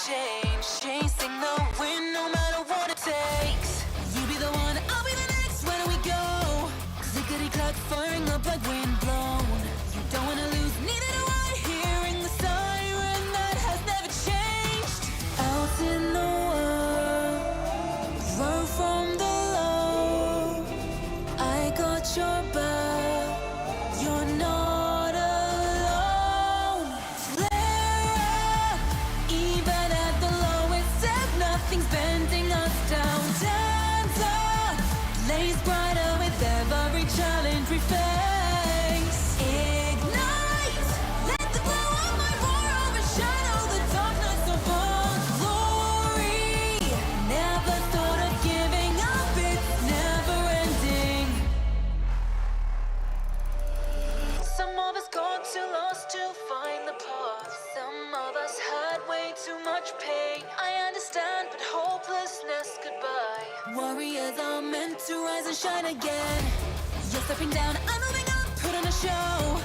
change. Chasing the wind no matter what it takes. You be the one, I'll be the next. Where do we go? Clickety-clack, firing up like wind blown. You don't wanna lose, neither do I. Hearing the siren that has never changed. Out in the world, run from the low. I got your back, you're not alone. Flare up, even at the lowest ebb, nothing's bending us down. Stand up, blaze brighter with every challenge we face. Ignite, let the glow of my roar overshadow the darkness of our glory. Never thought of giving up, it's never ending. Some of us got too lost to find the path. Some of us had way too much pain. I understand, but hopelessness goodbye. Warriors are meant to rise and shine again. You're stepping down, I'm moving up, put on a show.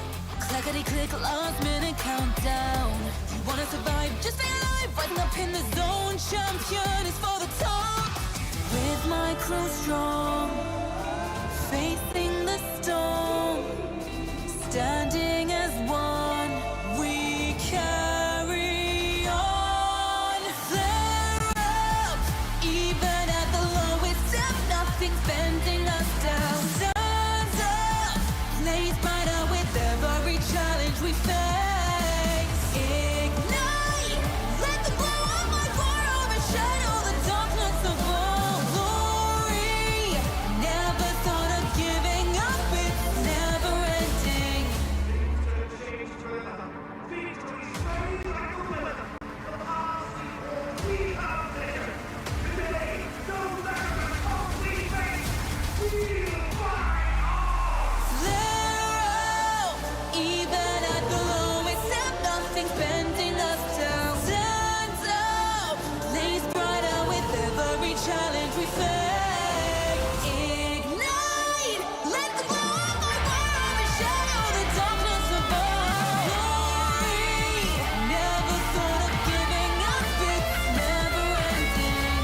Clackety-click, last minute countdown. You wanna survive, just stay alive. Rising up in the zone, champion is for the top. With my crew strong, facing the storm. Standing as one, we carry on. Flare up, even at the lowest step, nothing's bending us down. Stand up, blaze brighter with every challenge we face. Ignite, let the glow of my roar overshadow the darkness of all glory. Never thought of giving up, it's never ending. Flare up, even at the lowest ebb, nothing's bending us down. Stand up, blaze brighter with every challenge we face. Ignite, let the glow of my roar overshadow the darkness of our glory. Never thought of giving up, it's never ending.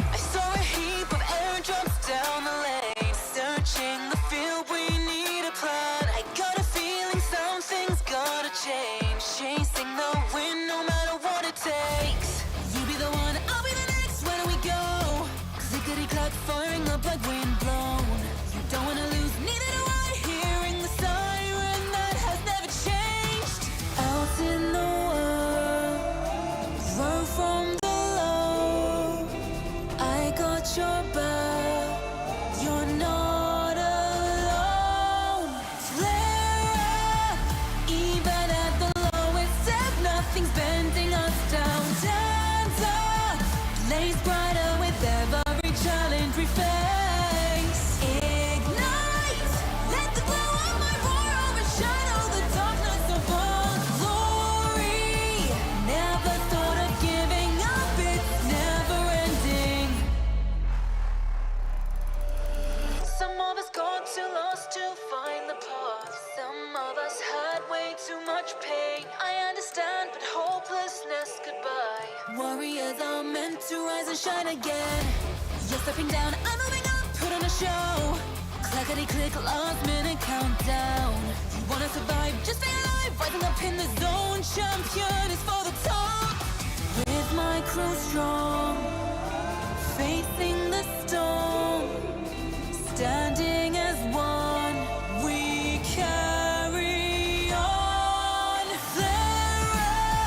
I saw a heap of airdrops down the lane. Searching the field, we need a plan. I got a feeling something's gotta change. Chasing the wind no matter what it takes. You be the one, I'll be the next. Where do we go? Clickety-clack, firing up like wind blown. You don't wanna lose, neither do I. Hearing the siren that has never changed. Out in the world, run from the low. I got your back, you're not alone. Flare up, even at the lowest step, nothing's bending us down. Stand up, blaze brighter with every challenge we face. Ignite, let the glow of my roar overshadow the darkness of our glory. Never thought of giving up, it's never ending. Some of us got too lost to find the path. Some of us had way too much pain. I understand, but hopelessness goodbye. Warriors are meant to rise and shine again. You're stepping down, I'm moving up, put on a show. Clackety-click, last minute countdown. You wanna survive, just stay alive. Rising up in the zone, champion is for the top. With my crew strong, facing the storm. Standing as one, we carry on. Flare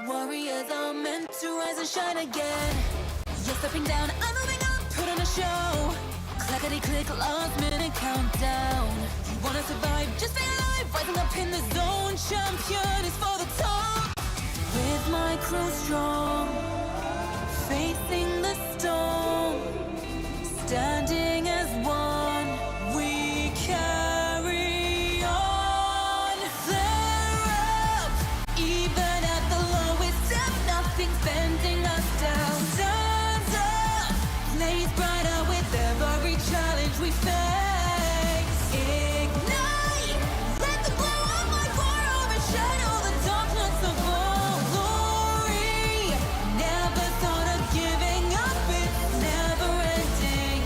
Warriors are meant to rise and shine again. You're stepping down, I'm moving up, put on a show. Clackety-click, last minute countdown. You wanna survive, just stay alive. Rising up in the zone, champion is for the top. With my crew strong, facing the storm, standing as one, we carry on. Flare up, even at the lowest depth, nothing's bending us down. Stand up, blaze brighter with every challenge we face. Ignite, let the glow of my fire overshadow the darkness of all glory. Never thought of giving up, it's never ending.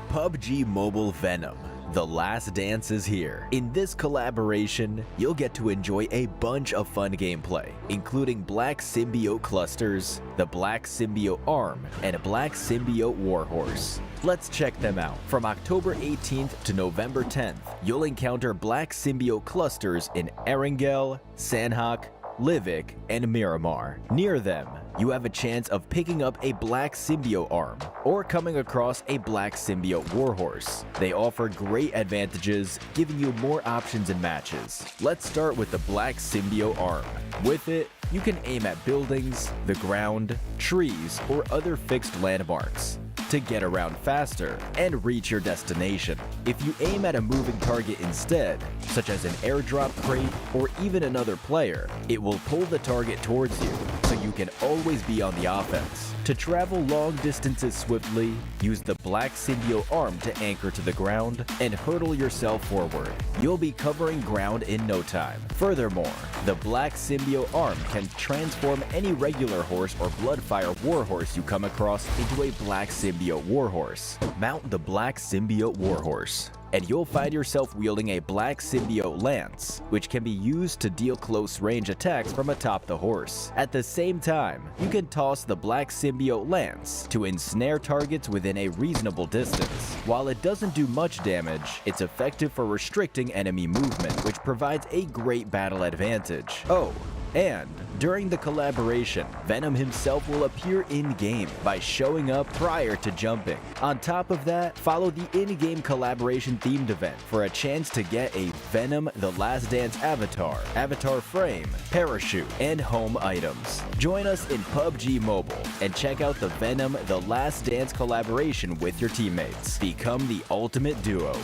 PUBG Mobile Venom. The last dance is here. In this collaboration, you'll get to enjoy a bunch of fun gameplay, including Black Symbiote Clusters, the Black Symbiote Arm, and a Black Symbiote Warhorse. Let's check them out. From October 18th to November 10th, you'll encounter Black Symbiote Clusters in Erangel, Sanhok, Livik, and Miramar. Near them, you have a chance of picking up a Black Symbiote Arm or coming across a Black Symbiote Warhorse. They offer great advantages, giving you more options in matches. Let's start with the Black Symbiote Arm. With it, you can aim at buildings, the ground, trees, or other fixed landmarks to get around faster and reach your destination. If you aim at a moving target instead, such as an airdrop crate or even another player, it will pull the target towards you, so you can always be on the offense. To travel long distances swiftly, use the Black Symbiote Arm to anchor to the ground and hurtle yourself forward. You'll be covering ground in no time. Furthermore, the Black Symbiote Arm can transform any regular horse or Bloodfire Warhorse you come across into a Black Symbiote Warhorse. Mount the Black Symbiote Warhorse, and you'll find yourself wielding a Black Symbiote Lance, which can be used to deal close range attacks from atop the horse. At the same time, you can toss the Black Symbiote Lance to ensnare targets within a reasonable distance. While it doesn't do much damage, it's effective for restricting enemy movement, which provides a great battle advantage. Oh, and during the collaboration, Venom himself will appear in-game by showing up prior to jumping. On top of that, follow the in-game collaboration themed event for a chance to get a Venom The Last Dance avatar, avatar frame, parachute, and home items. Join us in PUBG Mobile and check out the Venom The Last Dance collaboration with your teammates. Become the ultimate duo.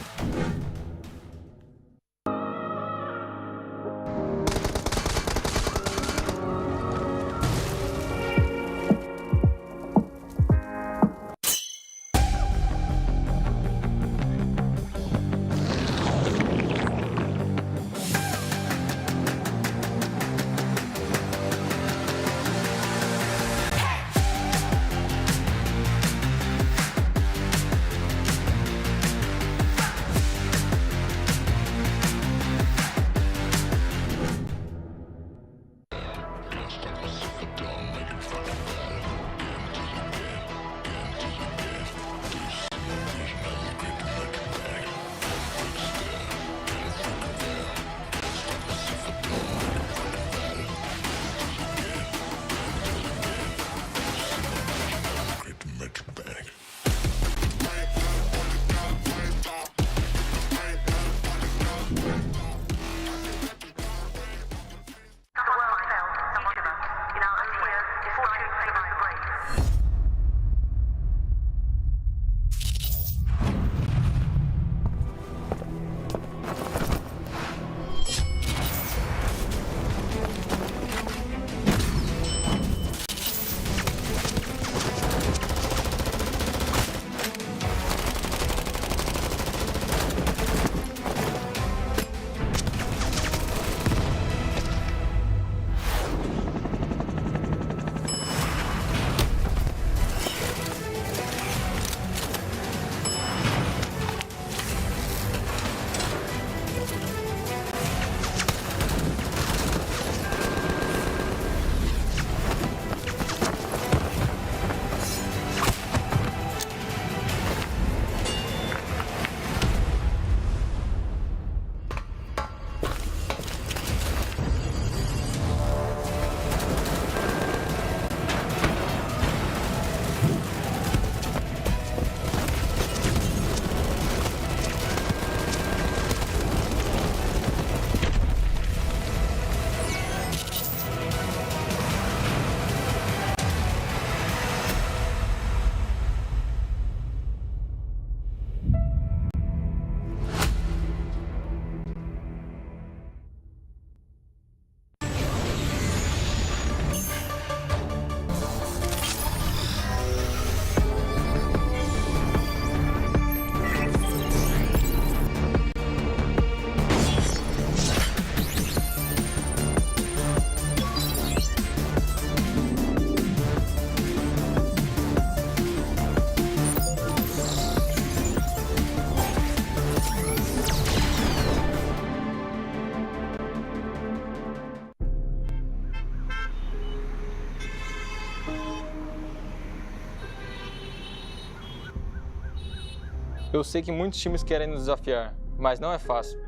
Eu sei que muitos times querem nos desafiar, mas não é fácil.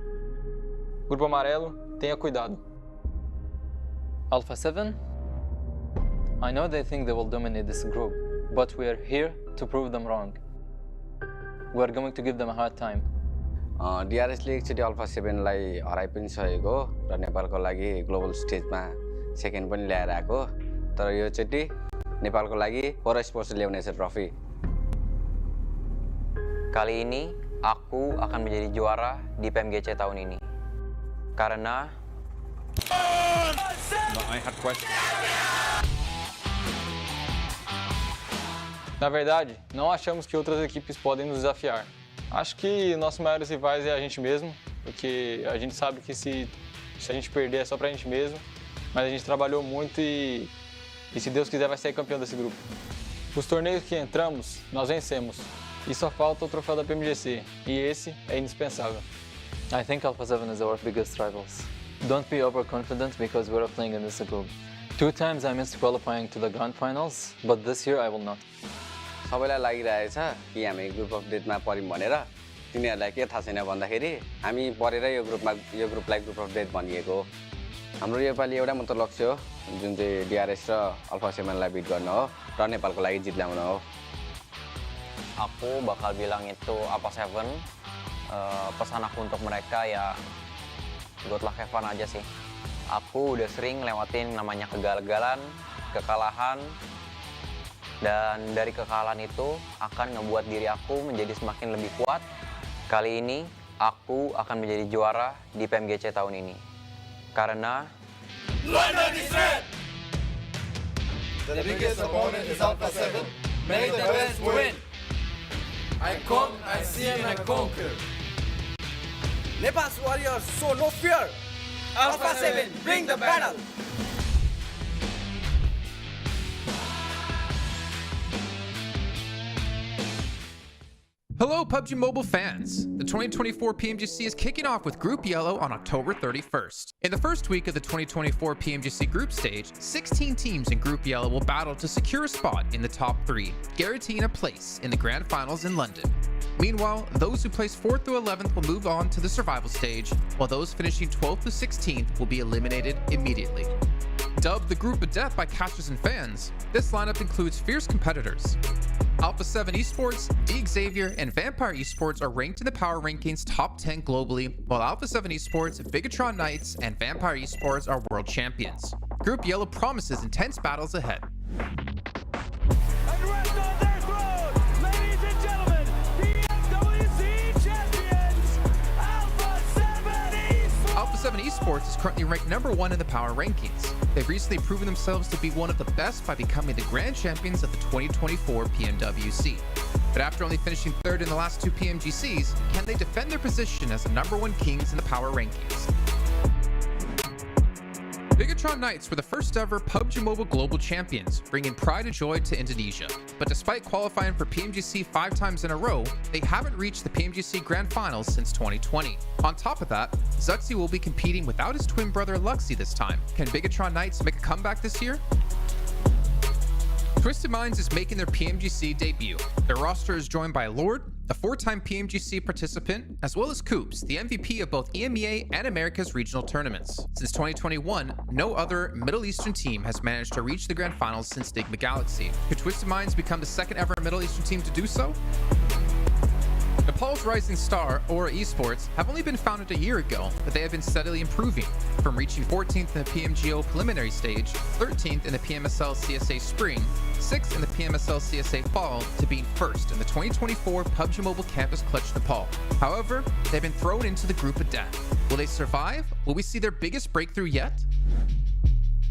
Grupo Amarelo, tenha cuidado. Alpha 7? I know they think they will dominate this group, but we are here to prove them wrong. We are going to give them a hard time. DRS ले एकचोटि alpha 7लाई हराइ पनि सकेको र नेपालको लागि global स्टेजमा second पनि ल्याएर आएको तर योचोटि नेपालको लागि फोर स्पोर्ट्स ल्याउनेछ trophy. Kali ini, aku akan menjadi juara di PMGC tahun ini. Karena... I had questions. Na verdade, não achamos que outras equipes podem nos desafiar. Acho que nossos maiores rivais é a gente mesmo, porque a gente sabe que se a gente perder é só pra gente mesmo, mas a gente trabalhou muito e se Deus quiser vai sair campeão desse grupo. Os torneios que entramos, nós vencemos. E só falta o troféu da PMGC, e esse é indispensável. I think Alpha 7 is our biggest rivals. Don't be overconfident because we are playing in this group. 2 times I missed qualifying to the Grand Finals, but this year I will not. सबैलाई लागिरहेछ कि हामी group of डेथमा पर्यौं भनेर. तिनीहरूलाई के थाहा छैन भन्दाखेरि हामी परेर यो ग्रुपलाई ग्रुप अफ डेथ भनिएको हो. हाम्रो योपालि एउटा मात्र लक्ष्य हो जुन चाहिँ DRS र अल्फा 7लाई बिट गर्न हो र नेपालको लागि जित ल्याउन हो. Aku bakal bilang itu Alpha 7. Pesan aku untuk mereka ya good luck have fun aja sih. Aku udah sering lewatin namanya kegagalan, kekalahan, dan dari kekalahan itu akan ngebuat diri aku menjadi semakin lebih kuat. Kali ini aku akan menjadi juara di PMGC tahun ini. Karena London is red! The biggest opponent is Alpha 7. May the best win! I come, I see and I conquer. Nepal's warriors show no fear. Alpha 7, bring the battle. Hello PUBG Mobile fans! The 2024 PMGC is kicking off with Group Yellow on October 31st. In the first week of the 2024 PMGC group stage, 16 teams in Group Yellow will battle to secure a spot in the top 3, guaranteeing a place in the Grand Finals in London. Meanwhile, those who place 4th through 11th will move on to the survival stage, while those finishing 12th through 16th will be eliminated immediately. Dubbed the Group of Death by casters and fans, this lineup includes fierce competitors. Alpha 7 Esports, D Xavier, and Vampire Esports are ranked in the power rankings top 10 globally, while Alpha 7 Esports, Bigatron Knights, and Vampire Esports are world champions. Group Yellow promises intense battles ahead. And rest on their throne, ladies and gentlemen, PMGC champions, Alpha 7 Esports! Alpha 7 Esports is currently ranked #1 in the power rankings. They've recently proven themselves to be one of the best by becoming the grand champions of the 2024 PMWC. But after only finishing 3rd in the last 2 PMGCs, can they defend their position as the #1 kings in the power rankings? Bigatron Knights were the first ever PUBG Mobile Global Champions, bringing pride and joy to Indonesia. But despite qualifying for PMGC 5 times in a row, they haven't reached the PMGC Grand Finals since 2020. On top of that, Zutzi will be competing without his twin brother Luxy this time. Can Bigatron Knights make a comeback this year? Twisted Minds is making their PMGC debut. Their roster is joined by Lord, a 4-time PMGC participant, as well as Coops, the MVP of both EMEA and America's regional tournaments. Since 2021, no other Middle Eastern team has managed to reach the Grand Finals since Stigma Galaxy. Could Twisted Minds become the second ever Middle Eastern team to do so? Nepal's rising star, Aura Esports, have only been founded a year ago, but they have been steadily improving, from reaching 14th in the PMGO preliminary stage, 13th in the PMSL CSA Spring, 6th in the PMSL CSA Fall, to being 1st in the 2024 PUBG Mobile Campus Clutch Nepal. However, they've been thrown into the group of death. Will they survive? Will we see their biggest breakthrough yet?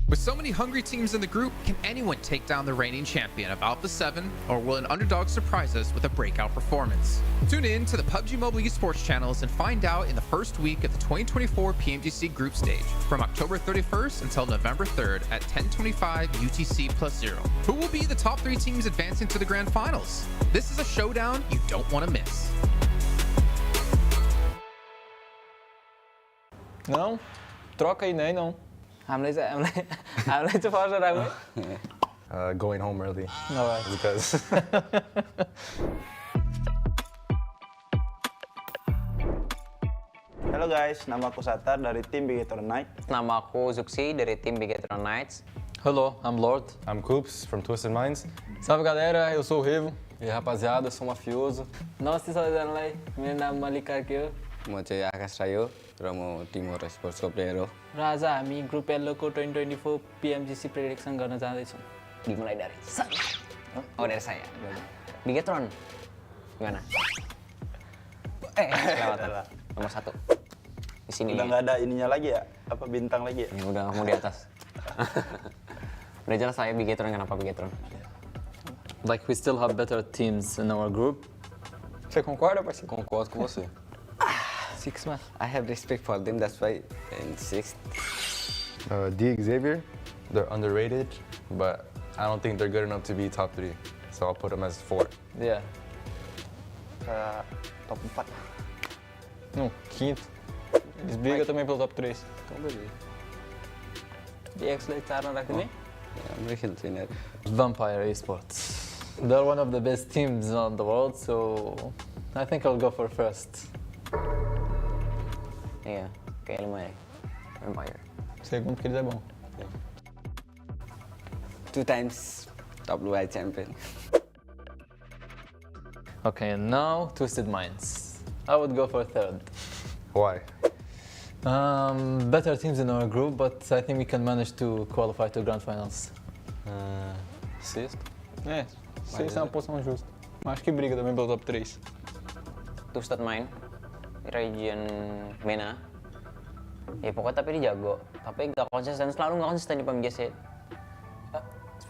With so many hungry teams in the group, can anyone take down the reigning champion of Alpha 7, or will an underdog surprise us with a breakout performance? Tune in to the PUBG Mobile Esports channels and find out in the first week of the 2024 PMGC group stage, from October 31st until November 3rd at 10:25 UTC +0. Who will be the top 3 teams advancing to the Grand Finals? This is a showdown you don't want to miss. Não? Troca aí, nem não. हामीलाई चाहिँ first राख्नु Going home early Alright. because Halo guys, nama aku Satar dari tim Bigetron Night. Nama aku Zuxi dari tim Bigetron Knights. Hello, I'm Lord. I'm Coops from Twisted Minds. Salve galera, eu sou o Revo. E aí rapaziada, eu sou o Mafioso. नमस्ते सबैजनालाई मेरो नाम मल्लिक कार्की हो म चाहिँ आकाश राई हो र म टिम होर स्पोर्ट्सको प्लेयर हो र आज हामी ग्रुप येल्लोको 2024 PMGC प्रेडिक्सन गर्न जाँदैछौँ Dimulai dari saya. Oh, dari saya. Bigetron. Gimana? Lewat. Nomor 1. Di sini. Udah nggak ada ininya lagi ya? Apa bintang lagi ya? Ya udah nggak mau di atas. Udah jelas saya Bigetron, kenapa Bigetron? Like we still have better teams in our group. Você concorda, parceiro? Concordo com você. 6 मा I have respect for them, that's why in 6th. D Xavier, they're underrated, but I don't think they're good enough to be top 3. So I'll put them as 4. Yeah. Top 4. Não, quinto. Eles brigam também pelo top 3. Então beleza. DX लाई 4 मा राख्दिने राम्रो खेल्छ यिनीहरू. Vampire Esports. They're one of the best teams on the world, so I think I'll go for first. Iya, kayak lumayan. Vampire. Segundo porque eles é bom. 2 times WI champion. Okay, and now Twisted Minds. I would go for third. Why? Better teams in our group, but I think we can manage to qualify to Grand Finals. Sixth? É, sexta é uma posição justa. Mas acho que briga também pelo top 3. Twisted main region MENA. Ya pokoknya tapi dia jago. Tapi nggak konsisten, selalu nggak konsisten di PMGC.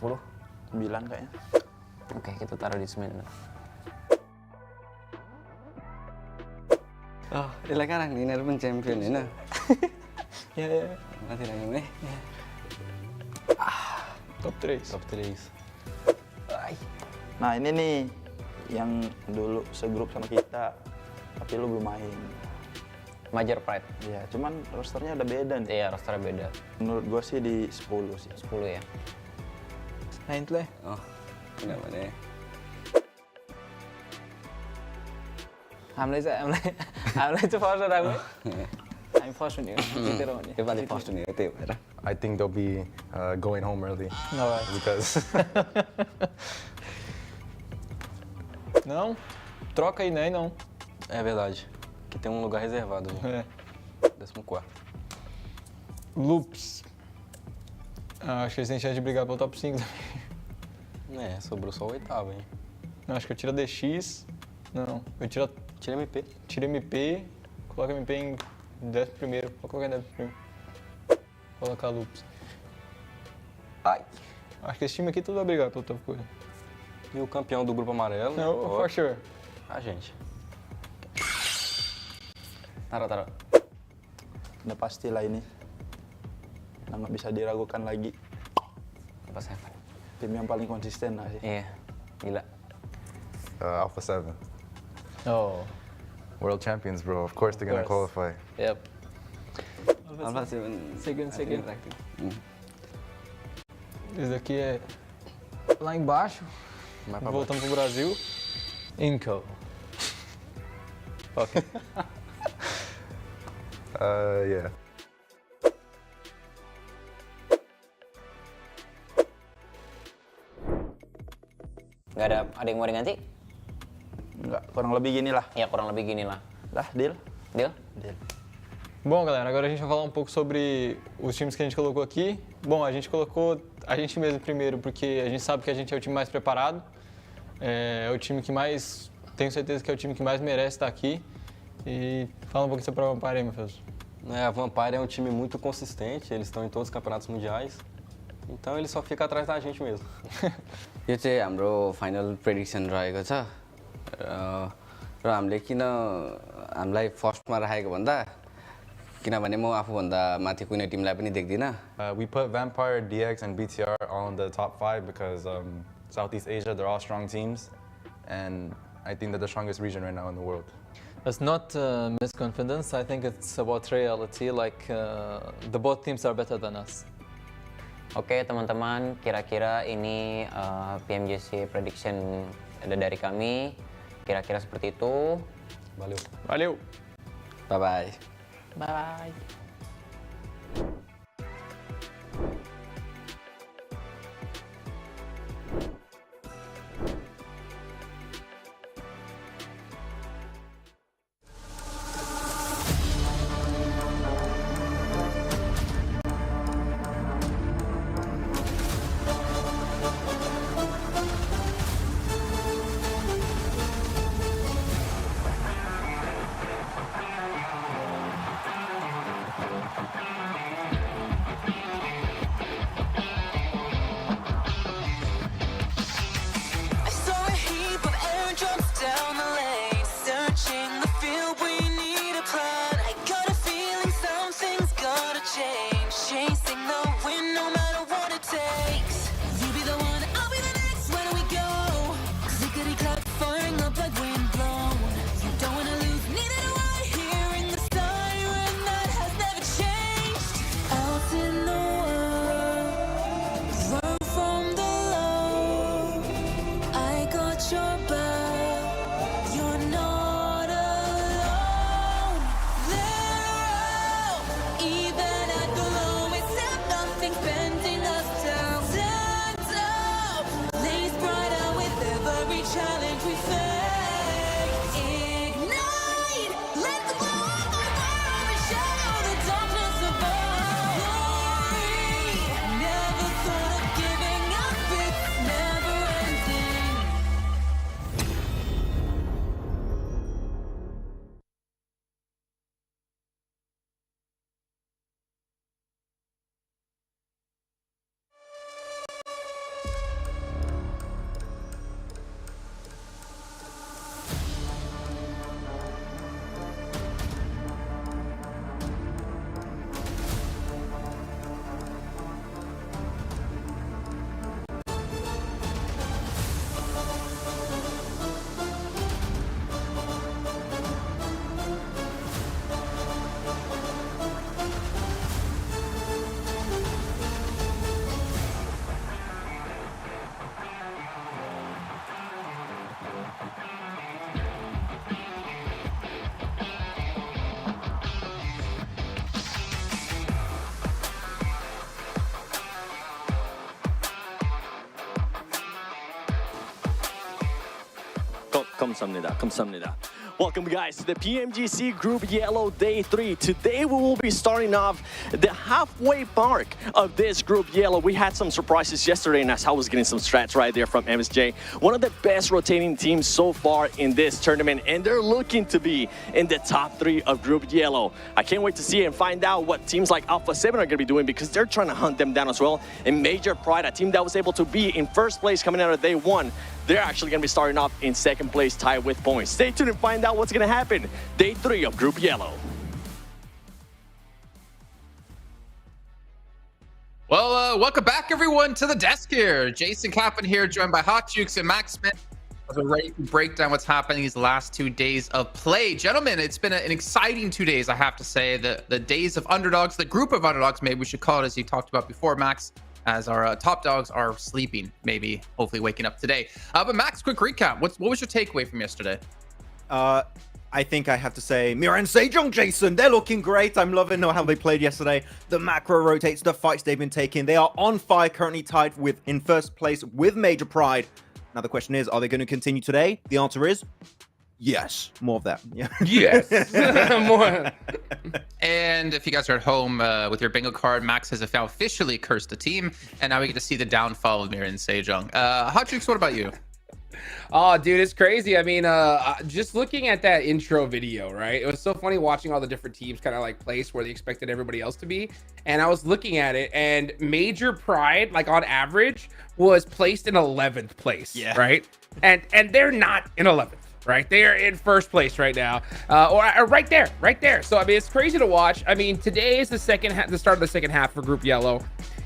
10? 9 kayaknya. Oke, kita taruh di 9. Oh, यसलाई कहाँ राख्ने यिनीहरू पनि champion होइन? É, माथि राख्यौँ है? top 3. Top 3. Nah ini nih yang dulu segrup sama kita, tapi lu belum main. Major Pride. Ya, cuman rosternya udah beda nih. Iya, rosternya beda. Menurut gua sih di 10 sih. 10 ya. 9th लाई Oh, किनभने हामीलाई चाहिँ first राख्नु हामी first हुने हो जितेर हुने योपालि फर्स्ट हुने हो त्यही भएर. I think they'll be going home early. Alright. Because Não? Troca aí, né? Não. é verdade. Que tem lugar reservado. É. 14º. Loops. Ah, acho que eles têm chance de brigar pelo top 5 também. É, sobrou só o 8º, hein? Não, acho que eu tiro a DX. Não, eu tiro Tira MP. tiro MP, coloco MP em 11º. Vou colocar em 11º. Colocar Loops. Ai! Acho que esse time aqui tudo vai brigar pelo top coisa. E o campeão do grupo amarelo? Não, for sure. A gente. Taruh. Udah pasti lah ini. Nah, nggak bisa diragukan lagi. Apa 7? Tim yang paling konsisten lah sih. Iya, gila. Alpha 7. Oh, World champions, bro. Of course they're gonna course. qualify. yep. Alpha 7. Second. Esse daqui é lá embaixo. Mas pra Voltando pro Brasil. Inco. Okay. Yeah. Nggak ada yang mau diganti? Nggak, kurang lebih gini lah. Ya kurang lebih gini lah. Dah, deal? Deal? Deal. Bom, galera, agora a gente vai falar um pouco sobre os times que a gente colocou aqui. Bom, a gente colocou a gente mesmo primeiro, porque a gente sabe que a gente é o time mais preparado. É o time que mais... Tenho certeza que é o time que mais merece estar aqui. E fala um pouquinho sobre a Vampire aí, meu filho. A Vampire é um time muito consistente, eles estão em todos os campeonatos mundiais. Então ele só fica atrás da gente mesmo. यो चाहिँ हाम्रो final prediction रहेको छ र हामीले किन हामीलाई फर्स्टमा राखेको भन्दा किनभने म आफूभन्दा माथि कुनै टिमलाई पनि देख्दिनँ. We put Vampire, DX, and BTR all in the top 5 because Southeast Asia, they're all strong teams. And I think they're the strongest region right now in the world. It's not misconfidence. I think it's about reality. Like the both teams are better than us. Oke teman-teman, kira-kira ini PMGC prediction dari kami. Kira-kira seperti itu. Valeu. Valeu! Bye bye. Bye bye. I saw a heap of airdrops down the lane, searching the field we need a plan. I got a feeling something's gotta change, chasing the wind no matter what it takes. You be the one, I'll be the next. Where do we go? Clickety clack, firing up like wind blown. You don't wanna lose, neither do I. Hearing the siren that has never changed. Out in the world, run from the low. I got your back, you're not alone. There, even at the lowest, step, nothing's bending us down. Stand up, blaze brighter with every challenge we face. Ignite, let the glow of our world overshadow the darkness above. Glory, never thought of giving up, it's never ending. 감사합니다. 감사합니다. Welcome guys to the PMGC Group Yellow Day 3. Today we will be starting off the halfway mark of this Group Yellow. We had some surprises yesterday and as I was getting some strats right there from MSJ. One of the best rotating teams so far in this tournament and they're looking to be in the top 3 of Group Yellow. I can't wait to see and find out what teams like Alpha 7 are going to be doing because they're trying to hunt them down as well. And Major Pride, a team that was able to be in first place coming out of day 1, they're actually going to be starting off in second place tied with points. Stay tuned and find out what's going to happen. Day 3 of Group Yellow. Well, welcome back everyone to the desk here. Jason Kaplan here, joined by Hot Jukes and Max Smith. We're ready to break down what's happening these last 2 days of play. Gentlemen, it's been an exciting 2 days, I have to say. The days of underdogs, the group of underdogs, maybe we should call it, as you talked about before, Max, as our top dogs are sleeping, maybe, hopefully waking up today. But Max, quick recap. What was your takeaway from yesterday? I think I have to say, Mira and Sejong, Jason, they're looking great. I'm loving how they played yesterday. The macro rotates, the fights they've been taking. They are on fire, currently tied in first place with Major Pride. Now the question is, are they going to continue today? The answer is yes. More of that. Yeah. Yes. More. And if you guys are at home with your bingo card, Max has officially cursed the team, and now we get to see the downfall of Mira and Sejong. Hot Jukes, what about you? Oh, dude, it's crazy. I mean, just looking at that intro video, right? It was so funny watching all the different teams kind of like place where they expected everybody else to be. And I was looking at it, and Major Pride, like on average, was placed in 11th place, right? And they're not in 11th. Right, they are in first place right now, or right there. So I mean, it's crazy to watch. I mean, today is the start of the second half for Group Yellow.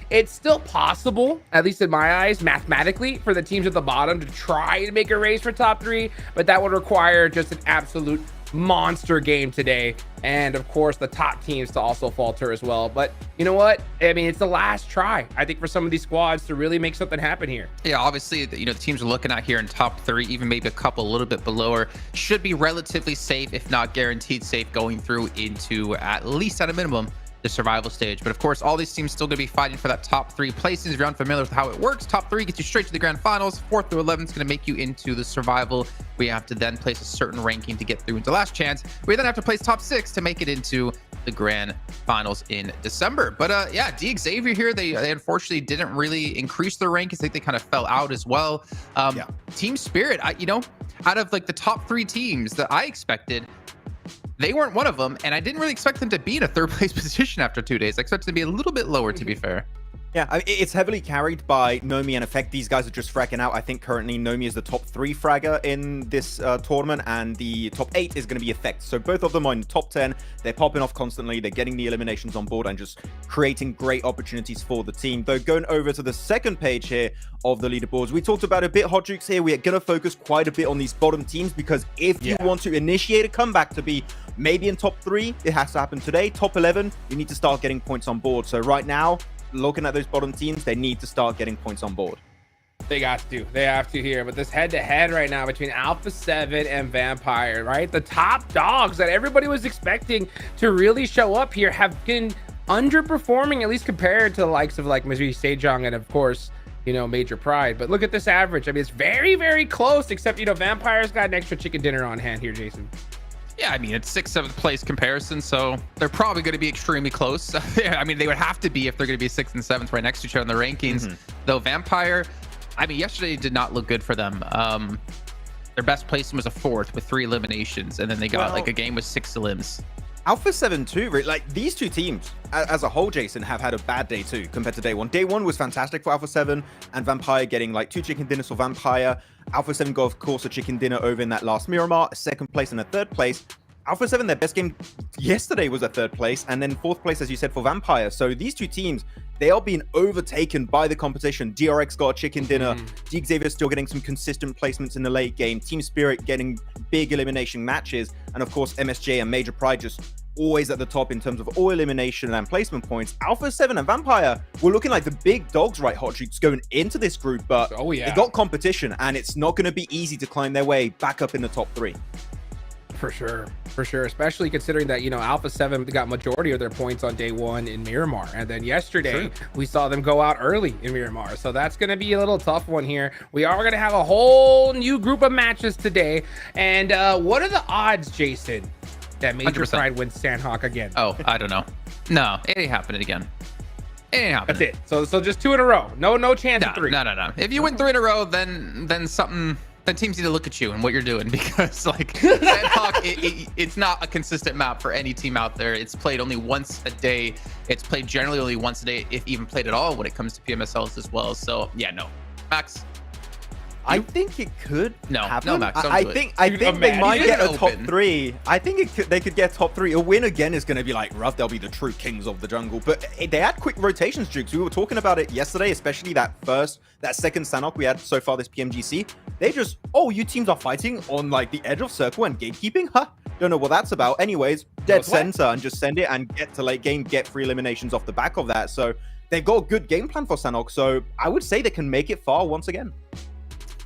It's still possible, at least in my eyes, mathematically, for the teams at the bottom to try and make a race for top 3, but that would require just an absolute monster game today, and of course the top teams to also falter as well. But you know what, I mean, it's the last try, I think, for some of these squads to really make something happen here. Yeah, obviously, you know, the teams are looking at here in top 3, even maybe a couple a little bit below her, should be relatively safe, if not guaranteed safe, going through into at least at a minimum the survival stage. But of course, all these teams still going to be fighting for that top 3 places. If you're unfamiliar with how it works, top 3 gets you straight to the grand finals. 4th through 11th is going to make you into the survival. We have to then place a certain ranking to get through into last chance. We then have to place top 6 to make it into the grand finals in December. But yeah, D Xavier here, they unfortunately didn't really increase their rank. I think they kind of fell out as well. Team Spirit, you know, out of like the top 3 teams that I expected, they weren't one of them, and I didn't really expect them to be in a 3rd place position after 2 days. I expected them to be a little bit lower, to be fair. Yeah, I mean, it's heavily carried by Nomi and Effect. These guys are just fragging out. I think currently Nomi is the top 3 fragger in this tournament, and the top 8 is going to be Effect. So both of them are in the top 10. They're popping off constantly. They're getting the eliminations on board and just creating great opportunities for the team. Though going over to the second page here of the leaderboards, we talked about a bit, Hot Jukes here. We're going to focus quite a bit on these bottom teams, because if you want to initiate a comeback to be maybe in top 3, it has to happen today. Top 11, you need to start getting points on board. So right now, looking at those bottom teams, they need to start getting points on board. They got to. They have to here. But this head-to-head right now between Alpha 7 and Vampire, right? The top dogs that everybody was expecting to really show up here have been underperforming, at least compared to the likes of like Missouri Sejong and, of course, you know, Major Pride. But look at this average. I mean, it's very, very close, except, you know, Vampire's got an extra chicken dinner on hand here, Jason. Yeah, I mean, it's 6th, 7th place comparison, so they're probably going to be extremely close. I mean, they would have to be if they're going to be 6th and 7th right next to each other in the rankings. Though Vampire, I mean, yesterday did not look good for them. Their best placing was a 4th with 3 eliminations, and then they got like a game with 6 elims. Alpha 7 too, like these two teams as a whole, Jason, have had a bad day too compared to day 1. Day 1 was fantastic for Alpha 7 and Vampire, getting like 2 chicken dinners for Vampire. Alpha 7 got, of course, a chicken dinner over in that last Miramar, a 2nd place and a 3rd place. Alpha 7, their best game yesterday was a 3rd place, and then 4th place, as you said, for Vampire. So these two teams, they are being overtaken by the competition. DRX got a chicken dinner. D Xavier still getting some consistent placements in the late game. Team Spirit getting big elimination matches. And of course, MSJ and Major Pride just always at the top in terms of all elimination and placement points. Alpha 7 and Vampire were looking like the big dogs, right, Hot Jukes, going into this group. But they got competition, and it's not going to be easy to climb their way back up in the top 3. For sure, especially considering that, you know, Alpha 7 got majority of their points on day 1 in Miramar, and then yesterday we saw them go out early in Miramar, so that's going to be a little tough one here. We are going to have a whole new group of matches today, and what are the odds, Jason, that Major 100%. Pride wins Sandhawk again? Oh, I don't know. No, it ain't happening again. It ain't happening. That's it. So just 2 in a row. No chance of 3. No. If you win 3 in a row, then something. Then teams need to look at you and what you're doing, because like Sandhawk, it's not a consistent map for any team out there. It's played only once a day. It's played generally only once a day, if even played at all, when it comes to PMSLs as well. So yeah, no. Max, I think it could happen. No, Max, don't I do think it. they might get a top 3. I think they could get top 3. A win again is going to be like rough. They'll be the true kings of the jungle. But they had quick rotations, Jukes. We were talking about it yesterday, especially that 2nd Sanok we had so far this PMGC. They just, you teams are fighting on like the edge of circle and gatekeeping? Huh? Don't know what that's about. Anyways, dead center and just send it and get to late game, get 3 eliminations off the back of that. So they've got a good game plan for Sanok. So I would say they can make it far once again.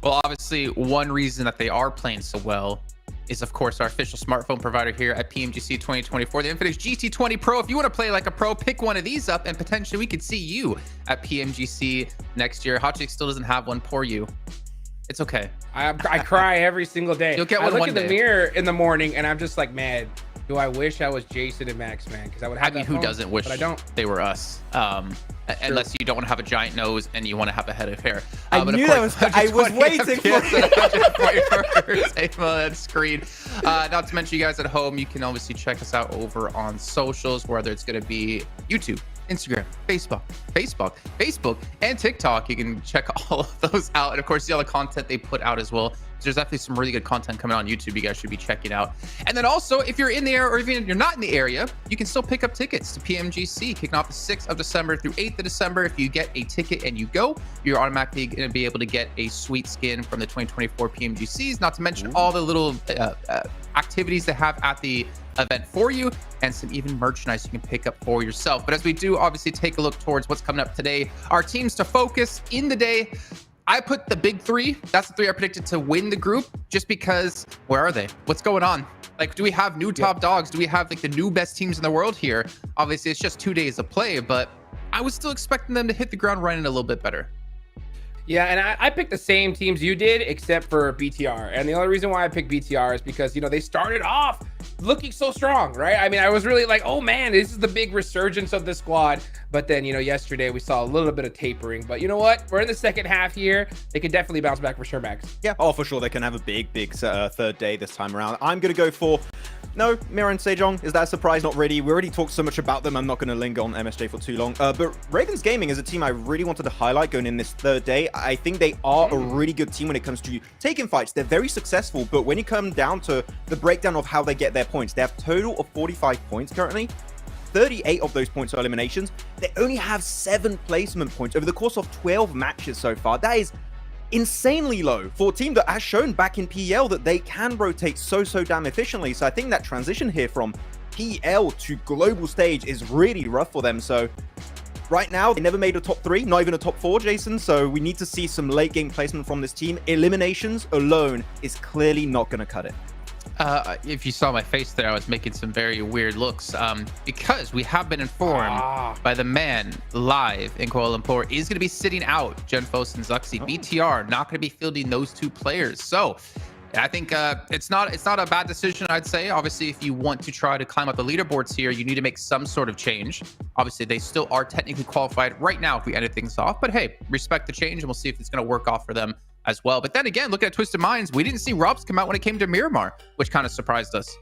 Well, obviously, one reason that they are playing so well is, of course, our official smartphone provider here at PMGC 2024, the Infinix GT20 Pro. If you want to play like a pro, pick one of these up, and potentially we could see you at PMGC next year. Hot Chick still doesn't have one. Poor you. It's okay. I cry every single day. You'll get one. I look in the mirror in the morning, and I'm just like, man, do I wish I was Jason and Max, man? Because I would have. I mean, who doesn't wish? But I don't. They were us. Unless you don't want to have a giant nose and you want to have a head of hair. I knew that was. I was waiting for it. On screen. Not to mention, you guys at home, you can obviously check us out over on socials, whether it's going to be YouTube, Instagram, Facebook, and TikTok. You can check all of those out, and of course, see all the content they put out as well. There's definitely some really good content coming on YouTube you guys should be checking out. And then also, if you're in the area, or even if you're not in the area, you can still pick up tickets to PMGC, kicking off the 6th of December through 8th of December. If you get a ticket and you go, you're automatically going to be able to get a sweet skin from the 2024 PMGCs, not to mention all the little activities they have at the event for you, and some even merchandise you can pick up for yourself. But as we do obviously take a look towards what's coming up today, our teams to focus in the day, I put the big three. That's the three I predicted to win the group, just because where are they? What's going on? Like, do we have new top dogs? Do we have like the new best teams in the world here? Obviously, it's just 2 days of play, but I was still expecting them to hit the ground running a little bit better. Yeah, and I picked the same teams you did, except for BTR. And the only reason why I picked BTR is because, you know, they started off looking so strong, right? I mean, I was really like, oh man, this is the big resurgence of the squad. But then, you know, yesterday we saw a little bit of tapering. But you know what? We're in the second half here. They can definitely bounce back for sure, Max. Yeah, oh, for sure. They can have a big third day this time around. I'm going to go for... No, Mira and Sejong, is that a surprise? Not really. We already talked so much about them. I'm not going to linger on MSJ for too long. But Ravens Gaming is a team I really wanted to highlight going in this third day. I think they are a really good team when it comes to taking fights. They're very successful, but when you come down to the breakdown of how they get their points, they have a total of 45 points currently. 38 of those points are eliminations. They only have 7 placement points over the course of 12 matches so far. That is insanely low for a team that has shown back in PL that they can rotate so damn efficiently. So I think that transition here from PL to global stage is really rough for them. So right now, they never made a top 3, not even a top 4, Jason. So we need to see some late game placement from this team. Eliminations alone is clearly not going to cut it. If you saw my face there, I was making some very weird looks because we have been informed by the man live in Kuala Lumpur is going to be sitting out Genfos and Zuxi. BTR not going to be fielding those 2 players. So I think it's not a bad decision, I'd say. Obviously, if you want to try to climb up the leaderboards here, you need to make some sort of change. Obviously, they still are technically qualified right now if we ended things off. But hey, respect the change, and we'll see if it's going to work off for them as well. But then again, look at Twisted Minds. We didn't see Robs come out when it came to Miramar, which kind of surprised us.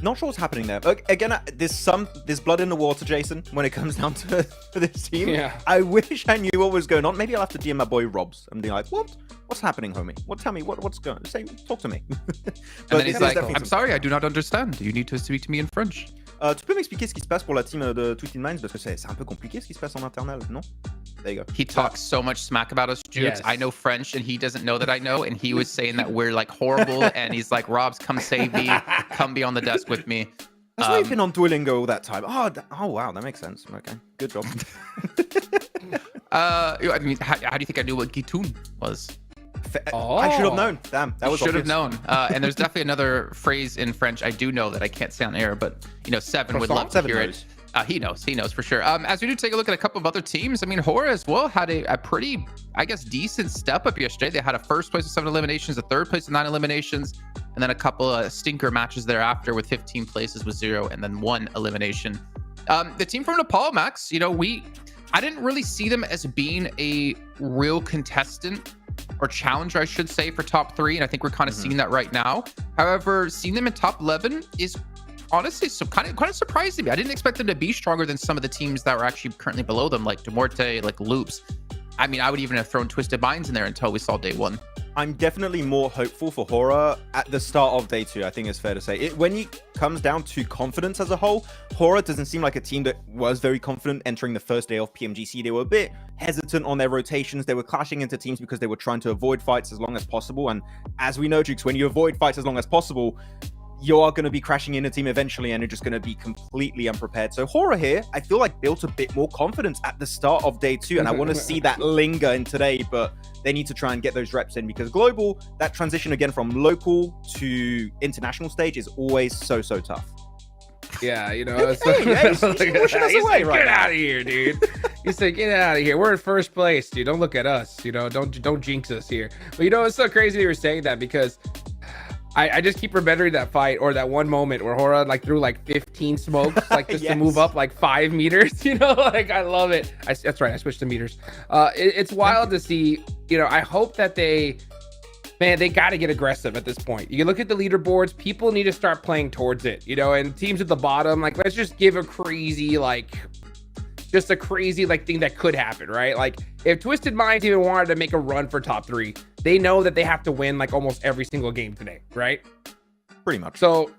Not sure what's happening there. Again, there's blood in the water, Jason, when it comes down to this team. Yeah. I wish I knew what was going on. Maybe I'll have to DM my boy Robs and be like, what's happening, homie? Tell me what's going on? Talk to me. And then he's like, I'm sorry, I do not understand. You need to speak to me in French. Tu peux m'expliquer ce qui se passe pour la team de Twisted Minds? Parce que c'est un peu compliqué ce qui se passe en internal, non? There you go. He talks so much smack about us, Jukes. Yes. I know French, and he doesn't know that I know. And he was saying that we're like horrible. And he's like, Robs, come save me. Come be on the desk with me. That's why you've been on Duolingo all that time. Oh, wow, that makes sense. Okay, good job. I mean, how do you think I knew what Gitun was? I should have known. Damn, that was should have obvious. known. And there's definitely another phrase in French I do know that I can't say on air, but you know, Seven would love to hear it. He knows for sure. As we do take a look at a couple of other teams, I mean, Hora as well had a pretty, I guess, decent step up yesterday. They had a first place with 7 eliminations, a third place with 9 eliminations, and then a couple of stinker matches thereafter with 15 places with 0 and then 1 elimination. The team from Nepal, Max, you know, I didn't really see them as being a real contestant or challenger, I should say, for top 3, and I think we're kind of seeing that right now. However, seeing them in top 11 is honestly kind of surprising me. I didn't expect them to be stronger than some of the teams that were actually currently below them, like Demorte, like Loops. I mean, I would even have thrown Twisted Minds in there until we saw day 1. I'm definitely more hopeful for Hora at the start of day 2, I think it's fair to say. When it comes down to confidence as a whole, Hora doesn't seem like a team that was very confident entering the first day of PMGC. They were a bit hesitant on their rotations. They were clashing into teams because they were trying to avoid fights as long as possible. And as we know, Jukes, when you avoid fights as long as possible, you are going to be crashing in a team eventually, and you're just going to be completely unprepared. So Hora here, I feel like built a bit more confidence at the start of day 2, and I want to see that linger in today, but they need to try and get those reps in, because global, that transition again from local to international stage is always so tough. Yeah, you know, He's pushing us away right get now. out of here, dude. He said, get out of here. We're in first place, dude. Don't look at us. You know, don't jinx us here. But you know, it's so crazy you were saying that, because I just keep remembering that fight, or that one moment where Hora like threw like 15 smokes, like just to move up like 5 meters. You know, like I love it. That's right. I switched to meters. It's wild to see. You know, I hope that they got to get aggressive at this point. You look at the leaderboards, people need to start playing towards it, you know, and teams at the bottom, like, let's just give a crazy, like, just a crazy, like, thing that could happen, right? Like, if Twisted Minds even wanted to make a run for top 3, they know that they have to win, like, almost every single game today, right? Pretty much. So,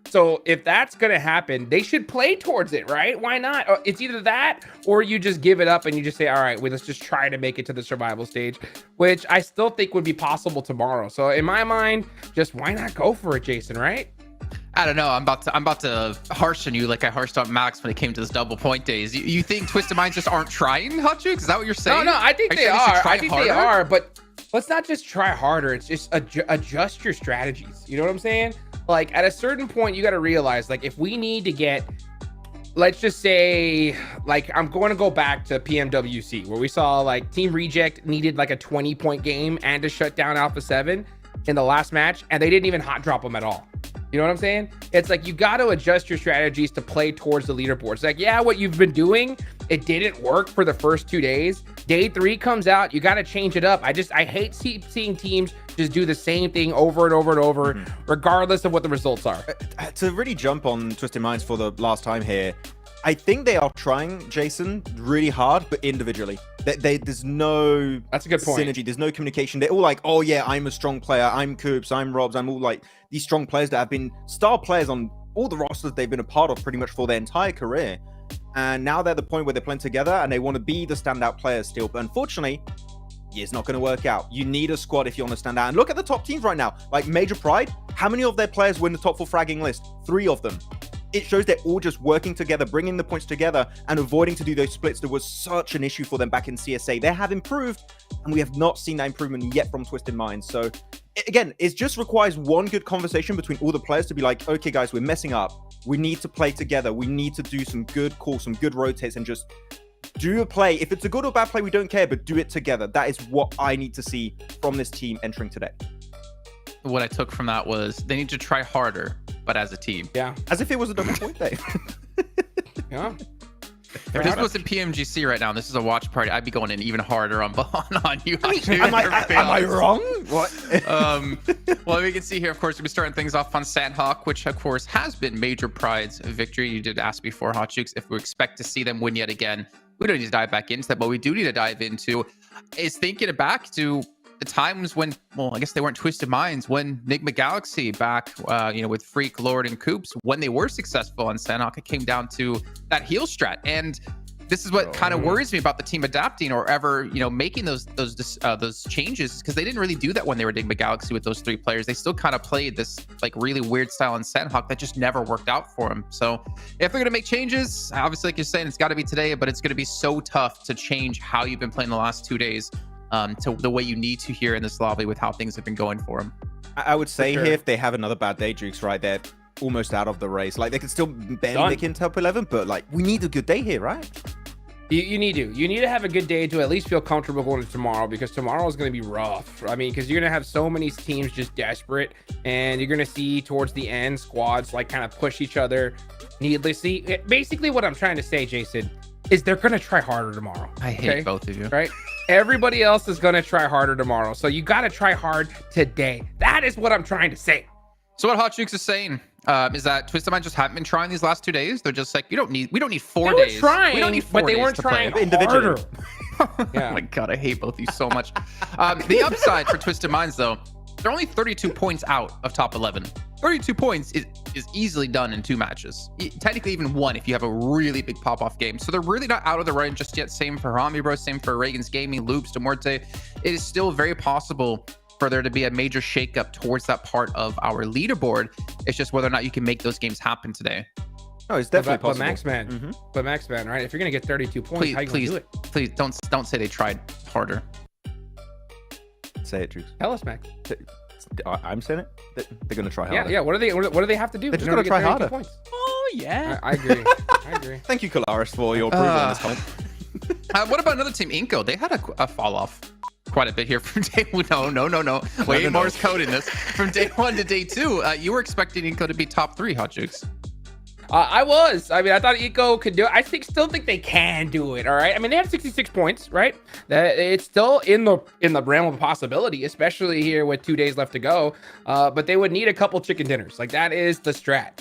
So if that's going to happen, they should play towards it, right? Why not? It's either that or you just give it up and you just say, all right, well, let's just try to make it to the survival stage, which I still think would be possible tomorrow. So in my mind, just why not go for it, Jason, right? I don't know. I'm about to harsh on you like I harshed on Max when it came to this double point days. You think Twisted Minds just aren't trying, Hotchuk? Is that what you're saying? No, I think they are. I think they harder? are, but let's not just try harder. It's just adjust your strategies. You know what I'm saying? Like at a certain point, you got to realize, like, if we need to get, let's just say, like, I'm going to go back to PMWC where we saw like Team Reject needed like a 20-point game and to shut down Alpha 7 in the last match, and they didn't even hot drop them at all. You know what I'm saying? It's like you got to adjust your strategies to play towards the leaderboards. Like, yeah, what you've been doing, it didn't work for the first 2 days. Day 3 comes out, you got to change it up. I hate seeing teams just do the same thing over and over and over, regardless of what the results are. To really jump on Twisted Minds for the last time here, I think they are trying, Jason, really hard, but individually. There's no That's a good point. synergy. There's no communication. They're all like, oh yeah, I'm a strong player. I'm Coops. I'm Robs. I'm all like these strong players that have been star players on all the rosters they've been a part of pretty much for their entire career. And now they're at the point where they're playing together and they want to be the standout players still. But unfortunately, it's not going to work out. You need a squad if you want to stand out. And look at the top teams right now. Like Major Pride, how many of their players win the top 4 fragging list? 3 of them. It shows they're all just working together, bringing the points together and avoiding to do those splits that was such an issue for them back in CSA. They have improved, and we have not seen that improvement yet from Twisted Minds. So again, it just requires one good conversation between all the players to be like, okay, guys, we're messing up. We need to play together. We need to do some good calls, some good rotates, and just do a play. If it's a good or bad play, we don't care, but do it together. That is what I need to see from this team entering today. What I took from that was they need to try harder, but as a team. Yeah. As if it was a double point day. Yeah. If this was in PMGC right now, and this is a watch party, I'd be going in even harder on you. Am I wrong? What? Well, we can see here, of course, we'll be starting things off on Sandhawk, which, of course, has been Major Pride's victory. You did ask before, Hotchukes, if we expect to see them win yet again. We don't need to dive back into that, but we do need to dive into is thinking back to the times when, well, I guess they weren't Twisted Minds, when Enigma Galaxy back, with Freak, Lord, and Coops, when they were successful on Sandhawk, it came down to that heal strat. And this is what kind of worries me about the team adapting or ever, making those changes, because they didn't really do that when they were Enigma Galaxy with those 3 players. They still kind of played this like really weird style on Sandhawk that just never worked out for them. So if they're going to make changes, obviously, like you're saying, it's got to be today, but it's going to be so tough to change how you've been playing the last 2 days. To the way you need to here in this lobby with how things have been going for them. I would say here, if they have another bad day, Jukes, right, they're almost out of the race. Like, they can still barely make in top 11, but, like, we need a good day here, right? You need to have a good day to at least feel comfortable going to tomorrow, because tomorrow is going to be rough. I mean, because you're going to have so many teams just desperate, and you're going to see towards the end squads, like, kind of push each other needlessly. Basically, what I'm trying to say, Jason, is they're going to try harder tomorrow. I hate both of you. Right? Everybody else is going to try harder tomorrow. So you got to try hard today. That is what I'm trying to say. So what Hotchukes is saying is that Twisted Minds just haven't been trying these last 2 days. They're just like, we don't need 4 days. They were trying, we don't need 4 but they days weren't to trying play. harder. Oh my God, I hate both of you so much. The upside for Twisted Minds, though, they're only 32 points out of top 11. 32 points is easily done in 2 matches. Technically even 1 if you have a really big pop-off game. So they're really not out of the run just yet. Same for Hami Bro, same for Reagan's Gaming, Loops, Demorte. It is still very possible for there to be a major shakeup towards that part of our leaderboard. It's just whether or not you can make those games happen today. Oh, it's definitely possible. But Max Man, right? If you're gonna get 32 points, how you gonna do it? Please don't say they tried harder. Say it, Drews. Tell us, Max. I'm saying it. They're gonna try harder. Yeah. What do they have to do? They're just gonna try harder. Points? Oh yeah. I agree. I agree. Thank you, Kalaris, for your approval on this comment. What about another team, Inko? They had a fall off quite a bit here from day one. No. Way Morse code in this. From day 1 to day 2, you were expecting Inko to be top 3, Hotchukes. I was. I mean, I thought Eco could do it. I still think they can do it. All right. I mean, they have 66 points, right? It's still in the realm of possibility, especially here with 2 days left to go. But they would need a couple chicken dinners. Like, that is the strat.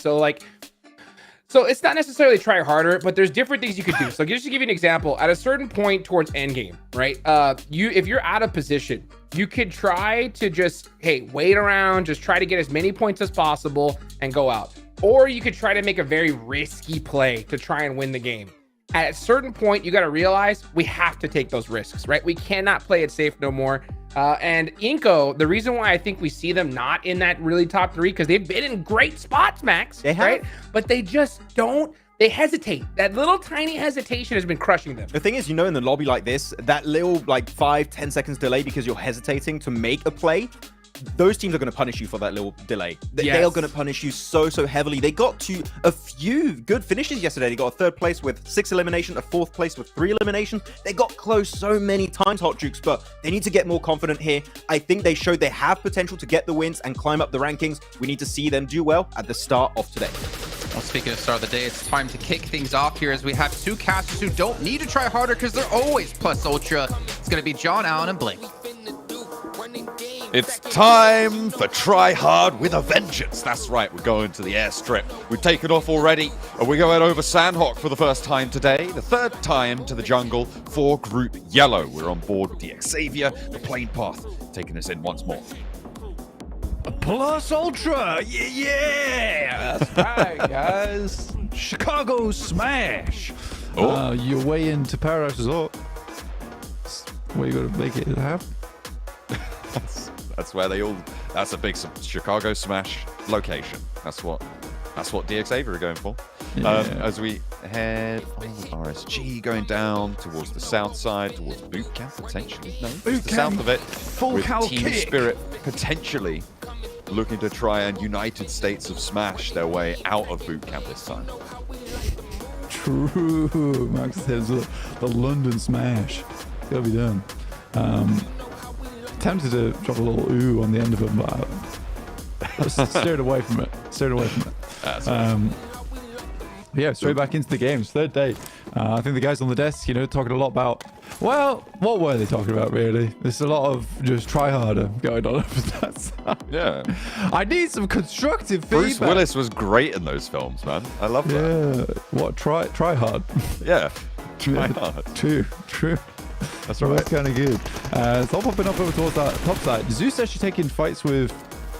So it's not necessarily try harder, but there's different things you could do. So just to give you an example, at a certain point towards endgame, right? If you're out of position, you could try to just, wait around, just try to get as many points as possible and go out. or you could try to make a very risky play to try and win the game. At a certain point, you got to realize we have to take those risks, right? We cannot play it safe no more. And Inco, the reason why I think we see them not in that really top 3, because they've been in great spots, Max, right? But they just don't. They hesitate. That little tiny hesitation has been crushing them. The thing is, you know, in the lobby like this, that little like 5-10 seconds delay because you're hesitating to make a play, those teams are going to punish you for that little delay. They are going to punish you so heavily. They got to a few good finishes yesterday. They got a 3rd place with 6 eliminations, a 4th place with 3 eliminations. They got close so many times, Hot Jukes, but they need to get more confident here. I think they showed they have potential to get the wins and climb up the rankings. We need to see them do well at the start of today. Well, speaking of start of the day, it's time to kick things off here as we have 2 casters who don't need to try harder because they're always plus ultra. It's going to be John Allen and Blink. It's time for Try Hard with a Vengeance. That's right, we're going to the airstrip. We've taken off already, and we're going over Sandhawk for the first time today. The 3rd time to the jungle for Group Yellow. We're on board with the Xavier, the plane path, taking us in once more. Plus Ultra, yeah, that's right, guys. Chicago Smash. Your way into Paradise Resort. Where you gotta make it happen. That's where they all. That's a big Chicago Smash location. That's what DXavier are going for. Yeah. As we head on RSG, going down towards the south side, towards Boot Camp potentially. No, Boot the Camp, south of it. full with cal Team kick. Spirit potentially looking to try and United States of Smash their way out of Boot Camp this time. True. Max says the London Smash. It's gotta be done. Tempted to drop a little ooh on the end of it, but I steered away from it. That's right. Yeah, straight back into the games. 3rd day. I think the guys on the desk, talking a lot about, well, what were they talking about, really? There's a lot of just try harder going on over that side. Yeah. I need some constructive feedback. Bruce Willis was great in those films, man. I love that. Yeah. What? Try hard. Yeah. Try hard. True. That's right. That's kind of good. So I'm popping up over towards that top side. Zeus actually taking fights with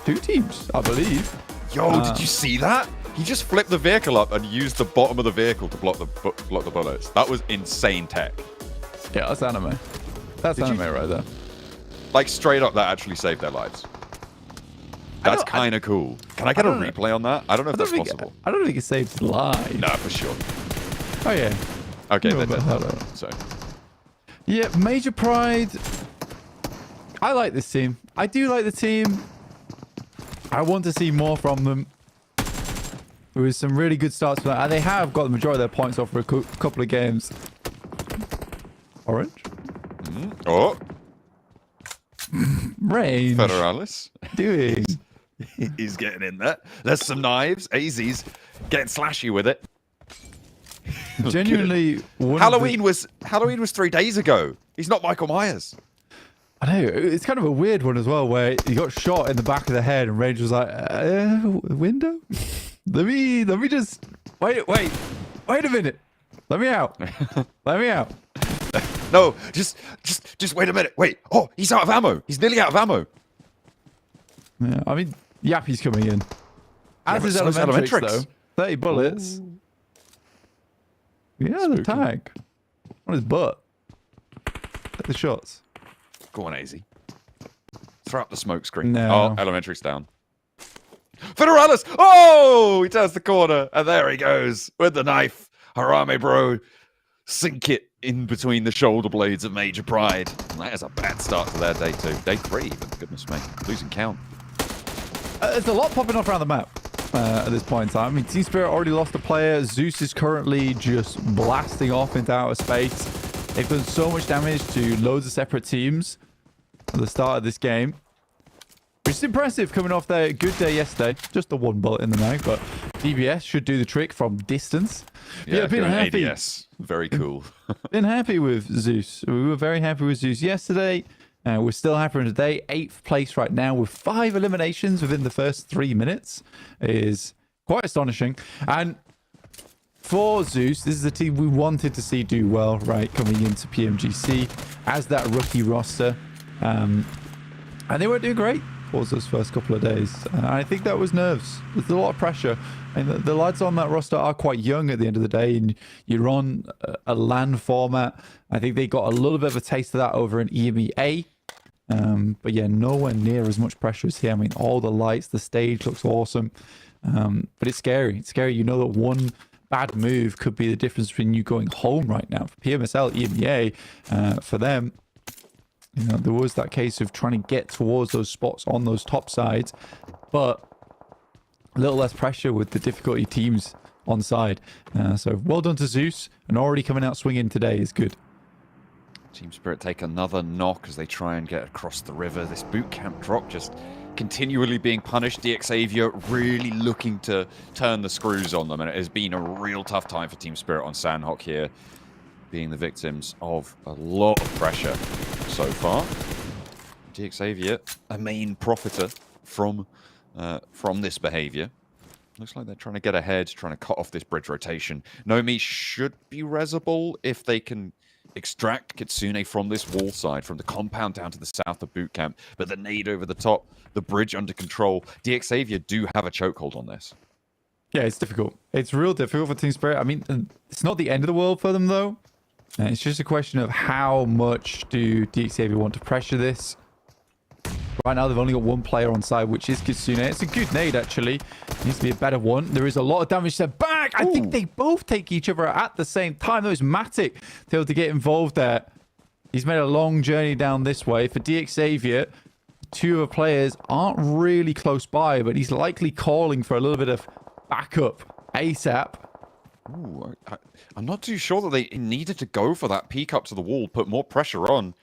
2 teams, I believe. Yo, did you see that? He just flipped the vehicle up and used the bottom of the vehicle to block the bullets. That was insane tech. Yeah, that's anime. That's anime right there. Like, straight up, that actually saved their lives. That's kind of cool. Can I get a replay on that? I don't know if that's possible. I don't think it saves live. No, for sure. Oh, yeah. Okay, then. So. Yeah, Major Pride. I like this team. I do like the team. I want to see more from them. There was some really good starts for that. And they have got the majority of their points off for a couple of games. Orange. Oh. Range. Federalis. Doing. He's getting in there. There's some knives. AZ's getting slashy with it. Genuinely. Halloween was 3 days ago. He's not Michael Myers. I know. It's kind of a weird one as well, where he got shot in the back of the head and Range was like, window? Let me just wait a minute. Let me out. Let me out. No, just wait a minute. Wait. Oh, he's out of ammo. He's nearly out of ammo. Yeah, I mean, Yappy's coming in. As is Elementrix, though. 30 bullets. Ooh. Yeah, the tag on his butt. Take the shots. Go on, AZ. Throw up the smoke screen. No. Oh, Elementrix down. Federalis! Oh! He turns the corner, and there he goes with the knife. Harame, bro. Sink it in between the shoulder blades of Major Pride. And that is a bad start to their day 2. Day 3, even. Goodness me. Losing count. There's a lot popping off around the map at this point in time. I mean, Team Spirit already lost a player. Zeus is currently just blasting off into outer space. They've done so much damage to loads of separate teams at the start of this game. Which is impressive coming off their good day yesterday. Just the 1 bullet in the mag, but DBS should do the trick from distance. Yeah, been happy. ADS. Very cool. Been happy with Zeus. We were very happy with Zeus yesterday. We're still happy today. 8th place right now with 5 eliminations within the first 3 minutes. Is quite astonishing. And for Zeus, this is a team we wanted to see do well, right, coming into PMGC as that rookie roster. And they weren't doing great. towards those first couple of days. And I think that was nerves. There's a lot of pressure. And the lads on that roster are quite young at the end of the day, and you're on a LAN format. I think they got a little bit of a taste of that over in EMEA. But yeah, nowhere near as much pressure as here. I mean, all the lights, the stage looks awesome. But it's scary. It's scary. You know that one bad move could be the difference between you going home right now. For PMSL, EMEA, for them, you know, there was that case of trying to get towards those spots on those top sides, but a little less pressure with the difficulty teams on side. So well done to Zeus, and already coming out swinging today is good. Team Spirit take another knock as they try and get across the river. This boot camp drop just continually being punished. DXavier really looking to turn the screws on them, and it has been a real tough time for Team Spirit on Sandhawk here, being the victims of a lot of pressure so far. DXavier, a main profiter from this behavior. Looks like they're trying to get ahead, trying to cut off this bridge rotation. Nomi should be resable if they can extract Kitsune from this wall side, from the compound down to the south of boot camp. But the nade over the top, the bridge under control. DXavier do have a chokehold on this. Yeah, it's difficult. It's real difficult for Team Spirit. I mean, it's not the end of the world for them, though. It's just a question of how much do DXavier want to pressure this. Right now, they've only got one player on side, which is Kitsune. It's a good nade, actually. Needs to be a better one. There is a lot of damage to back. I think they both take each other at the same time. That was Matic to able to get involved there. He's made a long journey down this way. For DXavier, two other players aren't really close by, but he's likely calling for a little bit of backup ASAP. Ooh, I'm not too sure that they needed to go for that peek up to the wall, put more pressure on.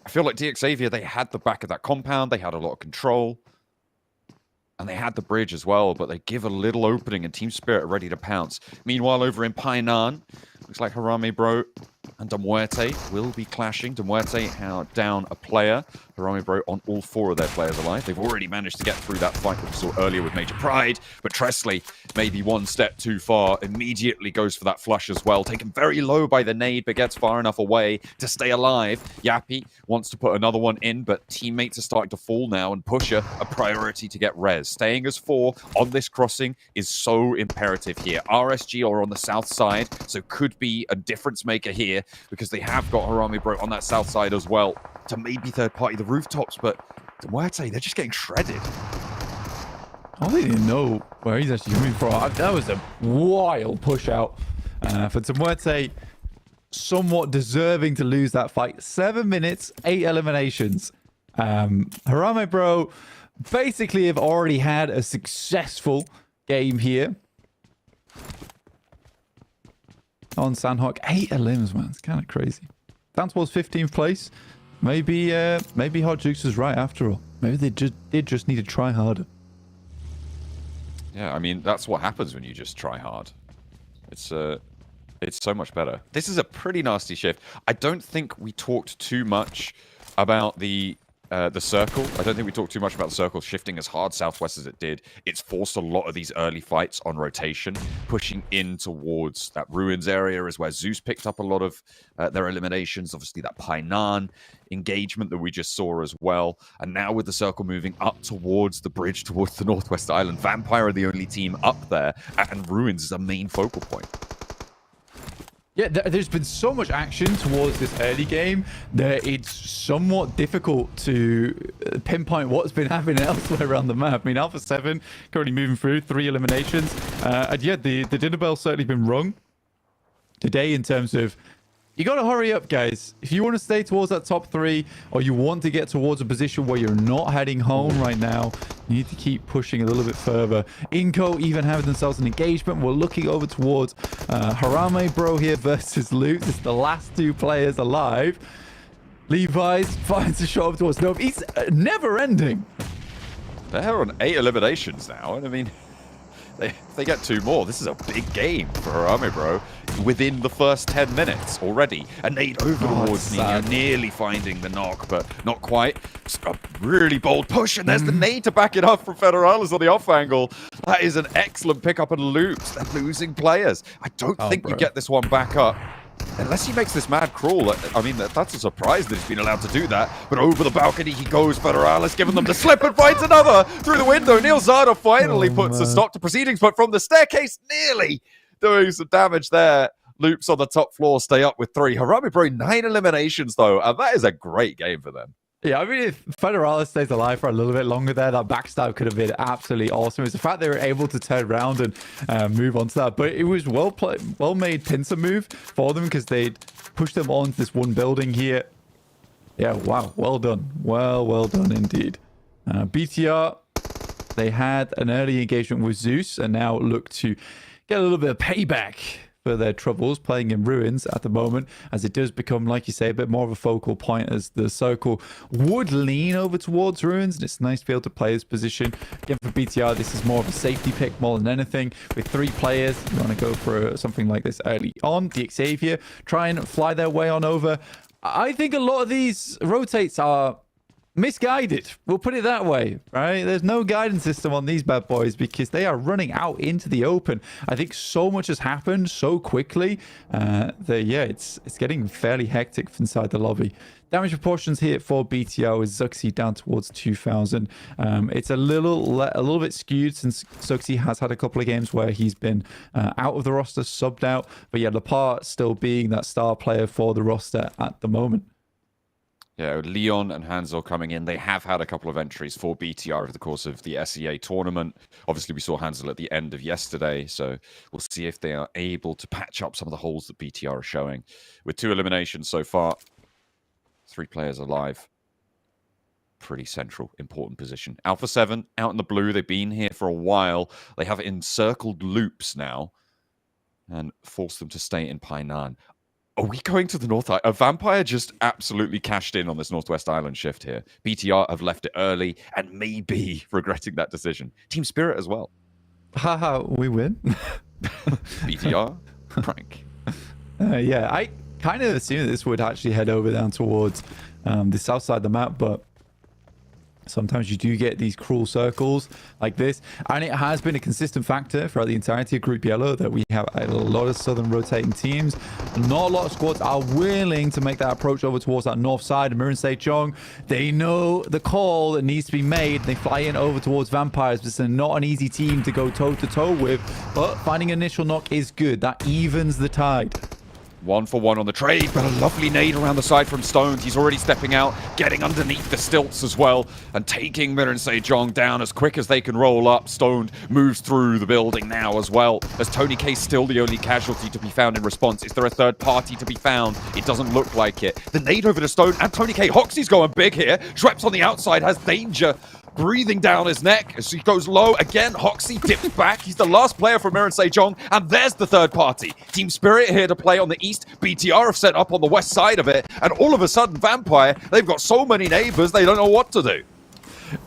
I feel like DXavier, they had the back of that compound, they had a lot of control, and they had the bridge as well, but they give a little opening and Team Spirit are ready to pounce. Meanwhile, over in Painan, looks like Harame Bro and Demuerte will be clashing. Demuerte down a player. Harame Bro on all four of their players alive. They've already managed to get through that fight that we saw earlier with Major Pride, but Tresley, maybe one step too far, immediately goes for that flush as well. Taken very low by the nade, but gets far enough away to stay alive. Yappy wants to put another one in, but teammates are starting to fall now, and Pusher, a priority to get res. Staying as 4 on this crossing is so imperative here. RSG are on the south side, so could be a difference maker here, because they have got Harame Bro on that south side as well to maybe third party the rooftops, but Demuerte, they're just getting shredded. I don't even know where he's actually coming from. That was a wild push out for Demuerte. Somewhat deserving to lose that fight. 7 minutes, 8 eliminations. Harame Bro basically have already had a successful game here on Sandhawk. 8 elims, man. It's kind of crazy. Down towards 15th place. Maybe Hot Jukes was right after all. Maybe they did just need to try harder. Yeah, I mean, that's what happens when you just try hard. It's so much better. This is a pretty nasty shift. I don't think we talked too much about the circle. I don't think we talked too much about the circle shifting as hard southwest as it did. It's forced a lot of these early fights on rotation, pushing in towards that ruins area is where Zeus picked up a lot of their eliminations. Obviously, that Painan engagement that we just saw as well. And now with the circle moving up towards the bridge, towards the Northwest Island, Vampire are the only team up there, and ruins is a main focal point. Yeah, there's been so much action towards this early game that it's somewhat difficult to pinpoint what's been happening elsewhere around the map. I mean, Alpha 7 currently moving through 3 eliminations. And yeah, the dinner bell's certainly been rung today in terms of you got to hurry up, guys. If you want to stay towards that top 3 or you want to get towards a position where you're not heading home right now, you need to keep pushing a little bit further. Inco even having themselves an engagement. We're looking over towards Harame Bro here versus Lutz. It's the last 2 players alive. Levi's finds a shot up towards Nova. He's never ending. They're on 8 eliminations now, and I mean, if they get 2 more, this is a big game for Harame Bro within the first 10 minutes already. A nade over towards Nino, nearly finding the knock, but not quite. It's a really bold push, and there's the nade to back it up from Federales on the off angle. That is an excellent pickup and loops. They're losing players. I don't think you get this one back up unless he makes this mad crawl, I mean, that's a surprise that he's been allowed to do that. But over the balcony he goes, Federalis giving them the slip and finds another through the window. Neil Zada finally puts a stop to proceedings, but from the staircase, nearly doing some damage there. Loops on the top floor stay up with 3. Harami Bro, 9 eliminations though, and that is a great game for them. Yeah, I mean, if Federalis stays alive for a little bit longer there, that backstab could have been absolutely awesome. It's the fact they were able to turn around and move on to that. But it was well-made pincer move for them because they'd pushed them onto this one building here. Yeah, wow, well done. Well done indeed. BTR, they had an early engagement with Zeus and now look to get a little bit of payback for their troubles playing in Ruins at the moment, as it does become, like you say, a bit more of a focal point as the circle would lean over towards Ruins, and it's nice to be able to play this position. Again, for BTR, this is more of a safety pick more than anything. With 3 players, you want to go for something like this early on. The Xavier try and fly their way on over. I think a lot of these rotates are misguided. We'll put it that way, right? There's no guidance system on these bad boys because they are running out into the open. I think so much has happened so quickly that, yeah, it's getting fairly hectic inside the lobby. Damage proportions here for BTR with Zuxi down towards 2,000. It's a little bit skewed since Zuxi has had a couple of games where he's been out of the roster, subbed out. But yeah, Lepar still being that star player for the roster at the moment. Yeah, Leon and Hansel coming in. They have had a couple of entries for BTR over the course of the SEA tournament. Obviously, we saw Hansel at the end of yesterday, so we'll see if they are able to patch up some of the holes that BTR are showing. With 2 eliminations so far, 3 players alive. Pretty central, important position. Alpha 7 out in the blue. They've been here for a while. They have encircled Loops now and forced them to stay in Painan. Are we going to the North Island? A Vampire just absolutely cashed in on this Northwest Island shift here. BTR have left it early and maybe regretting that decision. Team Spirit as well. Haha, we win. BTR, prank. Yeah, I kind of assumed this would actually head over down towards the south side of the map, but sometimes you do get these cruel circles like this, and it has been a consistent factor throughout the entirety of Group Yellow that we have a lot of southern rotating teams. Not a lot of squads are willing to make that approach over towards that north side. Mirren Sejong, they know the call that needs to be made. They fly in over towards Vampires, but it's not an easy team to go toe-to-toe with, but finding an initial knock is good. That evens the tide. 1-for-1 on the trade, but a lovely nade around the side from Stoned. He's already stepping out, getting underneath the stilts as well, and taking Mirren Sejong down as quick as they can roll up. Stoned moves through the building now as well, as Tony K still the only casualty to be found in response. Is there a third party to be found? It doesn't look like it. The nade over to Stone and Tony K. Hoxie's going big here. Schweppes on the outside has danger breathing down his neck as he goes low. Again, Hoxie dips back. He's the last player from Mirren Sejong, and there's the third party. Team Spirit here to play on the east. BTR have set up on the west side of it, and all of a sudden, Vampire, they've got so many neighbors, they don't know what to do.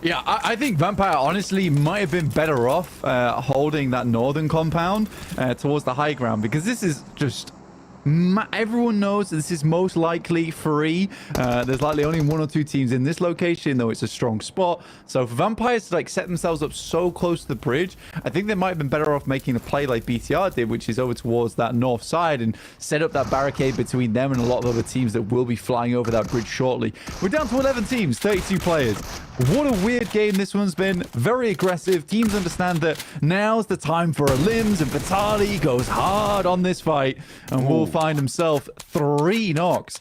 Yeah, I think Vampire honestly might have been better off holding that northern compound towards the high ground, because this is just... everyone knows this is most likely free. There's likely only 1 or 2 teams in this location, though it's a strong spot. So for Vampires to like set themselves up so close to the bridge, I think they might have been better off making a play like BTR did, which is over towards that north side and set up that barricade between them and a lot of other teams that will be flying over that bridge shortly. We're down to 11 teams, 32 players. What a weird game this one's been. Very aggressive. Teams understand that now's the time for a Limbs, and Vitali goes hard on this fight and will find himself 3 knocks.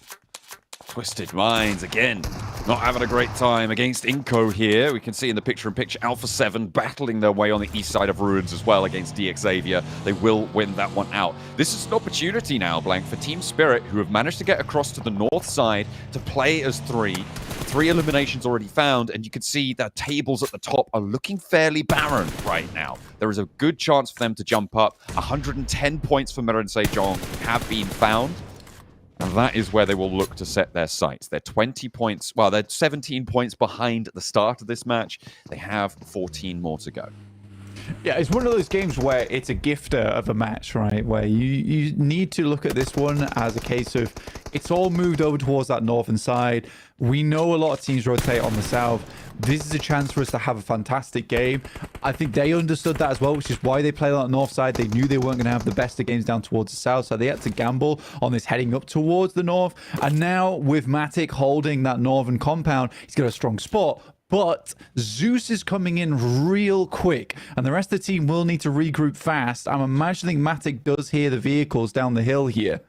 Twisted Minds again, not having a great time against Inco here. We can see in the picture-in-picture Alpha 7 battling their way on the east side of Ruins as well against DX Xavier. They will win that one out. This is an opportunity now, Blank, for Team Spirit, who have managed to get across to the north side to play as 3. 3 eliminations already found, and you can see that tables at the top are looking fairly barren right now. There is a good chance for them to jump up. 110 points for Mirren Sejong have been found. And that is where they will look to set their sights. They're 20 points, well, they're 17 points behind at the start of this match. They have 14 more to go. Yeah, it's one of those games where it's a gifter of a match, right? Where you need to look at this one as a case of it's all moved over towards that northern side. We know a lot of teams rotate on the south. This is a chance for us to have a fantastic game. I think they understood that as well, which is why they played on the north side. They knew they weren't going to have the best of games down towards the south, so they had to gamble on this heading up towards the north. And now with Matic holding that northern compound, he's got a strong spot. But Zeus is coming in real quick, and the rest of the team will need to regroup fast. I'm imagining Matic does hear the vehicles down the hill here.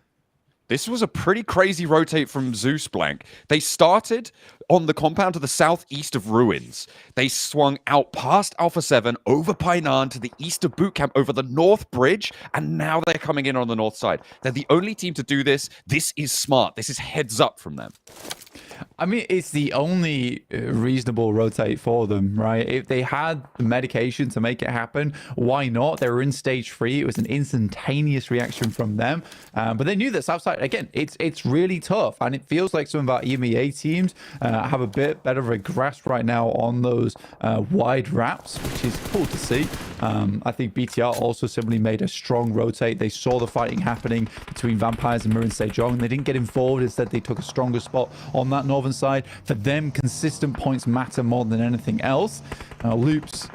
This was a pretty crazy rotate from Zeus Blank. They started on the compound to the southeast of Ruins. They swung out past Alpha 7, over Painan to the east of Boot Camp, over the North Bridge, and now they're coming in on the north side. They're the only team to do this. This is smart. This is heads up from them. I mean, it's the only reasonable rotate for them, right? If they had the medication to make it happen, why not? They were in stage 3. It was an instantaneous reaction from them. But they knew that Southside, again, it's really tough. And it feels like some of our EMEA teams have a bit better of a grasp right now on those wide wraps, which is cool to see. I think BTR also similarly made a strong rotate. They saw the fighting happening between Vampires and Marin Sejong. They didn't get involved. Instead, they took a stronger spot on that northern side. For them, consistent points matter more than anything else. Loops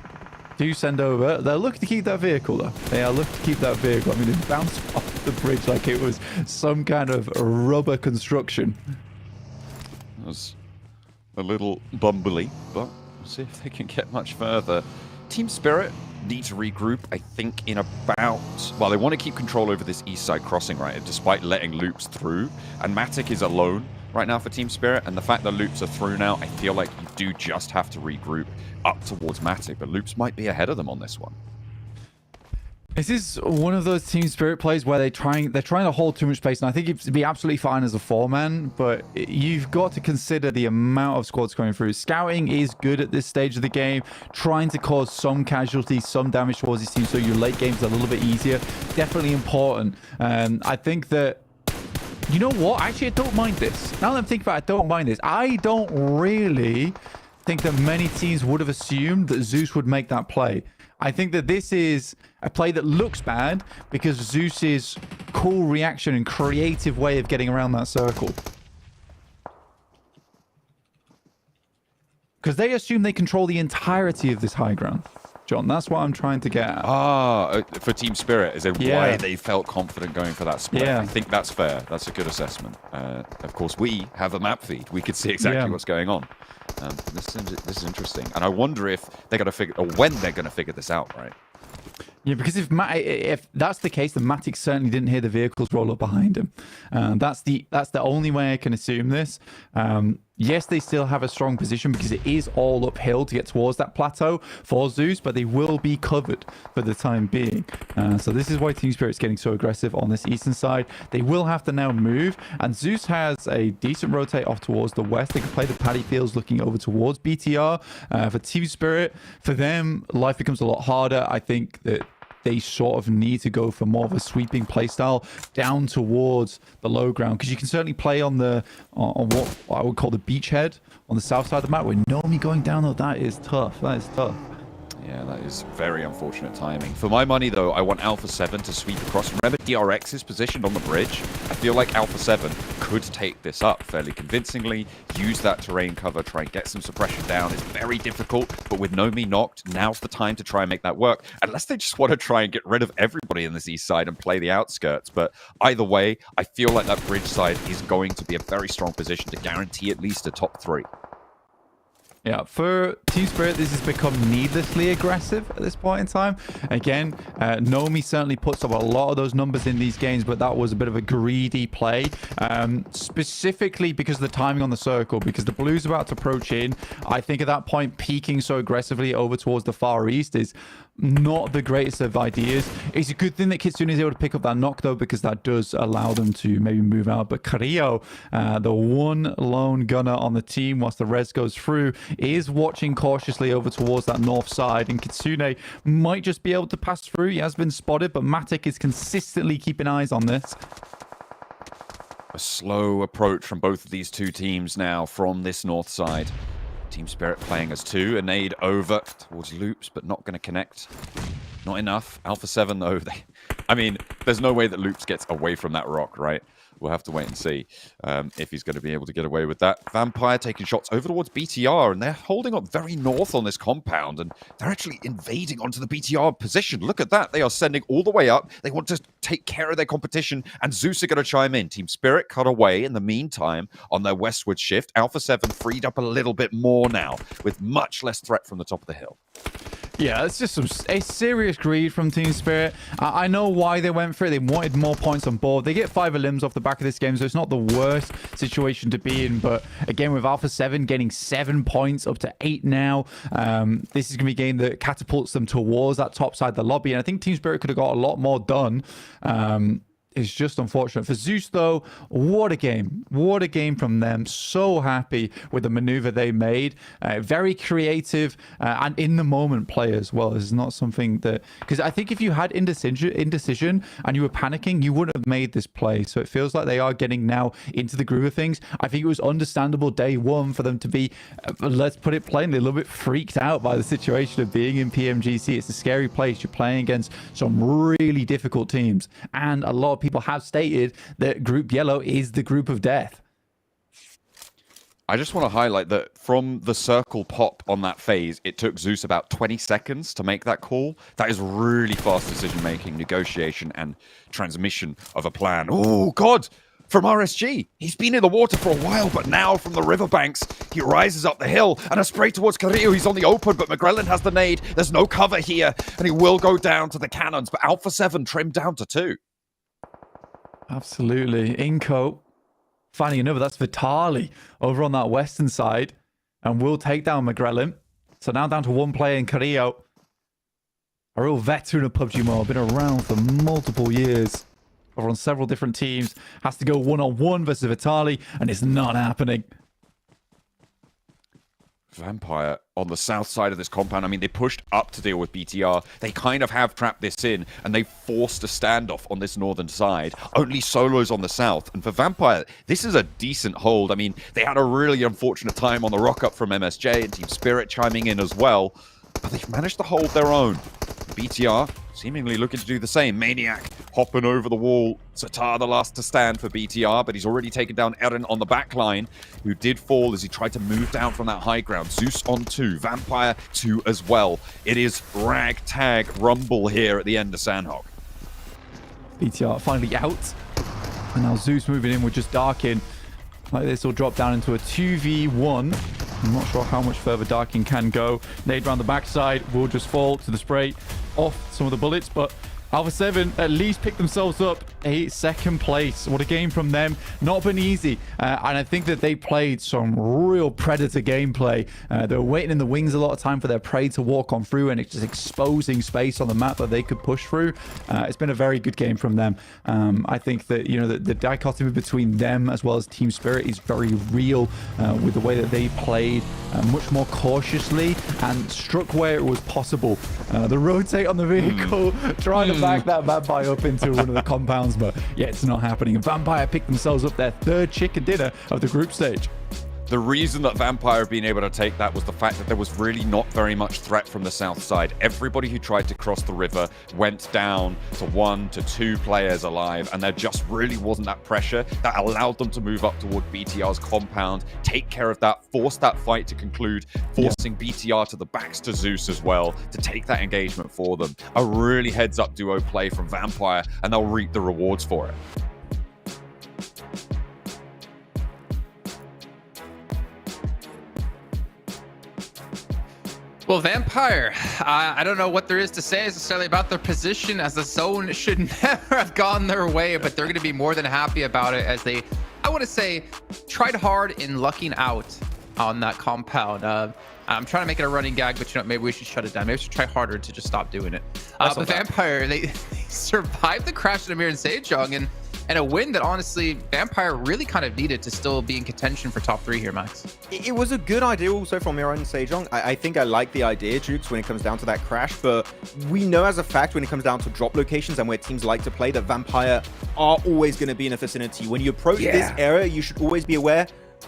do send over. They're looking to keep that vehicle, though. They are looking to keep that vehicle. I mean, it bounced off the bridge like it was some kind of rubber construction. It was a little bumbly, but we'll see if they can get much further. Team Spirit need to regroup, I think, in about... Well, they want to keep control over this east side crossing, right, despite letting Loops through. And Matic is alone right now for Team Spirit, and the fact that Loops are through now, I feel like you do just have to regroup up towards Matic, but Loops might be ahead of them on this one. This is one of those Team Spirit plays where they're trying to hold too much space, and I think it'd be absolutely fine as a 4-man, but you've got to consider the amount of squads going through. Scouting is good at this stage of the game, trying to cause some casualties, some damage towards these teams, so your late game's a little bit easier. Definitely important. I think that, you know what? Actually, I don't mind this. Now that I'm thinking about it, I don't mind this. I don't really think that many teams would have assumed that Zeus would make that play. I think that this is a play that looks bad because Zeus's cool reaction and creative way of getting around that circle. Because they assume they control the entirety of this high ground. John, that's what I'm trying to get at. For Team Spirit, is it why they felt confident going for that split? Yeah. I think that's fair. That's a good assessment. Of course, we have a map feed. We could see exactly what's going on. This is interesting. And I wonder if they're going to figure, or when they're going to figure this out, right? Yeah, because if that's the case, then Matic certainly didn't hear the vehicles roll up behind him. That's the only way I can assume this. Yes, they still have a strong position because it is all uphill to get towards that plateau for Zeus, but they will be covered for the time being. So this is why Team Spirit's getting so aggressive on this eastern side. They will have to now move, and Zeus has a decent rotate off towards the west. They can play the paddy fields looking over towards BTR. For Team Spirit, for them, life becomes a lot harder. I think that they sort of need to go for more of a sweeping playstyle down towards the low ground, because you can certainly play on what I would call the beachhead on the south side of the map. With Nomi going down, though, that is tough. That is tough. Yeah, that is very unfortunate timing. For my money, though, I want Alpha 7 to sweep across. Remember, DRX is positioned on the bridge. I feel like Alpha 7 could take this up fairly convincingly, use that terrain cover, try and get some suppression down. It's very difficult, but with Nomi knocked, now's the time to try and make that work. Unless they just want to try and get rid of everybody in this east side and play the outskirts. But either way, I feel like that bridge side is going to be a very strong position to guarantee at least a top 3. Yeah, for Team Spirit, this has become needlessly aggressive at this point in time. Again, Nomi certainly puts up a lot of those numbers in these games, but that was a bit of a greedy play, specifically because of the timing on the circle, because the Blues about to approach in. I think at that point, peeking so aggressively over towards the far east is not the greatest of ideas. It's a good thing that Kitsune is able to pick up that knock, though, because that does allow them to maybe move out. But Carrillo, the one lone gunner on the team whilst the res goes through, is watching cautiously over towards that north side, and Kitsune might just be able to pass through. He has been spotted, but Matic is consistently keeping eyes on this. A slow approach from both of these two teams now from this north side. Team Spirit playing as 2, a nade over towards Loops, but not going to connect. Not enough. Alpha 7, though, I mean, there's no way that Loops gets away from that rock, right? We'll have to wait and see if he's going to be able to get away with that. Vampire taking shots over towards BTR, and they're holding up very north on this compound, and they're actually invading onto the BTR position. Look at that. They are sending all the way up. They want to take care of their competition, and Zeus are going to chime in. Team Spirit cut away in the meantime on their westward shift. Alpha 7 freed up a little bit more now, with much less threat from the top of the hill. Yeah, it's just a serious greed from Team Spirit. I know why they went for it. They wanted more points on board. They get 5 limbs off the back of this game, so it's not the worst situation to be in. But again, with Alpha 7 getting 7 points up to 8 now, this is going to be a game that catapults them towards that top side of the lobby. And I think Team Spirit could have got a lot more done. It's just unfortunate. For Zeus, though, what a game. What a game from them. So happy with the maneuver they made. Very creative and in-the-moment play as well. This is not something that... Because I think if you had indecision and you were panicking, you wouldn't have made this play. So it feels like they are getting now into the groove of things. I think it was understandable day one for them to be, let's put it plainly, a little bit freaked out by the situation of being in PMGC. It's a scary place. You're playing against some really difficult teams. And a lot of people have stated that Group Yellow is the group of death. I just want to highlight that from the circle pop on that phase, it took Zeus about 20 seconds to make that call. That is really fast decision-making, negotiation, and transmission of a plan. Oh, God! From RSG. He's been in the water for a while, but now from the riverbanks, he rises up the hill, and a spray towards Carrillo. He's on the open, but McGrellin has the nade. There's no cover here, and he will go down to the cannons, but Alpha 7 trimmed down to 2. Absolutely. Inco finding another. That's Vitali over on that western side. And will take down McGrellin. So now down to 1 player in Carrillo. A real veteran of PUBG Mobile. Been around for multiple years. Over on several different teams. Has to go one-on-one versus Vitali. And it's not happening. Vampire on the south side of this compound. I mean, they pushed up to deal with BTR. They kind of have trapped this in, and they forced a standoff on this northern side. Only solos on the south. And for Vampire, this is a decent hold. I mean, they had a really unfortunate time on the rock-up from MSJ and Team Spirit chiming in as well. But they've managed to hold their own. BTR seemingly looking to do the same. Maniac hopping over the wall. Satar the last to stand for BTR, but he's already taken down Eren on the back line, who did fall as he tried to move down from that high ground. Zeus on 2, Vampire 2 as well. It is ragtag rumble here at the end of Sandhog. BTR finally out. And now Zeus moving in with just Darkin. Like this will drop down into a 2v1. I'm not sure how much further Darkin can go. Nade around the backside will just fall to the spray off some of the bullets, but Alpha 7 at least picked themselves up a 2nd place. What a game from them. Not been easy. And I think that they played some real predator gameplay. They were waiting in the wings a lot of time for their prey to walk on through, and it's just exposing space on the map that they could push through. It's been a very good game from them. I think that, you know, the dichotomy between them as well as Team Spirit is very real with the way that they played much more cautiously and struck where it was possible. The rotate on the vehicle, trying to back that Vampire up into one of the compounds, but yeah, it's not happening. Vampire picked themselves up their 3rd chicken dinner of the group stage. The reason that Vampire have been able to take that was the fact that there was really not very much threat from the south side. Everybody who tried to cross the river went down to 1 to 2 players alive, and there just really wasn't that pressure that allowed them to move up toward BTR's compound, take care of that, force that fight to conclude, forcing BTR to the backs to Zeus as well to take that engagement for them. A really heads-up duo play from Vampire, and they'll reap the rewards for it. Well, Vampire, I don't know what there is to say necessarily about their position, as the zone should never have gone their way, but they're going to be more than happy about it as they, I want to say, tried hard in lucking out on that compound. I'm trying to make it a running gag, but you know, maybe we should shut it down. Maybe we should try harder to just stop doing it. But Vampire, they survived the crash of Amir and Sejong, and a win that honestly Vampire really kind of needed to still be in contention for top 3 here, Max. It was a good idea also from Miran and Sejong. I think I like the idea, Jukes, when it comes down to that crash, but we know as a fact when it comes down to drop locations and where teams like to play that Vampire are always going to be in a vicinity. When you approach this area, you should always be aware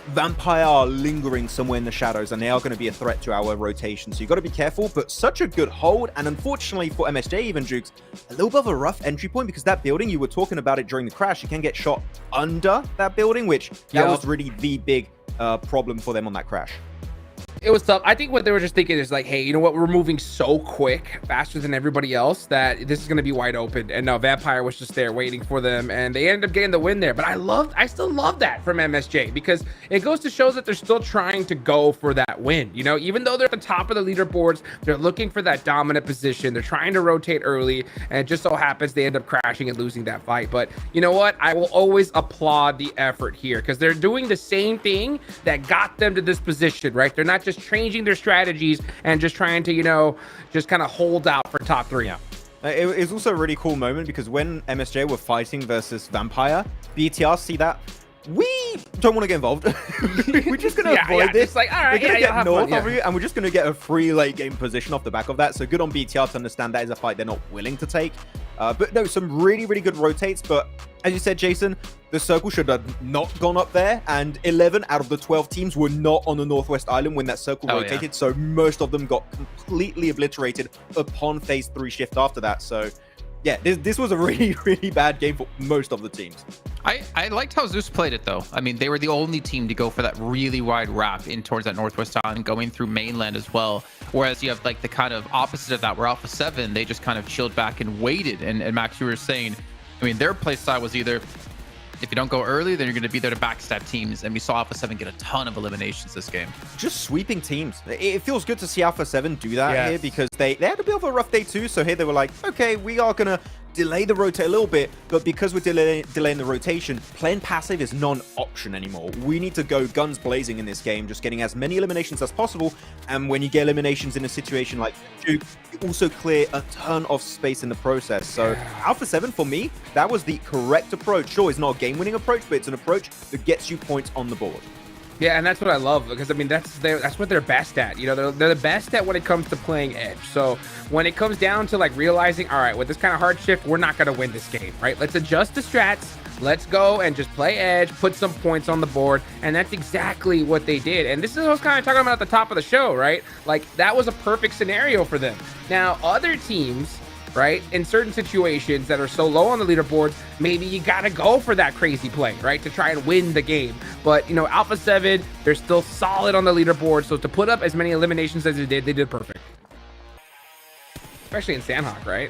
Vampire are lingering somewhere in the shadows, and they are going to be a threat to our rotation. So you got to be careful, but such a good hold. And unfortunately for MSJ, even Jukes, a little bit of a rough entry point, because that building, you were talking about it during the crash, you can get shot under that building, which that was really the big problem for them on that crash. It was tough. I think what they were just thinking is like, hey, you know what? We're moving so quick, faster than everybody else, that this is going to be wide open. And no, Vampire was just there waiting for them, and they ended up getting the win there. But I still love that from MSJ, because it goes to show that they're still trying to go for that win. You know, even though they're at the top of the leaderboards, they're looking for that dominant position. They're trying to rotate early, and it just so happens they end up crashing and losing that fight. But you know what? I will always applaud the effort here, because they're doing the same thing that got them to this position, right? They're not just changing their strategies and just trying to, you know, just kind of hold out for top 3. Yeah. It was also a really cool moment, because when MSJ were fighting versus Vampire, BTR see that. We don't want to get involved. We're just going to avoid this. It's like, all right, we're going to get north fun, of you, and we're just going to get a free late game position off the back of that. So good on BTR to understand that is a fight they're not willing to take. But no, some really, really good rotates. But as you said, Jason, the circle should have not gone up there. And 11 out of the 12 teams were not on the Northwest Island when that circle rotated. Yeah. So most of them got completely obliterated upon phase 3 shift after that. So yeah, this was a really, really bad game for most of the teams. I liked how Zeus played it, though. I mean, they were the only team to go for that really wide wrap in towards that Northwest Island, going through mainland as well. Whereas you have like the kind of opposite of that, where Alpha 7, they just kind of chilled back and waited. And Max, you were saying, I mean, their play style was either, if you don't go early, then you're going to be there to backstab teams. And we saw Alpha 7 get a ton of eliminations this game. Just sweeping teams. It feels good to see Alpha 7 do that here, because they had a bit of a rough day too. So here they were like, okay, we are going to delay the rotate a little bit, but because we're delaying the rotation, playing passive is non-option anymore. We need to go guns blazing in this game, just getting as many eliminations as possible. And when you get eliminations in a situation like Duke, you also clear a ton of space in the process. So Alpha 7, for me, that was the correct approach. Sure, it's not a game-winning approach, but it's an approach that gets you points on the board. Yeah, and that's what I love, because I mean that's what they're best at. You know, they're the best at when it comes to playing edge. So when it comes down to like realizing, all right, with this kind of hard shift, we're not going to win this game, right? Let's adjust the strats. Let's go and just play edge, put some points on the board, and that's exactly what they did. And this is what I was kind of talking about at the top of the show, right? Like that was a perfect scenario for them. Now, other teams, right, in certain situations that are so low on the leaderboards, maybe you gotta go for that crazy play, right, to try and win the game. But you know, Alpha 7, they're still solid on the leaderboard, so to put up as many eliminations as they did perfect, especially in Sandhawk, right?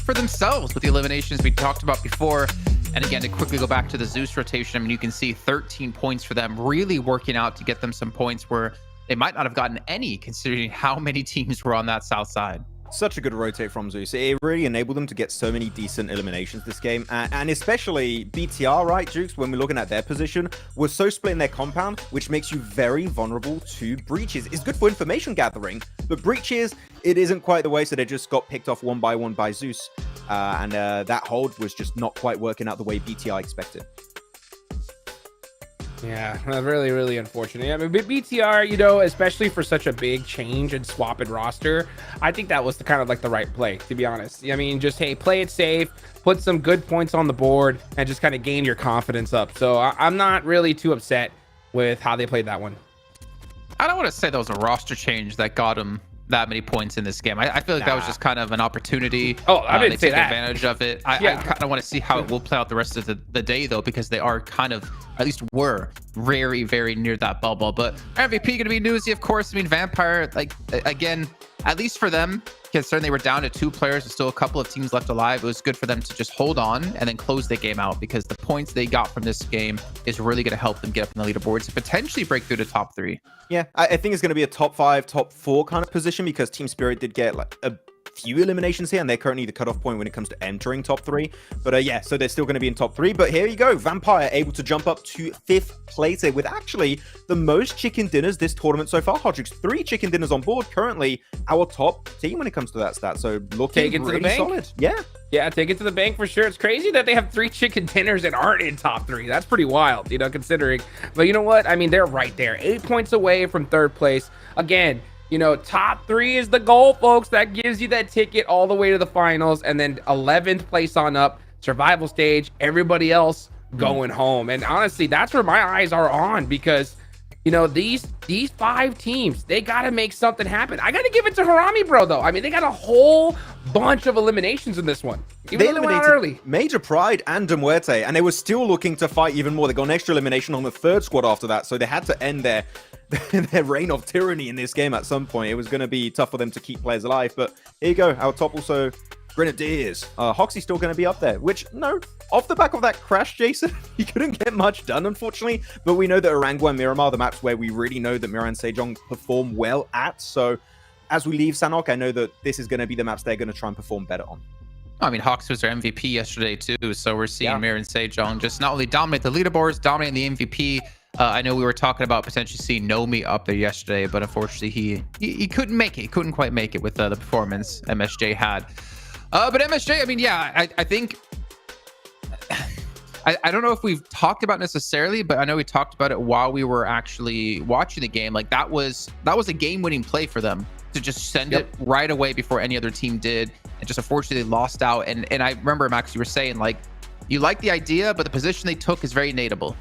For themselves with the eliminations we talked about before. And again, to quickly go back to the Zeus rotation, I mean, you can see 13 points for them, really working out to get them some points where they might not have gotten any, considering how many teams were on that south side. Such a good rotate from Zeus. It really enabled them to get so many decent eliminations this game. And especially BTR, right, Jukes, when we're looking at their position, was so split in their compound, which makes you very vulnerable to breaches. It's good for information gathering, but breaches, it isn't quite the way, so they just got picked off one by Zeus. And that hold was just not quite working out the way BTR expected. Yeah, really, really unfortunate. I mean, BTR, you know, especially for such a big change and swap in roster, I think that was the kind of like the right play, to be honest. I mean, just, hey, play it safe, put some good points on the board, and just kind of gain your confidence up. So I'm not really too upset with how they played that one. I don't want to say that was a roster change that got them that many points in this game. I feel like that was just kind of an opportunity. Oh, I didn't they say took that. advantage of it. I kind of want to see how it will play out the rest of the day, though, because they are kind of, at least were, very, very near that bubble. But MVP going to be Newsy, of course. I mean, Vampire, like, again, at least for them, considering they were down to 2 players and still a couple of teams left alive, it was good for them to just hold on and then close the game out, because the points they got from this game is really going to help them get up in the leaderboards and potentially break through the top 3. Yeah, I think it's going to be a top 5, top 4 kind of position, because Team Spirit did get like a few eliminations here, and they're currently the cutoff point when it comes to entering top 3. But yeah, so they're still going to be in top 3. But here you go, Vampire able to jump up to 5th place here with actually the most chicken dinners this tournament so far. Hodrix, 3 chicken dinners on board, currently our top team when it comes to that stat. So looking really solid. Yeah, take it to the bank for sure. It's crazy that they have 3 chicken dinners and aren't in top 3. That's pretty wild, you know, considering. But you know what? I mean, they're right there, 8 points away from 3rd place. Again, you know, top 3 is the goal, folks. That gives you that ticket all the way to the finals, and then 11th place on up, survival stage, everybody else going home. And honestly, that's where my eyes are on, because you know, these 5 teams, they got to make something happen. I got to give it to Harami, bro, though. I mean, they got a whole bunch of eliminations in this one. Even though they went out early. Major Pride and De Muerte, and they were still looking to fight even more. They got an extra elimination on the 3rd squad after that, so they had to end their reign of tyranny in this game at some point. It was going to be tough for them to keep players alive, but here you go. Our top also Grenadiers. Hoxie's still going to be up there, which, no, off the back of that crash, Jason, he couldn't get much done, unfortunately. But we know that Arangua and Miramar, the maps where we really know that Mira and Sejong perform well at. So as we leave Sanhok, I know that this is going to be the maps they're going to try and perform better on. I mean, Hawks was their MVP yesterday, too. So we're seeing Mir and Sejong just not only dominate the leaderboards, dominate the MVP. I know we were talking about potentially seeing Nomi up there yesterday, but unfortunately he couldn't make it. He couldn't quite make it with the performance MSJ had. But MSJ, I mean, yeah, I think... I don't know if we've talked about necessarily, but I know we talked about it while we were actually watching the game. Like, that was a game-winning play for them to just send it right away before any other team did. And just unfortunately they lost out. And I remember, Max, you were saying, like, you like the idea, but the position they took is very nadeable.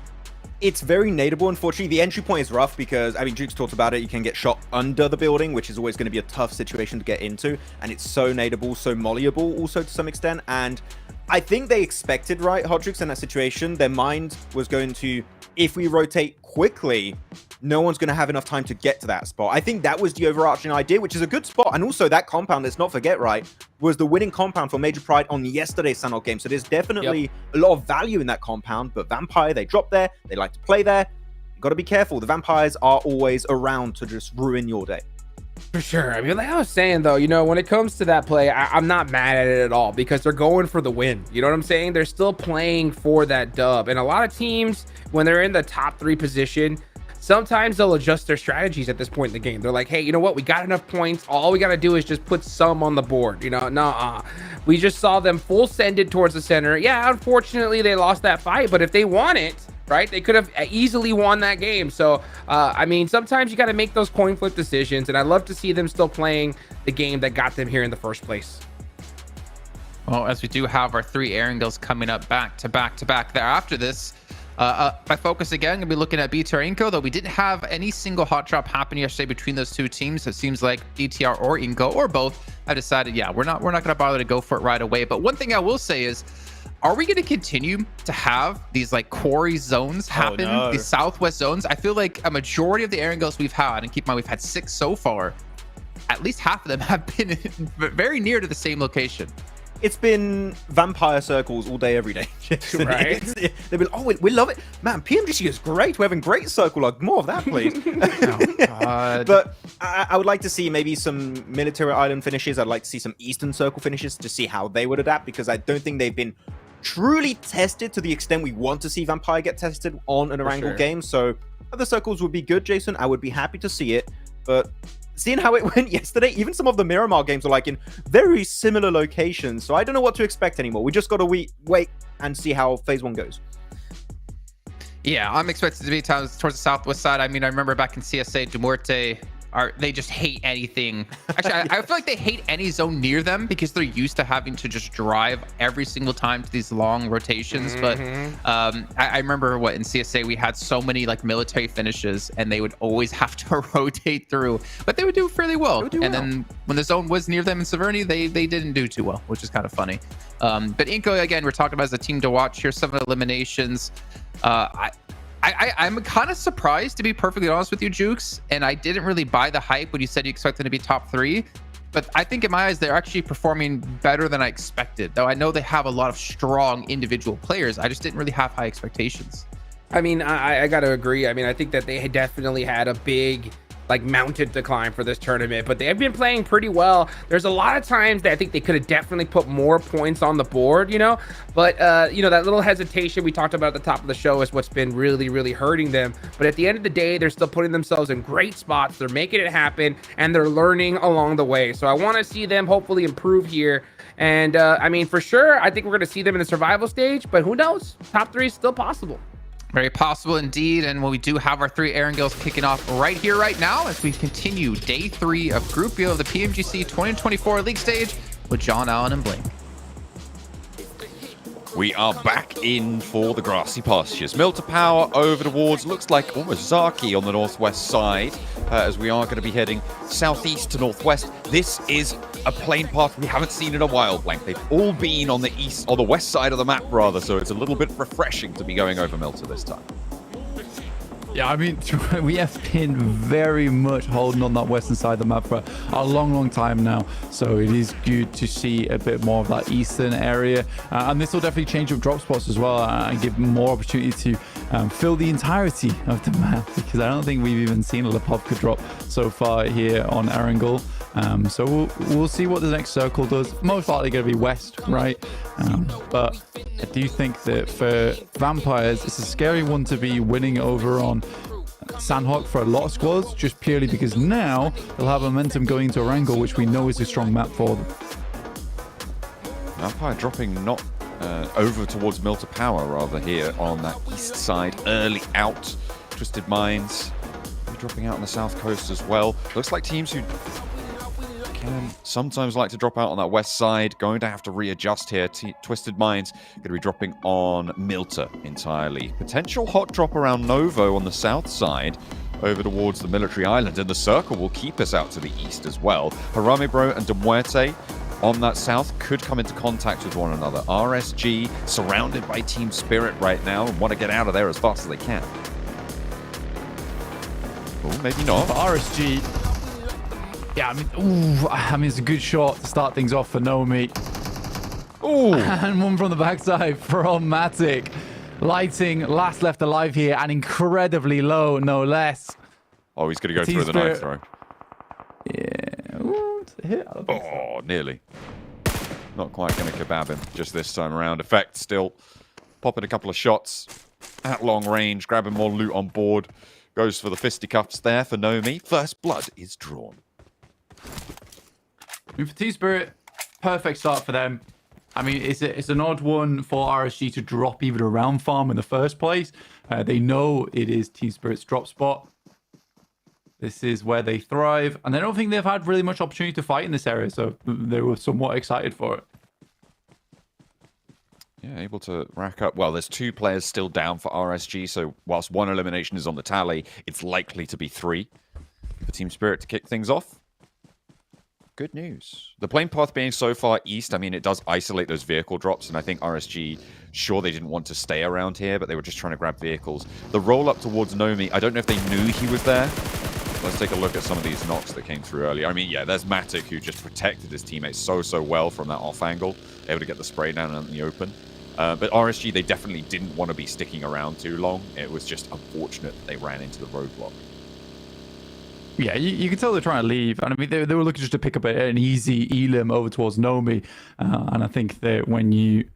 It's very nadeable, unfortunately. The entry point is rough because, I mean, Duke's talked about it. You can get shot under the building, which is always going to be a tough situation to get into. And it's so nadeable, so malleable also to some extent. And I think they expected, right, Hodrix, in that situation. Their mind was going to, if we rotate quickly, no one's going to have enough time to get to that spot. I think that was the overarching idea, which is a good spot. And also that compound, let's not forget, right, was the winning compound for Major Pride on yesterday's Sanhok game. So there's definitely a lot of value in that compound. But Vampire, they drop there. They like to play there. You got to be careful. The Vampires are always around to just ruin your day. For sure. I mean, like I was saying, though, you know, when it comes to that play, I'm not mad at it at all because they're going for the win. You know what I'm saying? They're still playing for that dub. And a lot of teams, when they're in the top 3 position, sometimes they'll adjust their strategies at this point in the game. They're like, hey, you know what? We got enough points. All we got to do is just put some on the board. You know, nah. We just saw them full send it towards the center. Yeah, unfortunately, they lost that fight. But if they won it, right, they could have easily won that game. So, I mean, sometimes you got to make those coin flip decisions. And I love to see them still playing the game that got them here in the first place. Well, as we do have our 3 Erangels coming up back to back to back there after this. My focus again gonna be looking at BTR Inco, though we didn't have any single hot drop happen yesterday between those 2 teams. So it seems like BTR or Inco or both have decided, yeah, we're not gonna bother to go for it right away. But one thing I will say is, are we going to continue to have these like quarry zones happen, these southwest zones? I feel like a majority of the Erangels we've had, and keep in mind we've had 6 so far, at least half of them have been very near to the same location. It's been vampire circles all day, every day. Right? They've been, oh, we love it. Man, PMGC is great. We're having great circle log. More of that, please. But I would like to see maybe some military island finishes. I'd like to see some eastern circle finishes to see how they would adapt, because I don't think they've been truly tested to the extent we want to see Vampire get tested on an Erangel game. So other circles would be good, Jason. I would be happy to see it. But seeing how it went yesterday, even some of the Miramar games are like in very similar locations. So I don't know what to expect anymore. We just got to wait and see how phase 1 goes. Yeah, I'm expected to be towards the southwest side. I mean, I remember back in CSA, De Muerte, they just hate anything. Actually, I feel like they hate any zone near them because they're used to having to just drive every single time to these long rotations. But I remember in CSA we had so many like military finishes, and they would always have to rotate through, but they would do fairly well. Then when the zone was near them in Severny, they didn't do too well, which is kind of funny. But Inco, again, we're talking about as a team to watch here. 7 eliminations. I'm kind of surprised, to be perfectly honest with you, Jukes, and I didn't really buy the hype when you said you expect them to be top 3. But I think in my eyes, they're actually performing better than I expected. Though I know they have a lot of strong individual players. I just didn't really have high expectations. I mean, I got to agree. I mean, I think that they definitely had a big like mounted decline for this tournament, but they have been playing pretty well. There's a lot of times that I think they could have definitely put more points on the board, you know, but you know, that little hesitation we talked about at the top of the show is what's been really hurting them. But at the end of the day, they're still putting themselves in great spots. They're making it happen, and they're learning along the way. So I want to see them hopefully improve here. And I mean, for sure, I think we're going to see them in the survival stage, but who knows? Top 3 is still possible. Very possible indeed. And when we do have our 3 Erangels kicking off right here, right now, as we continue day 3 of Group Yellow of the PMGC 2024 League stage with John Allen and Blink. We are back in for the grassy pastures. Milter Power over towards, looks like almost Zaki on the northwest side, as we are going to be heading southeast to northwest. This is a plane path we haven't seen in a while, Blank. They've all been on the east, or the west side of the map, rather, so it's a little bit refreshing to be going over Milter this time. Yeah, I mean, we have been very much holding on that western side of the map for a long time now. So it is good to see a bit more of that eastern area. And this will definitely change up drop spots as well and give more opportunity to fill the entirety of the map, because I don't think we've even seen a Lipovka drop so far here on Erangel. So we'll see what the next circle does. Most likely going to be west, right? But I do think that for Vampires, it's a scary one to be winning over on Sandhawk for a lot of squads, just purely because now they'll have momentum going into Erangel, which we know is a strong map for them. Vampire dropping not over towards Milter Power, rather, here on that east side. Early out. Twisted Minds dropping out on the south coast as well. Looks like teams who can sometimes like to drop out on that west side going to have to readjust here. Twisted Minds going to be dropping on Milter entirely. Potential hot drop around Novo on the south side over towards the military island, and the circle will keep us out to the east as well. Harame Bro and De Muerte on that south could come into contact with one another. RSG surrounded by Team Spirit right now and want to get out of there as fast as they can. Oh, maybe not. For RSG, yeah, I mean, it's a good shot to start things off for Nomi. Ooh. And one from the backside from Matic. Lighting last left alive here and incredibly low, no less. Oh, he's going to go through the knife throw. Yeah. Ooh, it's a hit. Oh, nearly. Not quite going to kebab him just this time around. Effect still popping a couple of shots at long range, grabbing more loot on board. Goes for the fisticuffs there for Nomi. First blood is drawn. I mean, for T-Spirit, perfect start for them. I mean, it's an odd one for RSG to drop even a round farm in the first place. They know it is T-Spirit's drop spot. This is where they thrive. And I don't think they've had really much opportunity to fight in this area, so they were somewhat excited for it. Yeah, able to rack up. Well, there's 2 players still down for RSG, so whilst 1 elimination is on the tally, it's likely to be 3 for Team Spirit to kick things off. Good news. The plane path being so far east, I mean, it does isolate those vehicle drops, and I think RSG, sure, they didn't want to stay around here, but they were just trying to grab vehicles. The roll up towards Nomi, I don't know if they knew he was there. Let's take a look at some of these knocks that came through earlier. I mean, yeah, there's Matic, who just protected his teammates so well from that off angle, able to get the spray down in the open. But RSG, they definitely didn't want to be sticking around too long. It was just unfortunate that they ran into the roadblock. Yeah, you can tell they're trying to leave. And I mean, they were looking just to pick up an easy elim over towards Nomi. And I think that when you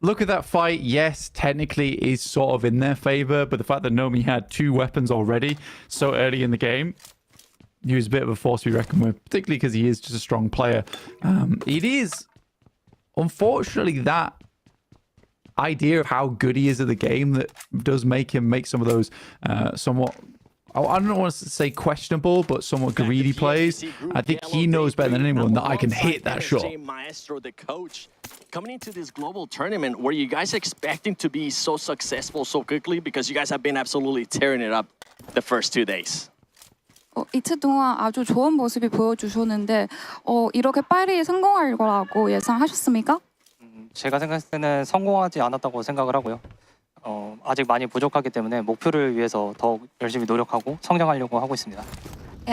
look at that fight, yes, technically is sort of in their favor. But the fact that Nomi had 2 weapons already so early in the game, he was a bit of a force to be reckoned with, particularly because he is just a strong player. It is, unfortunately, that idea of how good he is at the game that does make him make some of those somewhat I don't want to say questionable, but somewhat greedy plays. I think he knows better than anyone that I can hit that shot. Maestro, the coach, coming into this global tournament, were you guys expecting to be so successful so quickly? Because you guys have been absolutely tearing it up the first 2 days. 이틀 동안 아주 좋은 모습이 보여주셨는데 이렇게 빨리 성공할 거라고 예상하셨습니까? 제가 생각했을 때는 성공하지 않았다고 생각을 하고요. 아직 많이 부족하기 때문에 목표를 위해서 더 열심히 노력하고 성장하려고 하고 있습니다.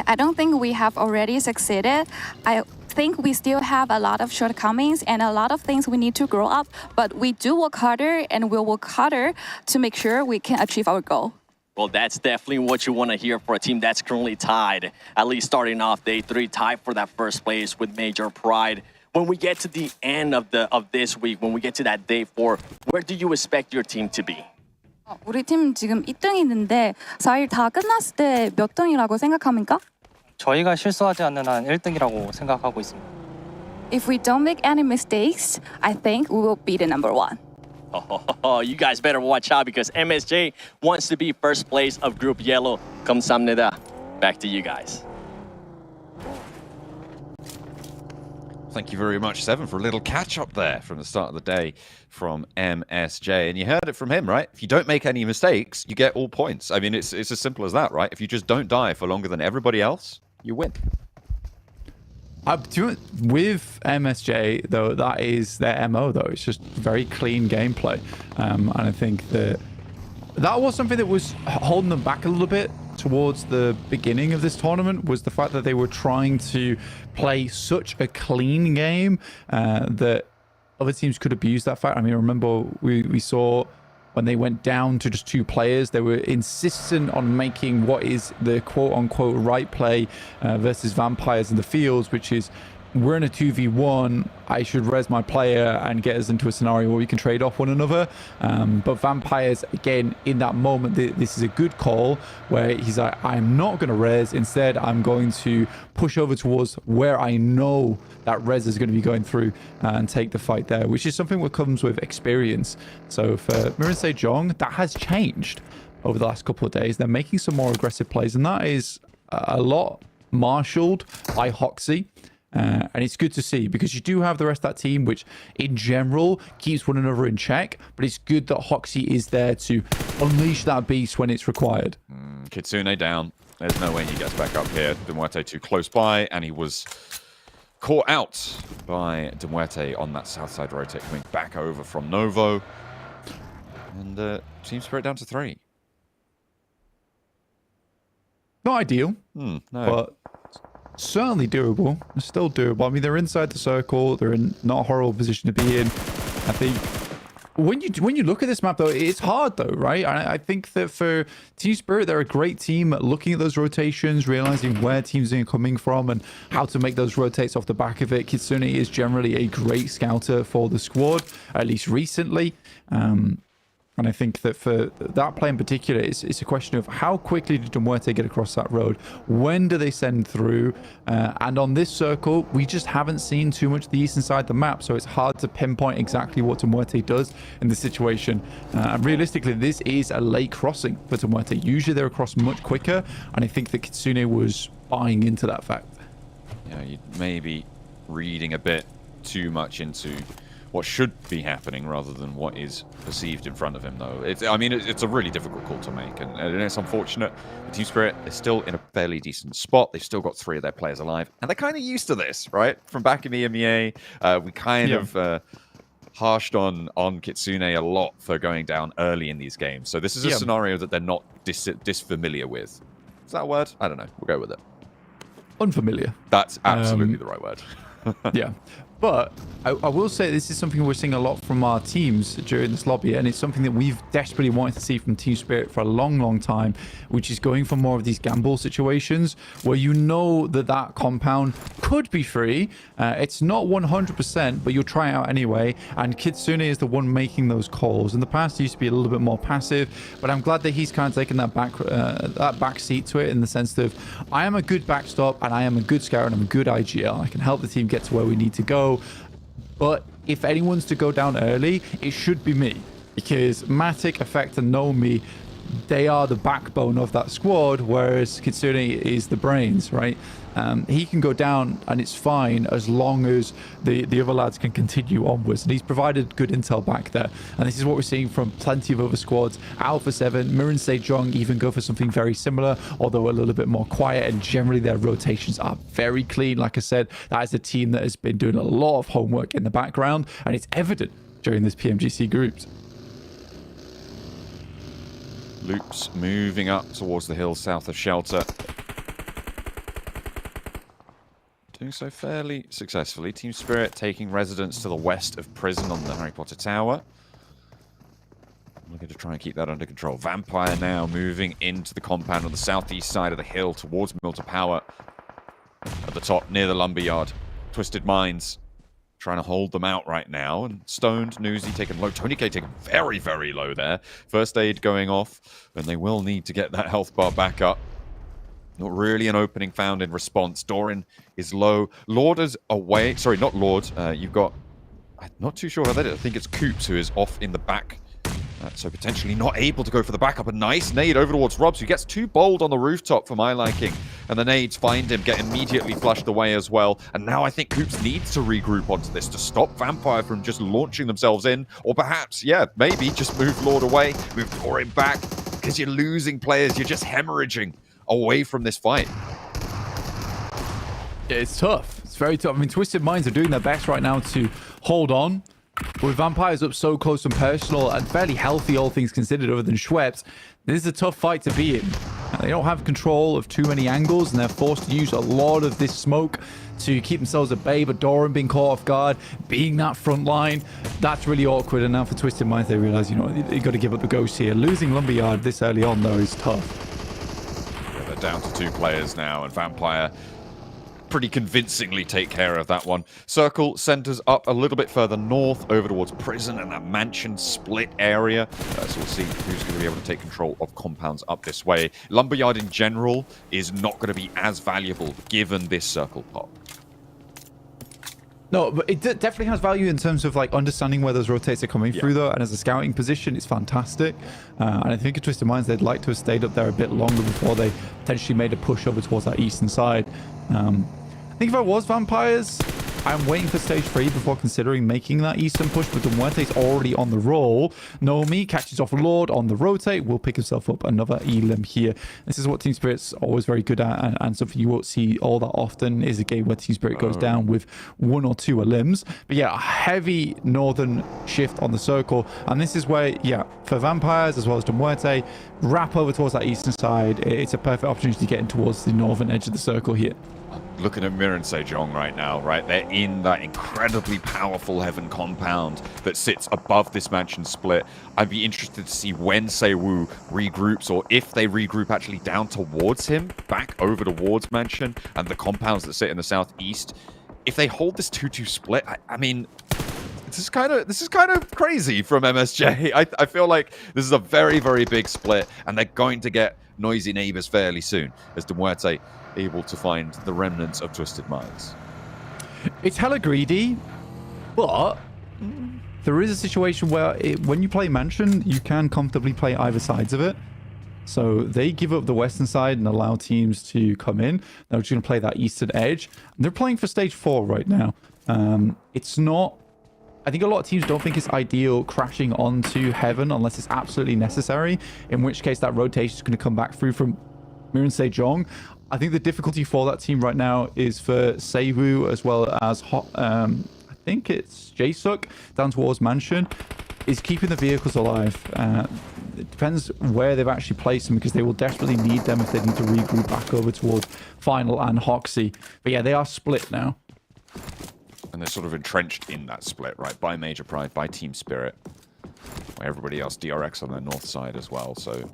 I don't think we have already succeeded. I think we still have a lot of shortcomings and a lot of things we need to grow up, but we do work harder and we'll work harder to make sure we can achieve our goal. Well, that's definitely what you want to hear for a team that's currently tied, at least starting off day 3, tied for that first place with major pride. When we get to the end of this week, when we get to that day 4, where do you expect your team to be? 우리 팀 지금 2등이는데 4일 다 끝났을 때 몇 등이라고 생각합니까? 저희가 실수하지 않는 한 1등이라고 생각하고 있습니다. If we don't make any mistakes, I think we will be the number 1. Oh, you guys better watch out because MSJ wants to be first place of Group Yellow. 감사합니다. Back to you guys. Thank you very much, Seven, for a little catch-up there from the start of the day from MSJ. And you heard it from him, right? If you don't make any mistakes, you get all points. I mean, it's as simple as that, right? If you just don't die for longer than everybody else, you win. With MSJ, though, that is their MO, though. It's just very clean gameplay. And I think that was something that was holding them back a little bit towards the beginning of this tournament, was the fact that they were trying to play such a clean game that other teams could abuse that fact. I mean, I remember we saw when they went down to just 2 players, they were insistent on making what is the quote-unquote right play versus vampires in the fields, which is, we're in a 2v1, I should res my player and get us into a scenario where we can trade off one another. But vampires, again, in that moment, this is a good call where he's like, I'm not going to res. Instead, I'm going to push over towards where I know that res is going to be going through and take the fight there, which is something that comes with experience. So for Miran Sejong, that has changed over the last couple of days. They're making some more aggressive plays, and that is a lot marshaled by Hoxie. And it's good to see, because you do have the rest of that team, which in general keeps one another in check, but it's good that Hoxie is there to unleash that beast when it's required. Kitsune down. There's no way he gets back up here. Demuerte too close by, and he was caught out by Demuerte on that south side rotate, coming back over from Novo. And Team Spirit down to 3. Not ideal, no. But certainly doable. Still doable. I mean, they're inside the circle. They're in not a horrible position to be in. I think when you look at this map, though, it's hard, though, right? I think that for Team Spirit, they're a great team at looking at those rotations, realizing where teams are coming from and how to make those rotates off the back of it. Kitsune is generally a great scouter for the squad, at least recently. And I think that for that play in particular, it's a question of how quickly did Demuerte get across that road? When do they send through? And on this circle, we just haven't seen too much of the eastern side of the map, so it's hard to pinpoint exactly what Demuerte does in this situation. And realistically, this is a late crossing for Demuerte. Usually they're across much quicker, and I think that Kitsune was buying into that fact. Yeah, you may be reading a bit too much into what should be happening rather than what is perceived in front of him, though. It's a really difficult call to make, and it's unfortunate. The Team Spirit is still in a fairly decent spot. They've still got 3 of their players alive, and they're kind of used to this, right? From back in the EMEA, we kind of harshed on Kitsune a lot for going down early in these games. So this is a scenario that they're not disfamiliar with. Is that a word? I don't know. We'll go with it. Unfamiliar. That's absolutely the right word. Yeah. But I will say this is something we're seeing a lot from our teams during this lobby, and it's something that we've desperately wanted to see from Team Spirit for a long, long time, which is going for more of these gamble situations where you know that compound could be free. It's not 100%, but you'll try it out anyway. And Kitsune is the one making those calls. In the past, he used to be a little bit more passive, but I'm glad that he's kind of taken that back seat to it in the sense of, I am a good backstop, and I am a good scout, and I'm a good IGL. I can help the team get to where we need to go. But if anyone's to go down early, it should be me, because Matic, Effect, and Nomi, they are the backbone of that squad, whereas Kitsune is the brains, right? He can go down and it's fine as long as the other lads can continue onwards. And he's provided good intel back there. And this is what we're seeing from plenty of other squads. Alpha 7, Mirren Sejong even go for something very similar, although a little bit more quiet. And generally their rotations are very clean. Like I said, that is a team that has been doing a lot of homework in the background. And it's evident during this PMGC groups. Loops moving up towards the hills south of Shelter. Doing so fairly successfully. Team Spirit taking residence to the west of Prison on the Harry Potter Tower. We're going to try and keep that under control. Vampire now moving into the compound on the southeast side of the hill towards Milton Power. At the top, near the lumberyard. Twisted Minds trying to hold them out right now. And Stoned, Newsy taken low. Tony K taken very, very low there. First aid going off. And they will need to get that health bar back up. Not really an opening found in response. Doran is low. Lord is away. Sorry, not Lord. You've got... I'm not too sure how that is. I think it's Coops who is off in the back. So potentially not able to go for the backup. A nice nade over towards Robs, who gets too bold on the rooftop for my liking. And the nades find him, get immediately flushed away as well. And now I think Coops needs to regroup onto this to stop Vampire from just launching themselves in. Or perhaps, yeah, maybe just move Lord away, move Doran back. Because you're losing players. You're just hemorrhaging away from this fight. Yeah, it's tough. It's very tough. I mean, Twisted Minds are doing their best right now to hold on. With Vampires up so close and personal and fairly healthy, all things considered, other than Schweppes, this is a tough fight to be in. They don't have control of too many angles, and they're forced to use a lot of this smoke to keep themselves at bay. But Doran being caught off guard, being that front line, that's really awkward. And now for Twisted Minds, they realize, you know, you got to give up the ghost here. Losing Lumberyard this early on, though, is tough. Yeah, they're down to 2 players now, and Vampire pretty convincingly take care of that one. Circle centers up a little bit further north over towards Prison and that mansion split area. So we'll see who's going to be able to take control of compounds up this way. Lumberyard in general is not going to be as valuable given this circle pop. No, but it definitely has value in terms of like understanding where those rotates are coming through, though. And as a scouting position, it's fantastic. And I think at Twisted Minds, they'd like to have stayed up there a bit longer before they potentially made a push over towards that eastern side. I think if I was Vampires, I'm waiting for stage 3 before considering making that eastern push, but Muerte's already on the roll. Nomi catches off Lord on the rotate, will pick himself up another elim here. This is what Team Spirit's always very good at, and something you won't see all that often is a game where Team Spirit goes down with 1 or 2 elims. But yeah, a heavy northern shift on the circle, and this is where, yeah, for Vampires as well as Muerte, wrap over towards that eastern side. It's a perfect opportunity to get in towards the northern edge of the circle here. Looking at Mirren Sejong right now, right? They're in that incredibly powerful Heaven compound that sits above this mansion split. I'd be interested to see when Seiwu regroups, or if they regroup actually down towards him, back over towards mansion, and the compounds that sit in the southeast. If they hold this 2-2 split, I mean, this is kind of crazy from MSJ. I feel like this is a very, very big split, and they're going to get noisy neighbors fairly soon as Muerte able to find the remnants of Twisted Minds. It's hella greedy, but there is a situation where when you play Mansion, you can comfortably play either sides of it. So they give up the western side and allow teams to come in. They're just going to play that eastern edge. They're playing for stage 4 right now. It's not... I think a lot of teams don't think it's ideal crashing onto Heaven unless it's absolutely necessary, in which case that rotation is going to come back through from Mirren Sejong. I think the difficulty for that team right now is for Seiwu as well as I think it's Jaesuk down towards Mansion, is keeping the vehicles alive. It depends where they've actually placed them, because they will desperately need them if they need to regroup back over towards Final and Hoxie. But yeah, they are split now. And they're sort of entrenched in that split, right? By Major Pride, by Team Spirit. Everybody else, DRX on their north side as well, so...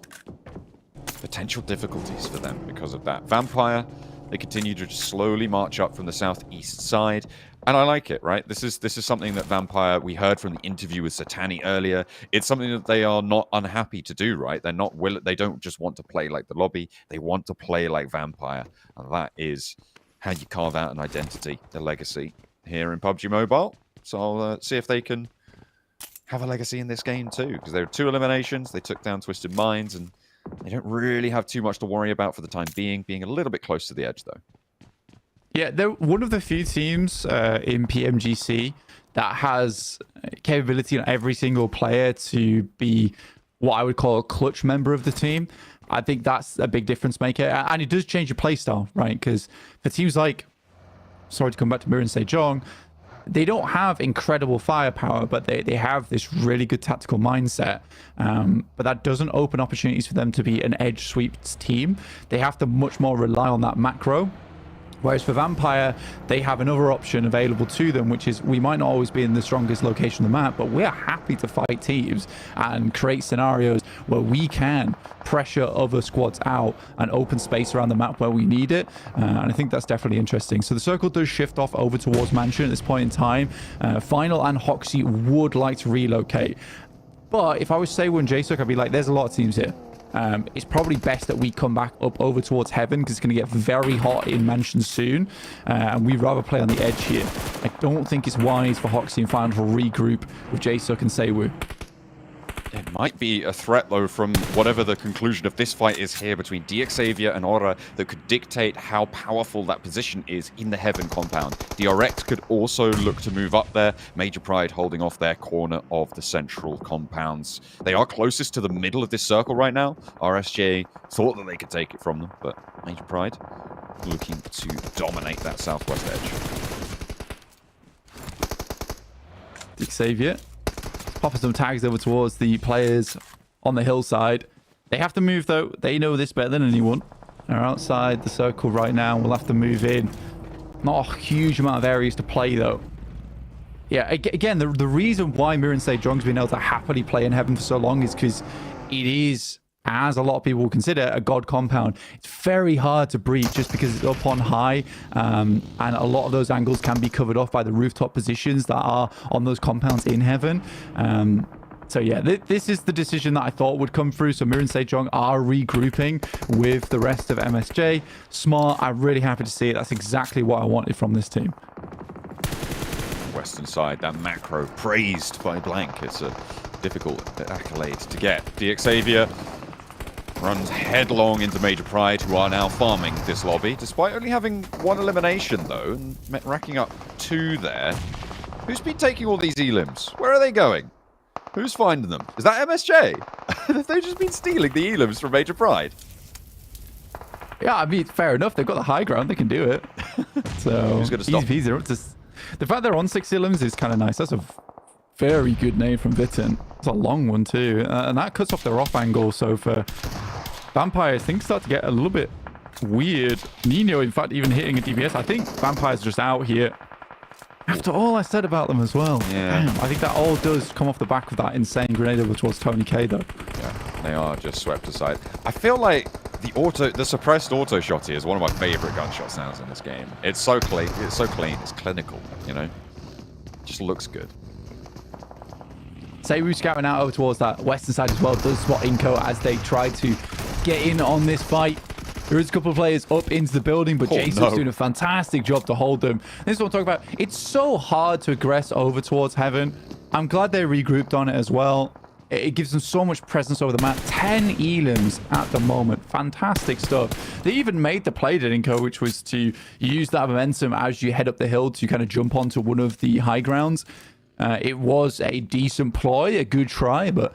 potential difficulties for them because of that. Vampire, they continue to just slowly march up from the southeast side, and I like it, right? This is something that Vampire, we heard from the interview with Satani earlier. It's something that they are not unhappy to do, right? They're not they don't just want to play like the lobby, they want to play like Vampire, and that is how you carve out an identity, a legacy here in PUBG Mobile. So I'll see if they can have a legacy in this game too, because there were 2 eliminations, they took down Twisted Minds, and They don't really have too much to worry about for the time being a little bit close to the edge, though. Yeah, they're one of the few teams in PMGC that has capability on every single player to be what I would call a clutch member of the team. I think that's a big difference maker. And it does change your playstyle, right? Because for teams like, sorry to come back to Mirror and Sejong, they don't have incredible firepower, but they have this really good tactical mindset. But that doesn't open opportunities for them to be an edge sweeps team. They have to much more rely on that macro. Whereas for Vampire, they have another option available to them, which is we might not always be in the strongest location on the map, but we're happy to fight teams and create scenarios where we can pressure other squads out and open space around the map where we need it. And I think that's definitely interesting. So the circle does shift off over towards Mansion at this point in time. Final and Hoxie would like to relocate. But if I was Seiwu and Jaesuk, I'd be like, there's a lot of teams here. It's probably best that we come back up over towards Heaven because it's going to get very hot in Mansion soon. And we'd rather play on the edge here. I don't think it's wise for Hoxie and Final to regroup with Jaesuk and Seiwu. It might be a threat, though, from whatever the conclusion of this fight is here between DXavier and Aura that could dictate how powerful that position is in the Heaven compound. DRX could also look to move up there. Major Pride holding off their corner of the central compounds. They are closest to the middle of this circle right now. RSJ thought that they could take it from them, but Major Pride looking to dominate that southwest edge. DXavier popping some tags over towards the players on the hillside. They have to move, though. They know this better than anyone. They're outside the circle right now. We'll have to move in. Not a huge amount of areas to play, though. Yeah, again, the reason why Mirror and Sejong's been able to happily play in Heaven for so long is because it is, as a lot of people will consider, a god compound. It's very hard to breach just because it's up on high, and a lot of those angles can be covered off by the rooftop positions that are on those compounds in Heaven. So yeah, this is the decision that I thought would come through. So Mirror and Sejong are regrouping with the rest of MSJ. Smart. I'm really happy to see it. That's exactly what I wanted from this team. Western side, that macro praised by Blank. It's a difficult accolade to get. DXavier runs headlong into Major Pride, who are now farming this lobby, despite only having one elimination, though, and racking up 2 there. Who's been taking all these elims? Where are they going? Who's finding them? Is that MSJ? They've just been stealing the elims from Major Pride. Yeah, I mean, fair enough. They've got the high ground. They can do it. So, who's going to stop? Easy peasy. The fact they're on 6 elims is kind of nice. That's a very good name from Vitten. It's a long one, too. And that cuts off their off angle. So for Vampires, things start to get a little bit weird. Nino, in fact, even hitting a DPS. I think Vampires just out here. After all I said about them as well. Yeah. Damn, I think that all does come off the back of that insane grenade over towards Tony K, though. Yeah, they are just swept aside. I feel like the suppressed auto shot here is one of my favorite gunshot sounds in this game. It's so clean. It's so clean. It's clinical, you know? Just looks good. Seiwu scouting out over towards that western side as well. Does spot Inko as they try to get in on this fight. There is a couple of players up into the building, but Jason's doing a fantastic job to hold them. This is what I'm talking about. It's so hard to aggress over towards Heaven. I'm glad they regrouped on it as well. It gives them so much presence over the map. 10 elims at the moment. Fantastic stuff. They even made the play to Inko, which was to use that momentum as you head up the hill to kind of jump onto one of the high grounds. It was a decent ploy, a good try, but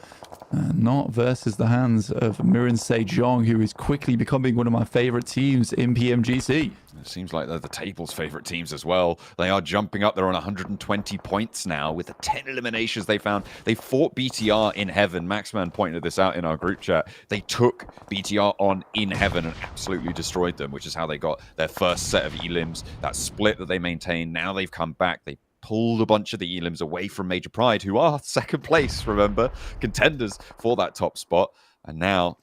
not versus the hands of Mirror and Sejong, who is quickly becoming one of my favorite teams in PMGC. It seems like they're the table's favorite teams as well. They are jumping up. They're on 120 points now with the 10 eliminations they found. They fought BTR in Heaven. Maxman pointed this out in our group chat. They took BTR on in Heaven and absolutely destroyed them, which is how they got their first set of elims. That split that they maintained. Now they've come back. They pulled a bunch of the elims away from Major Pride, who are second place, remember, contenders for that top spot. And now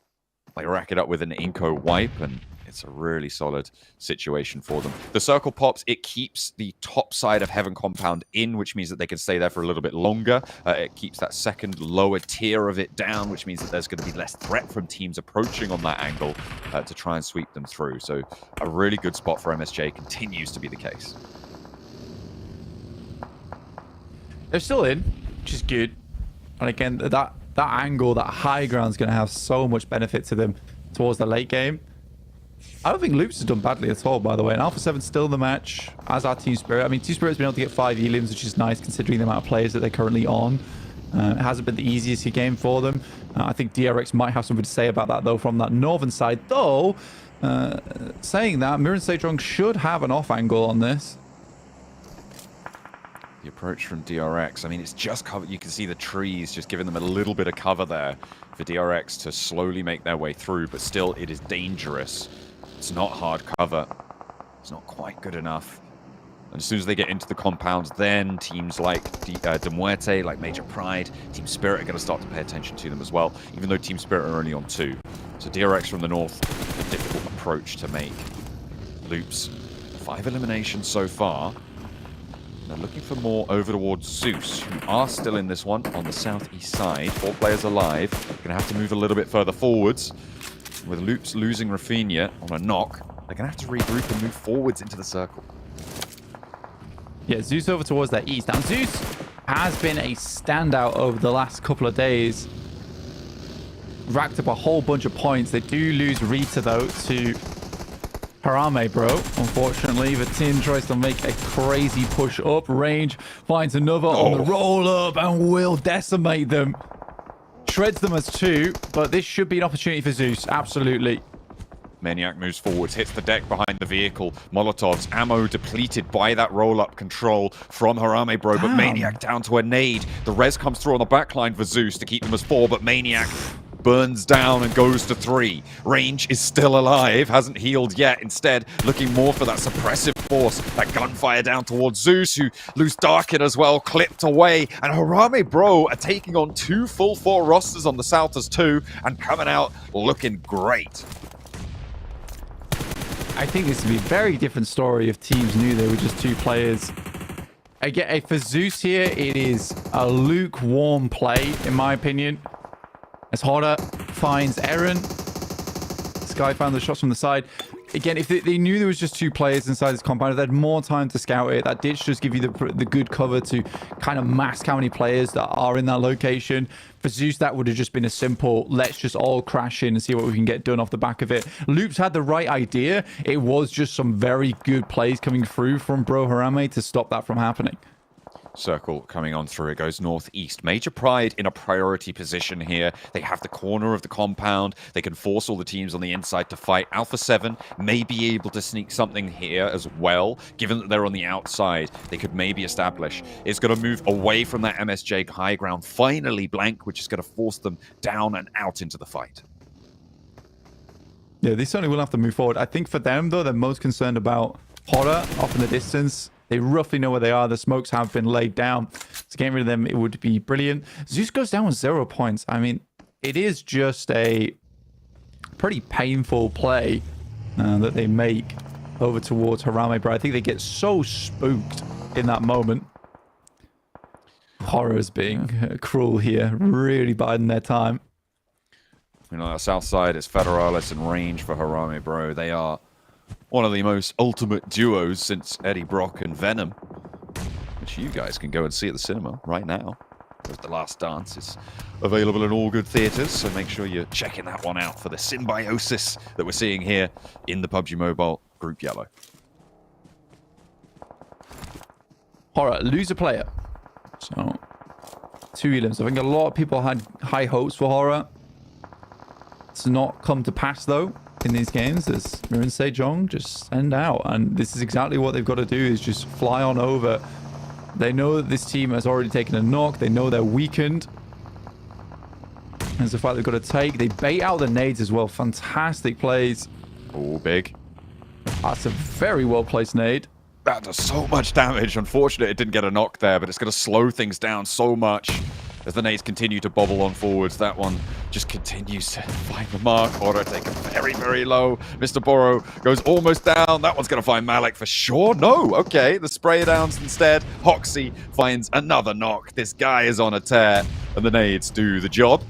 they rack it up with an Inko wipe, and it's a really solid situation for them. The circle pops. It keeps the top side of Heaven compound in, which means that they can stay there for a little bit longer. It keeps that second lower tier of it down, which means that there's going to be less threat from teams approaching on that angle to try and sweep them through. So a really good spot for MSJ continues to be the case. They're still in, which is good. And again, that that angle, that high ground is going to have so much benefit to them towards the late game. I don't think Loops has done badly at all, by the way. And Alpha 7's still in the match, as our Team Spirit. I mean, Team Spirit's been able to get 5 elims, which is nice considering the amount of players that they're currently on. It hasn't been the easiest game for them. I think DRX might have something to say about that, though, from that northern side. Though, saying that, Mirror and Sejong should have an off angle on this. The approach from DRX, I mean, it's just covered. You can see the trees just giving them a little bit of cover there for DRX to slowly make their way through, but still, it is dangerous. It's not hard cover. It's not quite good enough. And as soon as they get into the compounds, then teams like De Muerte, like Major Pride, Team Spirit are going to start to pay attention to them as well, even though Team Spirit are only on 2. So DRX from the north, a difficult approach to make. Loops, 5 eliminations so far. They're looking for more over towards Zeus, who are still in this one on the southeast side. 4 players alive. Going to have to move a little bit further forwards. With Loops losing Rafinha on a knock, they're going to have to regroup and move forwards into the circle. Yeah, Zeus over towards that east. Now, Zeus has been a standout over the last couple of days. Racked up a whole bunch of points. They do lose Rita, though, to Harame, bro. Unfortunately, the team tries to make a crazy push up. Range finds another on the roll up and will decimate them. Shreds them as 2, but this should be an opportunity for Zeus. Absolutely. Maniac moves forwards, hits the deck behind the vehicle. Molotov's ammo depleted by that roll-up control from Harame, bro. But Maniac down to a nade. The res comes through on the backline for Zeus to keep them as 4, but Maniac burns down and goes to 3. Range is still alive, hasn't healed yet. Instead, looking more for that suppressive force. That gunfire down towards Zeus, who lose Darkin as well, clipped away. And Harame, bro, are taking on 2 full 4 rosters on the south as 2 and coming out looking great. I think this would be a very different story if teams knew they were just 2 players. Again, for Zeus here, it is a lukewarm play, in my opinion. As Horror finds Eren. Sky found the shots from the side. Again, if they knew there was just 2 players inside this compound, if they had more time to scout it, that did just give you the good cover to kind of mask how many players that are in that location. For Zeus, that would have just been a simple, let's just all crash in and see what we can get done off the back of it. Loops had the right idea. It was just some very good plays coming through from Bro Harame to stop that from happening. Circle coming on through. It goes northeast. Major Pride in a priority position here. They have the corner of the compound. They can force all the teams on the inside to fight. Alpha 7 may be able to sneak something here as well. Given that they're on the outside, they could maybe establish. It's going to move away from that MSJ high ground. Finally, Blank, which is going to force them down and out into the fight. Yeah, they certainly will have to move forward. I think for them, though, they're most concerned about Horror off in the distance. They roughly know where they are. The smokes have been laid down. So getting rid of them, it would be brilliant. Zeus goes down with 0 points. I mean, it is just a pretty painful play that they make over towards Harame, but I think they get so spooked in that moment. Horror is being cruel here, really biding their time. You know, south side is Federalis and Range for Harame, bro. They are one of the most ultimate duos since Eddie Brock and Venom, which you guys can go and see at the cinema right now. The Last Dance is available in all good theaters, so make sure you're checking that one out for the symbiosis that we're seeing here in the PUBG Mobile Group Yellow. Horror, lose a player. So, 2 elims. I think a lot of people had high hopes for Horror. It's not come to pass, though. In these games, as Mirror and Sejong just send out, and this is exactly what they've got to do, is just fly on over. They know that this team has already taken a knock. They know they're weakened. There's a fight they've got to take. They bait out the nades as well. Fantastic plays. Oh, big. That's a very well placed nade. That does so much damage. Unfortunately, it didn't get a knock there, but it's going to slow things down so much as the nades continue to bobble on forwards. That one just continues to find the mark. Order taken very, very low. Mr. Boro goes almost down. That one's going to find Malik for sure. No, okay. The spray downs instead. Hoxie finds another knock. This guy is on a tear, and the nades do the job.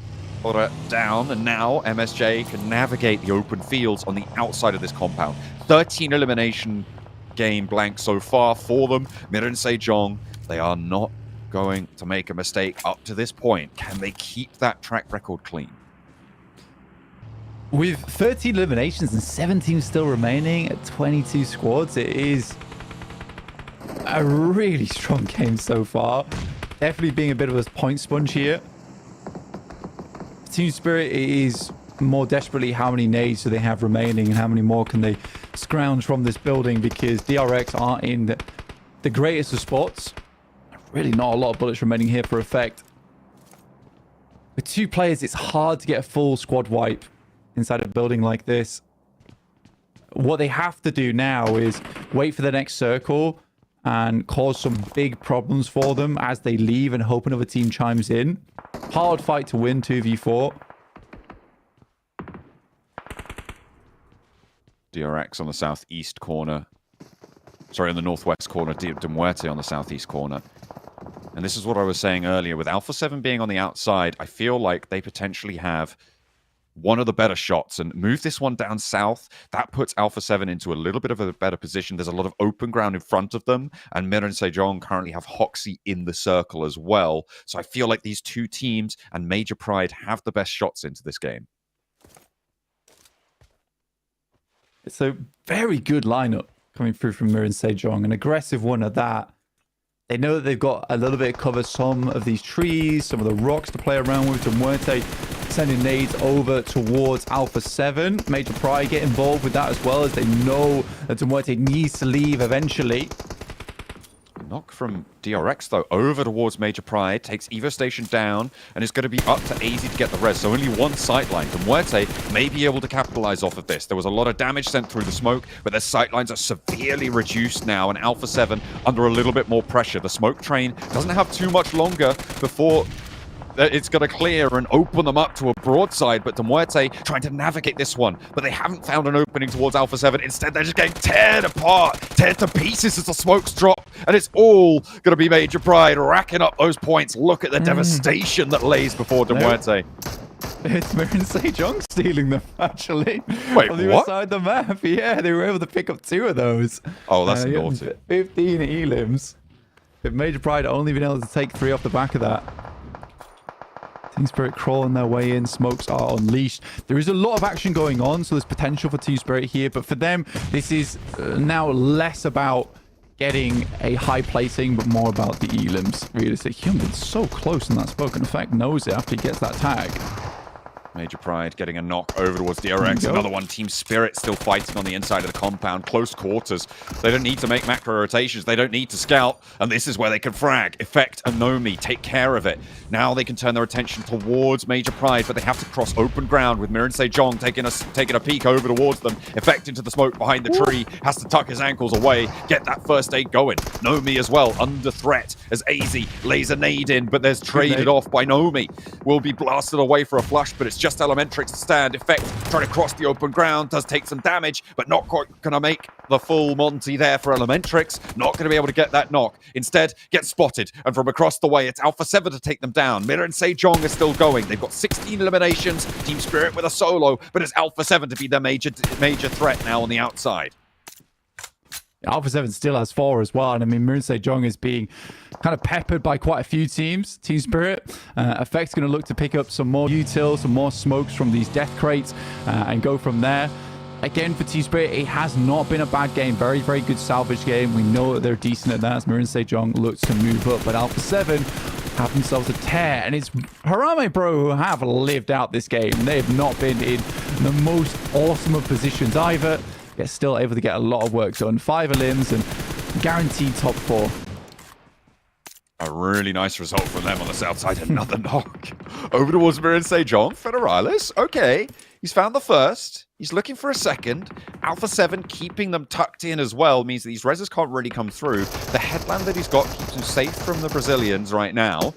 Order down, and now MSJ can navigate the open fields on the outside of this compound. 13 elimination game blank so far for them. Mirror and Sejong, they are not going to make a mistake up to this point. Can they keep that track record clean? With 13 eliminations and 7 teams still remaining at 22 squads, it is a really strong game so far. Definitely being a bit of a point sponge here. Team Spirit is more desperately how many nades do they have remaining and how many more can they scrounge from this building, because DRX aren't in the greatest of spots. Really not a lot of bullets remaining here for effect. With 2 players, it's hard to get a full squad wipe inside a building like this. What they have to do now is wait for the next circle and cause some big problems for them as they leave and hope another team chimes in. Hard fight to win 2v4. DRX on the southeast corner. Sorry, on the northwest corner. Demuerte on the southeast corner. And this is what I was saying earlier. With Alpha 7 being on the outside, I feel like they potentially have one of the better shots, and move this one down south. That puts Alpha 7 into a little bit of a better position. There's a lot of open ground in front of them, and Mir and Sejong currently have Hoxie in the circle as well. So I feel like these 2 teams and Major Pride have the best shots into this game. It's a very good lineup coming through from Mir and Sejong, an aggressive one at that. They know that they've got a little bit of cover, some of these trees, some of the rocks to play around with. Demuerte sending nades over towards Alpha 7. Major Pride get involved with that as well, as they know that Demuerte needs to leave eventually. Knock from DRX, though, over towards Major Pride. Takes Evo Station down, and it's going to be up to AZ to get the res. So only one sightline. Demuerte may be able to capitalize off of this. There was a lot of damage sent through the smoke, but their sightlines are severely reduced now, and Alpha 7 under a little bit more pressure. The smoke train doesn't have too much longer before it's going to clear and open them up to a broadside, but Demuerte trying to navigate this one, but they haven't found an opening towards Alpha 7. Instead, they're just getting teared apart, teared to pieces as the smokes drop, and it's all going to be Major Pride racking up those points. Look at the devastation that lays before Demuerte. It's Mir and Sejong stealing them, actually. Wait, on the what? other side of the map. Yeah, they were able to pick up 2 of those. Oh, that's naughty. 15 elims. If Major Pride only been able to take 3 off the back of that. Team Spirit crawling their way in. Smokes are unleashed. There is a lot of action going on, so there's potential for Team Spirit here. But for them, this is now less about getting a high placing, but more about the elims. Realistic. Hyunbin's so close in that smoke, and in fact knows it after he gets that tag. Major Pride getting a knock over towards DRX. Another one. Team Spirit still fighting on the inside of the compound. Close quarters. They don't need to make macro rotations. They don't need to scout. And this is where they can frag. Effect and Nomi take care of it. Now they can turn their attention towards Major Pride, but they have to cross open ground with Mir and Sejong taking a peek over towards them. Effect into the smoke behind the tree. Has to tuck his ankles away. Get that first aid going. Nomi as well under threat as AZ lays a nade in, but there's traded off by Nomi. Will be blasted away for a flush, but it's just Elementrix to stand. Effect trying to cross the open ground, does take some damage, but not quite going to make the full Monty there for Elementrix. Not going to be able to get that knock. Instead, gets spotted, and from across the way, it's Alpha 7 to take them down. Mir and Sejong are still going. They've got 16 eliminations. Team Spirit with a solo, but it's Alpha 7 to be their major threat now on the outside. Alpha 7 still has 4 as well. And I mean, Mir and Sejong is being kind of peppered by quite a few teams. Team Spirit. Effect's going to look to pick up some more util, some more smokes from these death crates and go from there. Again, for Team Spirit, it has not been a bad game. Very, very good salvage game. We know that they're decent at that as Mir and Sejong looks to move up. But Alpha 7 have themselves a tear. And it's Harame Bro who have lived out this game. They have not been in the most awesome of positions either. Yet still able to get a lot of work done. 5 elims and guaranteed top 4. A really nice result from them on the south side. Another knock over towards Mir and Sejong. Federalis, okay. He's found the first. He's looking for a second. Alpha 7 keeping them tucked in as well means that these reses can't really come through. The headland that he's got keeps him safe from the Brazilians right now.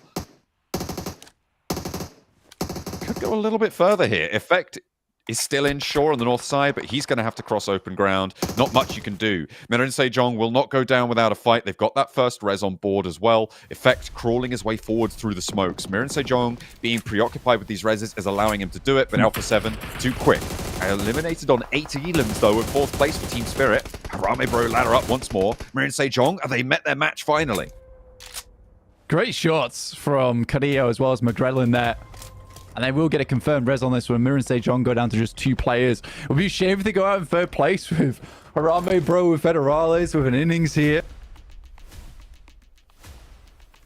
Could go a little bit further here. Effect is still inshore on the north side, but he's going to have to cross open ground. Not much you can do. Mir and Sejong will not go down without a fight. They've got that first res on board as well. Effect crawling his way forward through the smokes. Mir and Sejong being preoccupied with these reses is allowing him to do it, but Alpha 7 too quick. Eliminated on 8 elims though in 4th place for Team Spirit. Harame Bro ladder up once more. Mir and Sejong, have they met their match finally? Great shots from Carrillo as well as McGrellin there. And they will get a confirmed res on this when Mirror and Sejong go down to just 2 players. It would be a shame if they go out in 3rd place with Harame Bro with Federales with an innings here.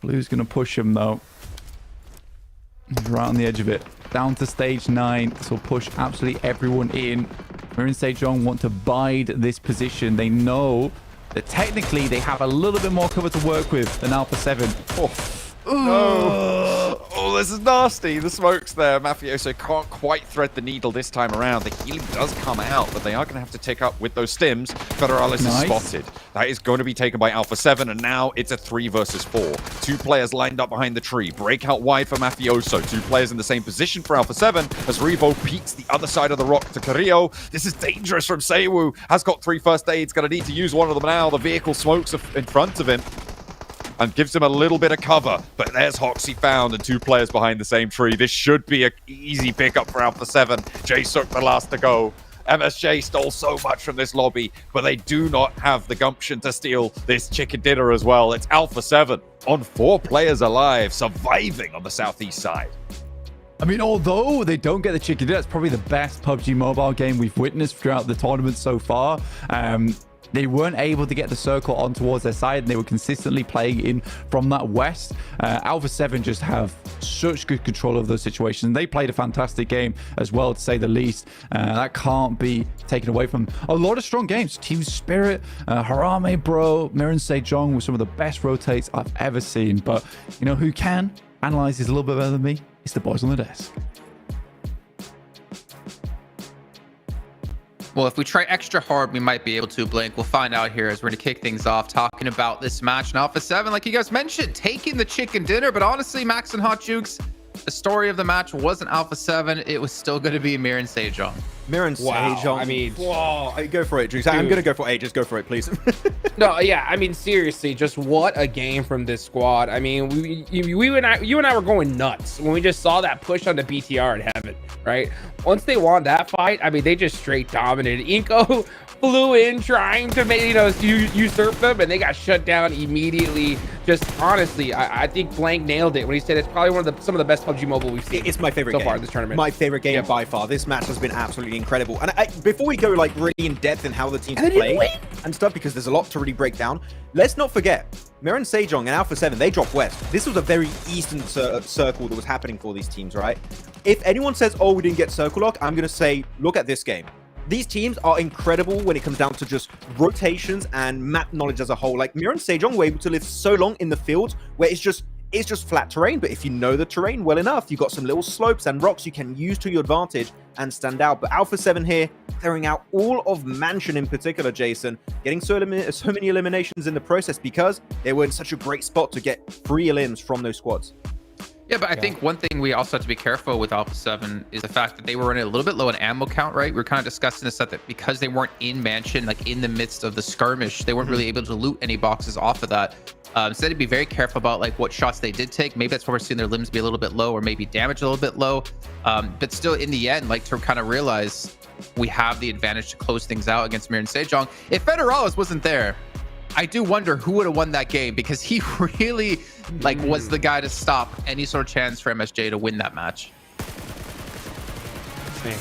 Blue's going to push him though. He's right on the edge of it. Down to stage 9. This will push absolutely everyone in. Mirror and Sejong want to bide this position. They know that technically they have a little bit more cover to work with than Alpha 7. Oh, this is nasty. The smoke's there. Mafioso can't quite thread the needle this time around. The healing does come out, but they are going to have to tick up with those stims. Federalis is spotted. That is going to be taken by Alpha 7, and now it's a 3 versus 4. 2 players lined up behind the tree. Breakout wide for Mafioso. 2 players in the same position for Alpha 7 as Revo peeks the other side of the rock to Carrillo. This is dangerous from Seiwu. Has got 3 first aids. Going to need to use one of them now. The vehicle smokes in front of him and gives him a little bit of cover. But there's Hoxie found and 2 players behind the same tree. This should be an easy pickup for Alpha 7. Jae-suk the last to go. MSJ stole so much from this lobby, but they do not have the gumption to steal this chicken dinner as well. It's Alpha 7 on 4 players alive, surviving on the southeast side. I mean, although they don't get the chicken dinner, it's probably the best PUBG Mobile game we've witnessed throughout the tournament so far. They weren't able to get the circle on towards their side, and they were consistently playing in from that west. Alpha 7 just have such good control of those situations. They played a fantastic game as well, to say the least. That can't be taken away from them. A lot of strong games. Team Spirit, Harame Bro, Mirror and Sejong were some of the best rotates I've ever seen. But, you know, who can analyze this a little bit better than me? It's the boys on the desk. Well, if we try extra hard, we might be able to, Blink. We'll find out here as we're going to kick things off talking about this match. And Alpha 7, like you guys mentioned, taking the chicken dinner. But honestly, Max and Hot Jukes, the story of the match wasn't Alpha 7. It was still going to be Mir and Sejong. Mir and Sejong. I mean, whoa. Go for it, Jukes. I'm going to go for A. Just go for it, please. No, yeah. I mean, seriously, just what a game from this squad. I mean, you and I were going nuts when we just saw that push on the BTR in heaven, right? Once they won that fight, I mean, they just straight dominated. Inko flew in trying to usurp them, and they got shut down immediately. Just honestly, I think Blank nailed it when he said it's probably some of the best PUBG Mobile we've seen. It's my favorite so game far this tournament. My favorite game by far. This match has been absolutely incredible. And before we go like really in depth in how the teams play and stuff, because there's a lot to really break down, let's not forget Mir and Sejong and Alpha 7, they dropped west. This was a very eastern circle that was happening for these teams, right? If anyone says, oh, we didn't get circle lock, I'm going to say, look at this game. These teams are incredible when it comes down to just rotations and map knowledge as a whole. Like Mir and Sejong were able to live so long in the field where it's just flat terrain, but if you know the terrain well enough, you've got some little slopes and rocks you can use to your advantage and stand out. But Alpha 7 here, clearing out all of Mansion in particular, Jason, getting so many eliminations in the process because they were in such a great spot to get free elims from those squads. Yeah, but I think one thing we also have to be careful with Alpha 7 is the fact that they were running a little bit low in ammo count, right? We were kind of discussing this, that because they weren't in Mansion, like in the midst of the skirmish, they weren't really able to loot any boxes off of that. So they had to be very careful about like what shots they did take. Maybe that's why we're seeing their limbs be a little bit low, or maybe damage a little bit low. But still, in the end, like to kind of realize we have the advantage to close things out against Mir and Sejong. If Federalis wasn't there, I do wonder who would have won that game, because he really like was the guy to stop any sort of chance for MSJ to win that match. Man,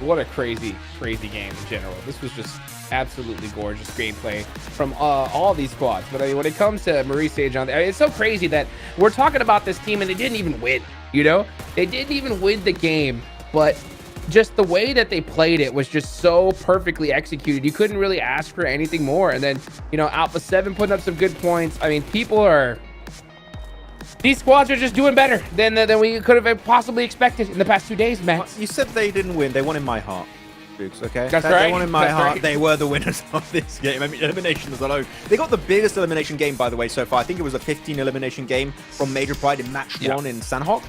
what a crazy game in general. This was just absolutely gorgeous gameplay from all these squads. But I mean, when it comes to Marie Sejong, I mean, it's so crazy that we're talking about this team and they didn't even win. You know, they didn't even win the game, but just the way that they played it was just so perfectly executed. You couldn't really ask for anything more. And then, you know, Alpha 7 putting up some good points. I mean, these squads are just doing better than we could have possibly expected in the past 2 days, Max. You said they didn't win. They won in my heart, Dukes, okay? That's right. They won in my heart. Right. They were the winners of this game. I mean, eliminations alone. They got the biggest elimination game, by the way, so far. I think it was a 15 elimination game from Major Pride in match 1 in Sanhok.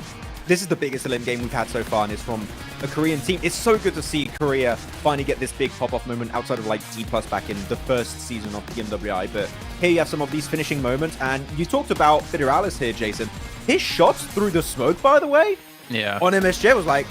This is the biggest elim game we've had so far, and it's from a Korean team. It's so good to see Korea finally get this big pop-off moment outside of like D+ back in the first season of PMWI. But here you have some of these finishing moments, and you talked about Federalis here, Jason. His shots through the smoke, by the way, on MSJ was like,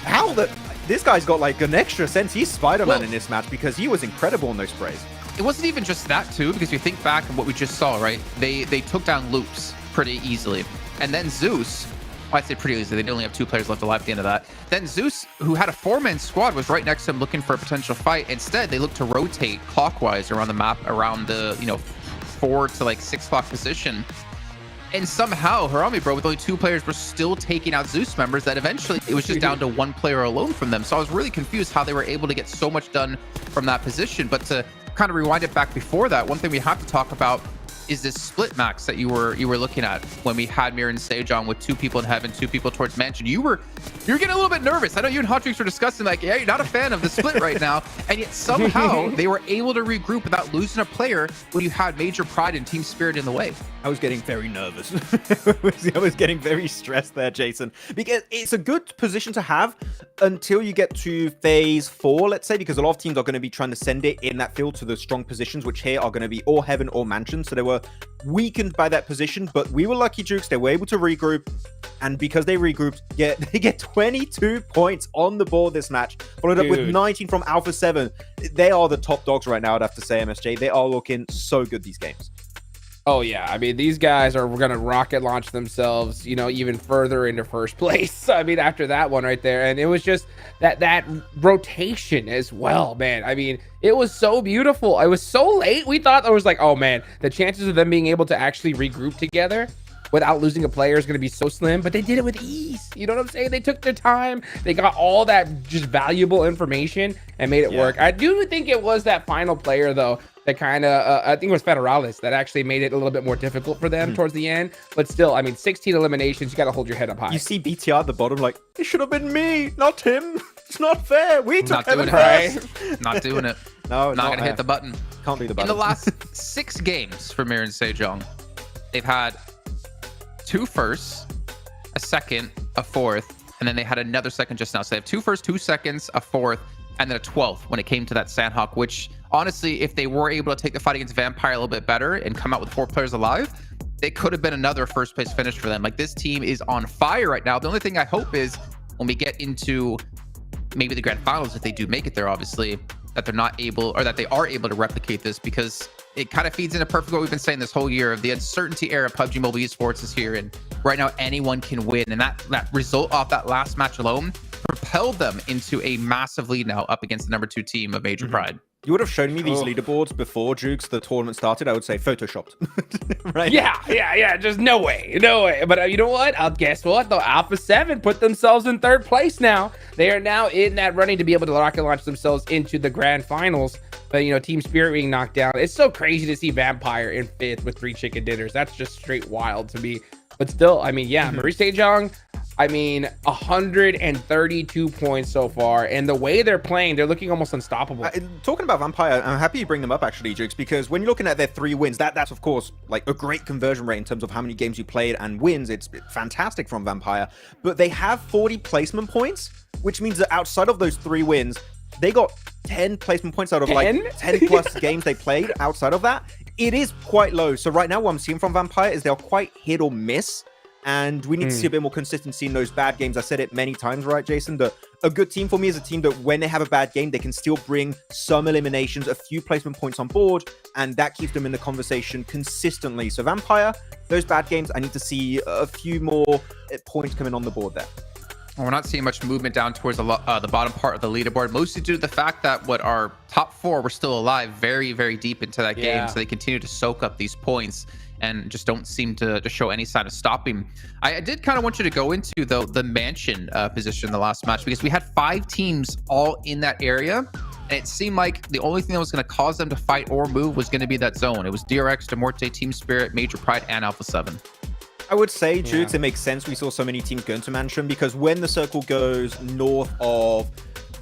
how the... This guy's got like an extra sense. He's Spider-Man in this match because he was incredible in those sprays. It wasn't even just that too, because you think back on what we just saw, right? They took down loops. pretty easily. And then Zeus, well, I'd say pretty easily. They only have 2 players left alive at the end of that. Then Zeus, who had a 4-man squad, was right next to him looking for a potential fight. Instead, they looked to rotate clockwise around the map, around the 4 to like 6 o'clock position. And somehow, Harami, bro, with only 2 players, were still taking out Zeus members that eventually it was just down to 1 player alone from them. So I was really confused how they were able to get so much done from that position. But to kind of rewind it back before that, one thing we have to talk about is this split, Max, that you were looking at when we had Mir and Sejong with 2 people in heaven, 2 people towards mansion. You're getting a little bit nervous. I know you and Hot Drinks were discussing like, yeah, you're not a fan of the split right now, and yet somehow they were able to regroup without losing a player when you had Major Pride and Team Spirit in the way. I was getting very nervous. I was getting very stressed there, Jason, because it's a good position to have until you get to phase 4, let's say, because a lot of teams are going to be trying to send it in that field to the strong positions, which here are going to be or heaven or mansion. So they were weakened by that position, but we were lucky, Jukes. They were able to regroup, and because they regrouped, they get 22 points on the board this match, followed up with 19 from Alpha 7. They are the top dogs right now, I'd have to say, MSJ. They are looking so good these games. Oh yeah, I mean, these guys are gonna rocket launch themselves, even further into first place. I mean, after that one right there, and it was just that rotation as well, man. I mean, it was so beautiful. I was so late. We thought there was like, oh man, the chances of them being able to actually regroup together without losing a player is going to be so slim, but they did it with ease. You know what I'm saying? They took their time. They got all that just valuable information and made it work. I do think it was that final player, though, that kind of, I think it was Federalis, that actually made it a little bit more difficult for them towards the end. But still, I mean, 16 eliminations, you got to hold your head up high. You see BTR at the bottom like, it should have been me, not him. It's not fair. We took not doing it, right? Not doing it. No, not gonna hit the button. Can't be the button. In the last 6 games for Mir and Sejong, they've had 2 firsts, a second, a fourth, and then they had another second just now. So they have 2 firsts, 2 seconds, a fourth, and then a 12th when it came to that Sandhawk, which honestly, if they were able to take the fight against Vampire a little bit better and come out with 4 players alive, it could have been another first place finish for them. Like, this team is on fire right now. The only thing I hope is when we get into maybe the Grand Finals, if they do make it there, obviously, that they're not able, or that they are able to replicate this, because it kind of feeds into perfect what we've been saying this whole year of the uncertainty era of PUBG Mobile Esports is here, and right now anyone can win, and that result off that last match alone propelled them into a massive lead now up against the number 2 team of Major Pride. You would have shown me these leaderboards before, Jukes, the tournament started. I would say photoshopped. Right? Yeah. Just no way. But you know what? Guess what? The Alpha 7 put themselves in 3rd place now. They are now in that running to be able to rocket launch themselves into the Grand Finals. But, Team Spirit being knocked down. It's so crazy to see Vampire in 5th with 3 chicken dinners. That's just straight wild to me. But still, I mean, yeah, Marie Sejong, 132 points so far, and the way they're playing, they're looking almost unstoppable. Talking about Vampire, I'm happy you bring them up, actually, Jukes, because when you're looking at their 3 wins, that's of course like a great conversion rate in terms of how many games you played and wins. It's fantastic from Vampire, but they have 40 placement points, which means that outside of those 3 wins, they got 10 placement points out of 10? Like 10 plus games they played. Outside of that, it is quite low. So right now what I'm seeing from Vampire is they're quite hit or miss, and we need to see a bit more consistency in those bad games. I said it many times, right, Jason? That a good team for me is a team that when they have a bad game, they can still bring some eliminations, a few placement points on board, and that keeps them in the conversation consistently. So Vampire, those bad games, I need to see a few more points coming on the board there. Well, we're not seeing much movement down towards the bottom part of the leaderboard, mostly due to the fact that our top 4 were still alive very, very deep into that game. So they continue to soak up these points and just don't seem to show any sign of stopping. I did kind of want you to go into, though, the mansion position in the last match, because we had 5 teams all in that area, and it seemed like the only thing that was going to cause them to fight or move was going to be that zone. It was DRX, Demorte, Team Spirit, Major Pride, and Alpha 7. I would say, Jukes, it makes sense we saw so many teams going to Mansion, because when the circle goes north of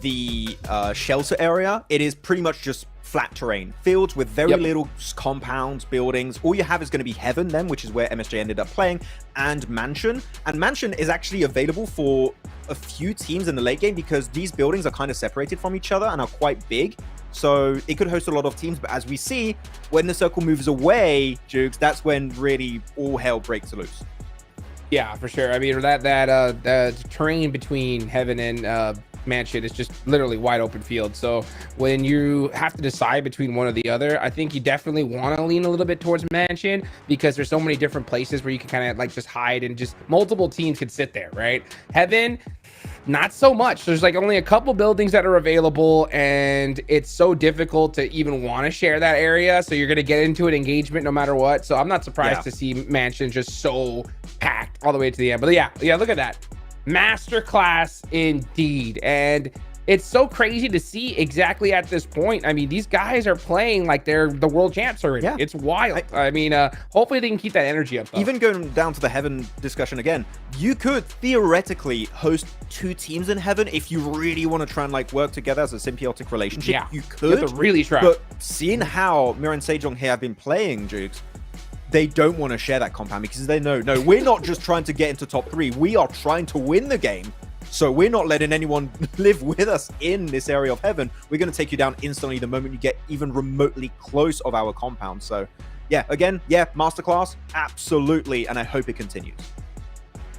the shelter area, it is pretty much just flat terrain. Fields with very little compounds, buildings. All you have is going to be Heaven then, which is where MSJ ended up playing, and Mansion. And Mansion is actually available for a few teams in the late game, because these buildings are kind of separated from each other and are quite big. So it could host a lot of teams, but as we see, when the circle moves away, Jukes, that's when really all hell breaks loose. Yeah, for sure. I mean, that terrain between Heaven and Mansion is just literally wide open field. So when you have to decide between one or the other, I think you definitely want to lean a little bit towards Mansion because there's so many different places where you can kind of like just hide and just multiple teams could sit there, right? Heaven, not so much. There's like only a couple buildings that are available, and it's so difficult to even want to share that area. So you're going to get into an engagement no matter what. So I'm not surprised to see Mansion just so packed all the way to the end. But yeah, look at that. Masterclass indeed. And it's so crazy to see exactly at this point. I mean, these guys are playing like they're the world champs already. Yeah. It's wild. I mean, hopefully they can keep that energy up, though. Even going down to the Heaven discussion again, you could theoretically host 2 teams in Heaven if you really want to try and like work together as a symbiotic relationship. Yeah, you could. You have to really try. But seeing how Mira and Sejong here have been playing, Jukes, they don't want to share that compound because they know, no, we're not just trying to get into top 3. We are trying to win the game. So we're not letting anyone live with us in this area of Heaven. We're going to take you down instantly the moment you get even remotely close of our compound. So yeah, again, yeah, masterclass, absolutely. And I hope it continues.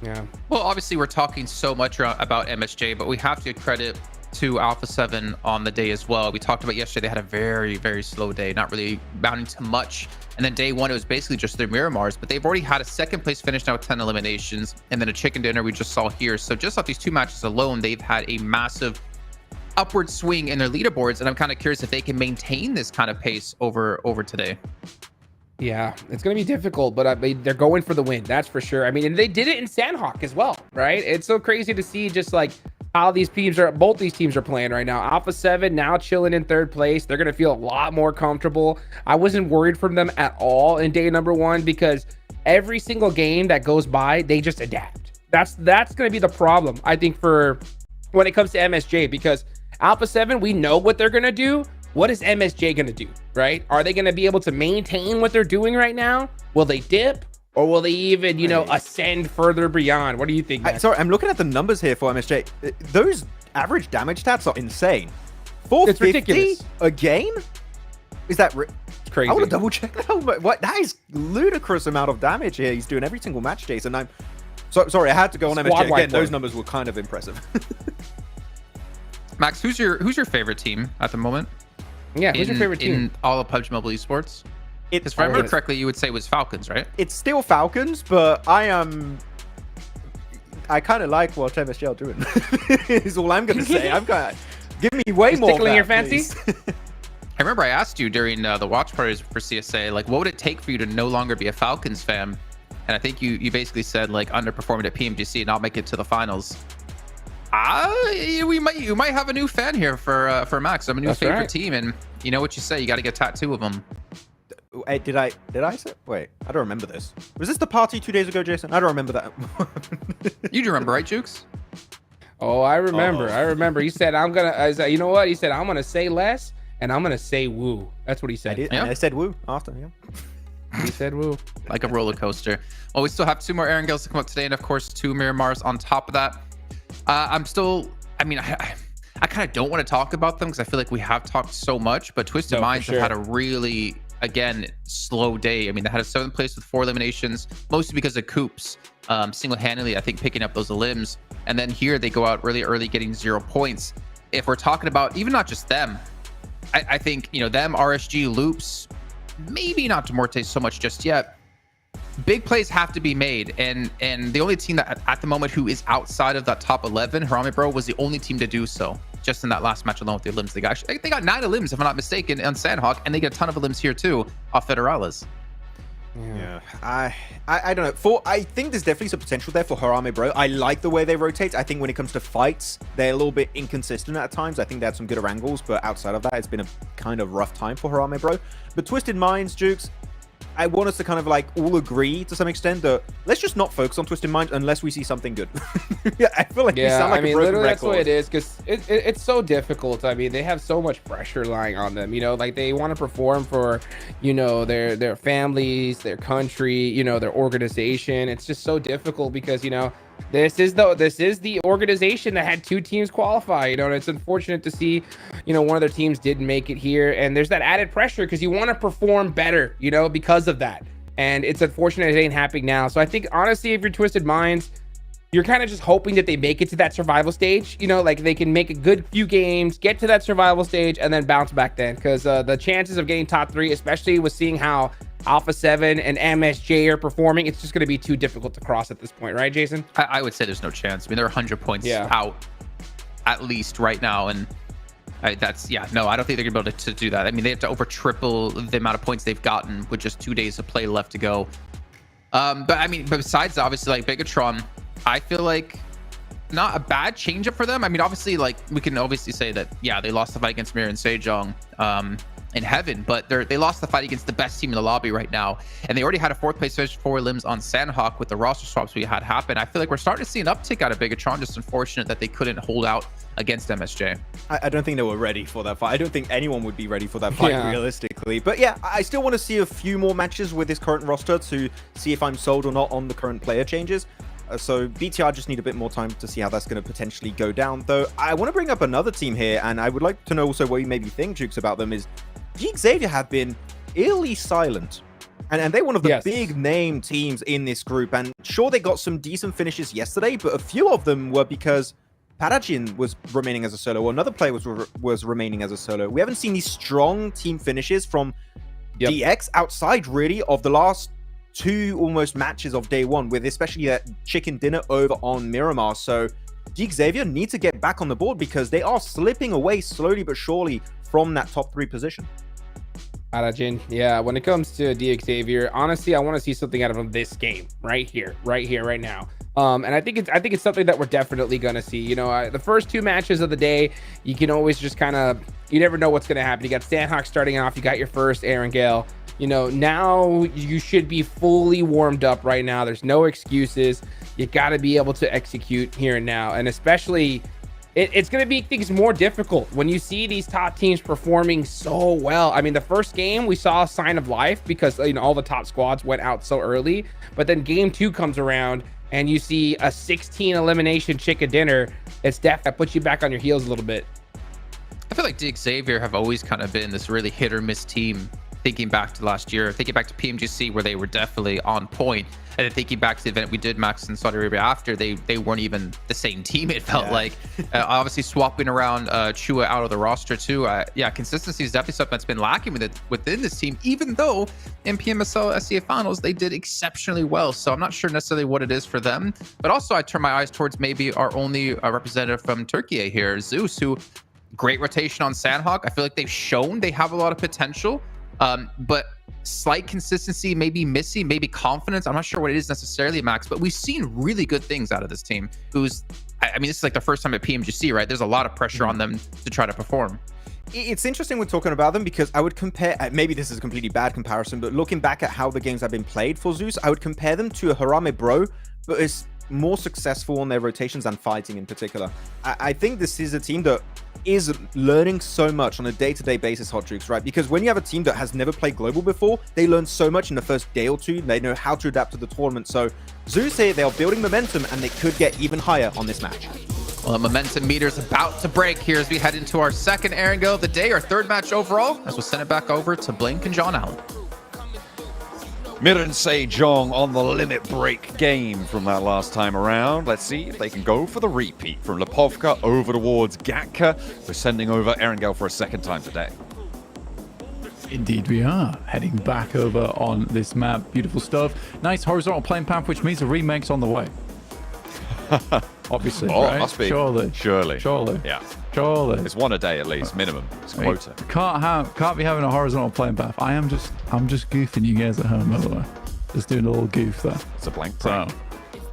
Yeah. Well, obviously we're talking so much about MSJ, but we have to give credit to Alpha 7 on the day as well. We talked about yesterday, they had a very, very slow day, not really mounting to much. And then day 1, it was basically just their Miramars, but they've already had a 2nd place finish now with 10 eliminations, and then a chicken dinner we just saw here. So just off these 2 matches alone, they've had a massive upward swing in their leaderboards, and I'm kind of curious if they can maintain this kind of pace over today. Yeah, it's going to be difficult, but they're going for the win. That's for sure. I mean, and they did it in Sandhawk as well, right? It's so crazy to see just like how both these teams are playing right now. Alpha 7 now chilling in 3rd place. They're going to feel a lot more comfortable. I wasn't worried from them at all in day number 1 because every single game that goes by, they just adapt. That's going to be the problem, I think, for when it comes to MSJ, because Alpha 7, we know what they're going to do. What is MSJ going to do, right? Are they going to be able to maintain what they're doing right now? Will they dip? Or will they even, ascend further beyond? What do you think, Matt? Sorry, I'm looking at the numbers here for MSJ. Those average damage stats are insane. 450 it's ridiculous. A game? Is that... It's crazy. I want to double check that. What? That is ludicrous amount of damage here. He's doing every single match, Jason. I'm sorry, I had to go on MSJ again. Those numbers were kind of impressive. Max, who's your favorite team at the moment? Yeah, who's your favorite team? In all of PUBG Mobile Esports? If I remember correctly, you would say it was Falcons, right? It's still Falcons, but I kind of like what MSJ are doing. Is all I'm going to say. Give me way more. Tickling your fancy? I remember I asked you during the watch parties for CSA, like, what would it take for you to no longer be a Falcons fan? And I think you basically said like underperforming at PMGC and not make it to the finals. You might have a new fan here for Max. I'm a new favorite team, and you know what you say. You got to get a tattoo of them. Hey, did I say? Wait, I don't remember this. Was this the party 2 days ago, Jason? I don't remember that. You do remember, right, Jukes? Oh, I remember. I remember. He said, you know what? He said, I'm going to say less and I'm going to say woo. That's what he said. I said woo after, yeah. He said woo. Like a roller coaster. Well, we still have 2 more Erangels to come up today, and of course 2 Miramars on top of that. I kind of don't want to talk about them because I feel like we have talked so much, but Twisted Minds have had a really, again, slow day. I mean, they had a 7th place with 4 eliminations, mostly because of Coops single-handedly, I think, picking up those limbs. And then here they go out really early, getting 0 points. If we're talking about even not just them, I think, them, RSG, Loops, maybe not Demorte so much just yet. Big plays have to be made, and the only team that at the moment who is outside of that top 11, Harame Bro, was the only team to do so. Just in that last match alone with their limbs, they got 9 limbs if I'm not mistaken on Sandhawk, and they get a ton of limbs here too off Federales. Yeah, I don't know. I think there's definitely some potential there for Harame Bro. I like the way they rotate. I think when it comes to fights, they're a little bit inconsistent at times. I think they had some good angles, but outside of that, it's been a kind of rough time for Harame Bro. But Twisted Minds, Jukes, I want us to kind of like all agree to some extent that let's just not focus on Twisted Minds unless we see something good. Yeah, I feel like we sound like a broken literally record. That's the way it is, because it's so difficult. I mean, they have so much pressure lying on them. Like they want to perform for, their families, their country, their organization. It's just so difficult because this is the organization that had 2 teams qualify. And it's unfortunate to see, one of their teams didn't make it here, and there's that added pressure because you want to perform better, because of that. And it's unfortunate it ain't happening now. So I think honestly, if you're Twisted Minds, you're kind of just hoping that they make it to that survival stage. You know, like they can make a good few games, get to that survival stage, and then bounce back then. Because the chances of getting top 3, especially with seeing how Alpha 7 and MSJ are performing, it's just going to be too difficult to cross at this point, right, Jason? I would say there's no chance. I mean, they're 100 points out at least right now, and I don't think they're gonna be able to do that. I mean, they have to over triple the amount of points they've gotten with just 2 days of play left to go. But I mean, besides obviously like Bigatron, I feel like not a bad changeup for them. I mean, obviously, like we can obviously say that they lost the fight against Mir and Sejong in heaven, but they lost the fight against the best team in the lobby right now, and they already had a 4th place finish 4 limbs on Sandhawk with the roster swaps we had happen. I feel like we're starting to see an uptick out of Bigatron. Just unfortunate that they couldn't hold out against MSJ. I don't think they were ready for that fight. I don't think anyone would be ready for that fight realistically. But yeah, I still want to see a few more matches with this current roster to see if I'm sold or not on the current player changes. So BTR just need a bit more time to see how that's going to potentially go down. Though I want to bring up another team here, and I would like to know also what you maybe think, Jukes, about them. Is Xavier have been eerily silent. And they're one of the big name teams in this group. And sure, they got some decent finishes yesterday, but a few of them were because Parajin was remaining as a solo, or another player was remaining as a solo. We haven't seen these strong team finishes from DX outside, really, of the last 2 almost matches of day 1, with especially that chicken dinner over on Miramar. So Xavier need to get back on the board because they are slipping away slowly but surely from that top 3 position. Arajin, when it comes to Xavier, honestly, I want to see something out of him this game, right here, right now. And I think it's something that we're definitely gonna see. You know, the first 2 matches of the day, you can always just you never know what's gonna happen. You got Sandhawk starting off, you got your first Aaron Gale. You know, now you should be fully warmed up right now. There's no excuses. You got to be able to execute here and now, and especially it's going to make things more difficult when you see these top teams performing so well. I mean, the first game we saw a sign of life because all the top squads went out so early, but then game 2 comes around and you see a 16 elimination chicken dinner. It's that puts you back on your heels a little bit. I feel like Xavier have always kind of been this really hit or miss team. Thinking back to last year, thinking back to PMGC where they were definitely on point, and then thinking back to the event we did Max in Saudi Arabia after, they weren't even the same team, it felt like. Obviously swapping around Chua out of the roster too. Consistency is definitely something that's been lacking within this team, even though in PMSL SCA Finals they did exceptionally well. So I'm not sure necessarily what it is for them, but also I turn my eyes towards maybe our only representative from Turkey here, Zeus, who great rotation on Sandhawk. I feel like they've shown they have a lot of potential. But slight consistency, maybe missing, maybe confidence. I'm not sure what it is necessarily, Max, but we've seen really good things out of this team. This is like the first time at PMGC, right? There's a lot of pressure on them to try to perform. It's interesting we're talking about them because I would compare, maybe this is a completely bad comparison, but looking back at how the games have been played for Zeus, I would compare them to a Harame Bro, but it's more successful on their rotations and fighting in particular. I think this is a team that is learning so much on a day-to-day basis, Hot Jukes, right? Because when you have a team that has never played global before, they learn so much in the first day or 2. They know how to adapt to the tournament. So Zeus here, they are building momentum and they could get even higher on this match. Well, the momentum meter is about to break here as we head into our second Aaron Gale of the day, our 3rd match overall, as we'll send it back over to Blink and John Allen. Mir and Sejong on the limit break game from that last time around. Let's see if they can go for the repeat from Lipovka over towards Gatka. We're sending over Aaron Gale for a 2nd time today. Indeed we are. Heading back over on this map. Beautiful stuff. Nice horizontal plane path, which means a remake's on the way. Obviously, right? It must be. Surely. Yeah. Surely. It's 1 a day at least, minimum. It's quota. Can't be having a horizontal plane path. I'm just goofing you guys at home, by the way. Just doing a little goof there. It's a blank prank. So,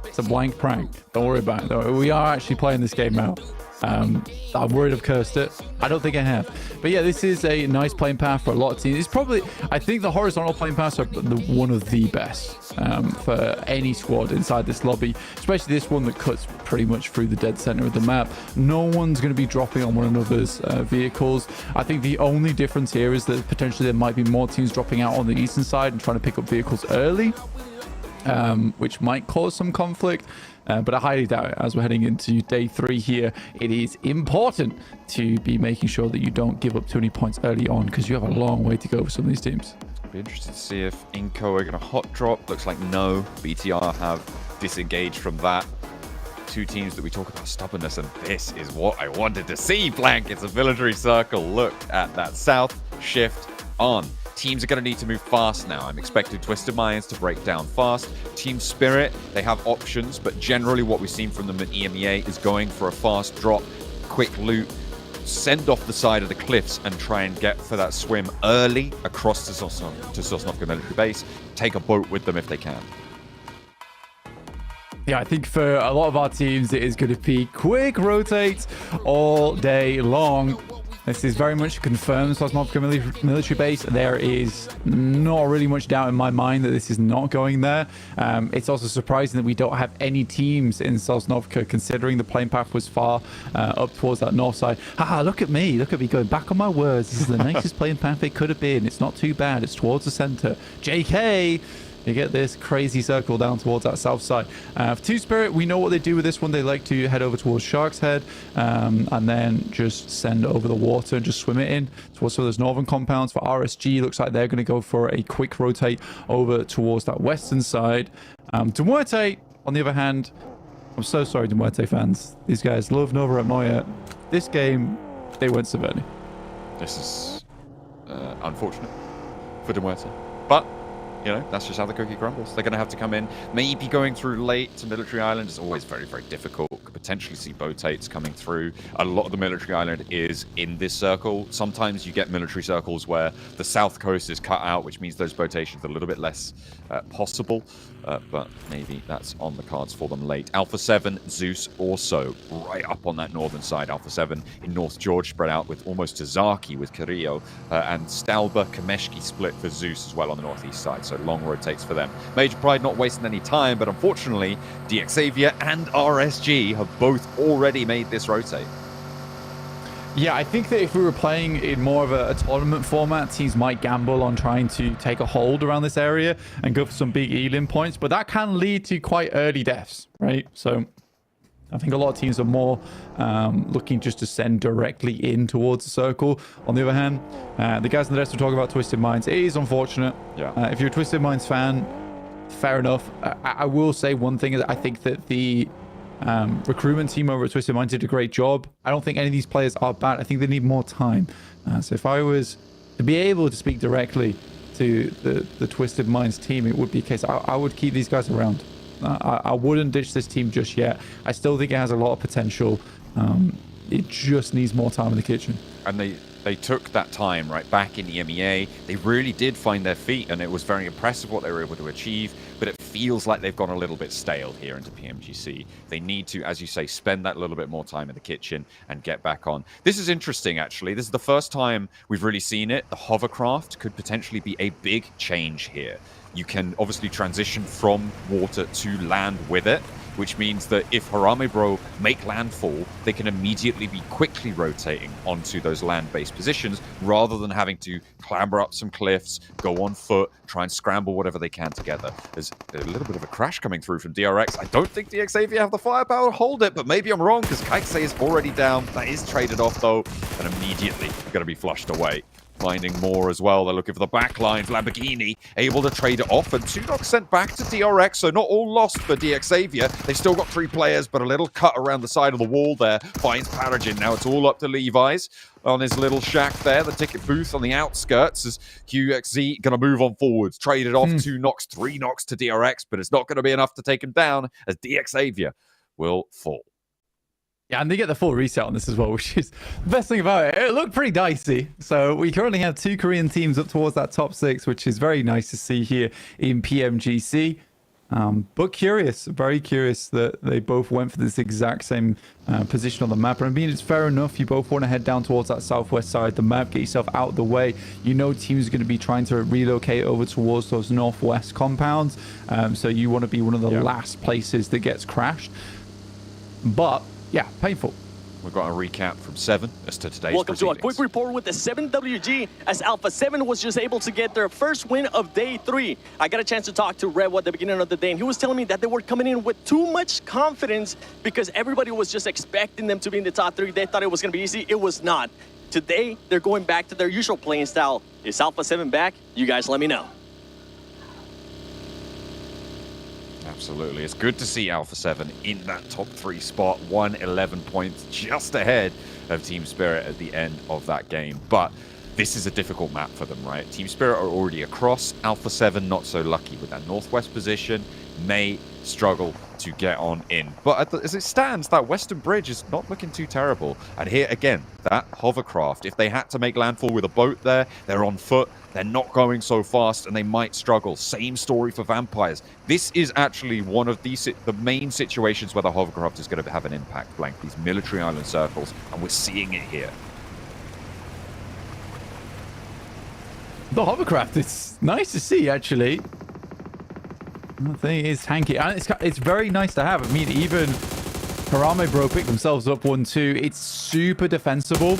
it's a blank prank. Don't worry about it. We are actually playing this game now. I'm worried I've cursed it. I don't think I have. But yeah, this is a nice plane path for a lot of teams. It's probably, I think the horizontal plane paths are one of the best for any squad inside this lobby, especially this one that cuts pretty much through the dead center of the map. No one's going to be dropping on one another's vehicles. I think the only difference here is that potentially there might be more teams dropping out on the eastern side and trying to pick up vehicles early, which might cause some conflict. But I highly doubt it. As we're heading into day 3 here, it is important to be making sure that you don't give up too many points early on because you have a long way to go for some of these teams. Be interested to see if Inco are going to hot drop. Looks like no. BTR have disengaged from that. two teams that we talk about stubbornness, and this is what I wanted to see, Blank. It's a military circle. Look at that south shift on. Teams are going to need to move fast now. I'm expecting Twisted Minds to break down fast. Team Spirit, they have options, but generally what we've seen from them at EMEA is going for a fast drop, quick loot, send off the side of the cliffs and try and get for that swim early across to Sosnovka military base. Take a boat with them if they can. Yeah, I think for a lot of our teams, it is going to be quick rotates all day long. This is very much confirmed Sosnovka military base. There is not really much doubt in my mind that this is not going there. It's also surprising that we don't have any teams in Sosnovka, considering the plane path was far up towards that north side. Haha, look at me going back on my words. This is the nicest plane path it could have been. It's not too bad. It's towards the center. JK! You get this crazy circle down towards that south side. For Two Spirit, we know what they do with this one. They like to head over towards Shark's Head and then just send over the water and just swim it in towards some of those northern compounds. For RSG, looks like they're going to go for a quick rotate over towards that western side. Demuerte, on the other hand, I'm so sorry, Demuerte fans. These guys love Nova at Moya. This game, they went Severny. This is unfortunate for Demuerte. But you know, that's just how the cookie crumbles. They're going to have to come in, maybe going through late to Military Island. It's always very, very difficult. Could potentially see boatates coming through. A lot of the Military Island is in this circle. Sometimes you get military circles where the south coast is cut out, which means those boatations are a little bit less possible. But maybe that's on the cards for them late. Alpha 7, Zeus also right up on that northern side. Alpha 7 in North George spread out with almost Tazaki with Carrillo and Stalba, Kameshki split for Zeus as well on the northeast side. So long rotates for them. Major Pride not wasting any time, but unfortunately, DXavier and RSG have both already made this rotate. Yeah, I think that if we were playing in more of a tournament format, teams might gamble on trying to take a hold around this area and go for some big Elim points, but that can lead to quite early deaths, right? So I think a lot of teams are more looking just to send directly in towards the circle. On the other hand, the guys in the desk were talking about Twisted Minds. It is unfortunate. Yeah. If you're a Twisted Minds fan, fair enough. I will say one thing is I think that the recruitment team over at Twisted Minds did a great job. I don't think any of these players are bad. I think they need more time. So if I was to be able to speak directly to the Twisted Minds team, it would be a case I would keep these guys around. I wouldn't ditch this team just yet. I still think it has a lot of potential. It just needs more time in the kitchen. And they took that time right back in EMEA. They really did find their feet, and it was very impressive what they were able to achieve. But it feels like they've gone a little bit stale here into PMGC. They need to, as you say, spend that little bit more time in the kitchen and get back on. This is interesting, actually. This is the first time we've really seen it. The hovercraft could potentially be a big change here. You can obviously transition from water to land with it, which means that if Harame Bro make landfall, they can immediately be quickly rotating onto those land-based positions rather than having to clamber up some cliffs, go on foot, try and scramble whatever they can together. There's a little bit of a crash coming through from DRX. I don't think DXavier have the firepower to hold it, but maybe I'm wrong because Kaikse is already down. That is traded off, though, and immediately going to be flushed away. Finding more as well. They're looking for the back lines. Lamborghini able to trade it off, and 2 knocks sent back to DRX, so not all lost for DXavier. They've still got 3 players, but a little cut around the side of the wall there finds Paragin. Now it's all up to Levi's on his little shack there, the ticket booth on the outskirts, as QXZ going to move on forwards. Trade it off, 2 knocks, 3 knocks to DRX, but it's not going to be enough to take him down as DXavier will fall. Yeah, and they get the full reset on this as well, which is the best thing about it. It looked pretty dicey. So we currently have 2 Korean teams up towards that top 6, which is very nice to see here in PMGC. But curious, very curious that they both went for this exact same position on the map. And I mean, it's fair enough. You both want to head down towards that southwest side of the map, get yourself out of the way. You know teams are going to be trying to relocate over towards those northwest compounds. So you want to be one of the last places that gets crashed. But yeah, painful. We've got a recap from 7 as to today's Welcome to a quick report with the 7WG as Alpha 7 was just able to get their first win of day 3. I got a chance to talk to Revo at the beginning of the day, and he was telling me that they were coming in with too much confidence because everybody was just expecting them to be in the top 3. They thought it was going to be easy. It was not. Today, they're going back to their usual playing style. Is Alpha 7 back? You guys let me know. Absolutely. It's good to see Alpha 7 in that top 3 spot. 111 points just ahead of Team Spirit at the end of that game. But this is a difficult map for them, right? Team Spirit are already across. Alpha 7 not so lucky with that northwest position. May struggle to get on in. But as it stands, that western bridge is not looking too terrible. And here, again, that hovercraft. If they had to make landfall with a boat there, they're on foot. They're not going so fast, and they might struggle. Same story for Vampires. This is actually one of the main situations where the hovercraft is going to have an impact, Blank. These military island circles, and we're seeing it here. The hovercraft, it's nice to see, actually. The thing is tanky, and it's very nice to have. I mean, even Harame Bro picked themselves up 1-2. It's super defensible,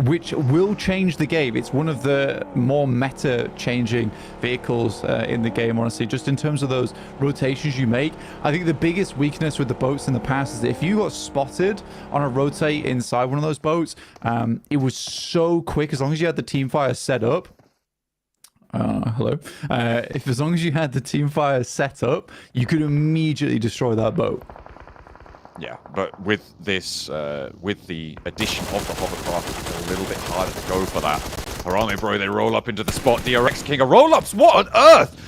which will change the game. It's one of the more meta-changing vehicles in the game, honestly, just in terms of those rotations you make. I think the biggest weakness with the boats in the past is that if you got spotted on a rotate inside one of those boats, it was so quick. As long as you had the teamfire set up, hello. As long as you had the teamfire set up, you could immediately destroy that boat. Yeah, but with this, with the addition of the hovercraft, it's a little bit harder to go for that. Harame Bro, they roll up into the spot. DRX King, a roll-ups. What on earth?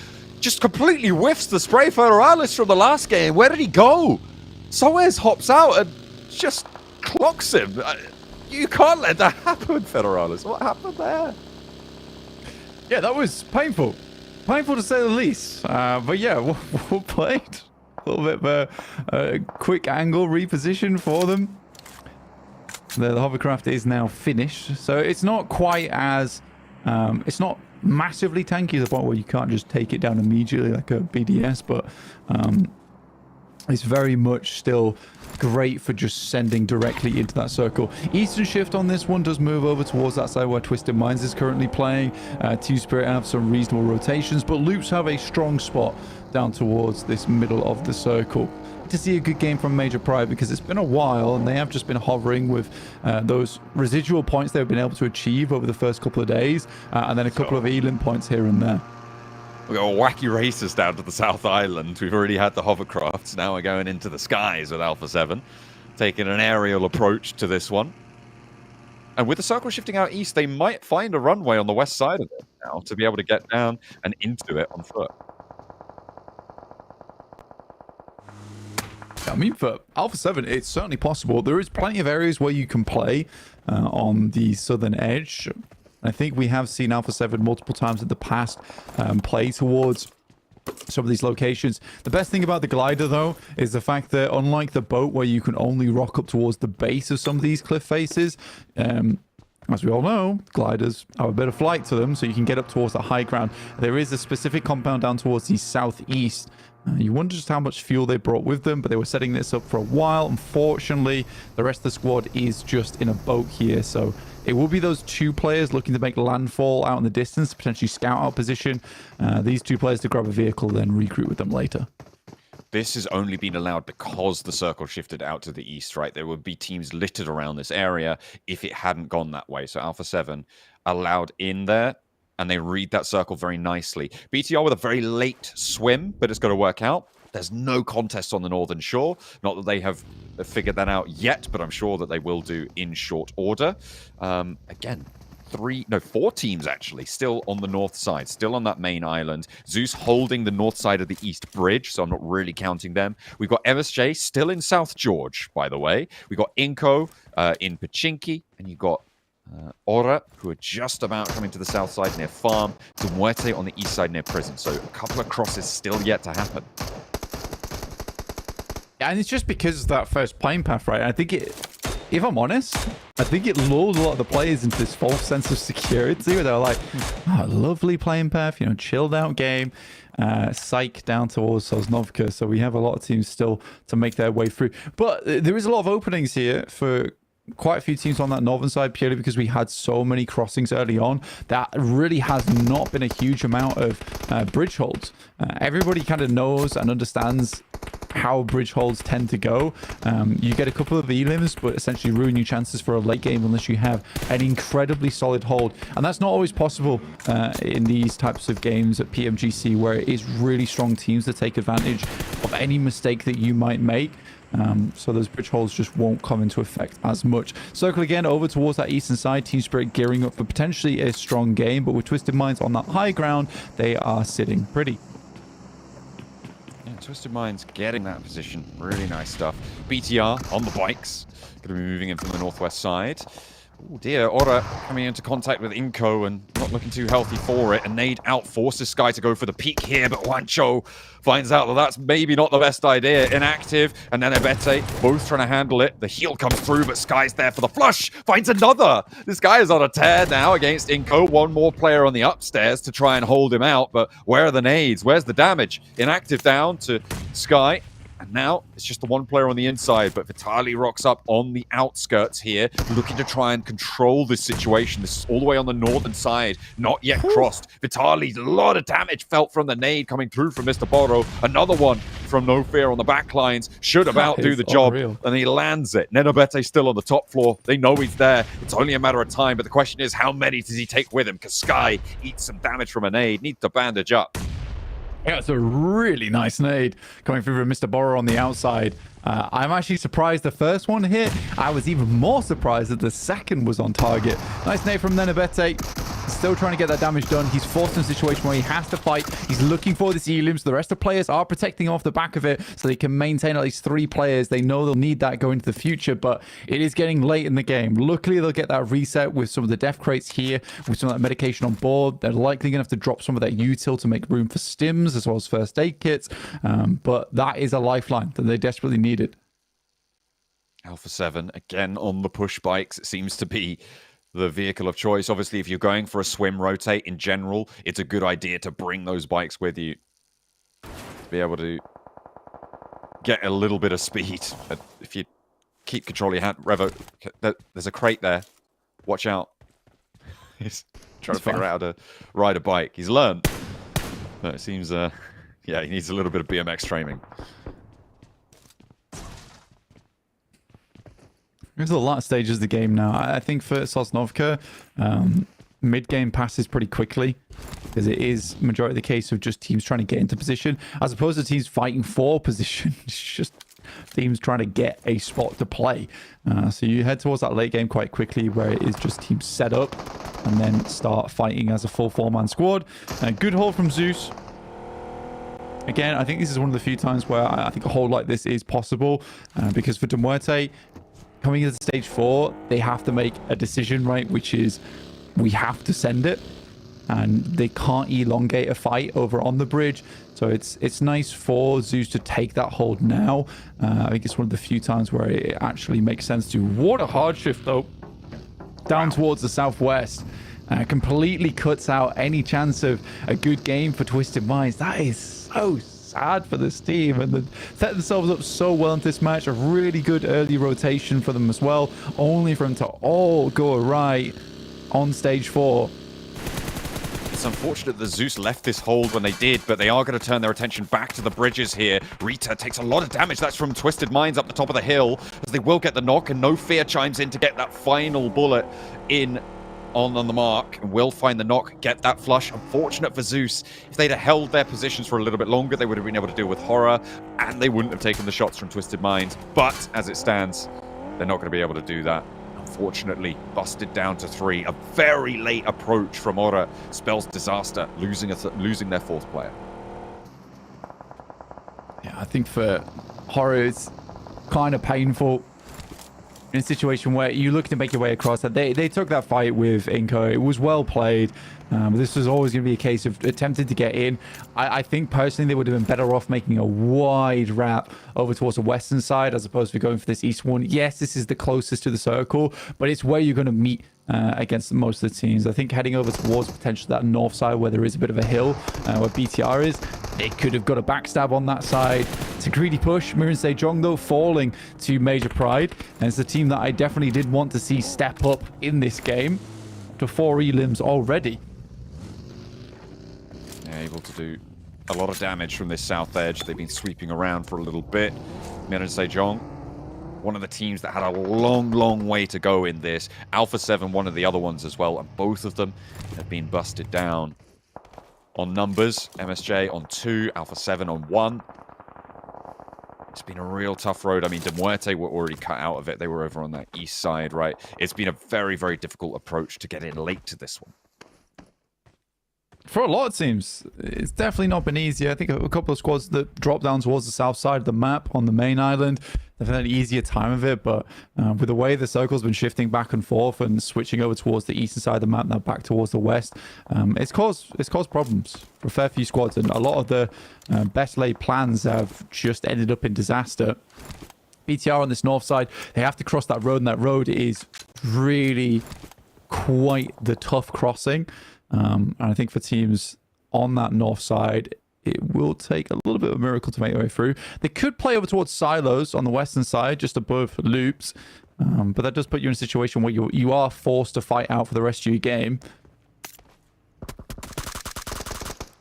Just completely whiffs the spray Federalis from the last game. Where did he go? Soares hops out and just clocks him. You can't let that happen, Federalis. What happened there? Yeah, that was painful. Painful to say the least. But yeah, well played. A little bit of a quick angle reposition for them. The hovercraft is now finished. So it's not quite as... it's not massively tanky to the point where you can't just take it down immediately like a BDS, but it's very much still great for just sending directly into that circle. Eastern Shift on this one does move over towards that side where Twisted Minds is currently playing. Team Spirit have some reasonable rotations, but Loops have a strong spot down towards this middle of the circle. To see a good game from Major Pride, because it's been a while and they have just been hovering with those residual points they've been able to achieve over the first couple of days, and then a couple of Elim points here and there. We've got wacky races down to the South Island. We've already had the hovercrafts. Now we're going into the skies with Alpha 7, taking an aerial approach to this one. And with the circle shifting out east, they might find a runway on the west side of it now to be able to get down and into it on foot. I mean, for Alpha 7, it's certainly possible. There is plenty of areas where you can play on the southern edge. I think we have seen Alpha 7 multiple times in the past play towards some of these locations. The best thing about the glider, though, is the fact that unlike the boat where you can only rock up towards the base of some of these cliff faces, as we all know, gliders have a bit of flight to them, so you can get up towards the high ground. There is a specific compound down towards the southeast. You wonder just how much fuel they brought with them, but they were setting this up for a while. Unfortunately, the rest of the squad is just in a boat here, so it will be those two players looking to make landfall out in the distance, potentially scout out position. These two players to grab a vehicle, then regroup with them later. This has only been allowed because the circle shifted out to the east, right? There would be teams littered around this area if it hadn't gone that way. So Alpha 7 allowed in there, and they read that circle very nicely. BTR with a very late swim, but it's got to work out. There's no contest on the northern shore. Not that they have figured that out yet, but I'm sure that they will do in short order. Again, 4 teams actually still on the north side, still on that main island. Zeus holding the north side of the east bridge, so I'm not really counting them. We've got MSJ still in South George, by the way. We've got Inko in Pachinki, and you've got Ora, who are just about coming to the south side near Farm, to Muerte on the east side near Prison. So a couple of crosses still yet to happen. Yeah, and it's just because of that first plane path, right? I think it, if I'm honest, I think it lulls a lot of the players into this false sense of security where they're like, oh, lovely plane path, you know, chilled out game. Psych down towards Sosnovka. So we have a lot of teams still to make their way through. But there is a lot of openings here for quite a few teams on that northern side, purely because we had so many crossings early on. That really has not been a huge amount of bridge holds. Everybody kind of knows and understands how bridge holds tend to go. You get a couple of elims, but essentially ruin your chances for a late game unless you have an incredibly solid hold. And that's not always possible in these types of games at PMGC, where it is really strong teams that take advantage of any mistake that you might make. So those bridge holds just won't come into effect as much. Circle again over towards that eastern side. Team Spirit gearing up for potentially a strong game, but with Twisted Minds on that high ground, they are sitting pretty. Yeah, Twisted Minds getting that position. Really nice stuff. BTR on the bikes. Going to be moving in from the northwest side. Oh dear, Ora coming into contact with Inko and not looking too healthy for it. And Nade outforces Sky to go for the peak here, but Wancho finds out that that's maybe not the best idea. Inactive, and then Ebete both trying to handle it. The heal comes through, but Sky's there for the flush. Finds another. This guy is on a tear now against Inko. One more player on the upstairs to try and hold him out, but where are the nades? Where's the damage? Inactive down to Sky. And now it's just the one player on the inside, but Vitali rocks up on the outskirts here, looking to try and control this situation. This is all the way on the northern side, not yet crossed. Vitali, a lot of damage felt from the nade coming through from Mr. Borrow. Another one from No Fear on the back lines. Should about do the job, and he lands it. Nenobete still on the top floor. They know he's there. It's only a matter of time, but the question is, how many does he take with him? Because Sky eats some damage from a nade, needs to bandage up. Yeah, it's a really nice nade coming through from Mr. Borrow on the outside. I'm actually surprised the first one hit. I was even more surprised that the second was on target. Nice nade from Nenobete. Still trying to get that damage done. He's forced in a situation where he has to fight. He's looking for this elims. The rest of the players are protecting off the back of it so they can maintain at least 3 players. They know they'll need that going into the future, but it is getting late in the game. Luckily, they'll get that reset with some of the death crates here, with some of that medication on board. They're likely going to have to drop some of that util to make room for stims as well as first aid kits, but that is a lifeline that they desperately needed. Alpha 7 again on the push bikes. It seems to be the vehicle of choice. Obviously, if you're going for a swim rotate in general, it's a good idea to bring those bikes with you to be able to get a little bit of speed. But if you keep control of your hand, Revo, there's a crate there. Watch out. He's trying to figure out how to ride a bike. He's learned. But it seems, yeah, he needs a little bit of BMX training. There's a lot of stages of the game now. I think for Sosnovka, mid-game passes pretty quickly because it is majority of the case of just teams trying to get into position as opposed to teams fighting for position. It's just teams trying to get a spot to play. So you head towards that late game quite quickly where it is just teams set up and then start fighting as a full 4-man squad. Good hold from Zeus. Again, I think this is one of the few times where I think a hold like this is possible because for Demuerte, coming into stage 4, they have to make a decision, right? Which is, we have to send it. And they can't elongate a fight over on the bridge. So it's nice for Zeus to take that hold now. I think it's one of the few times where it actually makes sense to. What a hard shift, though. Down towards the southwest. Completely cuts out any chance of a good game for Twisted Minds. That is so sad for this team, and they set themselves up so well in this match. A really good early rotation for them as well, only for them to all go right on stage 4. It's unfortunate that Zeus left this hold when they did, but they are going to turn their attention back to the bridges here. Rita takes a lot of damage. That's from Twisted Minds up the top of the hill, as they will get the knock, and No Fear chimes in to get that final bullet in on the mark, and will find the knock, get that flush. Unfortunate for Zeus. If they'd have held their positions for a little bit longer, they would have been able to deal with Horror, and they wouldn't have taken the shots from Twisted Minds. But as it stands, they're not going to be able to do that. Unfortunately, busted down to 3. A very late approach from Ora spells disaster, losing their 4th player. Yeah, I think for Horror, it's kind of painful in a situation where you look to make your way across that. They took that fight with Inko. It was well played. This was always going to be a case of attempting to get in. I think personally they would have been better off making a wide wrap over towards the western side as opposed to going for this east one. Yes, this is the closest to the circle, but it's where you're going to meet against most of the teams. I think heading over towards potentially that north side where there is a bit of a hill where BTR is, they could have got a backstab on that side. It's a greedy push. Mirren Sejong, though, falling to Major Pride. And it's a team that I definitely did want to see step up in this game to 4 elims already. Yeah, able to do a lot of damage from this south edge. They've been sweeping around for a little bit. Miran Sejong, one of the teams that had a long way to go in this. Alpha 7, one of the other ones as well, and both of them have been busted down on numbers. MSJ on 2, Alpha 7 on 1. It's been a real tough road. I mean, De Muerte were already cut out of it. They were over on that east side, right? It's been a very difficult approach to get in late to this one. For a lot of teams, it's definitely not been easy. I think a couple of squads that dropped down towards the south side of the map on the main island, they've had an easier time of it, but with the way the circle's been shifting back and forth and switching over towards the eastern side of the map, now back towards the west, it's caused problems for a fair few squads, and a lot of the best laid plans have just ended up in disaster. BTR on this north side, they have to cross that road, and that road is really quite the tough crossing. And I think for teams on that north side, it will take a little bit of a miracle to make their way through. They could play over towards silos on the western side, just above loops, but that does put you in a situation where you are forced to fight out for the rest of your game.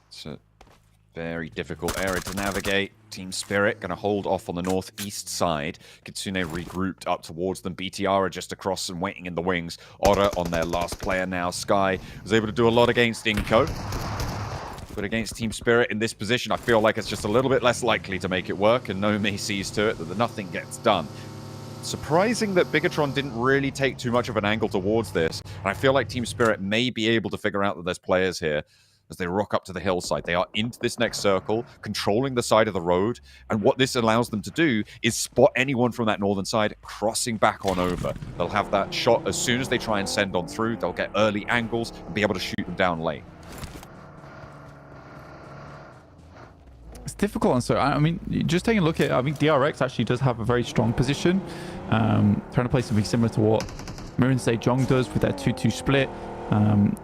It's a very difficult area to navigate. Team Spirit going to hold off on the northeast side. Kitsune regrouped up towards them. BTR are just across and waiting in the wings. Ora on their last player now. Sky was able to do a lot against Inko. But against Team Spirit in this position, I feel like it's just a little bit less likely to make it work, and Nomi sees to it that nothing gets done. Surprising that Bigatron didn't really take too much of an angle towards this. And I feel like Team Spirit may be able to figure out that there's players here as they rock up to the hillside. They are into this next circle, controlling the side of the road, and what this allows them to do is spot anyone from that northern side crossing back on over. They'll have that shot as soon as they try and send on through. They'll get early angles and be able to shoot them down late. It's difficult, and so I mean, just taking a look at it, I think DRX actually does have a very strong position, trying to play something similar to what Miran Sejong does with their 2-2 split.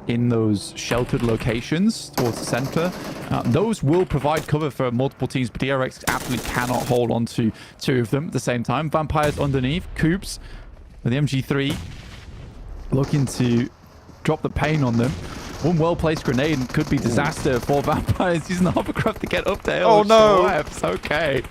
In those sheltered locations towards the center. Those will provide cover for multiple teams, but DRX absolutely cannot hold on to two of them at the same time. Vampires underneath, Coops with the MG3 looking to drop the pain on them. One well-placed grenade could be disaster for Vampires using the hovercraft to get up there. Oh no! Okay.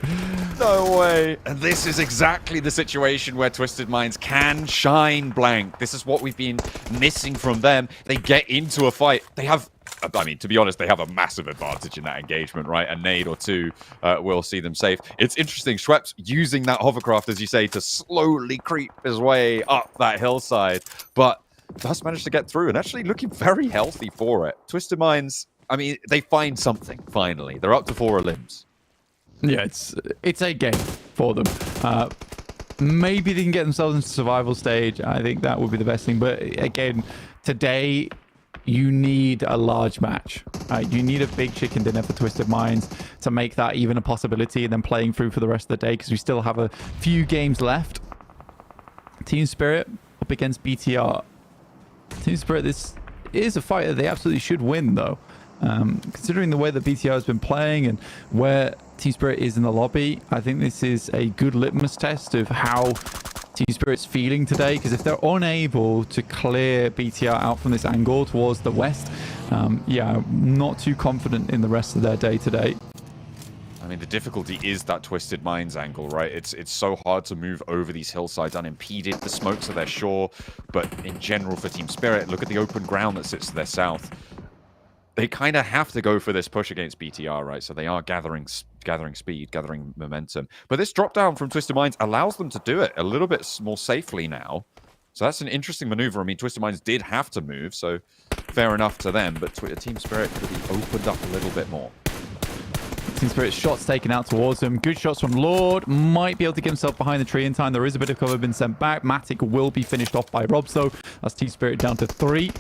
No way. And this is exactly the situation where Twisted Minds can shine, Blank. This is what we've been missing from them. They get into a fight. They have, I mean, to be honest, they have a massive advantage in that engagement, right? A nade or two will see them safe. It's interesting. Schweppes using that hovercraft, as you say, to slowly creep his way up that hillside. But does manage to get through and actually looking very healthy for it. Twisted Minds, I mean, they find something, finally. They're up to 4 limbs. Yeah, it's a game for them. Maybe they can get themselves into survival stage. I think that would be the best thing. But again, today, you need a large match. You need a big chicken dinner for Twisted Minds to make that even a possibility, and then playing through for the rest of the day, because we still have a few games left. Team Spirit up against BTR. Team Spirit, this is a fight that they absolutely should win, though. Considering the way that BTR has been playing and where Team Spirit is in the lobby, I think this is a good litmus test of how Team Spirit's feeling today, because if they're unable to clear BTR out from this angle towards the west, yeah, I'm not too confident in the rest of their day today. I mean, the difficulty is that Twisted Minds angle, right? It's so hard to move over these hillsides unimpeded. The smokes are their shore, but in general for Team Spirit, look at the open ground that sits to their south. They kind of have to go for this push against BTR, right? So they are gathering speed, gathering momentum. But this drop down from Twisted Minds allows them to do it a little bit more safely now. So that's an interesting maneuver. I mean, Twisted Minds did have to move, so fair enough to them. But Team Spirit could be opened up a little bit more. Team Spirit shots taken out towards him. Good shots from Lord. Might be able to get himself behind the tree in time. There is a bit of cover been sent back. Matic will be finished off by Robs, though. That's Team Spirit down to 3.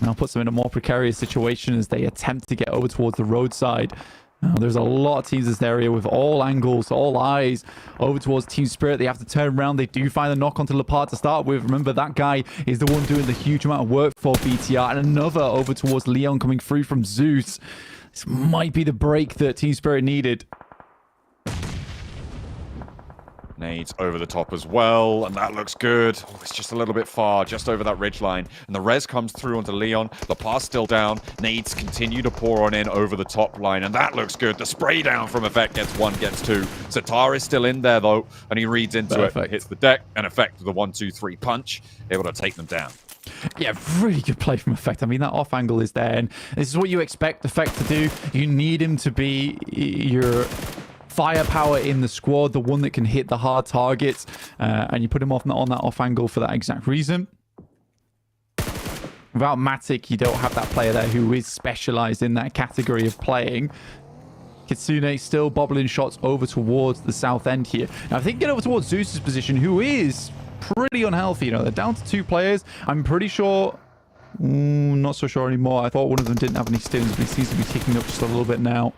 Now puts them in a more precarious situation as they attempt to get over towards the roadside. There's a lot of teams in this area with all angles, all eyes over towards Team Spirit. They have to turn around. They do find the knock onto Lepard to start with. Remember, that guy is the one doing the huge amount of work for BTR. And another over towards Leon coming through from Zeus. This might be the break that Team Spirit needed. Nades over the top as well, and that looks good. Oh, it's just a little bit far, just over that ridge line. And the res comes through onto Leon. The pass still down. Nades continue to pour on in over the top line, and that looks good. The spray down from Effect gets one, gets two. Zatar is still in there, though, and he reads into it. Hits the deck, and Effect with the 1-2-3 punch, able to take them down. Yeah, really good play from Effect. I mean, that off angle is there, and this is what you expect Effect to do. You need him to be your firepower in the squad, the one that can hit the hard targets, and you put him on that off angle for that exact reason. Without Matic, you don't have that player there who is specialized in that category of playing. Kitsune still bobbling shots over towards the south end here. Now, if they can get over towards Zeus's position, who is pretty unhealthy, you know, they're down to 2 players. I'm pretty sure, not so sure anymore. I thought one of them didn't have any stims, but he seems to be ticking up just a little bit now.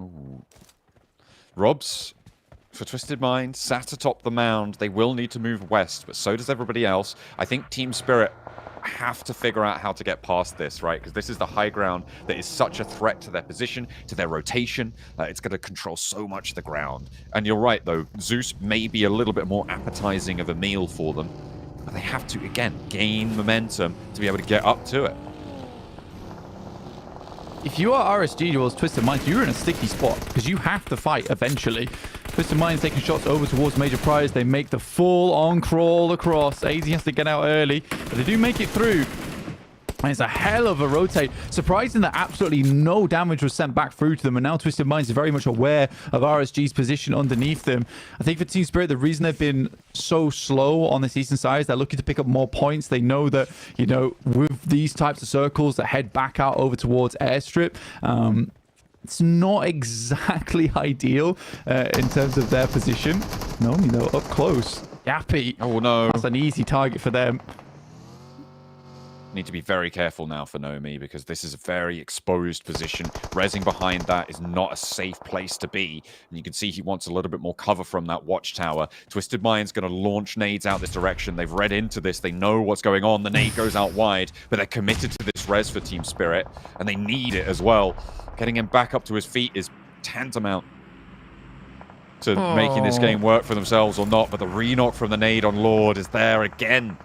Ooh. Robs for Twisted Mind sat atop the mound. They will need to move west, but so does everybody else. I think Team Spirit have to figure out how to get past this, right? Because this is the high ground that is such a threat to their position, to their rotation. It's going to control so much of the ground. And you're right, though. Zeus may be a little bit more appetizing of a meal for them, but they have to, again, gain momentum to be able to get up to it. If you are RSG towards Twisted Minds, you're in a sticky spot because you have to fight eventually. Twisted Minds taking shots over towards Major Prize. They make the full-on crawl across. AZ has to get out early, but they do make it through. And it's a hell of a rotate. Surprising that absolutely no damage was sent back through to them. And now Twisted Minds are very much aware of RSG's position underneath them. I think for Team Spirit, the reason they've been so slow on this eastern side is they're looking to pick up more points. They know that, you know, with these types of circles that head back out over towards Airstrip, it's not exactly ideal in terms of their position. No, you know, up close. Yappy. Oh, no. That's an easy target for them. Need to be very careful now for Nomi because this is a very exposed position. Rezzing behind that is not a safe place to be. And you can see he wants a little bit more cover from that watchtower. Twisted Mind's going to launch nades out this direction. They've read into this. They know what's going on. The nade goes out wide, but they're committed to this res for Team Spirit, and they need it as well. Getting him back up to his feet is tantamount to making this game work for themselves or not, but the re-knock from the nade on Lord is there again.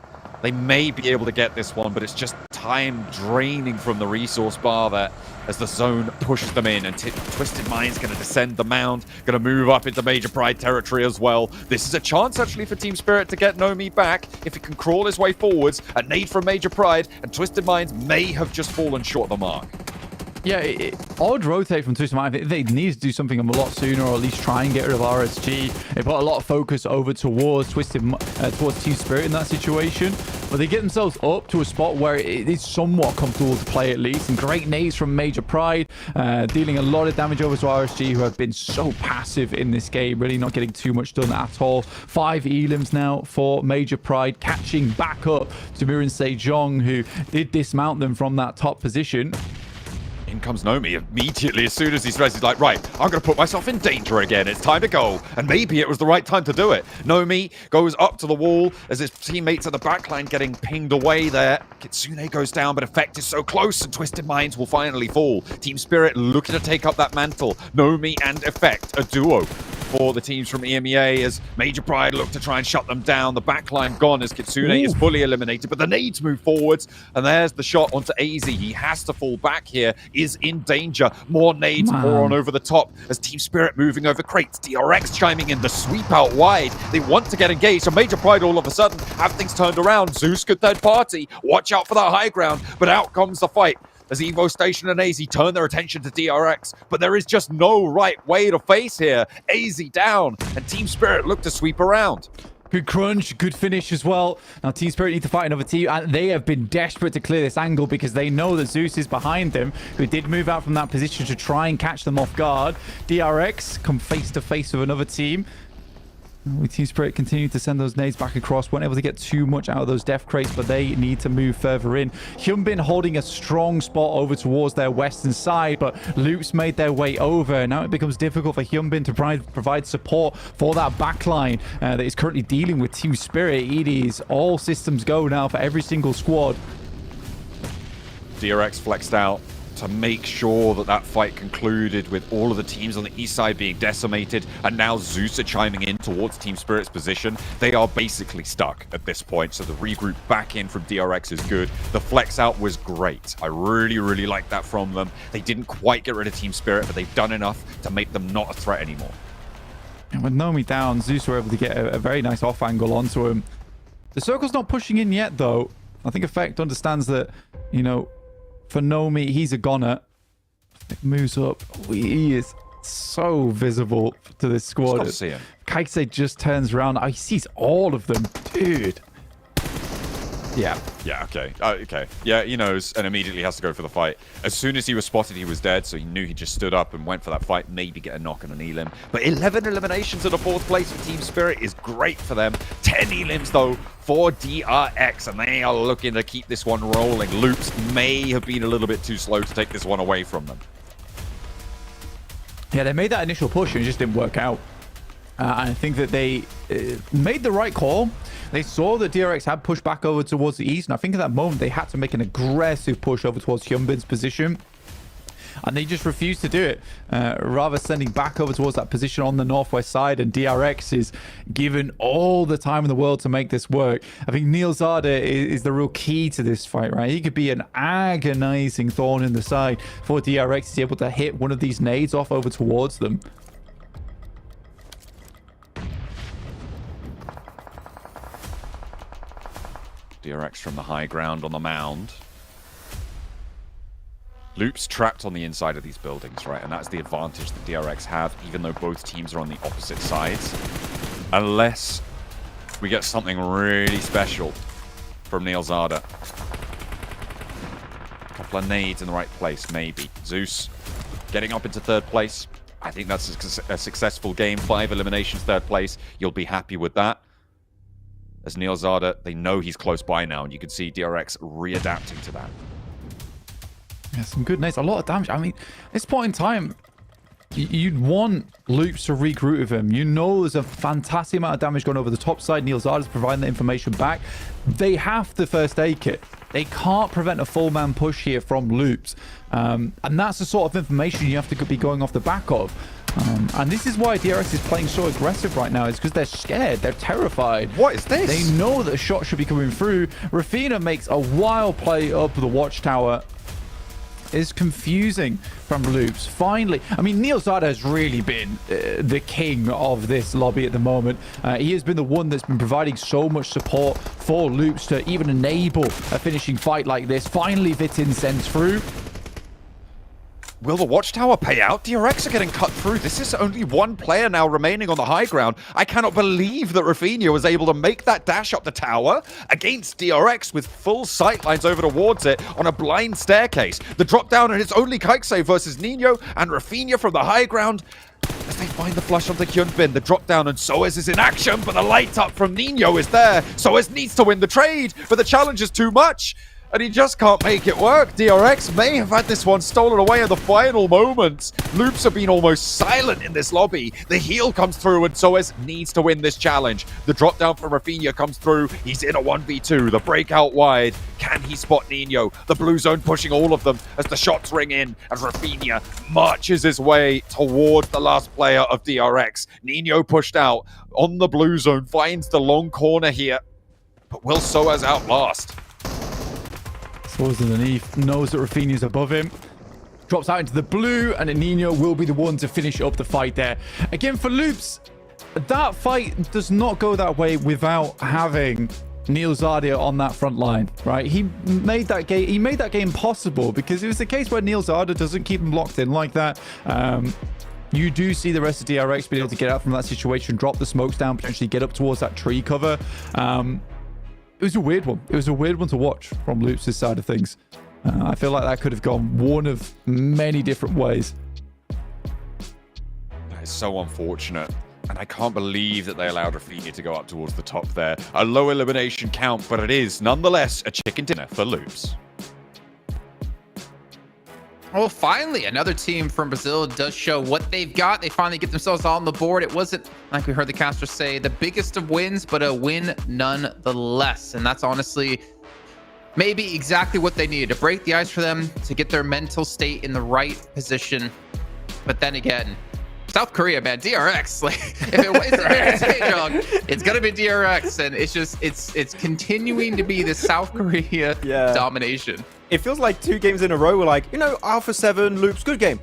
They may be able to get this one, but it's just time draining from the resource bar there as the zone pushes them in. And Twisted Mind's going to descend the mound, going to move up into Major Pride territory as well. This is a chance, actually, for Team Spirit to get Nomi back if he can crawl his way forwards. A nade from Major Pride, and Twisted Minds may have just fallen short of the mark. Yeah, odd rotate from Twisted Mind. They need to do something a lot sooner, or at least try and get rid of RSG. They put a lot of focus over towards towards Team Spirit in that situation, but they get themselves up to a spot where it is somewhat comfortable to play at least. And great nades from Major Pride, dealing a lot of damage over to RSG, who have been so passive in this game, really not getting too much done at all. 5 elims now for Major Pride, catching back up to Miran Sejong, who did dismount them from that top position. In comes Nomi immediately. As soon as he's ready, he's like, right, I'm going to put myself in danger again. It's time to go. And maybe it was the right time to do it. Nomi goes up to the wall as his teammates at the backline getting pinged away there. Kitsune goes down, but Effect is so close, and Twisted Minds will finally fall. Team Spirit looking to take up that mantle. Nomi and Effect, a duo for the teams from EMEA as Major Pride look to try and shut them down. The backline gone as Kitsune is fully eliminated, but the nades move forwards, and there's the shot onto AZ. He has to fall back here, is in danger. More nades pour on over the top as Team Spirit moving over crates. DRX chiming in, the sweep out wide. They want to get engaged, so Major Pride all of a sudden have things turned around. Zeus could third party. Watch out for that high ground, but out comes the fight as Evo Station and AZ turn their attention to DRX, but there is just no right way to face here. AZ down, and Team Spirit look to sweep around. Good crunch, good finish as well. Now Team Spirit need to fight another team, and they have been desperate to clear this angle because they know that Zeus is behind them, who did move out from that position to try and catch them off guard. DRX come face to face with another team. With Team Spirit continuing to send those nades back across, weren't able to get too much out of those death crates, but they need to move further in. Hyunbin holding a strong spot over towards their western side, but Loops made their way over. Now it becomes difficult for Hyunbin to provide support for that backline that is currently dealing with Team Spirit. It is all systems go now for every single squad. DRX flexed out, to make sure that that fight concluded with all of the teams on the east side being decimated, and now Zeus are chiming in towards Team Spirit's position. They are basically stuck at this point, so the regroup back in from DRX is good. The flex out was great. I really, really like that from them. They didn't quite get rid of Team Spirit, but they've done enough to make them not a threat anymore. And with Nomi down, Zeus were able to get a very nice off angle onto him. The circle's not pushing in yet, though. I think Effect understands that, you know, for Nomi, he's a goner. It moves up. He is so visible to this squad. Just see him. Kaise just turns around. He sees all of them. Dude. Yeah. Yeah, okay. Okay. Yeah, he knows and immediately has to go for the fight. As soon as he was spotted, he was dead, so he knew he just stood up and went for that fight, maybe get a knock and an elim. But 11 eliminations at a 4th place for Team Spirit is great for them. 10 elims, though, for DRX, and they are looking to keep this one rolling. Loops may have been a little bit too slow to take this one away from them. Yeah, they made that initial push and it just didn't work out. I think that they made the right call. They saw that DRX had pushed back over towards the east, and I think at that moment they had to make an aggressive push over towards Hyunbin's position. And they just refused to do it, rather sending back over towards that position on the northwest side, and DRX is given all the time in the world to make this work. I think Neil Zada is the real key to this fight, right? He could be an agonizing thorn in the side for DRX to be able to hit one of these nades off over towards them. DRX from the high ground on the mound. Loops trapped on the inside of these buildings, right? And that's the advantage that DRX have, even though both teams are on the opposite sides. Unless we get something really special from Neil Zada. A couple of nades in the right place, maybe. Zeus getting up into 3rd place. I think that's a successful game. 5 eliminations, 3rd place. You'll be happy with that. As Neil Zada, they know he's close by now, and you can see DRX readapting to that. Yeah, some good nades. A lot of damage. I mean, at this point in time, you'd want Loops to regroup with him. You know there's a fantastic amount of damage going over the top side. Neil Zada's providing that information back. They have to first aid kit. They can't prevent a full man push here from Loops. And that's the sort of information you have to be going off the back of. And this is why DRX is playing so aggressive right now. It's because they're scared. They're terrified. What is this? They know that a shot should be coming through. Rafina makes a wild play up the watchtower. It's confusing from Loops. Finally, I mean, Neil Zada has really been the king of this lobby at the moment. He has been the one that's been providing so much support for Loops to even enable a finishing fight like this. Finally, Vitin sends through. Will the watchtower pay out? DRX are getting cut through. This is only one player now remaining on the high ground. I cannot believe that Rafinha was able to make that dash up the tower against DRX with full sightlines over towards it on a blind staircase. The drop down, and it's only Kaise versus Nino and Rafinha from the high ground. As they find the flush onto Hyunbin, the drop down, and Soez is in action, but the light up from Nino is there. Soez needs to win the trade, but the challenge is too much. And he just can't make it work. DRX may have had this one stolen away in the final moments. Loops have been almost silent in this lobby. The heal comes through, and Soez needs to win this challenge. The drop down from Rafinha comes through. He's in a 1v2. The breakout wide. Can he spot Nino? The blue zone pushing all of them as the shots ring in, and Rafinha marches his way towards the last player of DRX. Nino pushed out on the blue zone, finds the long corner here. But will Soez outlast? Soez underneath, knows that Rafinha's above him. Drops out into the blue, and Nino will be the one to finish up the fight there. Again, for Loops, that fight does not go that way without having Neil Zada on that front line, right? He made that game possible because it was the case where Neil Zada doesn't keep him locked in like that. You do see the rest of DRX being able to get out from that situation, drop the smokes down, potentially get up towards that tree cover. It was a weird one. It was a weird one to watch from Loops' side of things. I feel like that could have gone one of many different ways. That is so unfortunate. And I can't believe that they allowed Rafinha to go up towards the top there. A low elimination count, but it is nonetheless a chicken dinner for Loops. Well, finally, another team from Brazil does show what they've got. They finally get themselves on the board. It wasn't, like we heard the caster say, the biggest of wins, but a win nonetheless. And that's honestly maybe exactly what they needed to break the ice for them, to get their mental state in the right position. But then again, South Korea, man, DRX, like if it was Sejong, it's gonna be DRX, and it's continuing to be the South Korea domination. It feels like 2 games in a row. We're like, Alpha 7, Loops, good game.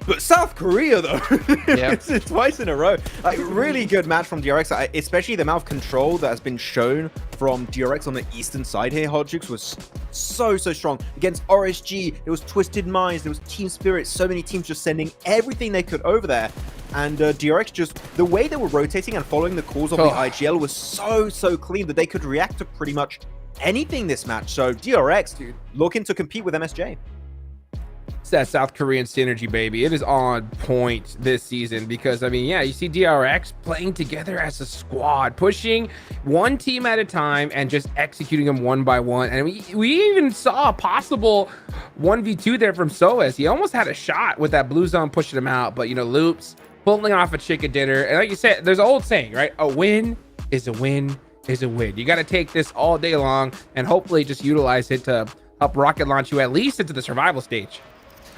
But South Korea, though, it's twice in a row. Like, really good match from DRX, especially the amount of control that has been shown from DRX on the eastern side here. Hodjux was so strong. Against RSG, there was Twisted Minds, there was Team Spirit, so many teams just sending everything they could over there. And DRX just, the way they were rotating and following the calls of the IGL was so clean that they could react to pretty much anything this match. So DRX, dude, looking to compete with MSJ. It's that South Korean synergy, baby. It is on point this season because, I mean, yeah, you see DRX playing together as a squad, pushing one team at a time and just executing them one by one. And we even saw a possible 1v2 there from Soaz. He almost had a shot with that blue zone pushing him out, but, Loops pulling off a chicken dinner. And like you said, there's an old saying, right? A win is a win is a win. You got to take this all day long and hopefully just utilize it to help rocket launch you at least into the survival stage.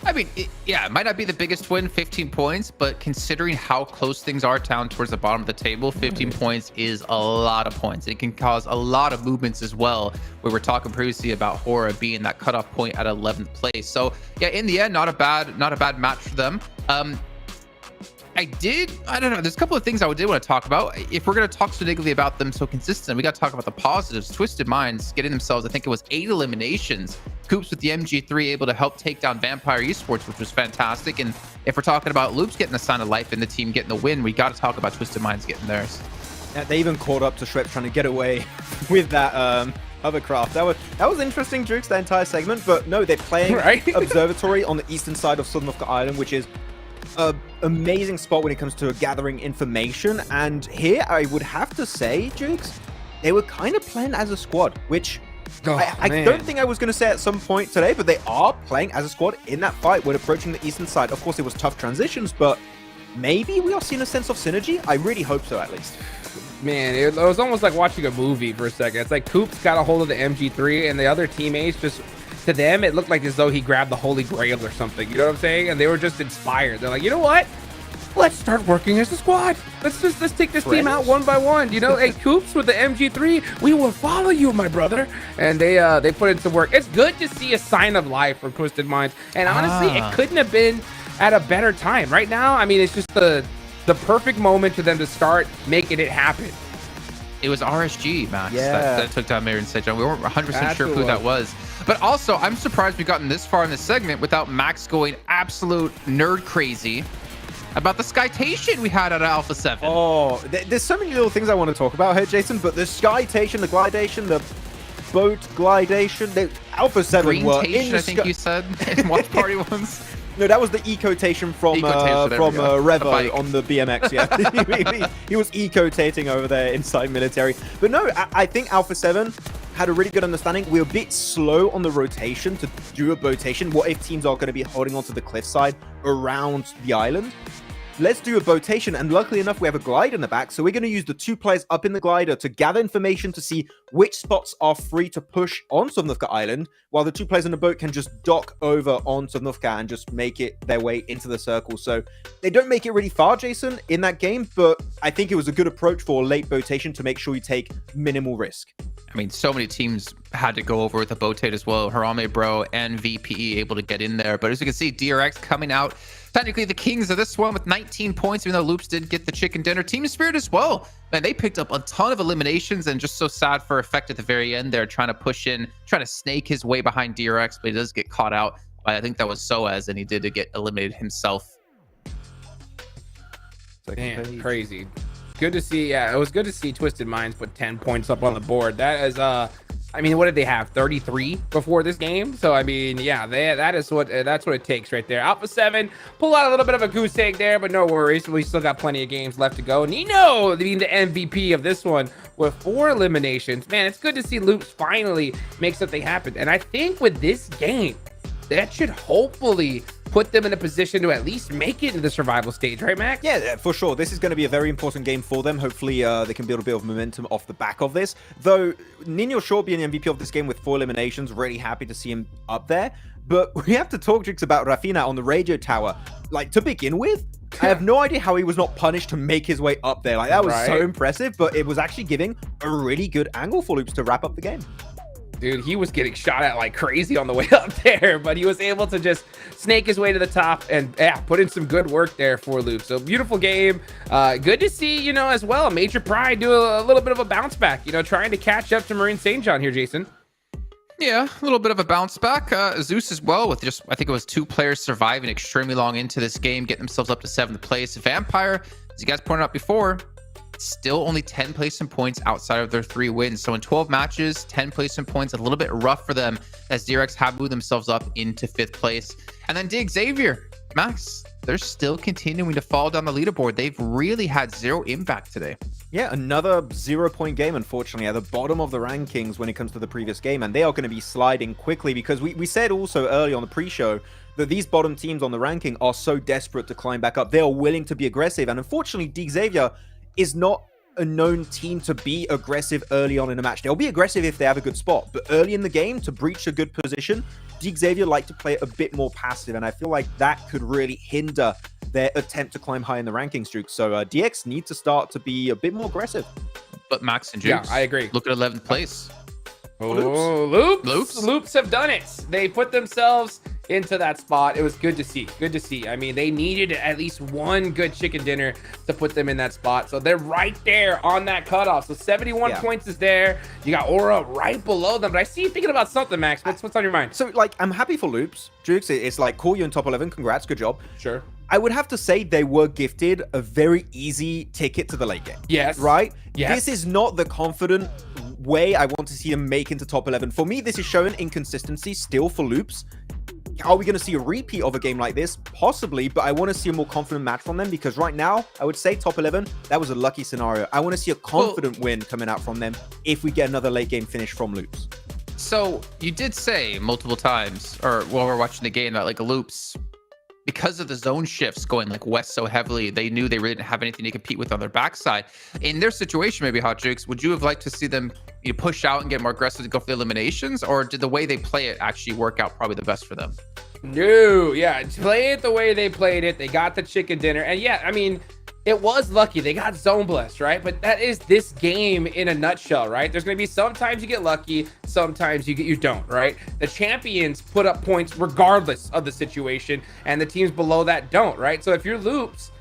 I mean, it might not be the biggest win, 15 points, but considering how close things are down towards the bottom of the table, 15 points is a lot of points. It can cause a lot of movements as well. We were talking previously about Hora being that cutoff point at 11th place. So yeah, in the end, not a bad match for them. I don't know. There's a couple of things I did want to talk about. If we're going to talk so negatively about them so consistent, we got to talk about the positives. Twisted Minds getting themselves, I think it was 8 eliminations. Coops with the MG3 able to help take down Vampire Esports, which was fantastic. And if we're talking about Loops getting the sign of life in the team, getting the win, we got to talk about Twisted Minds getting theirs. Yeah, they even caught up to Shreps trying to get away with that hovercraft. That was interesting, Jukes, that entire segment. But no, they're playing Observatory on the eastern side of Southern Island, which is an amazing spot when it comes to gathering information. And here I would have to say, Jukes, they were kind of playing as a squad, which I don't think I was going to say at some point today, but they are playing as a squad in that fight when approaching the eastern side. Of course, it was tough transitions, but maybe we are seeing a sense of synergy. I really hope so, at least. Man, it was almost like watching a movie for a second. It's like Coops got a hold of the MG3 and the other teammates just, to them, it looked like as though he grabbed the Holy Grail or something. You know what I'm saying? And they were just inspired. They're like, you know what? Let's start working as a squad. Let's take this team out one by one. Hey, Coops with the MG3, we will follow you, my brother. And they put in some work. It's good to see a sign of life from Twisted Minds. And honestly, it couldn't have been at a better time. Right now, I mean, it's just the perfect moment for them to start making it happen. It was RSG, Max, that took down Mayor and Sejong. We weren't 100% sure who that was. But also, I'm surprised we've gotten this far in this segment without Max going absolute nerd crazy about the Skytation we had at Alpha 7. Oh, there's so many little things I want to talk about here, Jason, but the Skytation, the Glidation, the boat Glidation, Alpha 7 were in the I think you said in Watch Party once. No, that was the Ecotation from Revo on the BMX, yeah. he was eco-tating over there inside military. But no, I think Alpha 7 had a really good understanding. We were a bit slow on the rotation to do a botation. What if teams are going to be holding onto the cliffside around the island? Let's do a botation, and luckily enough, we have a glide in the back, so we're going to use the 2 players up in the glider to gather information to see which spots are free to push on Sovnovka Island, while the 2 players in the boat can just dock over on Sovnovka and just make it their way into the circle. So they don't make it really far, Jason, in that game, but I think it was a good approach for late botation to make sure you take minimal risk. I mean, so many teams had to go over with a boatate as well. Harame Bro and VPE able to get in there. But as you can see, DRX coming out technically the kings of this one with 19 points, even though Loops did get the chicken dinner. Team Spirit as well. Man, they picked up a ton of eliminations, and just so sad for Effect at the very end there, trying to push in, trying to snake his way behind DRX, but he does get caught out by, I think that was Soaz, and he did get eliminated himself. Man, crazy. Good to see. Yeah, it was good to see Twisted Minds put 10 points up on the board. That is, I mean, what did they have? 33 before this game. So I mean, yeah, that's what it takes right there. Alpha 7 pull out a little bit of a goose egg there, but no worries. We still got plenty of games left to go. Nino being the MVP of this one with 4 eliminations. Man, it's good to see Loops finally make something happen. And I think with this game, that should hopefully put them in a position to at least make it into the survival stage, right, Max? Yeah, for sure. This is going to be a very important game for them. Hopefully, they can build a bit of momentum off the back of this. Though, Nino Shaw being the MVP of this game with 4 eliminations, really happy to see him up there. But we have to talk, Jix, about Rafina on the radio tower. Like, to begin with, I have no idea how he was not punished to make his way up there. Like, that was so impressive, but it was actually giving a really good angle for Loops to wrap up the game. Dude, he was getting shot at like crazy on the way up there, but he was able to just snake his way to the top and put in some good work there for Loop. So beautiful game. Good to see, you know, as well, Major Pride do a little bit of a bounce back, you know, trying to catch up to Marine St. John here, Jason. Yeah, a little bit of a bounce back. Zeus as well, with just, I think it was 2 players surviving extremely long into this game, getting themselves up to 7th place. Vampire, as you guys pointed out before, still only 10 placement points outside of their 3 wins. So in 12 matches, 10 placement points, a little bit rough for them as DRX have moved themselves up into 5th place. And then Dig Xavier, Max, they're still continuing to fall down the leaderboard. They've really had 0 impact today. Yeah, another 0-point game, unfortunately, at the bottom of the rankings when it comes to the previous game. And they are going to be sliding quickly because we said also early on the pre-show that these bottom teams on the ranking are so desperate to climb back up. They are willing to be aggressive. And unfortunately, Dig Xavier is not a known team to be aggressive early on in a match. They'll be aggressive if they have a good spot, but early in the game, to breach a good position, Dig Xavier like to play a bit more passive, and I feel like that could really hinder their attempt to climb high in the rankings, Juke. So DX need to start to be a bit more aggressive. But Max and Jukes, yeah, I agree. Look at 11th place. Oh, Loops have done it. They put themselves into that spot. It was good to see. Good to see. I mean, they needed at least one good chicken dinner to put them in that spot. So they're right there on that cutoff. So 71 points is there. You got Aura right below them. But I see you thinking about something, Max. What's on your mind? So, like, I'm happy for Loops. Jukes, it's like, cool, you're in top 11. Congrats. Good job. Sure. I would have to say they were gifted a very easy ticket to the late game. Yes. Right? Yes. This is not the confident way I want to see them make into top 11. For me, this is showing inconsistency still for Loops. Are we going to see a repeat of a game like this? Possibly, but I want to see a more confident match from them because right now, I would say top 11, that was a lucky scenario. I want to see a confident win coming out from them if we get another late game finish from Loops. So you did say multiple times, or while we're watching the game, that like Loops, because of the zone shifts going like west so heavily, they knew they really didn't have anything to compete with on their backside. In their situation, maybe Hot Jukes, would you have liked to see them push out and get more aggressive to go for the eliminations, or did the way they play it actually work out probably the best for them? No, yeah, play it the way they played it. They got the chicken dinner, and yeah, I mean, it was lucky. They got zone blessed, right? But that is this game in a nutshell, right? There's going to be sometimes you get lucky, sometimes you don't, right? The champions put up points regardless of the situation, and the teams below that don't, right? So if you're Loops,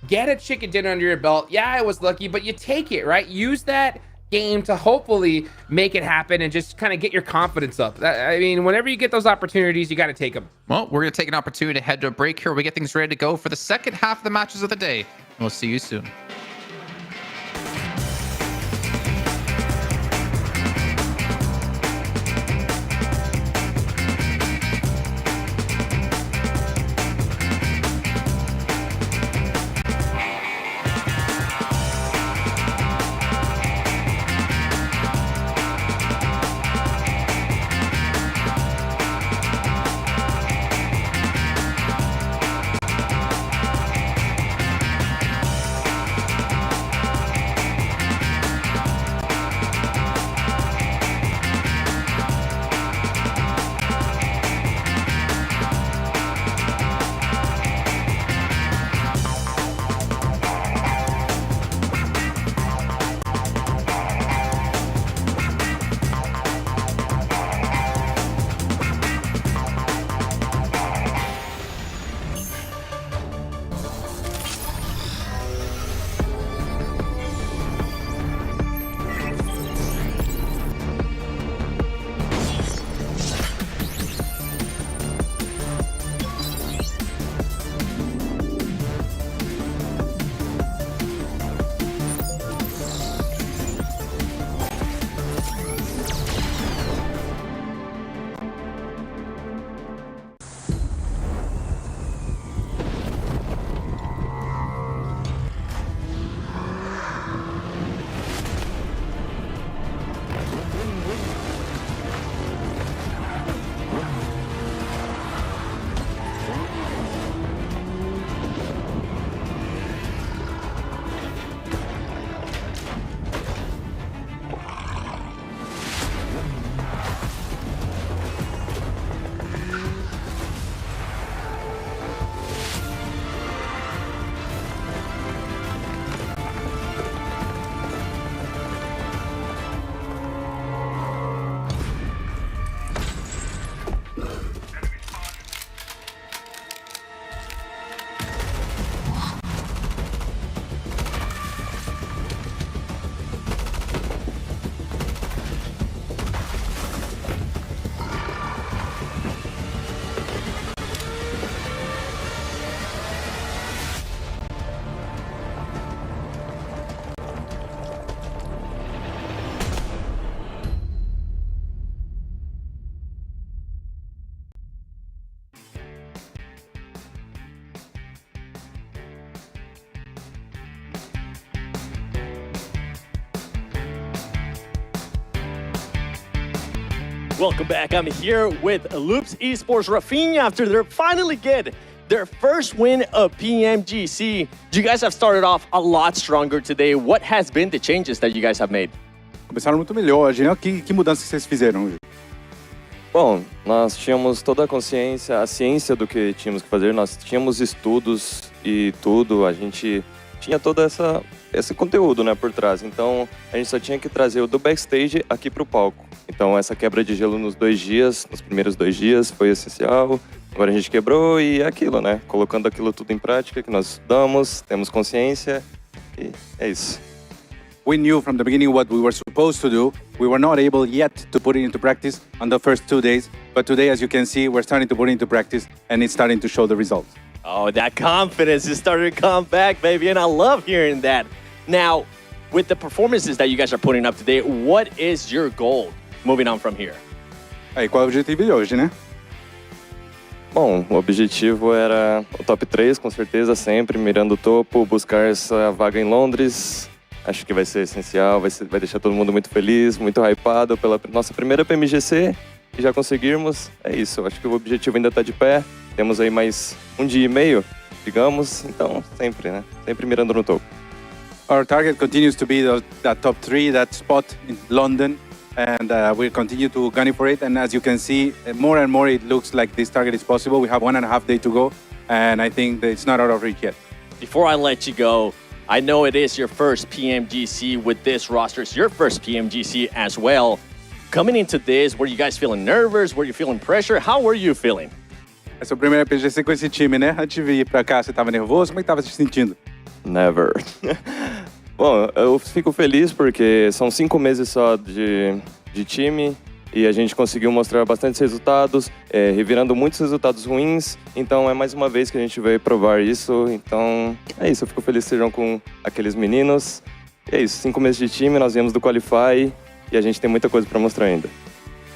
get a chicken dinner under your belt. Yeah, I was lucky, but you take it, right? Use that game to hopefully make it happen and just kind of get your confidence up. I mean, whenever you get those opportunities, you got to take them. Well, we're going to take an opportunity to head to a break here. We get things ready to go for the second half of the matches of the day. We'll see you soon. Welcome back. I'm here with Loops Esports Rafinha after they finally get their first win of PMGC. You guys have started off a lot stronger today. What has been the changes that you guys have made? Começaram muito melhor hoje, né? Que mudanças que vocês fizeram hoje? Bom, nós tínhamos toda a ciência do que tínhamos que fazer, nós tínhamos estudos e tudo, a gente tinha todo esse conteúdo, né, por trás. Então, a gente só tinha que trazer o do backstage aqui para o palco. Então, essa quebra de gelo nos primeiros 2 dias, foi essencial. Agora a gente quebrou e é aquilo, né? Colocando aquilo tudo em prática, que nós estudamos, temos consciência e é isso. We knew from the beginning what we were supposed to do. We were not able yet to put it into practice on the first 2 days. But today, as you can see, we're starting to put it into practice and it's starting to show the results. Oh, that confidence is starting to come back, baby, and I love hearing that. Now, with the performances that you guys are putting up today, what is your goal moving on from here? Aí, qual é o objetivo de hoje, né? Bom, o objetivo era o top 3, com certeza, sempre mirando o topo, buscar essa vaga em Londres. Acho que vai ser essencial, vai deixar todo mundo muito feliz, muito hypado pela nossa primeira PMGC. E já conseguirmos, é isso. Acho que o objetivo ainda está de pé. Temos aí mais 1 dia e meio, digamos. Então, sempre, né? Sempre mirando no topo. Our target continues to be that top 3, that spot in London. And we'll continue to gunning for it. And as you can see, more and more it looks like this target is possible. We have 1.5 days to go. And I think that it's not out of reach yet. Before I let you go, I know it is your first PMGC with this roster. It's your first PMGC as well. Coming into this, were you guys feeling nervous? Were you feeling pressure? How were you feeling? É a sua primeira PMGC com esse time, né? Antes de vir pra cá, você estava nervoso? Como é que estava se sentindo? Never. Bom, eu fico feliz porque são 5 meses só de time e a gente conseguiu mostrar bastantes resultados, revirando muitos resultados ruins. Então é mais uma vez que a gente veio provar isso. Então é isso, eu fico feliz que estejam com aqueles meninos. E é isso, 5 meses de time, nós viemos do Qualify e a gente tem muita coisa para mostrar ainda.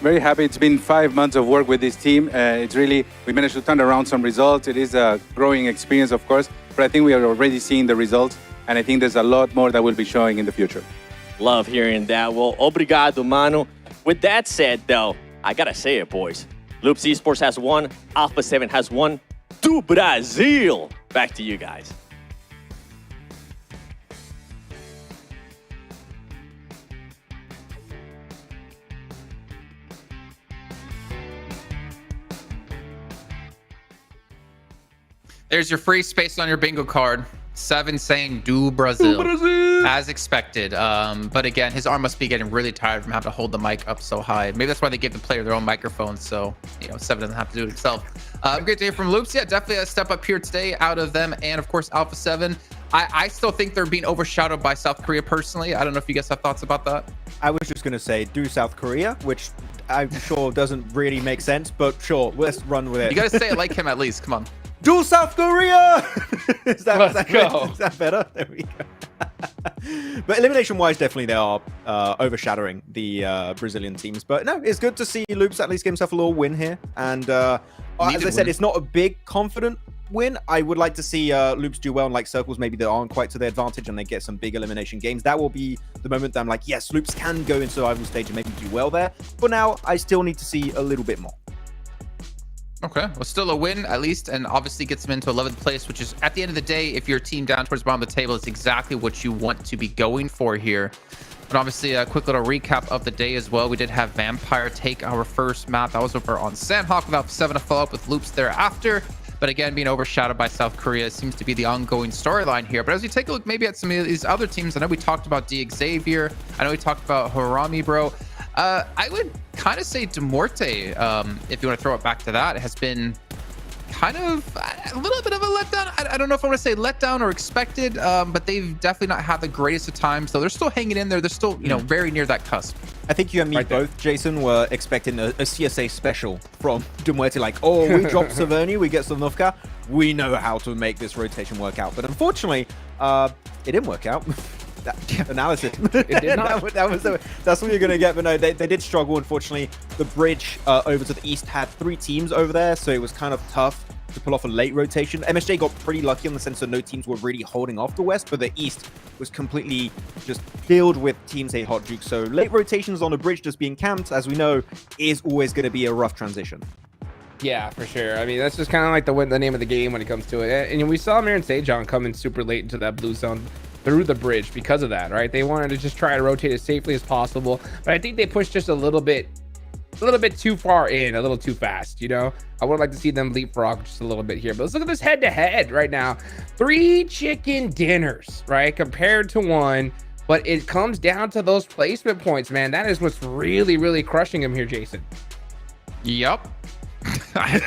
Very happy. It's been 5 months of work with this team. It's really, we managed to turn around some results. It is a growing experience, of course, but I think we are already seeing the results. And I think there's a lot more that we'll be showing in the future. Love hearing that. Well, obrigado, mano. With that said, though, I gotta say it, boys. Loops Esports has won. Alpha 7 has won. Do Brazil. Back to you guys. There's your free space on your bingo card. 7 saying do Brazil, as expected. But again, his arm must be getting really tired from having to hold the mic up so high. Maybe that's why they gave the player their own microphone, so 7 doesn't have to do it himself. Great to hear from Loops. Yeah, definitely a step up here today out of them, and of course Alpha 7. I still think they're being overshadowed by South Korea personally. I don't know if you guys have thoughts about that. I was just gonna say do South Korea, which I'm sure doesn't really make sense, but sure, let's run with it. You gotta say it like him at least. Come on. Do South Korea! Is that better? There we go. But elimination-wise, definitely they are overshadowing the Brazilian teams. But no, it's good to see Loops at least give himself a little win here. And as I said, it's not a big, confident win. I would like to see Loops do well in like circles maybe that aren't quite to their advantage and they get some big elimination games. That will be the moment that I'm like, yes, Loops can go into survival stage and maybe do well there. For now, I still need to see a little bit more. Okay, well, still a win at least, and obviously gets them into 11th place, which is at the end of the day, if you're a team down towards the bottom of the table, it's exactly what you want to be going for here. But obviously, a quick little recap of the day as well. We did have Vampire take our first map. That was over on Sandhawk without 7 to follow up with Loops thereafter. But again, being overshadowed by South Korea seems to be the ongoing storyline here. But as we take a look maybe at some of these other teams, I know we talked about Xavier. I know we talked about Harami, bro. I would kind of say Demorte, if you want to throw it back to that, has been kind of a little bit of a letdown. I don't know if I want to say letdown or expected, but they've definitely not had the greatest of times. So they're still hanging in there. They're still, very near that cusp. I think you and me both, Jason, were expecting a CSA special from Demorte. Like, oh, we dropped Saverni, we get Slavnovka. We know how to make this rotation work out. But unfortunately, it didn't work out. Analysis. It did not. That's what you're going to get. But no, they did struggle. Unfortunately, the bridge over to the east had 3 teams over there, so it was kind of tough to pull off a late rotation. MSJ got pretty lucky in the sense that no teams were really holding off the West, but the East was completely just filled with Team Say Hot Juke. So late rotations on a bridge just being camped, as we know, is always going to be a rough transition. Yeah, for sure. I mean, that's just kind of like the name of the game when it comes to it. And we saw Mir and Sejon come in super late into that blue zone through the bridge because of that, right? They wanted to just try to rotate as safely as possible, but I think they pushed just a little bit too far in, a little too fast, you know? I would like to see them leapfrog just a little bit here, but let's look at this head-to-head right now. 3 chicken dinners, right? Compared to 1, but it comes down to those placement points, man. That is what's really, really crushing him here, Jason. Yep. I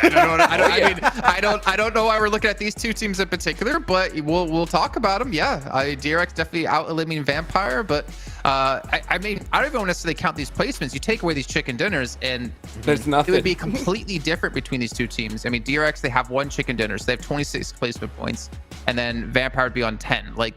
don't know why we're looking at these two teams in particular, but we'll talk about them. Yeah, DRX definitely out eliminating Vampire, but I mean, I don't even necessarily count these placements. You take away these chicken dinners, and there's nothing. It would be completely different between these two teams. I mean, DRX, they have 1 chicken dinner, so they have 26 placement points, and then Vampire would be on 10. Like,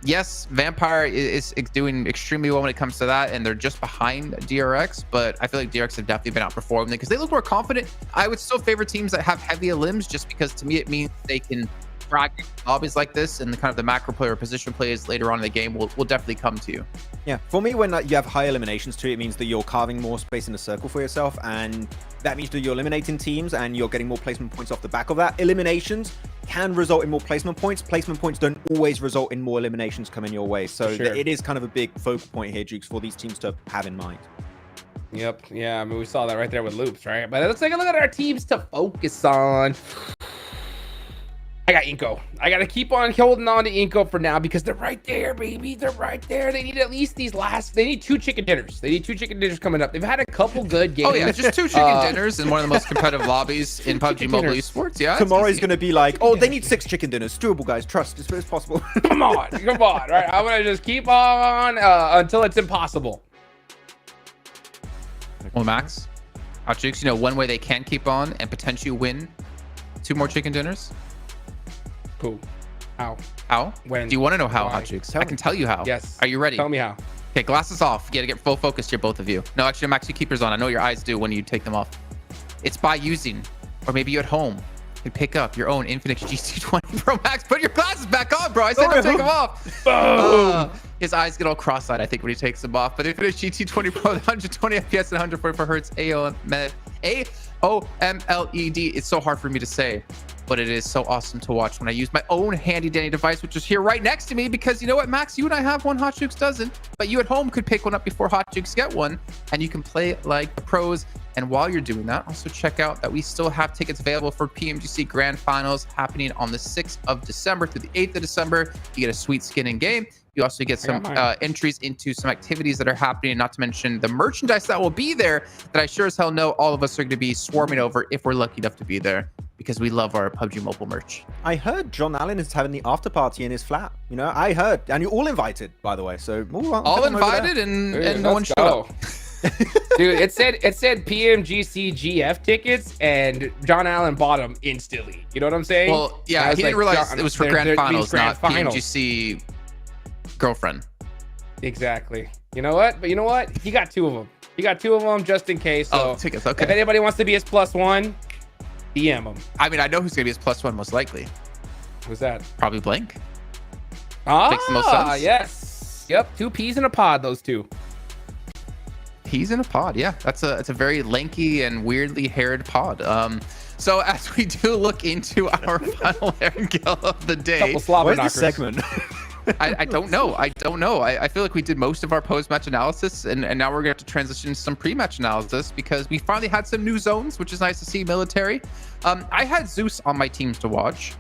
yes, Vampire is doing extremely well when it comes to that, and they're just behind DRX, but I feel like DRX have definitely been outperforming because they look more confident. I would still favor teams that have heavier limbs, just because to me it means they can frag lobbies like this, and the kind of the macro player position plays later on in the game will definitely come to you. Yeah, for me, when you have high eliminations too, it means that you're carving more space in the circle for yourself, and that means that you're eliminating teams and you're getting more placement points off the back of that. Eliminations can result in more placement points. Placement points don't always result in more eliminations coming your way. So it is kind of a big focal point here, Jukes, for these teams to have in mind. Yep. Yeah, I mean, we saw that right there with Loops, right? But let's take a look at our teams to focus on. I got Inko. I got to keep on holding on to Inko for now because they're right there, baby. They're right there. They need at least they need 2 chicken dinners. They need 2 chicken dinners coming up. They've had a couple good games. Oh, yeah, just 2 chicken dinners in one of the most competitive lobbies in PUBG Mobile Esports. Yeah. Tomorrow's going to be like, oh, they need 6 chicken dinners. Doable, guys. Trust. It's possible. Come on. Right? I'm going to just keep on until it's impossible. Well, Max, Hot Jukes, you know, one way they can keep on and potentially win 2 more chicken dinners. Cool. How? When? Do you want to know how, Hot Jukes? I can tell you how. Yes. Are you ready? Tell me how. Okay, glasses off. You gotta get full focus here, both of you. No, actually, Max, you keep yours on. I know your eyes do when you take them off. It's by using, or maybe you at home, you pick up your own Infinix GT20 Pro Max. Put your glasses back on, bro. I said don't take them off. His eyes get all cross-eyed, I think, when he takes them off. But Infinix GT20 Pro, 120 FPS and 144 hertz AOMLED. It's so hard for me to say, but it is so awesome to watch when I use my own handy dandy device, which is here right next to me, because you know what, Max, you and I have one, Hot Jukes doesn't, but you at home could pick one up before Hot Jukes get one, and you can play like the pros. And while you're doing that, also check out that we still have tickets available for PMGC Grand Finals happening on the 6th of December through the 8th of December. You get a sweet skin in game. You also get some entries into some activities that are happening, not to mention the merchandise that will be there that I sure as hell know all of us are going to be swarming over if we're lucky enough to be there, because we love our PUBG Mobile merch. I heard John Allen is having the after party in his flat. You know, I heard, and you're all invited, by the way. So all invited and no one showed up. Dude, it said PMGC GF tickets, and John Allen bought them instantly. You know what I'm saying? Well, yeah, he didn't realize it was for Grand Finals, not PMGC girlfriend. Exactly. You know what? But you know what? He got 2 of them. He got 2 of them just in case. So tickets. Okay. If anybody wants to be his +1, DM him. I mean, I know who's gonna be his +1 most likely. Who's that? Probably Blank. Makes the most sense. Yes. Yep. 2 peas in a pod. Those 2. Peas in a pod. Yeah, it's a very lanky and weirdly haired pod. So as we do look into our final Aaron Gill of the day, where's this segment? I don't know. I feel like we did most of our post-match analysis, and now we're going to have to transition to some pre-match analysis because we finally had some new zones, which is nice to see. Military. I had Zeus on my teams to watch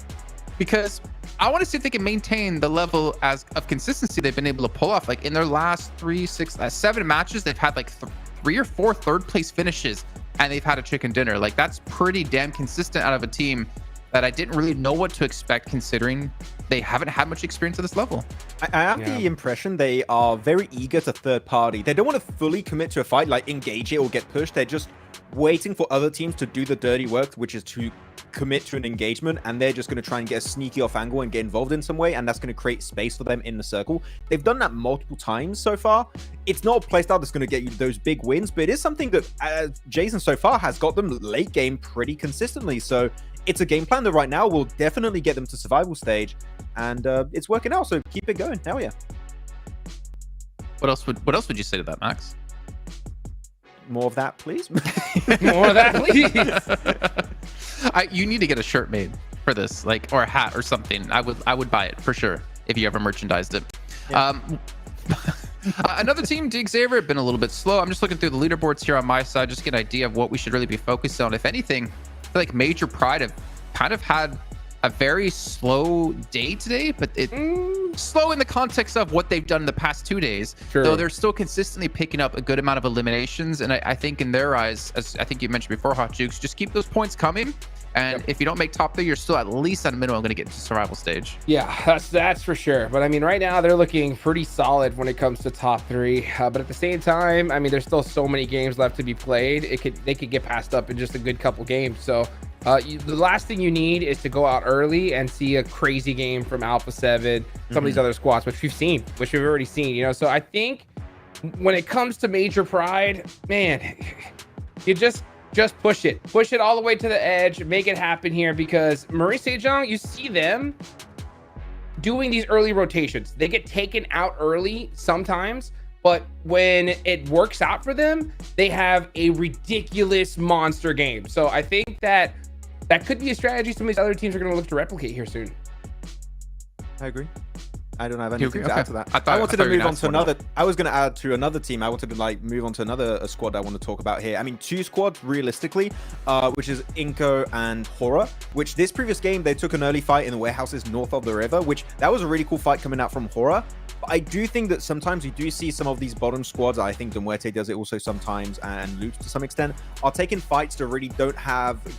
because I want to see if they can maintain the level of consistency they've been able to pull off. Like in their last 7 matches, they've had like 3 or 4 third-place finishes, and they've had a chicken dinner. Like that's pretty damn consistent out of a team that I didn't really know what to expect, considering they haven't had much experience at this level. I have the impression they are very eager to third party. They don't want to fully commit to a fight, like engage it or get pushed. They're just waiting for other teams to do the dirty work, which is to commit to an engagement, and they're just going to try and get a sneaky off angle and get involved in some way, and that's going to create space for them in the circle. They've done that multiple times so far. It's not a playstyle that's going to get you those big wins, but it is something that Jason so far has got them late game pretty consistently. So it's a game plan that right now will definitely get them to survival stage, and it's working out. So keep it going. Hell yeah. What else would you say to that, Max? More of that, please. More of that, please. You need to get a shirt made for this, like, or a hat or something. I would buy it for sure if you ever merchandised it. Yeah. Another team, Dig Xavier, been a little bit slow. I'm just looking through the leaderboards here on my side, just to get an idea of what we should really be focused on. If anything, I feel like Major Pride have kind of had a very slow day today, but it's slow in the context of what they've done in the past 2 days. Sure. Though they're still consistently picking up a good amount of eliminations. And I think in their eyes, as I think you mentioned before, Hot Jukes, just keep those points coming. And if you don't make top 3, you're still at least at a minimum going to get to survival stage. Yeah, that's for sure. But I mean, right now they're looking pretty solid when it comes to top 3. But at the same time, I mean, there's still so many games left to be played. They could get passed up in just a good couple games. So the last thing you need is to go out early and see a crazy game from Alpha 7, some of these other squads, which we've already seen. You know, so I think when it comes to Major Pride, man, you just push it all the way to the edge, make it happen here, because Marie Sejong, you see them doing these early rotations. They get taken out early sometimes, but when it works out for them, they have a ridiculous monster game. So I think that could be a strategy some of these other teams are going to look to replicate here soon. I agree. I don't have anything to add to that. I wanted to move on to another. I was going to add to another team. I wanted to move on to another squad I want to talk about here. I mean, 2 squads realistically, which is Inko and Hora. Which this previous game they took an early fight in the warehouses north of the river. Which that was a really cool fight coming out from Hora. But I do think that sometimes you do see some of these bottom squads. I think Demuerte does it also sometimes, and Loops to some extent, are taking fights that really don't have a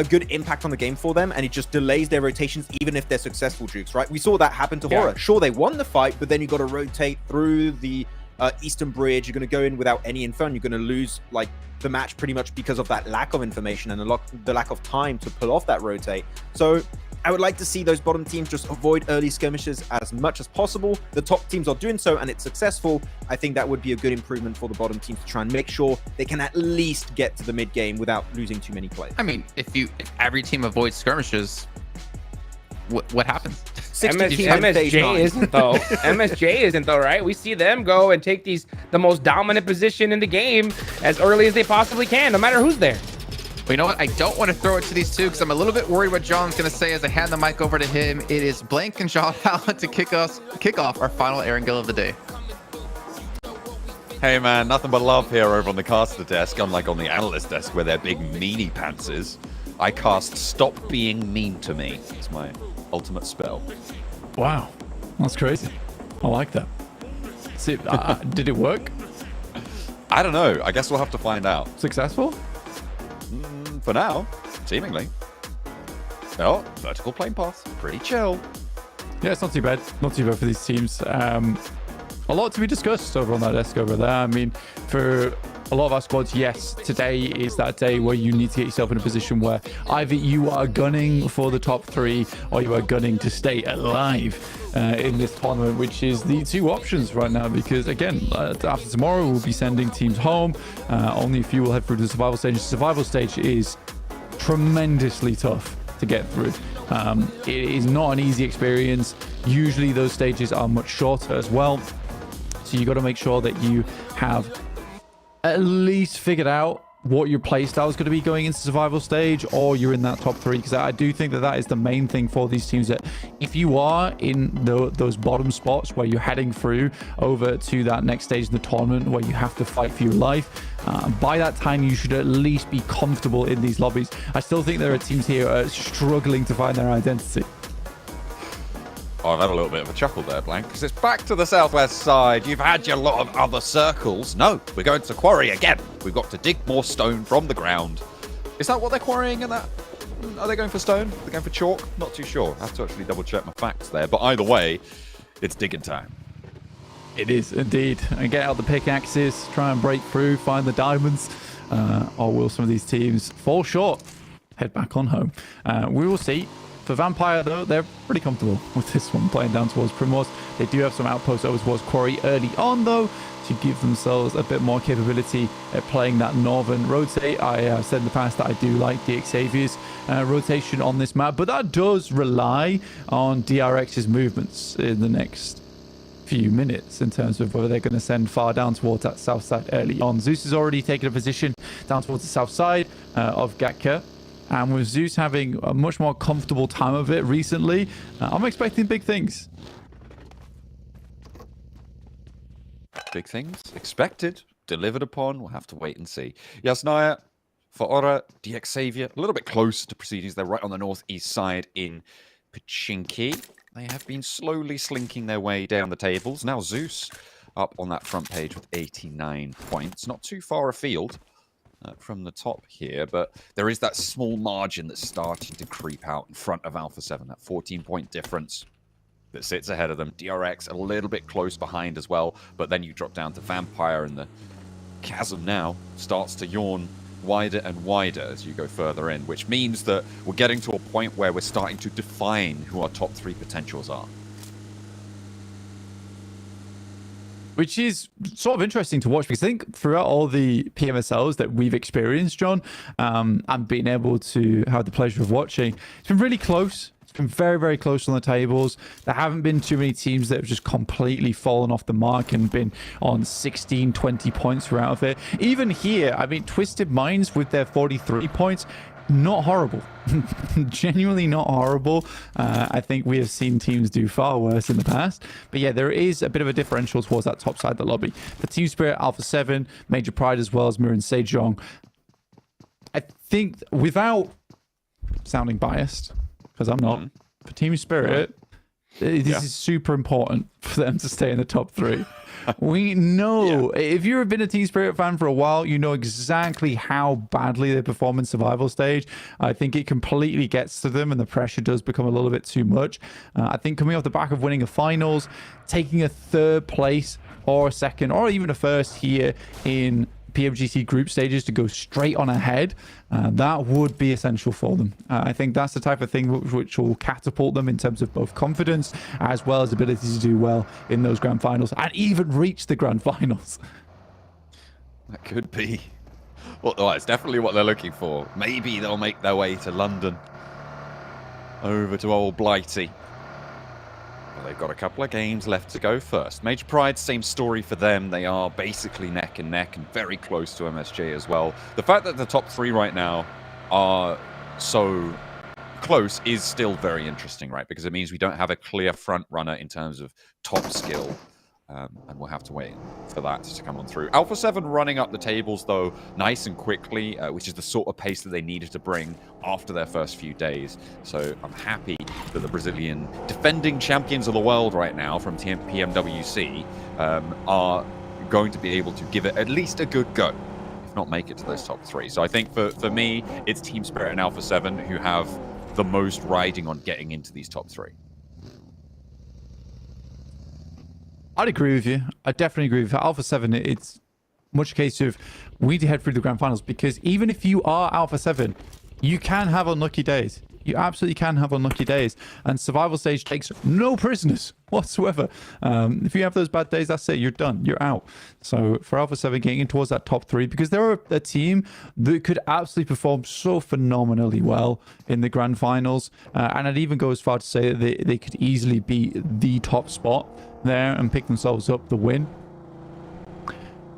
good impact on the game for them, and it just delays their rotations even if they're successful, Jukes, right? We saw that happen to Hora. Sure, they won the fight, but then you got to rotate through the Eastern Bridge. You're going to go in without any info, and you're going to lose like the match pretty much because of that lack of information and the lack of time to pull off that rotate. So I would like to see those bottom teams just avoid early skirmishes as much as possible. The top teams are doing so, and it's successful. I think that would be a good improvement for the bottom teams to try and make sure they can at least get to the mid game without losing too many players. I mean, if every team avoids skirmishes, what happens? MSJ isn't though. MSJ isn't though, right? We see them go and take the most dominant position in the game as early as they possibly can, no matter who's there. Well, you know what? I don't want to throw it to these two because I'm a little bit worried what John's going to say as I hand the mic over to him. It is Blank and John Allen to kick off our final Erangel of the day. Hey man, nothing but love here over on the caster desk, unlike on the analyst desk where their big meanie pants is. I cast Stop Being Mean to Me. It's my ultimate spell. Wow, that's crazy. I like that. See, did it work? I don't know. I guess we'll have to find out. Successful? For now, seemingly. Oh, vertical plane pass. Pretty chill. Yeah, it's not too bad. Not too bad for these teams. A lot to be discussed over on that desk over there. I mean, for a lot of our squads, yes, today is that day where you need to get yourself in a position where either you are gunning for the top 3 or you are gunning to stay alive in this tournament, which is the 2 options right now. Because again, after tomorrow, we'll be sending teams home. Only a few will head through to the survival stage. The survival stage is tremendously tough to get through. It is not an easy experience. Usually those stages are much shorter as well. So you got to make sure that you have at least figured out what your playstyle is going to be going into survival stage, or you're in that top 3, because I do think that is the main thing for these teams, that if you are in those bottom spots where you're heading through over to that next stage in the tournament where you have to fight for your life, by that time you should at least be comfortable in these lobbies. I still think there are teams here struggling to find their identity. Oh, I've had a little bit of a chuckle there, Blank, because it's back to the southwest side. You've had your lot of other circles. No, we're going to quarry again. We've got to dig more stone from the ground. Is that what they're quarrying in that? Are they going for stone? Are they going for chalk? Not too sure. I have to actually double check my facts there. But either way, it's digging time. It is indeed. And get out the pickaxes, try and break through, find the diamonds. Or will some of these teams fall short? Head back on home. We will see. For Vampire, though, they're pretty comfortable with this one, playing down towards Primos. They do have some outposts over towards Quarry early on, though, to give themselves a bit more capability at playing that northern rotate. I have said in the past that I do like the Xavier's rotation on this map, but that does rely on DRX's movements in the next few minutes in terms of whether they're going to send far down towards that south side early on. Zeus has already taken a position down towards the south side of Gatka. And with Zeus having a much more comfortable time of it recently, I'm expecting big things. Big things expected, delivered upon. We'll have to wait and see. Yasnaya, for Aura, DX Xavier, a little bit close to proceedings. They're right on the northeast side in Pachinki. They have been slowly slinking their way down the tables. Now Zeus up on that front page with 89 points. Not too far afield from the top here, but there is that small margin that's starting to creep out in front of Alpha 7, that 14-point difference that sits ahead of them. DRX a little bit close behind as well, but then you drop down to Vampire, and the chasm now starts to yawn wider and wider as you go further in, which means that we're getting to a point where we're starting to define who our top 3 potentials are. Which is sort of interesting to watch, because I think throughout all the PMSLs that we've experienced, John, and being able to have the pleasure of watching, it's been really close. It's been very, very close on the tables. There haven't been too many teams that have just completely fallen off the mark and been on 16, 20 points throughout of it. Even here, I mean, Twisted Minds with their 43 points, not horrible. Genuinely not horrible. I think we have seen teams do far worse in the past. But yeah, there is a bit of a differential towards that top side of the lobby. For Team Spirit, Alpha 7, Major Pride, as well as Mirror and Sejong. I think, without sounding biased, because I'm not, for Team Spirit, this is super important for them to stay in the top 3. We know, if you've been a Team Spirit fan for a while, you know exactly how badly they perform in survival stage. I think it completely gets to them, and the pressure does become a little bit too much. I think coming off the back of winning a finals, taking a 3rd place or a 2nd or even a 1st here in PMGC group stages to go straight on ahead, that would be essential for them. I think that's the type of thing which will catapult them in terms of both confidence as well as ability to do well in those grand finals and even reach the grand finals. That could be. Well, it's definitely what they're looking for. Maybe they'll make their way to London, over to old Blighty. Well, they've got a couple of games left to go first. Major Pride, same story for them. They are basically neck and neck and very close to MSJ as well. The fact that the top 3 right now are so close is still very interesting, right? Because it means we don't have a clear front runner in terms of top skill. And we'll have to wait for that to come on through. Alpha 7 running up the tables, though, nice and quickly, which is the sort of pace that they needed to bring after their first few days. So I'm happy that the Brazilian defending champions of the world right now from PMWC are going to be able to give it at least a good go, if not make it to those top 3. So I think for me, it's Team Spirit and Alpha 7 who have the most riding on getting into these top 3. I'd agree with you. I definitely agree with you. Alpha 7, it's much a case of we need to head through the grand finals, because even if you are Alpha 7, you can have unlucky days. You absolutely can have unlucky days. And survival stage takes no prisoners whatsoever. If you have those bad days, that's it. You're done. You're out. So for Alpha 7 getting in towards that top 3, because they're a team that could absolutely perform so phenomenally well in the grand finals. And I'd even go as far to say that they could easily be the top spot there and pick themselves up the win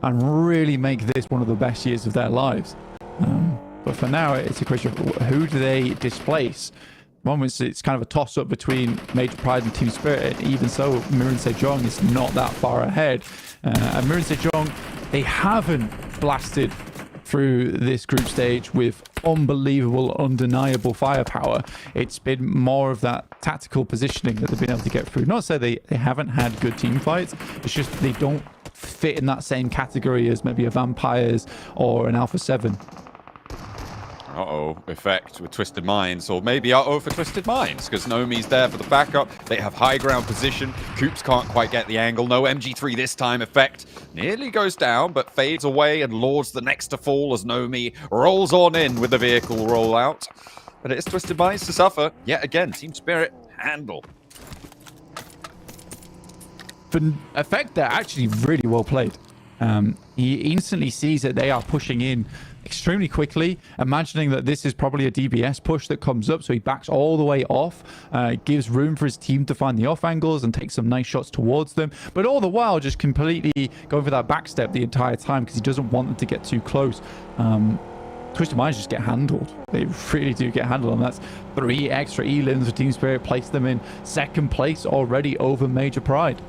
and really make this one of the best years of their lives. But for now, it's a question of who do they displace. Moments it's kind of a toss-up between Major Pride and Team Spirit, and even so, Mirror and Sejong is not that far ahead. And Mirror and Sejong, they haven't blasted through this group stage with unbelievable, undeniable firepower. It's been more of that tactical positioning that they've been able to get through. Not to say they haven't had good team fights, it's just they don't fit in that same category as maybe a Vampires or an Alpha 7. Uh-oh, effect with Twisted Minds, or maybe uh-oh for Twisted Minds, because Nomi's there for the backup. They have high ground position. Coops can't quite get the angle. No MG3 this time. Effect nearly goes down, but fades away and Lord's the next to fall as Nomi rolls on in with the vehicle rollout. But it is Twisted Minds to suffer. Yet again, Team Spirit handle. For effect, they're actually really well played. He instantly sees that they are pushing in extremely quickly, imagining that this is probably a DBS push that comes up, so he backs all the way off, gives room for his team to find the off angles and take some nice shots towards them, but all the while just completely going for that backstep the entire time because he doesn't want them to get too close. Twisted Minds just get handled. They really do get handled, and that's 3 extra elims for Team Spirit, place them in second place already over Major Pride.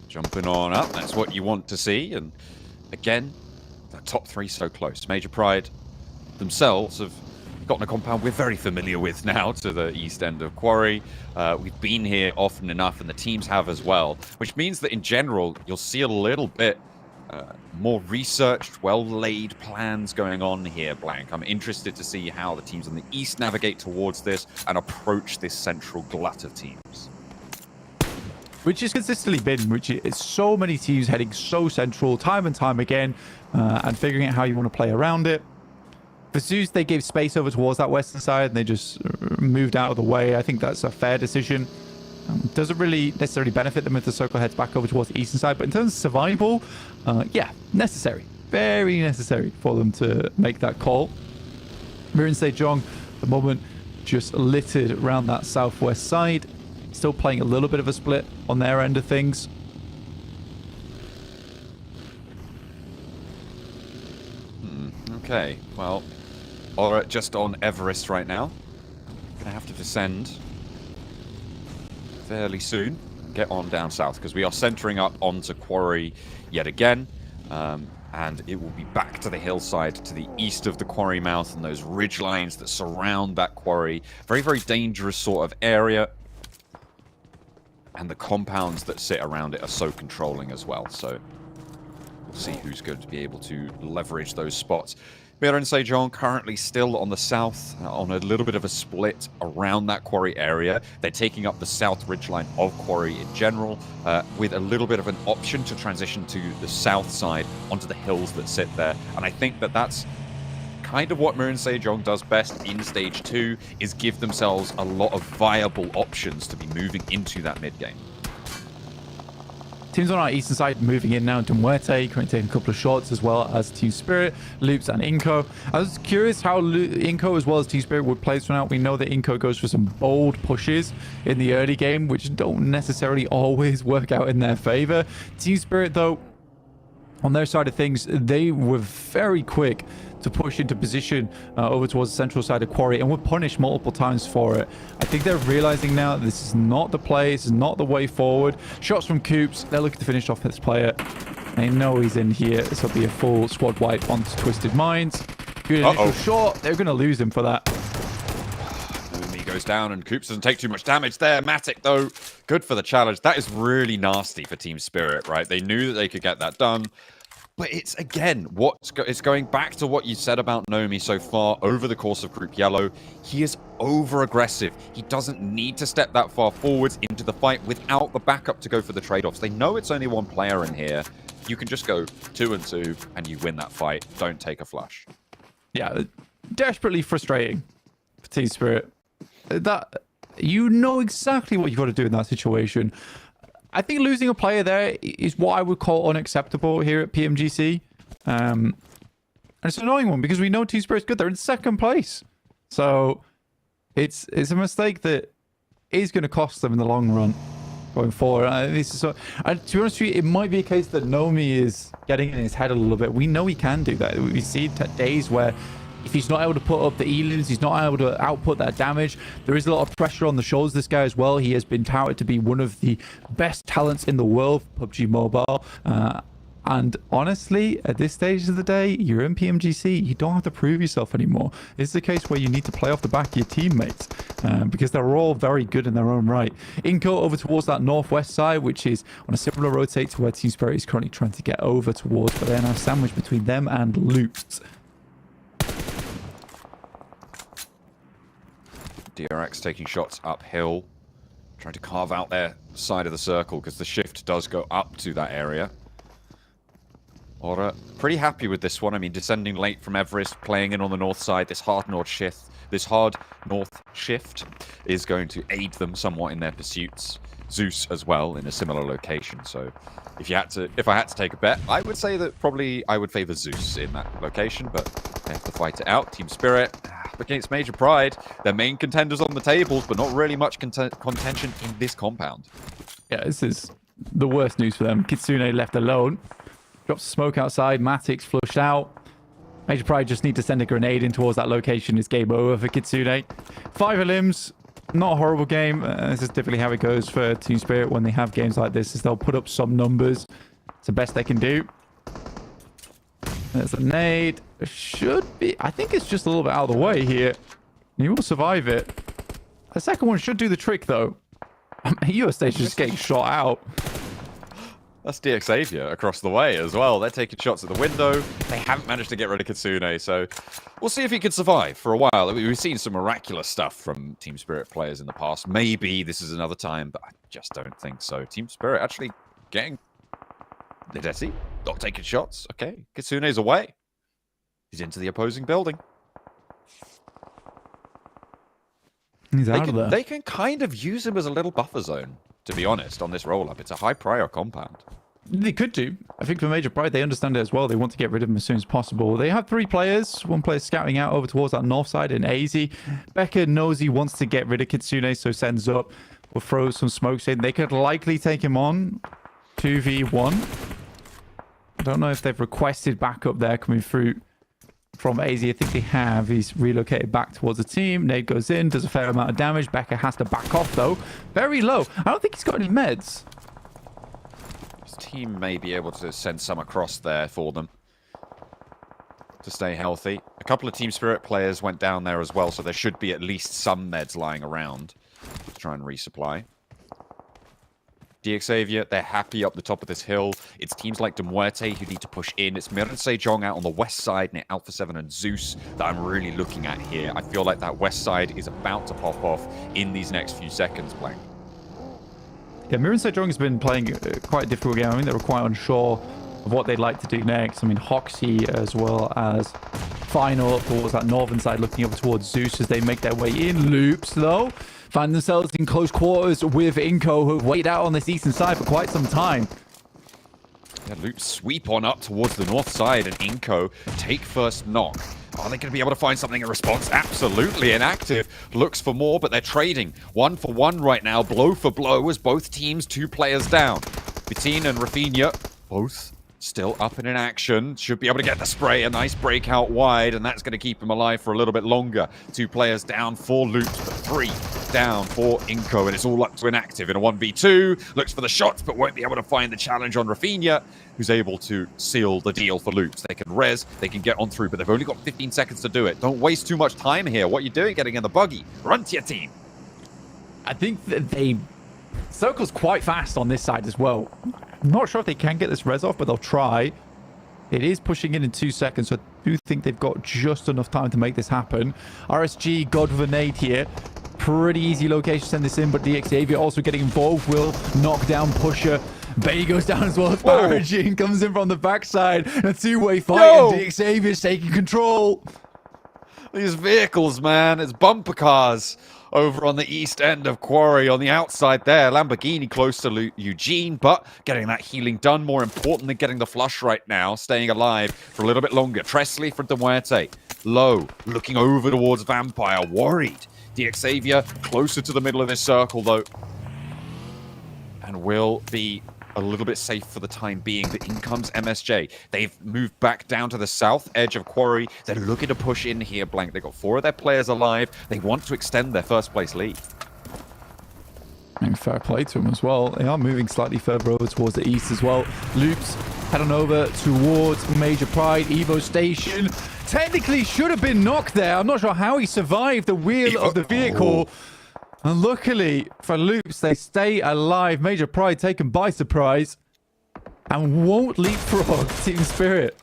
Jumping on up, that's what you want to see, and again, the top 3 so close. Major Pride themselves have gotten a compound we're very familiar with now to the east end of Quarry. We've been here often enough, and the teams have as well, which means that in general, you'll see a little bit more researched, well-laid plans going on here, Blank. I'm interested to see how the teams on the east navigate towards this and approach this central glut of teams. Which has consistently been, which is so many teams heading so central time and time again, and figuring out how you want to play around it. For Zeus, they gave space over towards that western side, and they just moved out of the way. I think that's a fair decision. Doesn't really necessarily benefit them if the circle heads back over towards the eastern side, but in terms of survival, yeah, necessary. Very necessary for them to make that call. Mirror and Sejong, at the moment, just littered around that southwest side. Still playing a little bit of a split on their end of things. Okay, well, Aura just on Everest right now. Gonna have to descend fairly soon. Get on down south, because we are centering up onto Quarry yet again. And it will be back to the hillside to the east of the quarry mouth and those ridge lines that surround that quarry. Very, very dangerous sort of area. And the compounds that sit around it are so controlling as well. So we'll see who's going to be able to leverage those spots. Mira and Sejong currently still on the south, on a little bit of a split around that quarry area. They're taking up the south ridgeline of quarry in general, with a little bit of an option to transition to the south side onto the hills that sit there. And I think that that's kind of what Mira and Sejong does best in Stage 2, is give themselves a lot of viable options to be moving into that mid-game. Teams on our eastern side moving in now into Muerte, currently taking a couple of shots, as well as Team Spirit, Loops, and Inco. I was curious how Inco as well as Team Spirit would play this one out. We know that Inco goes for some bold pushes in the early game, which don't necessarily always work out in their favor. Team Spirit, though, on their side of things, they were very quick to push into position over towards the central side of Quarry, and were punished multiple times for it. I think they're realizing now that this is not the play, this is not the way forward. Shots from Coops, they're looking to finish off this player. They know he's in here, this will be a full squad wipe onto Twisted Minds. Good initial shot, they're going to lose him for that. Nomi goes down, and Coops doesn't take too much damage there. Matic, though, good for the challenge. That is really nasty for Team Spirit, right? They knew that they could get that done. But it's, again, it's going back to what you said about Nomi so far over the course of Group Yellow. He is over-aggressive. He doesn't need to step that far forwards into the fight without the backup to go for the trade-offs. They know it's only one player in here. You can just go 2-2 and you win that fight. Don't take a flush. Yeah, desperately frustrating for Team Spirit. That, you know exactly what you've got to do in that situation. I think losing a player there is what I would call unacceptable here at PMGC. And it's an annoying one because we know Team Spirit's good. They're in second place. So it's a mistake that is going to cost them in the long run going forward. This is to be honest with you, it might be a case that Nomi is getting in his head a little bit. We know he can do that. We see days where if he's not able to put up the elims, he's not able to output that damage. There is a lot of pressure on the shoulders of this guy as well. He has been touted to be one of the best talents in the world for PUBG Mobile. And honestly, at this stage of the day, you're in PMGC. You don't have to prove yourself anymore. It's the case where you need to play off the back of your teammates because they're all very good in their own right. Inco over towards that northwest side, which is on a similar rotate to where Team Spirit is currently trying to get over towards, but they're now sandwiched between them and Loops. DRX taking shots uphill, trying to carve out their side of the circle because the shift does go up to that area. Or pretty happy with this one. I mean, descending late from Everest, playing in on the north side. This hard north shift is going to aid them somewhat in their pursuits. Zeus as well in a similar location. So if I had to take a bet, I would say that probably I would favor Zeus in that location, but they have to fight it out. Team Spirit against Major Pride. Their main contenders on the tables, but not really much contention in this compound. Yeah, this is the worst news for them. Kitsune left alone. Drops smoke outside. Matic's flushed out. Major Pride just need to send a grenade in towards that location. It's game over for Kitsune. 5 limbs. Not a horrible game. This is typically how it goes for Team Spirit when they have games like this, is they'll put up some numbers. It's the best they can do. There's a nade. Should be... I think it's just a little bit out of the way here. He will survive it. The second one should do the trick, though. US stage is just getting shot out. That's DXavier across the way as well. They're taking shots at the window. They haven't managed to get rid of Kitsune, so we'll see if he can survive for a while. We've seen some miraculous stuff from Team Spirit players in the past. Maybe this is another time, but I just don't think so. Team Spirit actually getting... Lideti not taking shots. Okay, Kitsune's away. He's into the opposing building. He's out of there. They can kind of use him as a little buffer zone, to be honest, on this roll-up. It's a high-prior compound. They could do. I think for Major Pride, they understand it as well. They want to get rid of him as soon as possible. They have 3 players. 1 player scouting out over towards that north side in AZ. Becca knows he wants to get rid of Kitsune, so sends up. Will throw some smokes in. They could likely take him on 2v1. I don't know if they've requested backup there coming through from AZ. I think they have. He's relocated back towards the team. Nade goes in, does a fair amount of damage. Becca has to back off, though. Very low. I don't think he's got any meds. His team may be able to send some across there for them to stay healthy. A couple of Team Spirit players went down there as well, so there should be at least some meds lying around to try and resupply. DXavier, they're happy up the top of this hill. It's teams like Demuerte who need to push in. It's Miran Sejong out on the west side near Alpha 7 and Zeus that I'm really looking at here. I feel like that west side is about to pop off in these next few seconds, Blank. Yeah, Miran Sejong has been playing quite a difficult game. I mean, they were quite unsure of what they'd like to do next. I mean, Hoxie as well as Final up towards that northern side, looking up towards Zeus as they make their way in. Loops, though, find themselves in close quarters with Inko, who have waited out on this eastern side for quite some time. Yeah, Loops sweep on up towards the north side, and Inko take first knock. Are they going to be able to find something in response? Absolutely. Inactive looks for more, but they're trading 1 for 1 right now, blow for blow, as both teams 2 players down. Bitin and Rafinha both still up and in action. Should be able to get the spray. A nice breakout wide, and that's going to keep him alive for a little bit longer. 2 players down, 4 Loops, but 3 down for Inko, and it's all up to Inactive in a 1v2. Looks for the shots, but won't be able to find the challenge on Rafinha, who's able to seal the deal for Loops. They can res, they can get on through, but they've only got 15 seconds to do it. Don't waste too much time here. What are you doing getting in the buggy? Run to your team. I think that they circles quite fast on this side as well. I'm not sure if they can get this res off, but they'll try. It is pushing in 2 seconds, so I do think they've got just enough time to make this happen. RSG, God with a nade here. Pretty easy location to send this in, but DXavier also getting involved. Will knock down Pusher. Bay goes down as well. Faraging comes in from the backside. A 2-way fight, and DXavier's taking control. These vehicles, man. It's bumper cars over on the east end of Quarry on the outside there. Lamborghini close to Eugene, but getting that healing done. More important than getting the flush right now. Staying alive for a little bit longer. Tresley for Demuerte. Low, looking over towards Vampire. Worried. DXavier closer to the middle of this circle, though. And will be a little bit safe for the time being. But in comes MSJ. They've moved back down to the south edge of Quarry. They're looking to push in here, Blank. They've got 4 of their players alive. They want to extend their first place lead. And fair play to them as well. They are moving slightly further over towards the east as well. Loops head on over towards Major Pride. Evo Station technically should have been knocked there. I'm not sure how he survived the wheel of the vehicle. And luckily for Loops, they stay alive. Major Pride taken by surprise and won't leapfrog Team Spirit.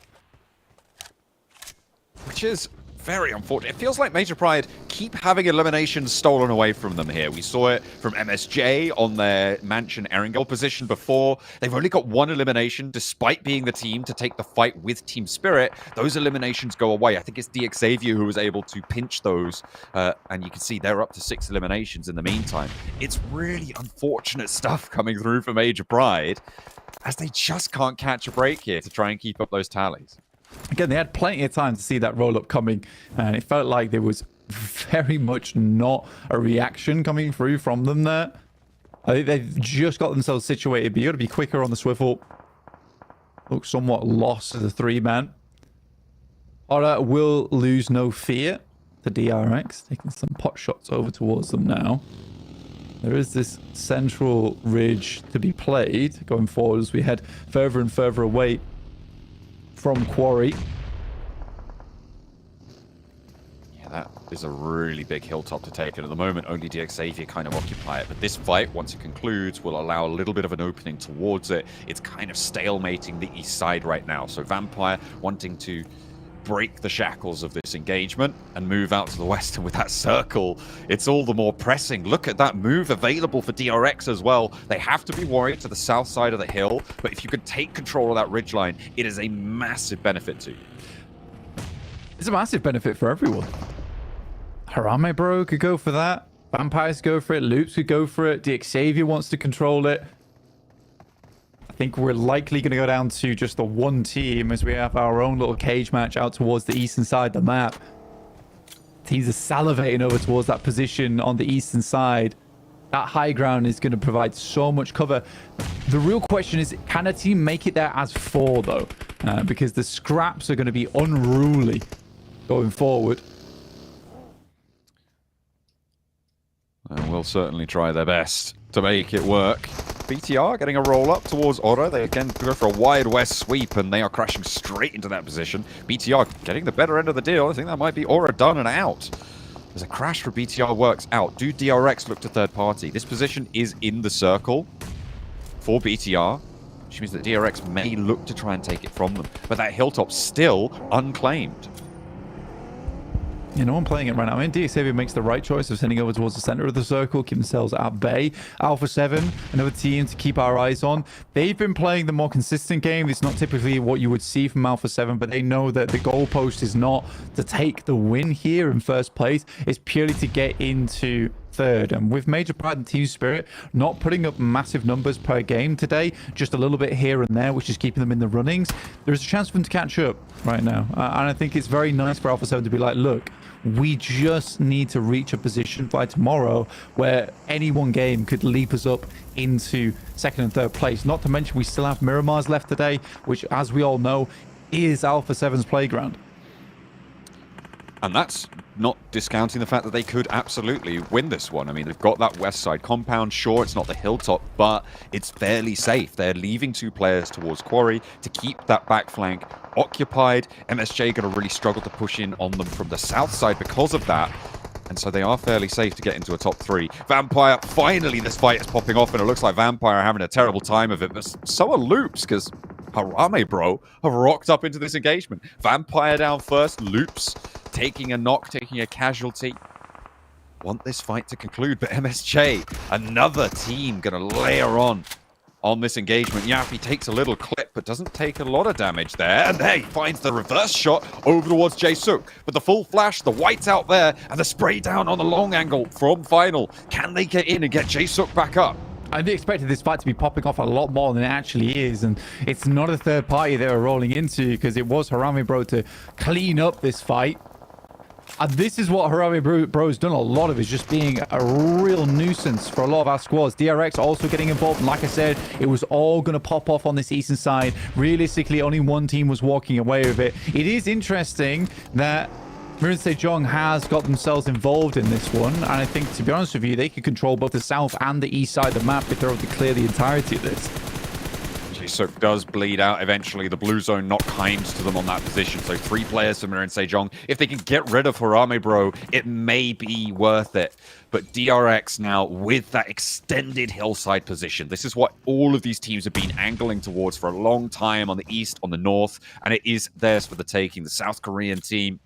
Which is very unfortunate. It feels like Major Pride keep having eliminations stolen away from them here. We saw it from MSJ on their Mansion Erangel position before. They've only got one elimination, despite being the team to take the fight with Team Spirit. Those eliminations go away. I think it's DXavier who was able to pinch those, and you can see they're up to 6 eliminations in the meantime. It's really unfortunate stuff coming through for Major Pride, as they just can't catch a break here to try and keep up those tallies. Again, they had plenty of time to see that roll-up coming, and it felt like there was very much not a reaction coming through from them there. I think they've just got themselves situated, but you got to be quicker on the swivel. Looks somewhat lost as a 3-man. Ora will lose no fear to DRX, taking some pot shots over towards them now. There is this central ridge to be played going forward as we head further and further away from Quarry. Yeah, that is a really big hilltop to take, and at the moment only DXavier kind of occupy it. But this fight, once it concludes, will allow a little bit of an opening towards it. It's kind of stalemating the east side right now. So Vampire wanting to break the shackles of this engagement and move out to the west, and with that circle, it's all the more pressing. Look at that move available for DRX as well. They have to be worried to the south side of the hill, but if you can take control of that ridgeline, it is a massive benefit to you. It's a massive benefit for everyone. Harame Bro could go for that. Vampires go for it. Loops could go for it. DXavier wants to control it. I think we're likely going to go down to just the one team as we have our own little cage match out towards the eastern side of the map. Teams are salivating over towards that position on the eastern side. That high ground is going to provide so much cover. The real question is, can a team make it there as 4 though? Because the scraps are going to be unruly going forward. And we'll certainly try their best to make it work. BTR getting a roll up towards Ora. They again go for a wide west sweep, and they are crashing straight into that position. BTR getting the better end of the deal. I think that might be Ora done and out. There's a crash for BTR, works out. Do DRX look to third party? This position is in the circle for BTR, which means that DRX may look to try and take it from them. But that hilltop still unclaimed. You know, I'm playing it right now. I mean, DXavier makes the right choice of sending over towards the center of the circle, keep themselves at bay. Alpha 7, another team to keep our eyes on. They've been playing the more consistent game. It's not typically what you would see from Alpha 7, but they know that the goalpost is not to take the win here in first place. It's purely to get into third. And with Major Pride and Team Spirit not putting up massive numbers per game today, just a little bit here and there, which is keeping them in the runnings, there's a chance for them to catch up right now. And I think it's very nice for Alpha 7 to be like, look, we just need to reach a position by tomorrow where any one game could leap us up into second and third place. Not to mention we still have Miramars left today, which, as we all know, is Alpha 7's playground. And that's not discounting the fact that they could absolutely win this one. I mean, they've got that west side compound. Sure, it's not the hilltop, but it's fairly safe. They're leaving 2 players towards Quarry to keep that back flank occupied. MSJ going to really struggle to push in on them from the south side because of that. And so they are fairly safe to get into a top 3. Vampire, finally this fight is popping off, and it looks like Vampire are having a terrible time of it, but so are Loops, because Harame Bro have rocked up into this engagement. Vampire down first, Loops taking a knock, taking a casualty. Want this fight to conclude, but MSJ, another team going to layer on this engagement. Yappy takes a little clip, but doesn't take a lot of damage there. And there he finds the reverse shot over towards Jae-suk. But the full flash, the white's out there, and the spray down on the long angle from Final. Can they get in and get Jae-suk back up? I expected this fight to be popping off a lot more than it actually is, and it's not a third party they were rolling into, because it was Harame Bro to clean up this fight. And this is what Harame Bro's done a lot of, is just being a real nuisance for a lot of our squads. DRX also getting involved, and like I said, it was all going to pop off on this eastern side. Realistically, only one team was walking away with it. It is interesting that Marin Sejong has got themselves involved in this one, and I think, to be honest with you, they could control both the south and the east side of the map if they were to clear the entirety of this. Jae-suk does bleed out eventually. The blue zone not kind to them on that position. So 3 players for Marin Sejong. If they can get rid of Harame Bro, it may be worth it. But DRX now with that extended hillside position. This is what all of these teams have been angling towards for a long time on the east, on the north, and it is theirs for the taking. The South Korean team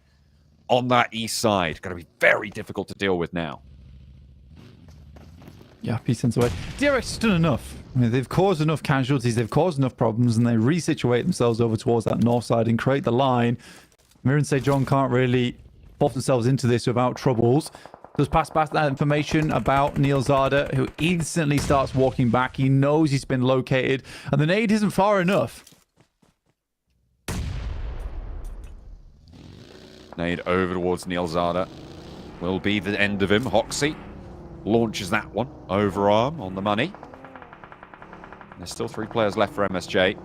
on that east side. Going to be very difficult to deal with now. Yeah, he sends away. DRX has done enough. I mean, they've caused enough casualties, they've caused enough problems, and they resituate themselves over towards that north side and create the line. Mir and Sejong can't really pop themselves into this without troubles. Does pass back that information about Neil Zada, who instantly starts walking back. He knows he's been located, and the nade isn't far enough. Nade over towards Neil Zada. Will be the end of him. Hoxie launches that one. Overarm on the money. There's still 3 players left for MSJ.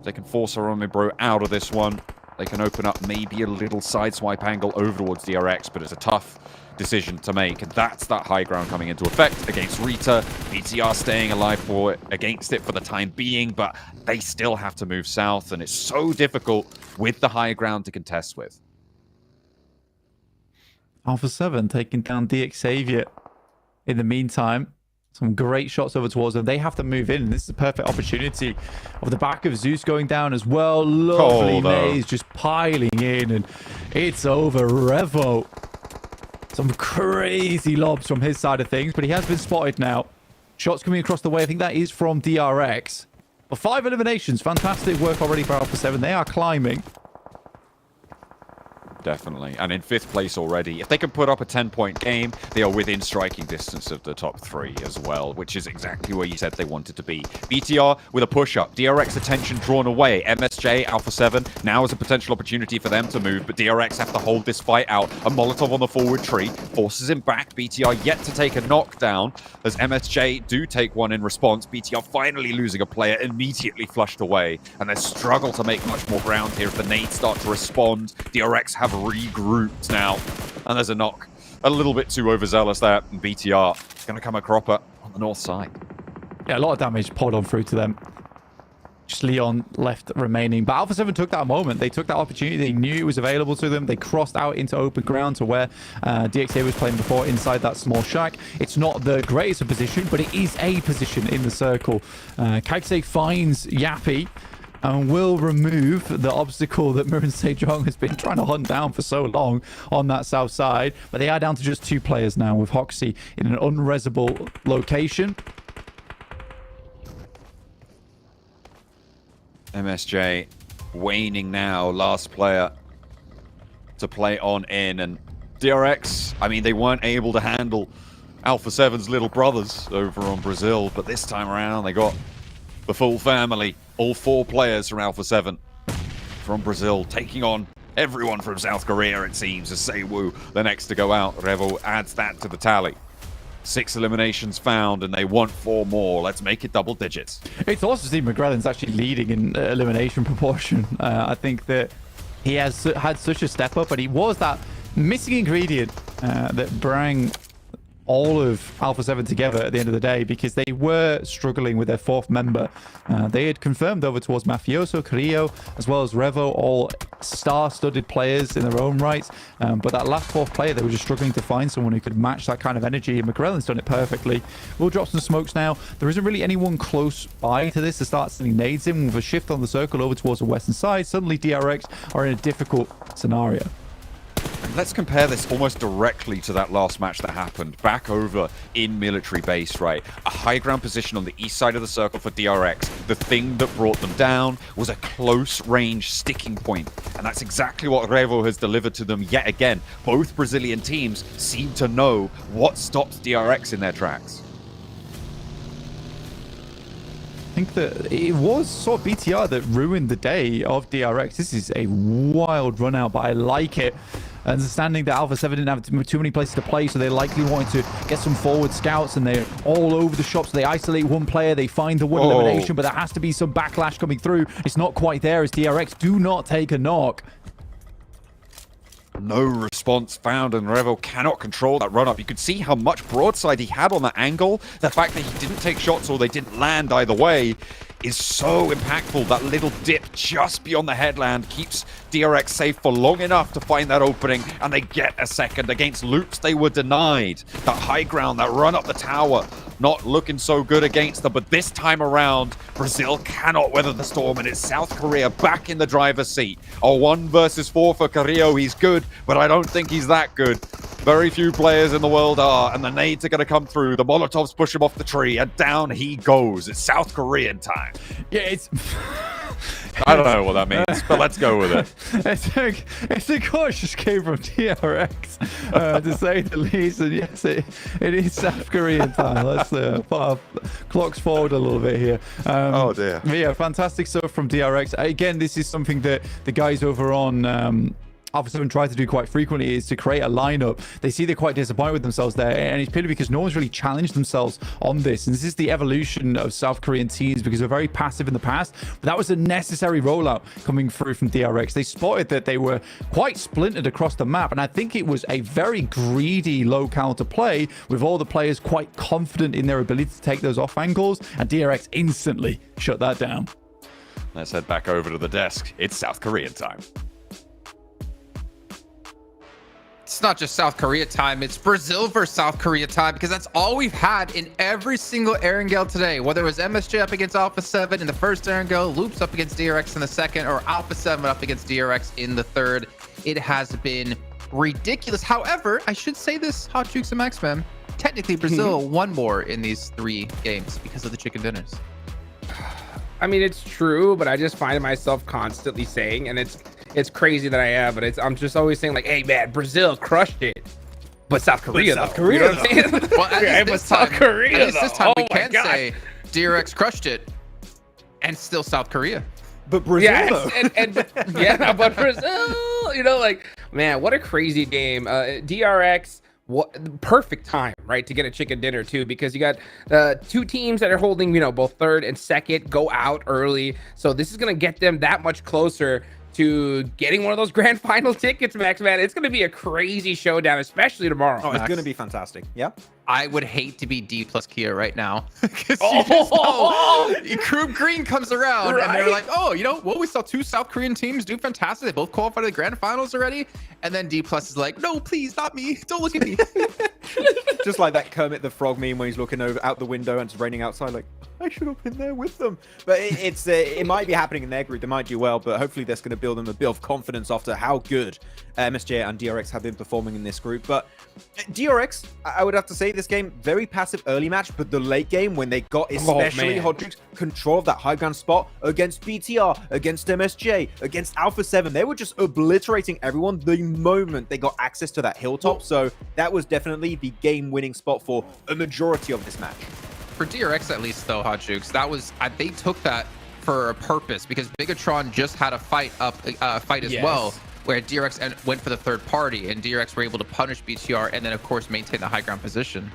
They can force Harame Bro out of this one. They can open up maybe a little sideswipe angle over towards DRX, but it's a tough decision to make. And that's that high ground coming into effect against Rita. BTR staying alive for it, against it for the time being, but they still have to move south, and it's so difficult with the high ground to contest with. Alpha 7 taking down DX Xavier. In the meantime, some great shots over towards them. They have to move in, and this is a perfect opportunity. Off the back of Zeus going down as well. Lovely maze just piling in, and it's over. Revo. Some crazy lobs from his side of things, but he has been spotted now. Shots coming across the way. I think that is from DRX. But 5 eliminations. Fantastic work already for Alpha 7. They are climbing. Definitely. And in 5th place already. If they can put up a 10-point game, they are within striking distance of the top 3 as well, which is exactly where you said they wanted to be. BTR with a push-up. DRX attention drawn away. MSJ, Alpha 7, now is a potential opportunity for them to move, but DRX have to hold this fight out. A Molotov on the forward tree forces him back. BTR yet to take a knockdown as MSJ do take one in response. BTR finally losing a player, immediately flushed away, and they struggle to make much more ground here if the nades start to respond. DRX have regrouped now, and there's a knock. A little bit too overzealous there, and BTR is going to come a cropper on the north side. Yeah, a lot of damage poured on through to them. Just Leon left remaining, but Alpha 7 took that moment. They took that opportunity. They knew it was available to them. They crossed out into open ground to where DXA was playing before, inside that small shack. It's not the greatest of position, but it is a position in the circle. Kaisei finds Yappy and will remove the obstacle that Mir and Sejong has been trying to hunt down for so long on that south side. But they are down to just 2 players now, with Hoxie in an unresable location. MSJ waning now, last player to play on in, and DRX, I mean, they weren't able to handle Alpha 7's little brothers over on Brazil, but this time around they got the full family. All 4 players from Alpha 7 from Brazil taking on everyone from South Korea, it seems, as Seiwoo, the next to go out. Revo adds that to the tally. 6 eliminations found, and they want 4 more. Let's make it double digits. It's awesome to see McGrellin's actually leading in elimination proportion. I think that he has had such a step up, but he was that missing ingredient that brought all of Alpha 7 together at the end of the day, because they were struggling with their 4th member. They had confirmed over towards Mafioso, Carrillo, as well as Revo, all star-studded players in their own rights. But that last 4th player, they were just struggling to find someone who could match that kind of energy, and McGrellin's done it perfectly. We'll drop some smokes now. There isn't really anyone close by to this to start sending nades in. With a shift on the circle over towards the western side, suddenly DRX are in a difficult scenario. Let's compare this almost directly to that last match that happened back over in military base, right? A high ground position on the east side of the circle for DRX. The thing that brought them down was a close range sticking point, and that's exactly what Revo has delivered to them yet again. Both Brazilian teams seem to know what stops DRX in their tracks. I think that it was sort of BTR that ruined the day of DRX. This is a wild run out, but I like it. Understanding that Alpha 7 didn't have too many places to play, so they likely wanted to get some forward scouts, and they're all over the shop. So they isolate one player, they find the one elimination, but there has to be some backlash coming through. It's not quite there as DRX do not take a knock. No response found, and Revo cannot control that run-up. You could see how much broadside he had on that angle. The fact that he didn't take shots or they didn't land either way, is so impactful. That little dip just beyond the headland keeps DRX safe for long enough to find that opening, and they get a second. Against Loops, they were denied. That high ground, that run up the tower, not looking so good against them. But this time around, Brazil cannot weather the storm, and it's South Korea back in the driver's seat. A 1 versus 4 for Carrillo. He's good, but I don't think he's that good. Very few players in the world are, and the nades are going to come through. The Molotovs push him off the tree, and down he goes. It's South Korean time. Yeah, it's... I don't know what that means, but let's go with it. It's a cautious game from DRX, to say the least. And yes, it is South Korean time. Let's put our clocks forward a little bit here. Oh, dear. Yeah, fantastic stuff from DRX. Again, this is something that the guys over on... Alpha 7 try to do quite frequently, is to create a lineup. They see they're quite disappointed with themselves there, and it's purely because no one's really challenged themselves on this. And this is the evolution of South Korean teams, because they're very passive in the past, but that was a necessary rollout coming through from DRX. They spotted that they were quite splintered across the map, and I think it was a very greedy low counter play with all the players quite confident in their ability to take those off angles, and DRX instantly shut that down. Let's head back over to the desk. It's South Korean time. It's not just South Korea time, it's Brazil versus South Korea time, because that's all we've had in every single Erangel today. Whether it was MSJ up against Alpha 7 in the first Erangel, Loops up against DRX in the second, or Alpha 7 up against DRX in the third, it has been ridiculous. However, I should say this, Hot Jukes and Maxman, technically Brazil won more in these 3 games because of the chicken dinners. I mean, it's true, but I just find myself constantly saying, and it's crazy that I am, but I'm just always saying, like, hey man, Brazil crushed it, but South Korea, South though. Korea, You know what I'm saying? Well, at least this South time, Korea, at least this time though. we Oh my can God. say DRX crushed it, and still South Korea. But Brazil, Yes, and yeah, but Brazil, you know, like, man, what a crazy game. DRX, what perfect time, right, to get a chicken dinner too, because you got 2 teams that are holding, you know, both third and second go out early, so this is gonna get them that much closer to getting one of those grand final tickets, Max. Man, it's gonna be a crazy showdown, especially tomorrow. Oh, it's gonna be fantastic. Yeah. I would hate to be D plus Kia right now. Because you just know, Group Green comes around and they're like, oh, you know, well, we saw 2 South Korean teams do fantastic. They both qualified to the grand finals already. And then D plus is like, no, please, not me. Don't look at me. Just like that Kermit the Frog meme when he's looking over out the window and it's raining outside, like, I should have been there with them. But it might be happening in their group. They might do well, but hopefully that's going to build them a bit of confidence after how good MSJ and DRX have been performing in this group. But DRX, I would have to say, this game, very passive early match, but the late game when they got, especially Hot Jukes, control of that high ground spot against BTR, against MSJ, against Alpha 7, they were just obliterating everyone the moment they got access to that hilltop. So that was definitely the game-winning spot for a majority of this match. For DRX at least, though, Hot Jukes, that was they took that for a purpose, because Bigatron just had a fight as well, where DRX went for the third party, and DRX were able to punish BTR and then, of course, maintain the high ground position.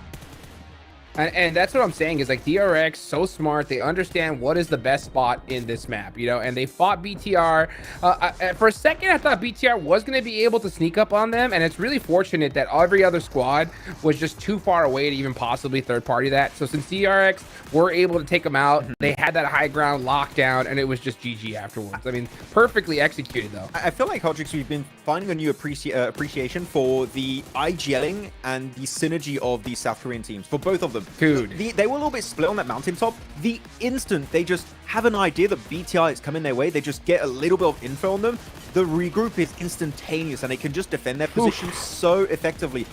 And that's what I'm saying is, like, DRX, so smart. They understand what is the best spot in this map, you know, and they fought BTR. For a second, I thought BTR was going to be able to sneak up on them, and it's really fortunate that every other squad was just too far away to even possibly third party that. So since DRX were able to take them out, they had that high ground lockdown, and it was just GG afterwards. I mean, perfectly executed, though. I feel like, Hot Jukes, we've been finding a new appreciation for the IGLing and the synergy of these South Korean teams, for both of them. Dude. They were a little bit split on that mountaintop. The instant they just have an idea that BTR is coming their way, they just get a little bit of info on them, the regroup is instantaneous, and they can just defend their position so effectively.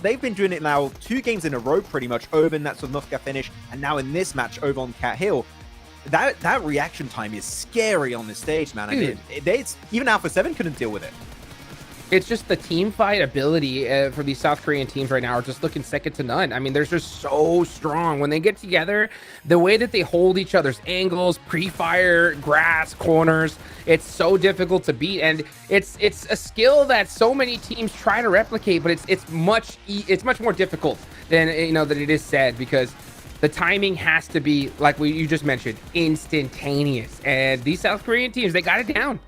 They've been doing it now 2 games in a row, pretty much, over in that Sudnovka finish, and now in this match over on Cat Hill. That reaction time is scary on this stage, man. I mean, even Alpha 7 couldn't deal with it. It's just the team fight ability for these South Korean teams right now are just looking second to none. I mean, they're just so strong. When they get together, the way that they hold each other's angles, pre-fire, grass, corners, it's so difficult to beat. And it's a skill that so many teams try to replicate, but it's much more difficult than, you know, than it is said, because the timing has to be, like you just mentioned, instantaneous. And these South Korean teams, they got it down.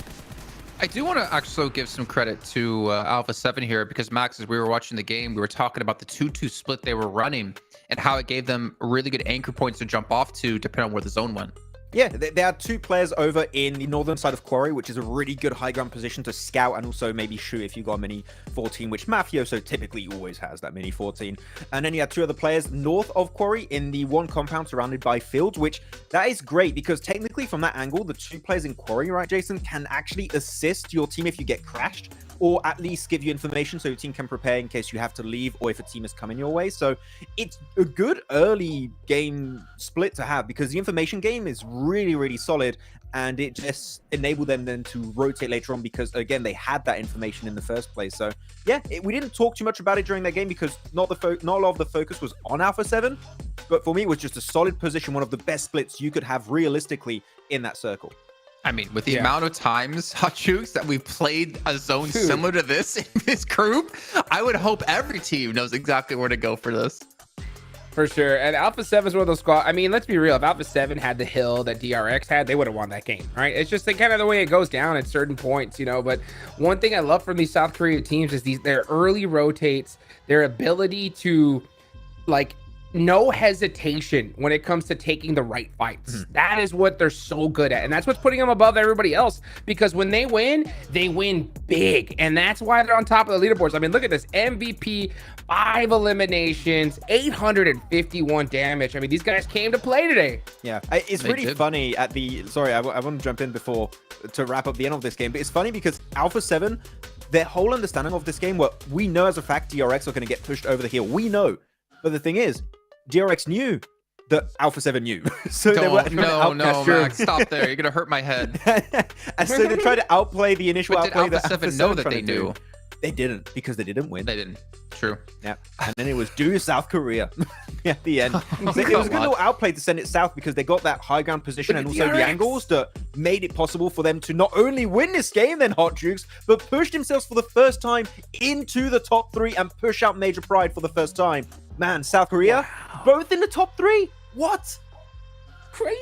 I do want to actually give some credit to Alpha 7 here, because Max, as we were watching the game, we were talking about the 2-2 split they were running and how it gave them really good anchor points to jump off to depending on where the zone went. Yeah, there are 2 players over in the northern side of Quarry, which is a really good high ground position to scout and also maybe shoot if you got a mini 14, which Mafioso typically always has that mini 14. And then you have 2 other players north of Quarry in the 1 compound surrounded by fields, which that is great because technically from that angle, the 2 players in Quarry, right, Jason, can actually assist your team if you get crashed, or at least give you information so your team can prepare in case you have to leave or if a team is coming your way. So it's a good early game split to have because the information game is really, really solid, and it just enabled them then to rotate later on because, again, they had that information in the first place. So yeah, we didn't talk too much about it during that game because not a lot of the focus was on Alpha 7, but for me, it was just a solid position, one of the best splits you could have realistically in that circle. I mean, with the amount of times, Hotchukes, that we've played a zone similar to this in this group, I would hope every team knows exactly where to go for this. For sure. And Alpha 7 is one of those squads. I mean, let's be real. If Alpha 7 had the hill that DRX had, they would have won that game, right? It's just kind of the way it goes down at certain points, you know. But one thing I love from these South Korea teams is their early rotates, their ability to, like, no hesitation when it comes to taking the right fights. That is what they're so good at, and that's what's putting them above everybody else, because when they win big, and that's why they're on top of the leaderboards. I mean, look at this: MVP, 5 eliminations, 851 damage. I mean, these guys came to play today. Yeah, it's really funny at the sorry, I want to jump in before to wrap up the end of this game, but it's funny because Alpha 7, their whole understanding of this game, what we know as a fact, DRX are going to get pushed over the hill. We know, but the thing is, DRX knew that Alpha 7 knew. So no, Max, stop there. You're going to hurt my head. And so they tried to outplay the initial outplay that Alpha 7 know that they knew? They didn't, because they didn't win. They didn't. True. Yeah. And then it was due South Korea at the end. So it was a good little outplay to send it south because they got that high ground position and also the angles that made it possible for them to not only win this game, then Hot Jukes, but push themselves for the first time into the top 3 and push out Major Pride for the first time. Man, South Korea, both in the top 3. What? Crazy.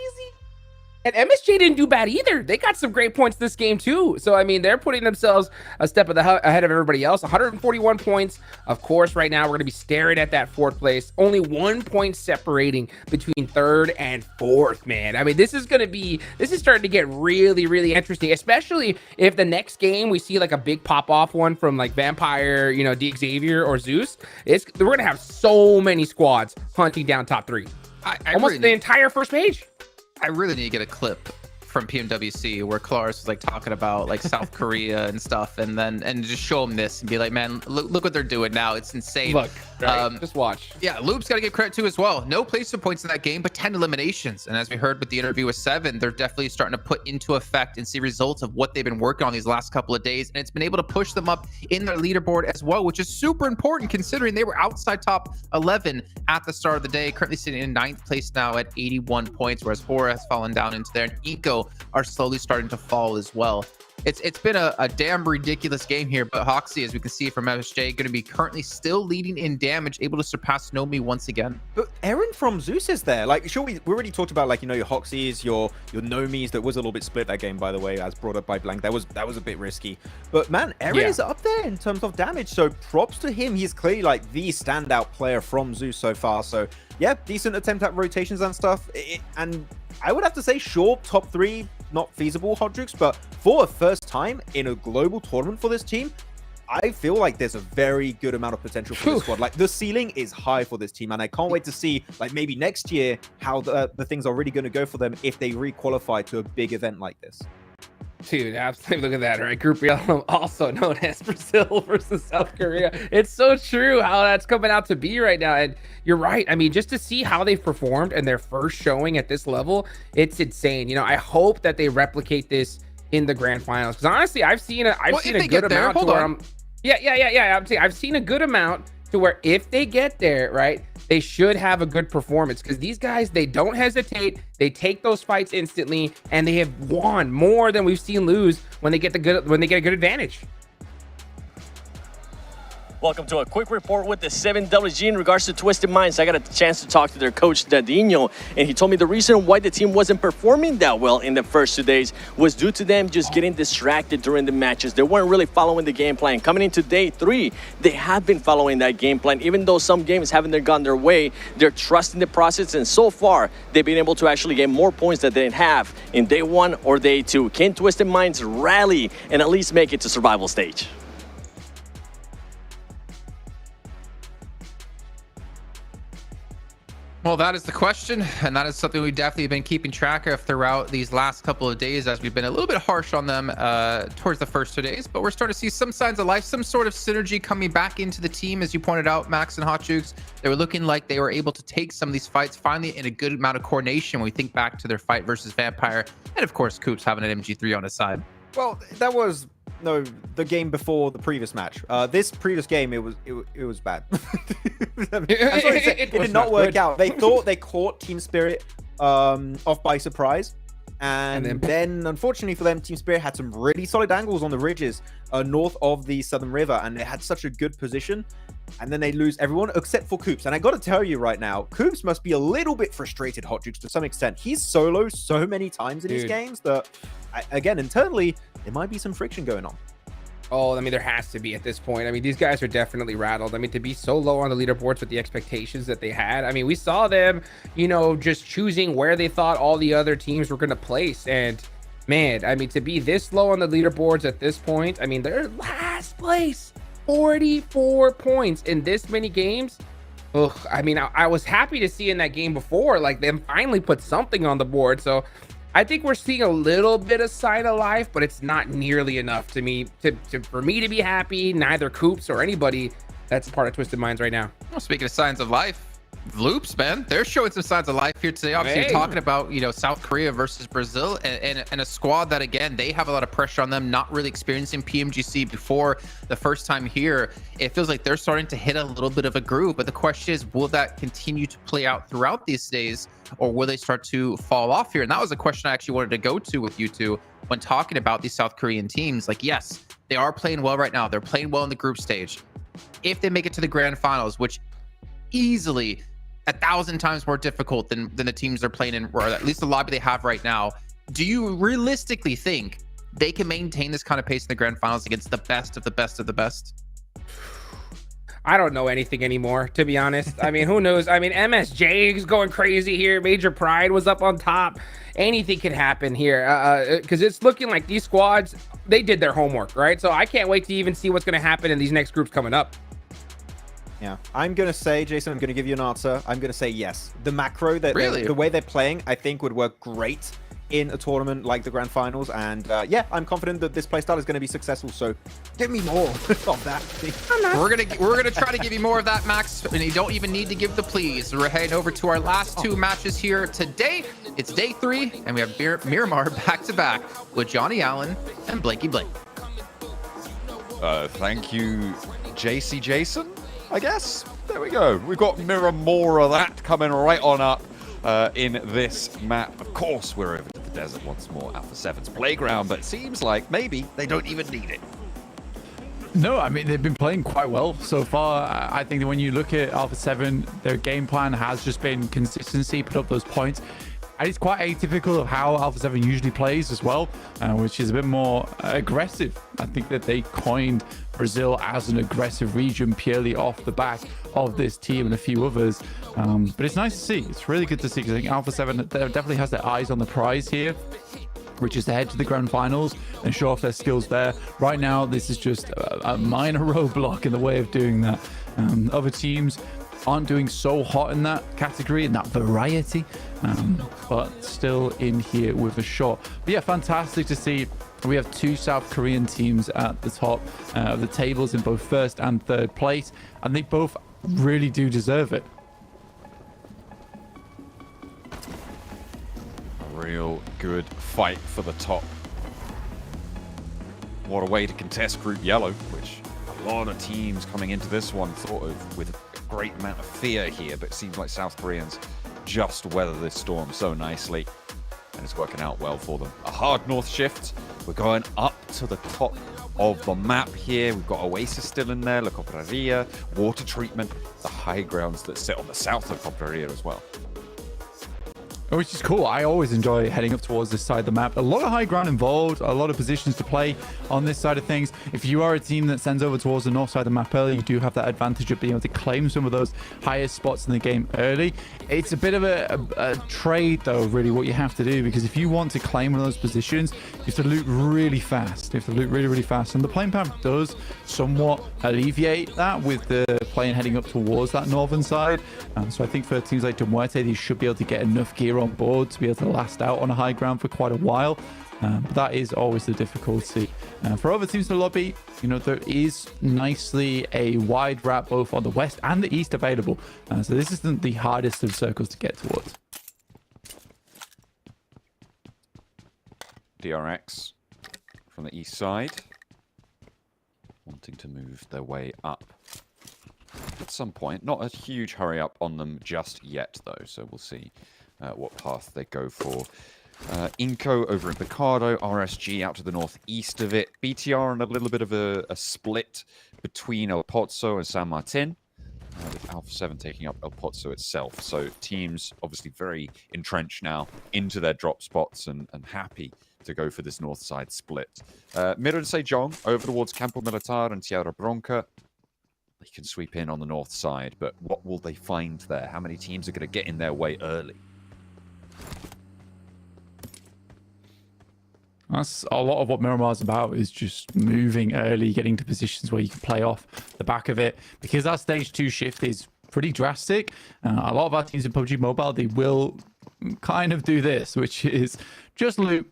And MSJ didn't do bad either. They got some great points this game too. So, I mean, they're putting themselves a step ahead of everybody else. 141 points. Of course, right now, we're going to be staring at that 4th place. Only 1 point separating between 3rd and 4th, man. I mean, this is starting to get really, really interesting, especially if the next game we see like a big pop-off one from like Vampire, you know, Xavier or Zeus. We're going to have so many squads hunting down top 3. Almost the entire first page. I really need to get a clip from PMWC where Klaus was like talking about like South Korea and stuff, and just show them this and be like, man, look what they're doing now. It's insane. Look, right? Just watch. Yeah, Loop's got to give credit to as well. No placement points in that game, but 10 eliminations. And as we heard with the interview with 7, they're definitely starting to put into effect and see results of what they've been working on these last couple of days. And it's been able to push them up in their leaderboard as well, which is super important considering they were outside top 11 at the start of the day. Currently sitting in 9th place now at 81 points, whereas Hora has fallen down into there, and Eco are slowly starting to fall as well. It's been a damn ridiculous game here, but Hoxie, as we can see from MSJ, going to be currently still leading in damage, able to surpass Nomi once again. But Aaron from Zeus is there. Like, sure, we already talked about, like, you know, your Hoxies, your Nomis. That was a little bit split that game, by the way, as brought up by Blank. That was a bit risky. But man, Aaron is up there in terms of damage. So props to him. He's clearly like the standout player from Zeus so far. So yeah, decent attempt at rotations and stuff. And I would have to say, sure, top 3, not feasible, Hot Jukes, but for a first time in a global tournament for this team, I feel like there's a very good amount of potential for this squad. Like, the ceiling is high for this team, and I can't wait to see, like, maybe next year how the things are really going to go for them if they re-qualify to a big event like this. Dude, absolutely. Look at that, right? Group Yellow, also known as Brazil versus South Korea. It's so true how that's coming out to be right now. And you're right. I mean, just to see how they've performed and their first showing at this level, it's insane. You know, I hope that they replicate this in the grand finals. Because honestly, I've seen a good amount to where I've seen a good amount to where if they get there, right, they should have a good performance, because these guys, they don't hesitate. They take those fights instantly, and they have won more than we've seen lose when they get a good advantage. Welcome to a quick report with the 7WG in regards to Twisted Minds. I got a chance to talk to their coach, Dadinho, and he told me the reason why the team wasn't performing that well in the first 2 days was due to them just getting distracted during the matches. They weren't really following the game plan. Coming into day 3, they have been following that game plan. Even though some games haven't gone their way, they're trusting the process, and so far, they've been able to actually get more points than they have in day 1 or day 2. Can Twisted Minds rally and at least make it to survival stage? Well, that is the question, and that is something we've definitely been keeping track of throughout these last couple of days, as we've been a little bit harsh on them towards the first 2 days, but we're starting to see some signs of life, some sort of synergy coming back into the team. As you pointed out, Max and Hotjukes, they were looking like they were able to take some of these fights finally in a good amount of coordination when we think back to their fight versus Vampire, and of course, Coops having an MG3 on his side. Well, that was the game before the previous match. This previous game, it was bad. It did not work out. They thought they caught Team Spirit off by surprise, and then unfortunately for them, Team Spirit had some really solid angles on the ridges north of the Southern River, and they had such a good position. And then they lose everyone except for Coops. And I got to tell you right now, Coops must be a little bit frustrated, Hotjukes, to some extent. He's solo so many times in his games that, again, internally, there might be some friction going on. Oh, I mean, there has to be at this point. I mean, these guys are definitely rattled. I mean, to be so low on the leaderboards with the expectations that they had. I mean, we saw them, you know, just choosing where they thought all the other teams were going to place. And man, I mean, to be this low on the leaderboards at this point, I mean, they're last place. 44 points in this many games. Ugh, I mean, I was happy to see in that game before, like, them finally put something on the board. So I think we're seeing a little bit of sign of life, but it's not nearly enough to me for me to be happy. Neither Coops or anybody that's part of Twisted Minds right now. Well, speaking of signs of life, Loops, man, they're showing some signs of life here today. Obviously, you're talking about, you know, South Korea versus Brazil, and a squad that, again, they have a lot of pressure on them, not really experiencing PMGC before the first time here. It feels like they're starting to hit a little bit of a groove, but the question is, will that continue to play out throughout these days, or will they start to fall off here? And that was a question I actually wanted to go to with you two when talking about these South Korean teams. Like, yes, they are playing well right now. They're playing well in the group stage. If they make it to the Grand Finals, which easily 1,000 times more difficult than the teams they're playing in, or at least the lobby they have right now, do you realistically think they can maintain this kind of pace in the Grand Finals against the best of the best of the best? I don't know anything anymore, to be honest. I mean, who knows? I mean, MSJ is going crazy here. Major Pride was up on top. Anything can happen here because it's looking like these squads, they did their homework, right? So I can't wait to even see what's going to happen in these next groups coming up. Yeah, I'm going to say, Jason, I'm going to give you an answer. I'm going to say yes. The macro, the way they're playing, I think would work great in a tournament like the Grand Finals. And yeah, I'm confident that this playstyle is going to be successful. So give me more of that. We're gonna try to give you more of that, Max, and you don't even need to give the please. We're heading over to our last 2 matches here today. It's day 3, and we have Miramar back-to-back with Johnny Allen and Blanky Blake. Thank you, JC Jason, I guess. There we go. We've got more of that coming right on up in this map. Of course, we're over to the desert once more, Alpha 7's playground, but it seems like maybe they don't even need it. No, I mean, they've been playing quite well so far. I think that when you look at Alpha 7, their game plan has just been consistency, put up those points. And it's quite atypical of how Alpha 7 usually plays as well, which is a bit more aggressive. I think that they coined Brazil as an aggressive region purely off the back of this team and a few others. But it's nice to see. It's really good to see, because I think Alpha 7 definitely has their eyes on the prize here, which is to head to the Grand Finals and show off their skills there. Right now, this is just a minor roadblock in the way of doing that. Other teams aren't doing so hot in that category, in that variety, but still in here with a shot. But yeah, fantastic to see. We have 2 South Korean teams at the top of the tables in both first and third place, and they both really do deserve it. A real good fight for the top. What a way to contest Group Yellow, which a lot of teams coming into this one thought of with great amount of fear here, but it seems like South Koreans just weather this storm so nicely, and it's working out well for them. A hard north shift. We're going up to the top of the map here. We've got Oasis still in there, La Copraria, water treatment, the high grounds that sit on the south of Copraria as well. Which is cool. I always enjoy heading up towards this side of the map. A lot of high ground involved, a lot of positions to play on this side of things. If you are a team that sends over towards the north side of the map early, you do have that advantage of being able to claim some of those highest spots in the game early. It's a bit of a trade, though, really, what you have to do, because if you want to claim one of those positions, you have to loot really fast. You have to loot really, really fast. And the playing path does somewhat alleviate that with the playing heading up towards that northern side. So I think for teams like Demuerte, they should be able to get enough gear on board to be able to last out on a high ground for quite a while. But that is always the difficulty. For other teams in the lobby, you know, there is nicely a wide wrap both on the west and the east available. So this isn't the hardest of circles to get towards. DRX from the east side, wanting to move their way up at some point. Not a huge hurry up on them just yet, though, so we'll see what path they go for. Inco over in Picardo, RSG out to the northeast of it. BTR on a little bit of a split between El Pozo and San Martin, with Alpha 7 taking up El Pozo itself. So teams obviously very entrenched now into their drop spots and happy to go for this north side split. Mirror and Sejong over towards Campo Militar and Tierra Bronca. They can sweep in on the north side, but what will they find there? How many teams are going to get in their way early? That's a lot of what Miramar's about, is just moving early, getting to positions where you can play off the back of it. Because that stage 2 shift is pretty drastic. A lot of our teams in PUBG Mobile, they will kind of do this, which is just loot,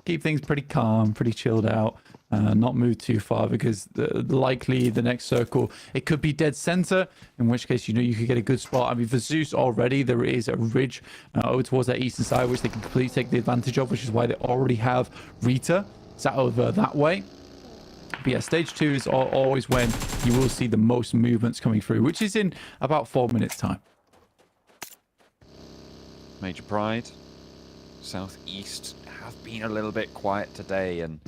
keep things pretty calm, pretty chilled out. Not move too far, because likely the next circle, it could be dead center, in which case, you know, you could get a good spot. I mean, for Zeus already, there is a ridge over towards that eastern side, which they can completely take the advantage of, which is why they already have Rita sat over that way. But yeah, stage 2 is always when you will see the most movements coming through, which is in about 4 minutes time. Major Pride, southeast, have been a little bit quiet today, and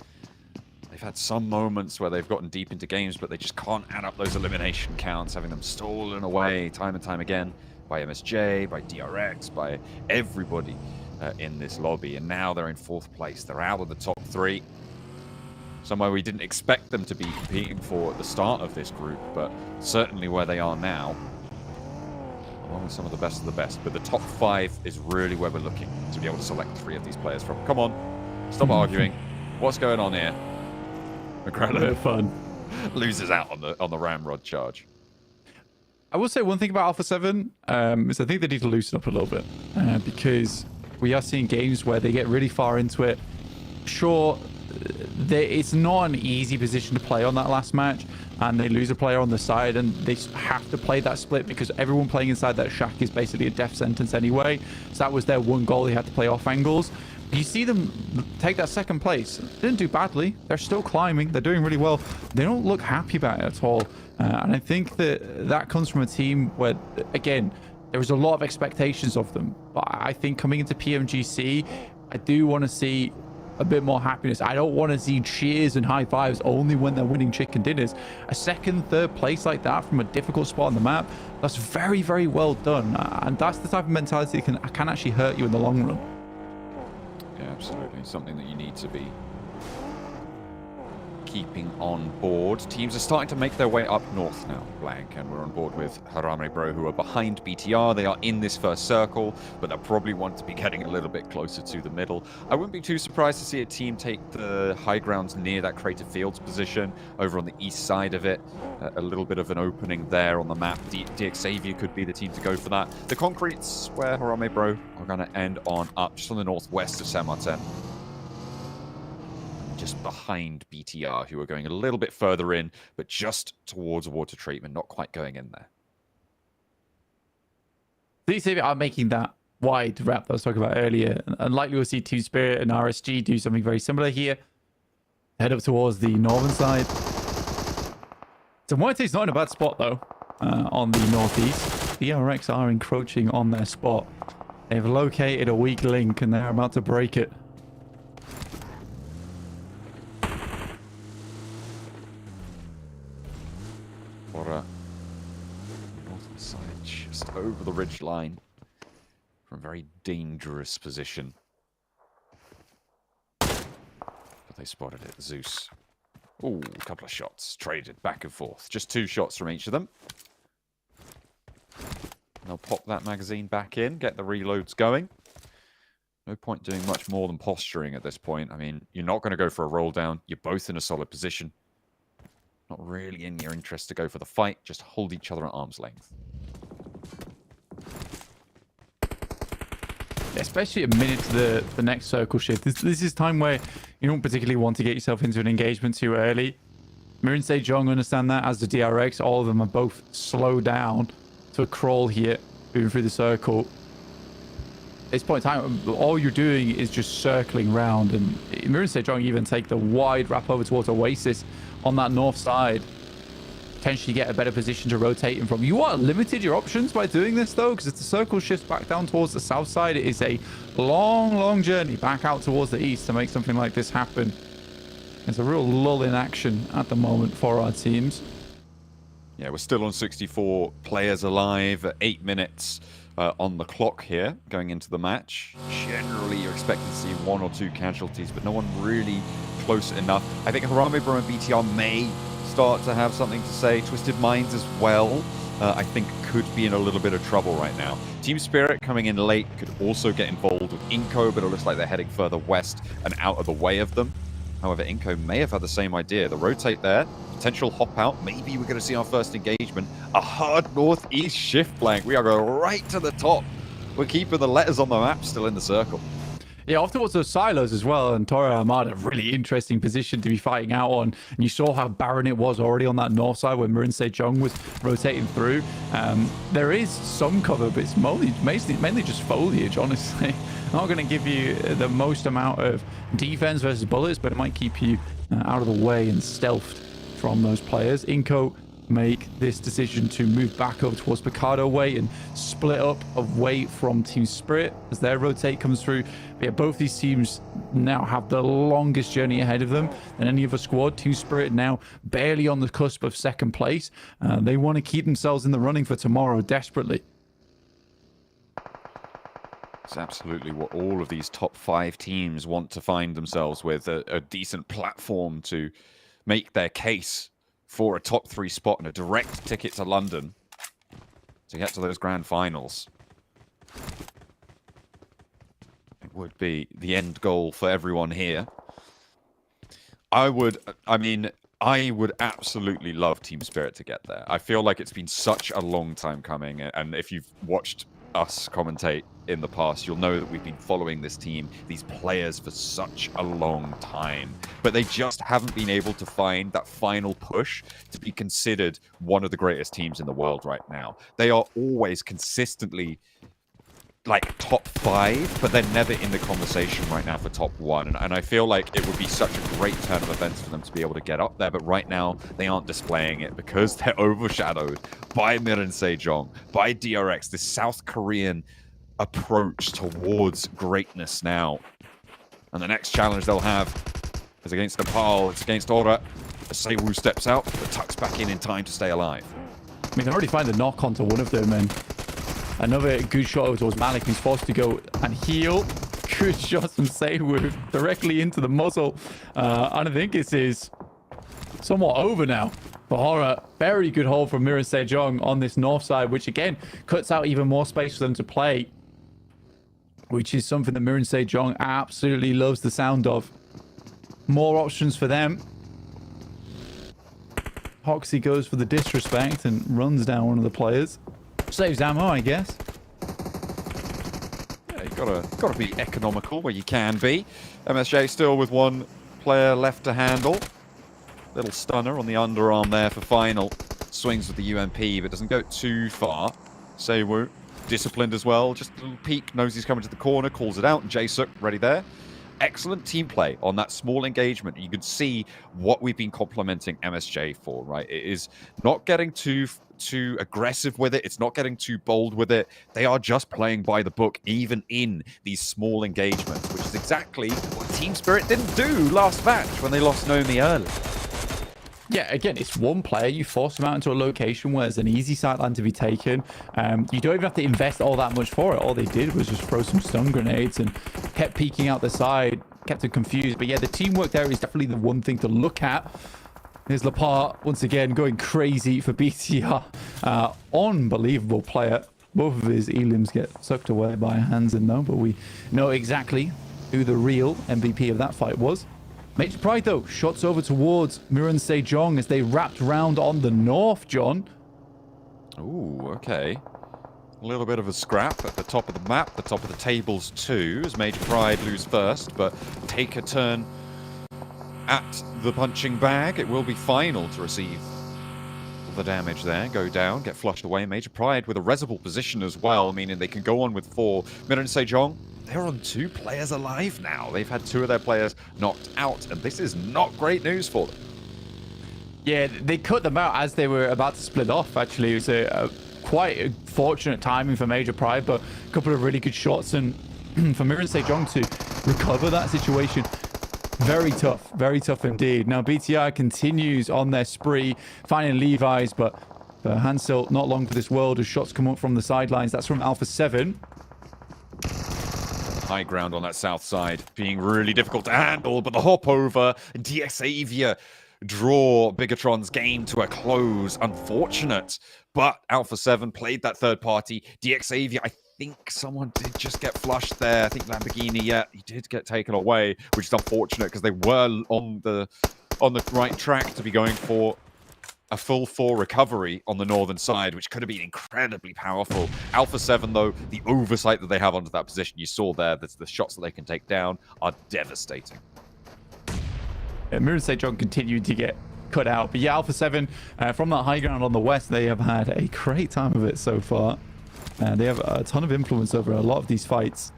they've had some moments where they've gotten deep into games, but they just can't add up those elimination counts, having them stolen away time and time again by MSJ, by DRX, by everybody in this lobby. And now they're in 4th place. They're out of the top 3. Somewhere we didn't expect them to be competing for at the start of this group, but certainly where they are now, along with some of the best. But the top 5 is really where we're looking to be able to select 3 of these players from. Come on, stop arguing. What's going on here? Incredible fun. Loses out on the ramrod charge. I will say one thing about Alpha 7 is I think they need to loosen up a little bit, because we are seeing games where they get really far into it. Sure, it's not an easy position to play on that last match, and they lose a player on the side, and they have to play that split because everyone playing inside that shack is basically a death sentence anyway. So that was their one goal. They had to play off angles. You see them take that 2nd place. They didn't do badly. They're still climbing. They're doing really well. They don't look happy about it at all. And I think that comes from a team where, again, there was a lot of expectations of them. But I think coming into PMGC, I do want to see a bit more happiness. I don't want to see cheers and high fives only when they're winning chicken dinners. A 2nd, 3rd place like that from a difficult spot on the map, that's very, very well done. And that's the type of mentality that can actually hurt you in the long run. Yeah, absolutely. Something that you need to be keeping on board. Teams are starting to make their way up north now, Blank, and we're on board with Harame Bro, who are behind BTR. They are in this first circle, but they'll probably want to be getting a little bit closer to the middle. I wouldn't be too surprised to see a team take the high grounds near that Crater Fields position, over on the east side of it. A little bit of an opening there on the map. DX Xavier could be the team to go for that. The concrete's where Harame Bro are going to end on up, just on the northwest of San Martin. Just behind BTR, who are going a little bit further in, but just towards water treatment, not quite going in there. These are making that wide wrap that I was talking about earlier, and likely we'll see Team Spirit and RSG do something very similar here. Head up towards the northern side. Demuerte's not in a bad spot, though, on the northeast. The DRX are encroaching on their spot. They've located a weak link, and they're about to break it. just over the ridge line from a very dangerous position. But they spotted it. Zeus. Ooh, a couple of shots traded back and forth. Just 2 shots from each of them. They'll pop that magazine back in, get the reloads going. No point doing much more than posturing at this point. I mean, you're not going to go for a roll down. You're both in a solid position. Not really in your interest to go for the fight. Just hold each other at arm's length. Especially a minute to the next circle shift. This is time where you don't particularly want to get yourself into an engagement too early. Mirren Sejong understand that, as the DRX. All of them are both slowed down to a crawl here, moving through the circle. At this point in time, all you're doing is just circling around, and Mirren Sejong even take the wide wrap over towards Oasis on that north side. Potentially get a better position to rotate in from. You are limited your options by doing this, though, because if the circle shifts back down towards the south side, it is a long journey back out towards the east to make something like this happen. There's a real lull in action at the moment for our teams. Yeah, we're still on 64 players alive, 8 minutes on the clock here going into the match. Generally, you're expecting to see 1 or 2 casualties, but no one really close enough. I think Harame Bro and BTR may start to have something to say. Twisted Minds as well, I think could be in a little bit of trouble right now. Team Spirit coming in late could also get involved with Inco, but it looks like they're heading further west and out of the way of them. However, Inco may have had the same idea. The rotate there, potential hop out. Maybe we're going to see our first engagement. A hard northeast shift flank. We are going right to the top. We're keeping the letters on the map still in the circle. Yeah, off towards those silos as well, and Tora Armada, really interesting position to be fighting out on. And you saw how barren it was already on that north side when Mirren Sejong was rotating through. There is some cover, but it's mainly just foliage, honestly. Not going to give you the most amount of defense versus bullets, but it might keep you out of the way and stealthed from those players. Inco make this decision to move back up towards Picardo Way and split up away from Team Spirit as their rotate comes through. But yeah, both these teams now have the longest journey ahead of them than any other squad. Team Spirit now barely on the cusp of second place. They want to keep themselves in the running for tomorrow desperately. It's absolutely what all of these top 5 teams want to find themselves with, a decent platform to make their case for a top 3 spot and a direct ticket to London to get to those grand finals. It would be the end goal for everyone here. I would absolutely love Team Spirit to get there. I feel like it's been such a long time coming, and if you've watched us commentate in the past, you'll know that we've been following this team, these players, for such a long time. But they just haven't been able to find that final push to be considered one of the greatest teams in the world right now. They are always consistently like top 5, but they're never in the conversation right now for top 1. And I feel like it would be such a great turn of events for them to be able to get up there, but right now they aren't displaying it because they're overshadowed by Mirren Sejong, by DRX, this South Korean approach towards greatness now. And the next challenge they'll have is against Nepal. It's against Ora. As Seiwoo steps out, but tucks back in time to stay alive. I mean, they already find a knock onto one of them, and another good shot over towards Malik, who's forced to go and heal. Good shot from Seiwoo directly into the muzzle. And I think this is somewhat over now for Horror. Very good hold from Mirren Sejong on this north side, which again cuts out even more space for them to play, which is something that Mirren Sejong absolutely loves the sound of. More options for them. Hoxie goes for the disrespect and runs down one of the players. Saves ammo, I guess. Yeah, you gotta be economical where you can be. MSJ still with 1 player left to handle. Little stunner on the underarm there for Final. Swings with the UMP, but doesn't go too far. Seiwoo, disciplined as well. Just a little peek, knows he's coming to the corner, calls it out, and Jaesuk ready there. Excellent team play on that small engagement. You can see what we've been complimenting MSJ for, right? It is not getting too aggressive with it. It's not getting too bold with it. They are just playing by the book, even in these small engagements, which is exactly what Team Spirit didn't do last match when they lost Nomi early. Yeah, again, it's one player. You force them out into a location where there's an easy sideline to be taken. You don't even have to invest all that much for it. All they did was just throw some stun grenades and kept peeking out the side, kept it confused. But yeah, the teamwork there is definitely the one thing to look at. Here's Lapart once again going crazy for BTR. Unbelievable player. Both of his elims get sucked away by Hansen though, but we know exactly who the real MVP of that fight was. Major Pride, though, shots over towards Miran Sejong as they wrapped round on the north, John. Ooh, okay. A little bit of a scrap at the top of the map, the top of the tables too, as Major Pride lose first, but take a turn at the punching bag. It will be final to receive the damage there, go down, get flushed away. Major Pride with a resible position as well, meaning they can go on with 4. Miran Sejong, they're on 2 players alive now. They've had 2 of their players knocked out, and this is not great news for them. Yeah, they cut them out as they were about to split off, actually. It was quite a fortunate timing for Major Pride, but a couple of really good shots, and for Miran Sejong to recover that situation, very tough indeed. Now, BTR continues on their spree, finding Levi's, but for Hansel, not long for this world as shots come up from the sidelines. That's from Alpha 7. High ground on that south side, being really difficult to handle, but the hop over, DXavier draw Bigatron's game to a close. Unfortunate, but Alpha 7 played that third party. DXavier, I think someone did just get flushed there. I think Lamborghini, yeah, he did get taken away, which is unfortunate because they were on the right track to be going for a full 4 recovery on the northern side, which could have been incredibly powerful. Alpha 7, though, the oversight that they have onto that position, you saw there, that the shots that they can take down are devastating. Yeah, Miran Sejong continued to get cut out. But yeah, Alpha 7, from that high ground on the west, they have had a great time of it so far. They have a ton of influence over a lot of these fights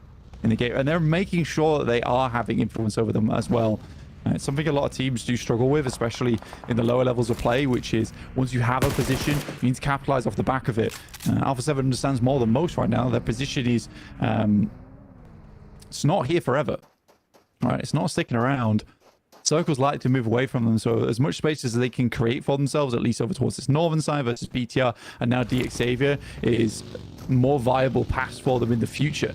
in the game, and they're making sure that they are having influence over them as well. It's something a lot of teams do struggle with, especially in the lower levels of play, which is once you have a position, you need to capitalize off the back of it. Alpha 7 understands more than most right now. Their position is it's not here forever. All right, it's not sticking around. Circles like to move away from them, so as much space as they can create for themselves, at least over towards this northern side versus BTR, and now DXavier is more viable paths for them in the future.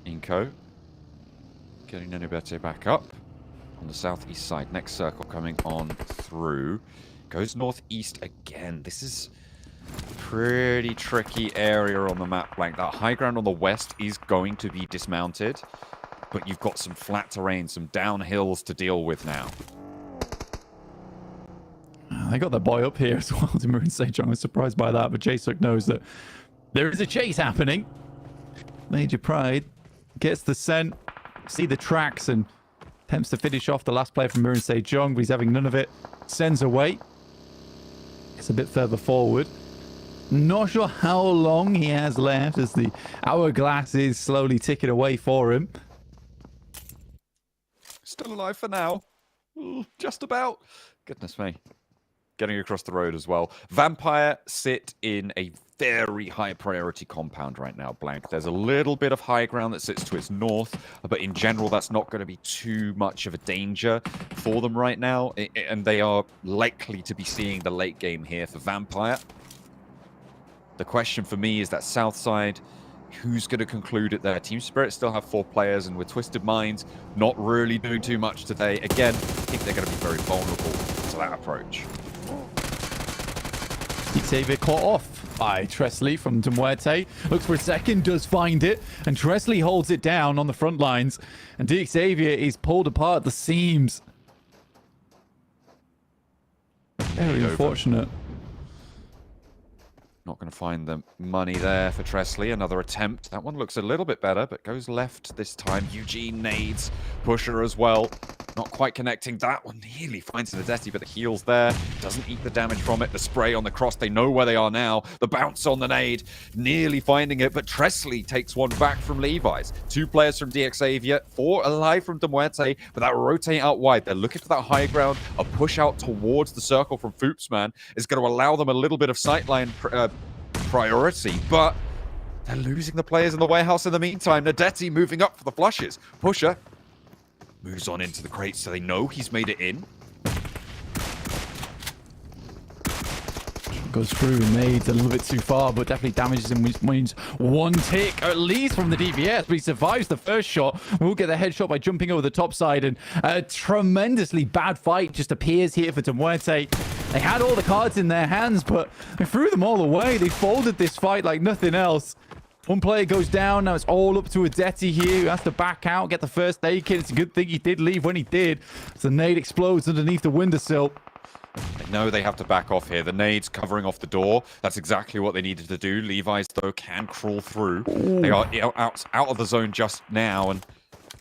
Inko getting Nenubete back up on the southeast side. Next circle coming on through. Goes northeast again. This is a pretty tricky area on the map blank. That high ground on the west is going to be dismounted, but you've got some flat terrain, some downhills to deal with now. They got their boy up here as well. Miran Sejong was surprised by that, but Jasuk knows that there is a chase happening. Major Pride gets the scent, see the tracks, and attempts to finish off the last player from Miran Sejong, but he's having none of it. Sends away. It's a bit further forward. Not sure how long he has left as the hourglass is slowly ticking away for him. Still alive for now. Ooh, just about. Goodness me. Getting across the road as well. Vampire sit in a very high priority compound right now, blank. There's a little bit of high ground that sits to its north, but in general, that's not going to be too much of a danger for them right now, and they are likely to be seeing the late game here for Vampire. The question for me is that south side, who's going to conclude it there? Team Spirit still have 4 players, and with Twisted Minds not really doing too much today. Again, I think they're going to be very vulnerable to that approach. Xavier caught off by Tresley from Demuerte. Looks for a second, does find it, and Tresley holds it down on the front lines, and Xavier is pulled apart at the seams. Very unfortunate. Not going to find the money there for Tresley. Another attempt. That one looks a little bit better, but goes left this time. Eugene nades Pusher as well. Not quite connecting. That one nearly finds Nadeti, but the heals there. Doesn't eat the damage from it. The spray on the cross. They know where they are now. The bounce on the nade. Nearly finding it, but Tresley takes one back from Levi's. 2 players from DXavier. 4 alive from Demuerte, but that rotate out wide. They're looking for that high ground. A push out towards the circle from Foopsman is going to allow them a little bit of sightline priority, but they're losing the players in the warehouse in the meantime. Nadeti moving up for the flushes. Pusher Moves on into the crate so they know he's made it in. Goes through and nades a little bit too far, but definitely damages him, which means one tick at least from the DPS, but he survives the first shot. We'll get the headshot by jumping over the top side, and a tremendously bad fight just appears here for Temuerte. They had all the cards in their hands, but they threw them all away. They folded this fight like nothing else. One player goes down. Now it's all up to Adeti here, who has to back out, get the first aid kit. It's a good thing he did leave when he did. So the nade explodes underneath the windowsill. They know they have to back off here. The nade's covering off the door. That's exactly what they needed to do. Levi's, though, can crawl through. Ooh. They are out of the zone just now, and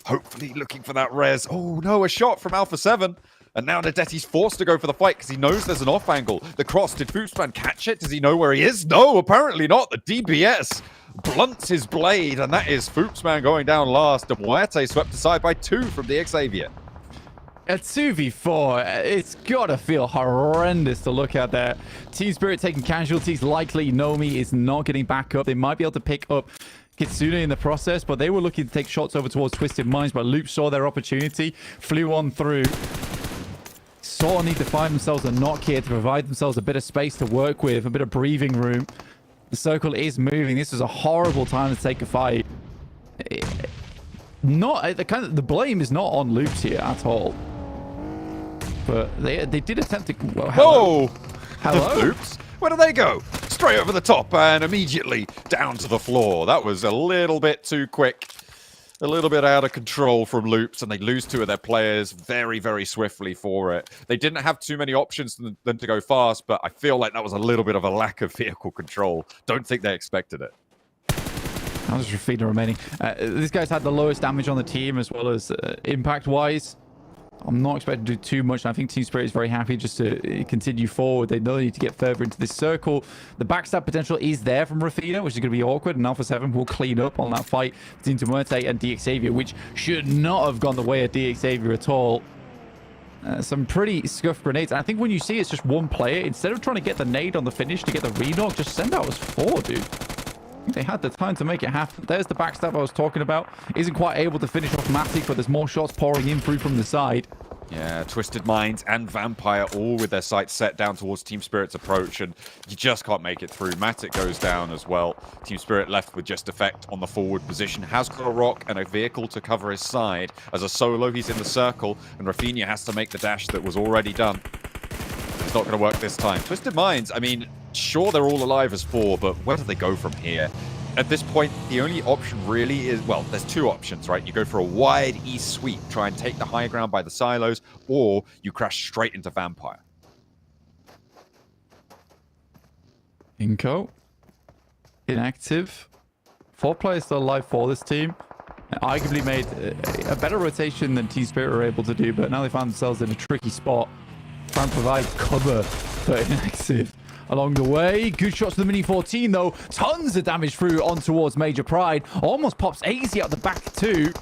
hopefully looking for that res. Oh, no, a shot from Alpha 7. And now Nadeti's forced to go for the fight because he knows there's an off angle. The cross, did Foopspan catch it? Does he know where he is? No, apparently not. The DBS blunts his blade, and that is Foopsman going down last. Temuerte swept aside by 2 from the Xavier. A 2v4, it's gotta feel horrendous to look at there. Team Spirit taking casualties. Likely Nomi is not getting back up. They might be able to pick up Kitsune in the process, but they were looking to take shots over towards Twisted Minds, but Loop saw their opportunity, flew on through. Sort of need to find themselves a knock here to provide themselves a bit of space to work with, a bit of breathing room. The circle is moving. This is a horrible time to take a fight. The blame is not on Loops here at all. But they did attempt to... Well, hello. Hello? The Loops? Where do they go? Straight over the top and immediately down to the floor. That was a little bit too quick. A little bit out of control from Loops, and they lose 2 of their players very, very swiftly for it. They didn't have too many options than to go fast, but I feel like that was a little bit of a lack of vehicle control. Don't think they expected it. That was Rafina remaining. This guy's had the lowest damage on the team as well as impact-wise. I'm not expecting to do too much. I think Team Spirit is very happy just to continue forward. They know they need to get further into this circle. The backstab potential is there from Rafina, which is going to be awkward, and Alpha 7 will clean up on that fight between Temuerte and DXavier, which should not have gone the way of DXavier at all. Some pretty scuffed grenades. And I think when you see it's just one player, instead of trying to get the nade on the finish to get the re-knock, just send out as 4, dude. They had the time to make it happen. There's the backstab I was talking about. Isn't quite able to finish off Matic, but there's more shots pouring in through from the side. Yeah, Twisted Minds and Vampire all with their sights set down towards Team Spirit's approach, and you just can't make it through. Matic goes down as well. Team Spirit left with just effect on the forward position. Has got a rock and a vehicle to cover his side. As a solo, he's in the circle, and Rafinha has to make the dash that was already done. It's not going to work this time. Twisted Minds, I mean, sure, they're all alive as 4, but where do they go from here? At this point, the only option really is, well, there's 2 options, right? You go for a wide east sweep, try and take the high ground by the silos, or you crash straight into Vampire. Inco. Inactive. 4 players still alive for this team. Arguably made a better rotation than Team Spirit were able to do, but now they found themselves in a tricky spot. Trying to provide cover for Inactive along the way. Good shots to the Mini 14, though. Tons of damage through on towards Major Pride. Almost pops AZ out the back, too.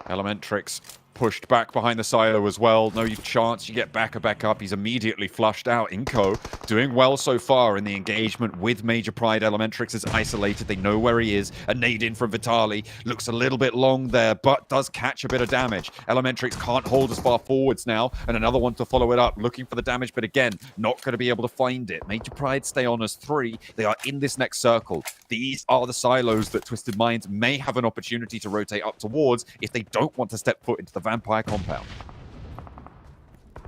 Elementrix pushed back behind the silo as well. No chance you get back up. He's immediately flushed out. Inco doing well so far in the engagement with Major Pride. Elementrix is isolated. They know where he is. A nade in from Vitali. Looks a little bit long there, but does catch a bit of damage. Elementrix can't hold as far forwards now, and another one to follow it up. Looking for the damage, but again, not going to be able to find it. Major Pride stay on as 3. They are in this next circle. These are the silos that Twisted Minds may have an opportunity to rotate up towards if they don't want to step foot into the Vampire compound.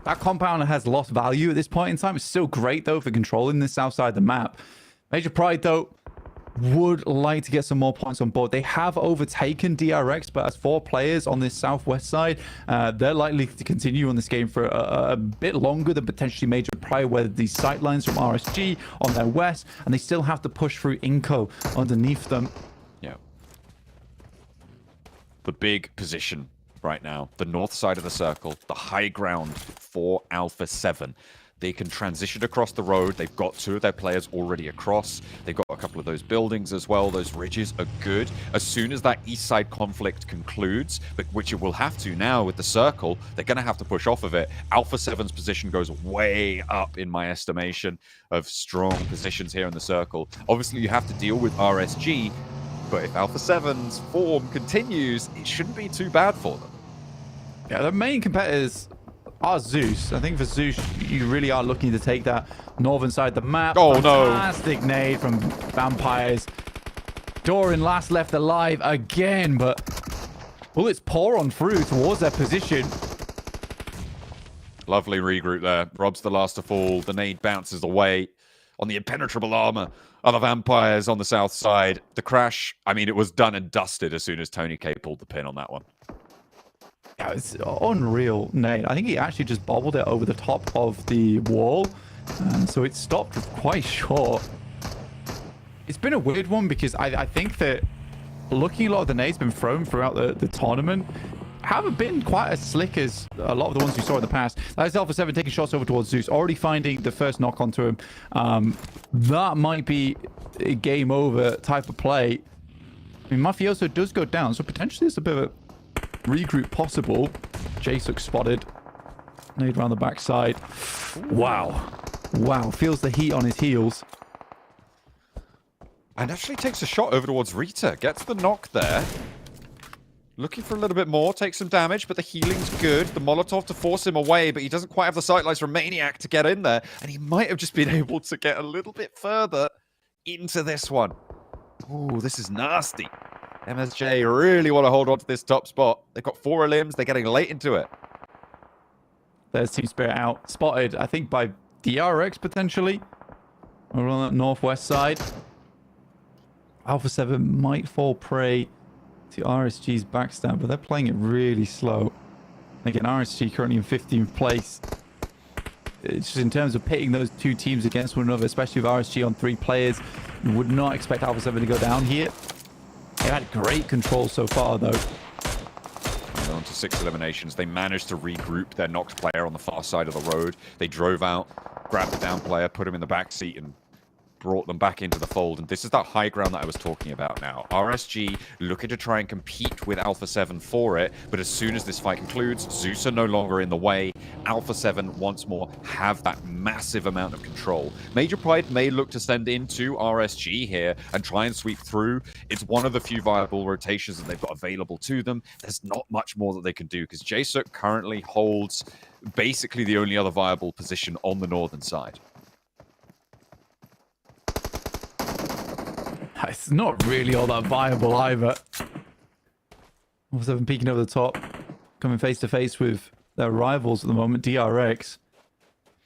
That compound has lost value at this point in time. It's still great, though, for controlling this south side of the map. Major Pride, though, would like to get some more points on board. They have overtaken DRX, but as 4 players on this southwest side, they're likely to continue on this game for a bit longer than potentially Major Pride, where these sightlines from RSG on their west, and they still have to push through Inco underneath them. Yeah. The big position right now, the north side of the circle, the high ground for Alpha 7. They can transition across the road. They've got 2 of their players already across. They've got a couple of those buildings as well. Those ridges are good. As soon as that east side conflict concludes, which it will have to now with the circle, they're going to have to push off of it. Alpha 7's position goes way up in my estimation of strong positions here in the circle. Obviously, you have to deal with RSG, but if Alpha 7's form continues, it shouldn't be too bad for them. Yeah, the main competitors are Zeus. I think for Zeus, you really are looking to take that northern side of the map. Oh, Fantastic nade from Vampires. Doran last left alive again, but bullets pour on through towards their position. Lovely regroup there. Rob's the last to fall. The nade bounces away on the impenetrable armor of the Vampires on the south side. The crash, I mean, it was done and dusted as soon as Tony K pulled the pin on that one. Yeah, it's unreal nade. I think he actually just bobbled it over the top of the wall. So it stopped quite short. It's been a weird one because I think that lucky a lot of the nades been thrown throughout the tournament haven't been quite as slick as a lot of the ones we saw in the past. That's Alpha 7 taking shots over towards Zeus, already finding the first knock onto him. That might be a game over type of play. I mean, Mafioso does go down, so potentially there's a bit of a regroup possible. Jasuk spotted. Nade around the backside. Wow. Wow, feels the heat on his heels. And actually takes a shot over towards Rita. Gets the knock there. Looking for a little bit more. Takes some damage, but the healing's good. The Molotov to force him away, but he doesn't quite have the sight lines from Maniac to get in there. And he might have just been able to get a little bit further into this one. Ooh, this is nasty. MSJ really want to hold on to this top spot. They've got 4 limbs. They're getting late into it. There's Team Spirit out. Spotted, I think, by DRX, potentially. Or on that northwest side. Alpha 7 might fall prey to RSG's backstab, but they're playing it really slow. Again, RSG currently in 15th place. It's just in terms of pitting those two teams against one another, especially with RSG on 3 players. You would not expect Alpha 7 to go down here. They've had great control so far, though. And on to 6 eliminations. They managed to regroup their knocked player on the far side of the road. They drove out, grabbed the down player, put him in the back seat, and brought them back into the fold. And this is that high ground that I was talking about now. RSG looking to try and compete with Alpha 7 for it, but as soon as this fight concludes, Zeus are no longer in the way. Alpha 7 once more have that massive amount of control. Major Pride may look to send into RSG here and try and sweep through. It's one of the few viable rotations that they've got available to them. There's not much more that they can do because Jasuk currently holds basically the only other viable position on the northern side. It's not really all that viable either. Alpha 7 peeking over the top, coming face to face with their rivals at the moment, DRX.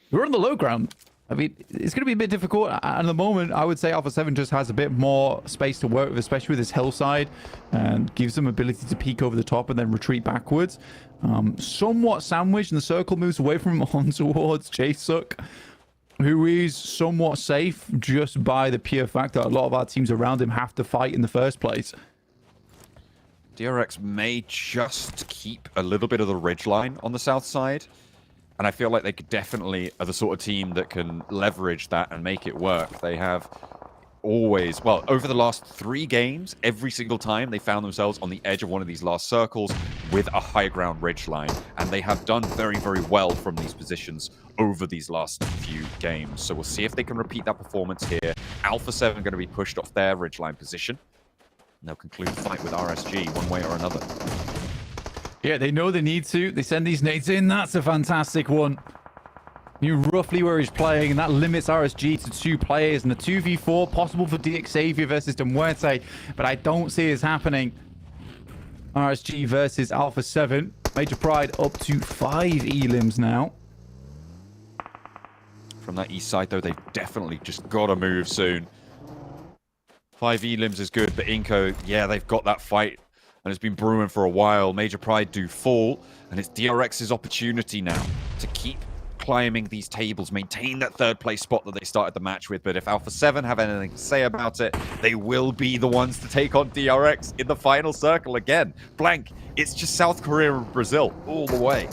We're on the low ground. I mean, it's going to be a bit difficult. And at the moment, I would say Alpha 7 just has a bit more space to work with, especially with this hillside, and gives them ability to peek over the top and then retreat backwards. Somewhat sandwiched, and the circle moves away from him on towards Jasuk, who is somewhat safe just by the pure fact that a lot of our teams around him have to fight in the first place. DRX may just keep a little bit of the ridgeline on the south side. And I feel like they could definitely are the sort of team that can leverage that and make it work. They have always, well, over the last 3 games, every single time they found themselves on the edge of one of these last circles with a high ground ridgeline. And they have done very, very well from these positions over these last few games. So we'll see if they can repeat that performance here. Alpha 7 going to be pushed off their ridgeline position. And they'll conclude the fight with RSG one way or another. Yeah, they know they need to. They send these nades in. That's a fantastic one. Knew roughly where he's playing, and that limits RSG to 2 players. And a 2v4 possible for DX Xavier versus Demuerte, but I don't see this happening. RSG versus Alpha 7. Major Pride up to 5 elims now. From that east side, though, they've definitely just got to move soon. 5 elims is good, but Inco, yeah, they've got that fight. And it's been brewing for a while. Major Pride do fall, and it's DRX's opportunity now to keep climbing these tables, maintain that 3rd place spot that they started the match with. But if Alpha 7 have anything to say about it, they will be the ones to take on DRX in the final circle again. Blank, it's just South Korea and Brazil all the way.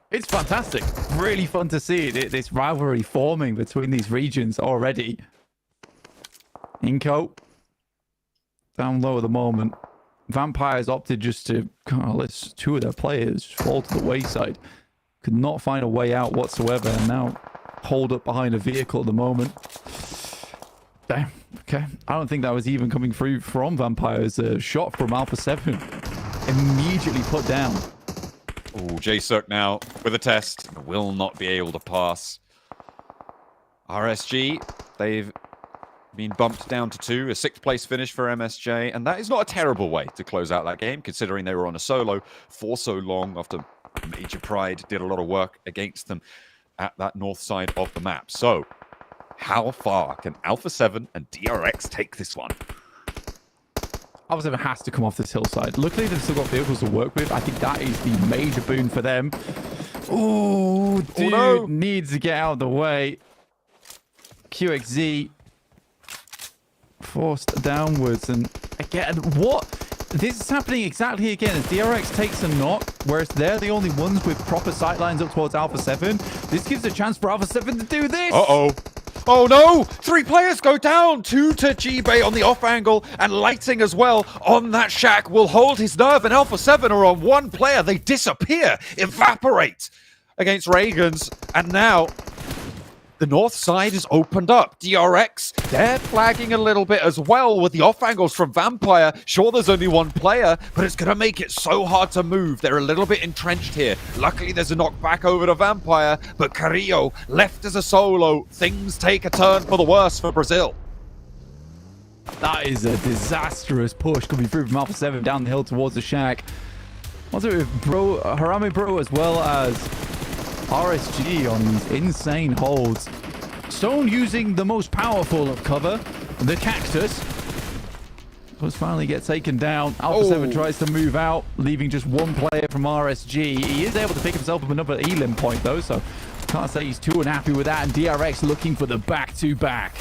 It's fantastic. Really fun to see this rivalry forming between these regions already. Inco down low at the moment. Vampires opted just to let 2 of their players fall to the wayside. Could not find a way out whatsoever, and now hold up behind a vehicle at the moment. Damn. Okay. I don't think that was even coming through from Vampires. A shot from Alpha 7 immediately put down. Oh, J-Circ now with a test. Will not be able to pass. RSG, they've been bumped down to 2. A 6th place finish for MSJ. And that is not a terrible way to close out that game, considering they were on a solo for so long after Major Pride did a lot of work against them at that north side of the map. So, how far can Alpha 7 and DRX take this one? Alpha 7 has to come off this hillside. Luckily, they've still got vehicles to work with. I think that is the major boon for them. Oh, dude, needs to get out of the way. QXZ forced downwards. And again, what? This is happening exactly again as DRX takes a knock, whereas they're the only ones with proper sight lines up towards Alpha 7. This gives a chance for Alpha 7 to do this. Uh-oh. Oh no! 3 players go down! 2 to G-Bay on the off angle, and Lighting as well on that shack will hold his nerve, and Alpha 7 are on 1 player. They disappear, evaporate against Reagan's, and now the north side is opened up. DRX, they're flagging a little bit as well with the off angles from Vampire. Sure, there's only 1 player, but it's going to make it so hard to move. They're a little bit entrenched here. Luckily, there's a knockback over to Vampire, but Carrillo left as a solo. Things take a turn for the worse for Brazil. That is a disastrous push coming through from Alpha 7 down the hill towards the shack. What's it with Harame Bro as well as RSG on these insane holds. Stone using the most powerful of cover, the cactus. Does finally get taken down. Alpha 7 tries to move out, leaving just 1 player from RSG. He is able to pick himself up another elim point though, so can't say he's too unhappy with that. And DRX looking for the back-to-back.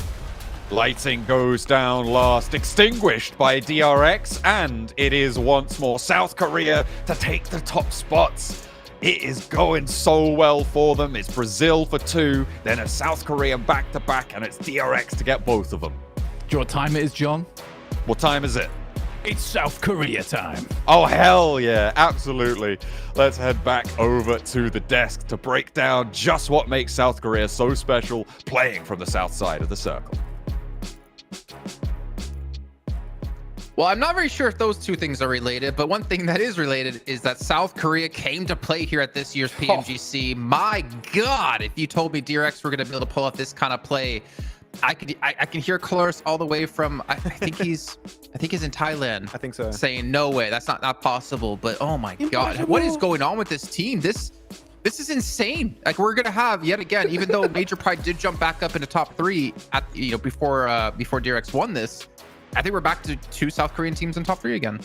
Lighting goes down last, extinguished by DRX, and it is once more South Korea to take the top spots. It is going so well for them. It's Brazil for 2, then a South Korean back-to-back, and it's DRX to get both of them. Do you know what time it is, John? What time is it? It's South Korea time. Oh, hell yeah, absolutely. Let's head back over to the desk to break down just what makes South Korea so special, playing from the south side of the circle. Well, I'm not very sure if those 2 things are related, but one thing that is related is that South Korea came to play here at this year's PMGC. My God, if you told me DRX were going to be able to pull off this kind of play, I can hear Colors all the way from I think he's in Thailand. I think so. Saying no way, that's not possible. But oh my God, what is going on with this team? This is insane. Like, we're gonna have yet again, even though Major Pride did jump back up into top 3 at before DRX won this. I think we're back to 2 South Korean teams in top 3 again.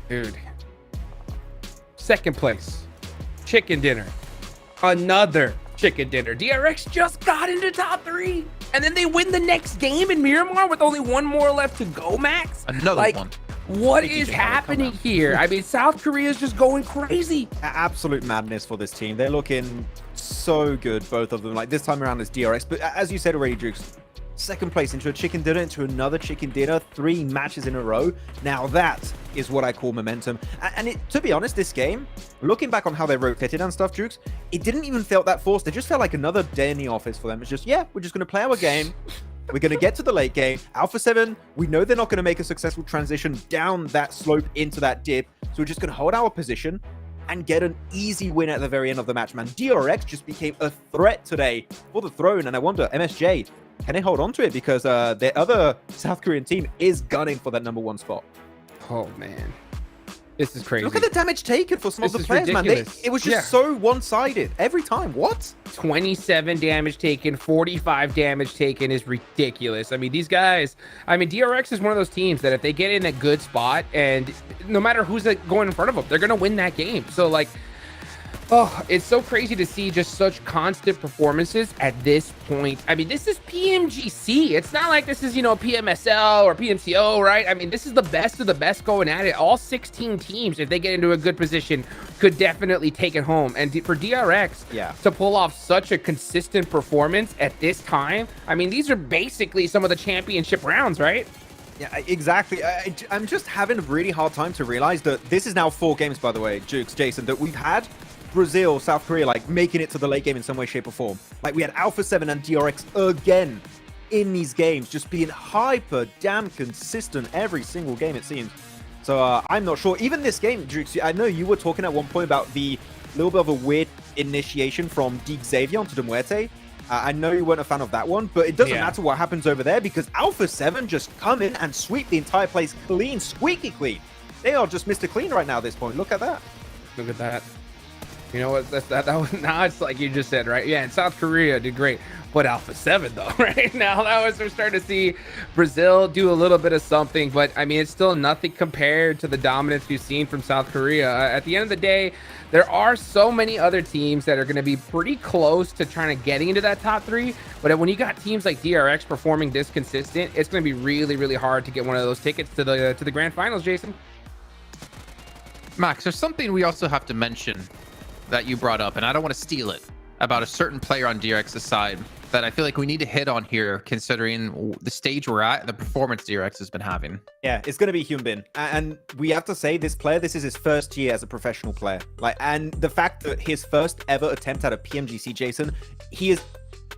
Dude. 2nd place. Chicken dinner. Another chicken dinner. DRX just got into top 3. And then they win the next game in Miramar with only 1 more left to go, Max. Another one. What is happening here? I mean, South Korea is just going crazy. Absolute madness for this team. They're looking so good, both of them. Like, this time around it's DRX. But as you said already, Jukes, 2nd place into a chicken dinner, into another chicken dinner, 3 matches in a row. Now that is what I call momentum. And to be honest, this game, looking back on how they rotated and stuff, Jukes, it didn't even feel that forced. It just felt like another day in the office for them. It's just, yeah, we're just going to play our game. We're going to get to the late game. Alpha 7, we know they're not going to make a successful transition down that slope into that dip. So we're just going to hold our position and get an easy win at the very end of the match, man. DRX just became a threat today for the throne. And I wonder, MSJ, can they hold on to it? Because their other South Korean team is gunning for that #1 spot. Oh, man. This is crazy. Look at the damage taken for some of the players, ridiculous. man. It was just so one-sided every time. What? 27 damage taken, 45 damage taken is ridiculous. I mean, these guys, DRX is one of those teams that if they get in a good spot, and no matter who's going in front of them, they're going to win that game. So, like, oh, it's so crazy to see just such constant performances at this point. I mean, this is PMGC. It's not like this is, PMSL or PMCO, right? I mean, this is the best of the best going at it. All 16 teams, if they get into a good position, could definitely take it home. And for DRX to pull off such a consistent performance at this time, I mean, these are basically some of the championship rounds, right? Yeah, exactly. I'm just having a really hard time to realize that this is now 4 games, by the way, Jukes, Jason, that we've had Brazil, South Korea, like, making it to the late game in some way, shape, or form. Like, we had Alpha 7 and DRX again in these games, just being hyper damn consistent every single game, it seems. So I'm not sure. Even this game, Jukes, I know you were talking at one point about the little bit of a weird initiation from Deep Xavier onto Demuerte. I know you weren't a fan of that one, but it doesn't matter what happens over there because Alpha 7 just come in and sweep the entire place clean, squeaky clean. They are just Mr. Clean right now at this point. Look at that. Look at that. You know what? That was, now it's like you just said, right? Yeah, and South Korea did great. But Alpha 7, though, right? Now we're starting to see Brazil do a little bit of something. But, I mean, it's still nothing compared to the dominance we've seen from South Korea. At the end of the day, there are so many other teams that are going to be pretty close to trying to getting into that top 3. But when you got teams like DRX performing this consistent, it's going to be really, really hard to get one of those tickets to the Grand Finals, Jason. Max, there's something we also have to mention that you brought up, and I don't want to steal it, about a certain player on DRX's side that I feel like we need to hit on here, considering the stage we're at and the performance DRX has been having. Yeah, it's going to be Hyunbin. And we have to say this player, this is his first year as a professional player. And the fact that his first ever attempt at a PMGC, Jason, he is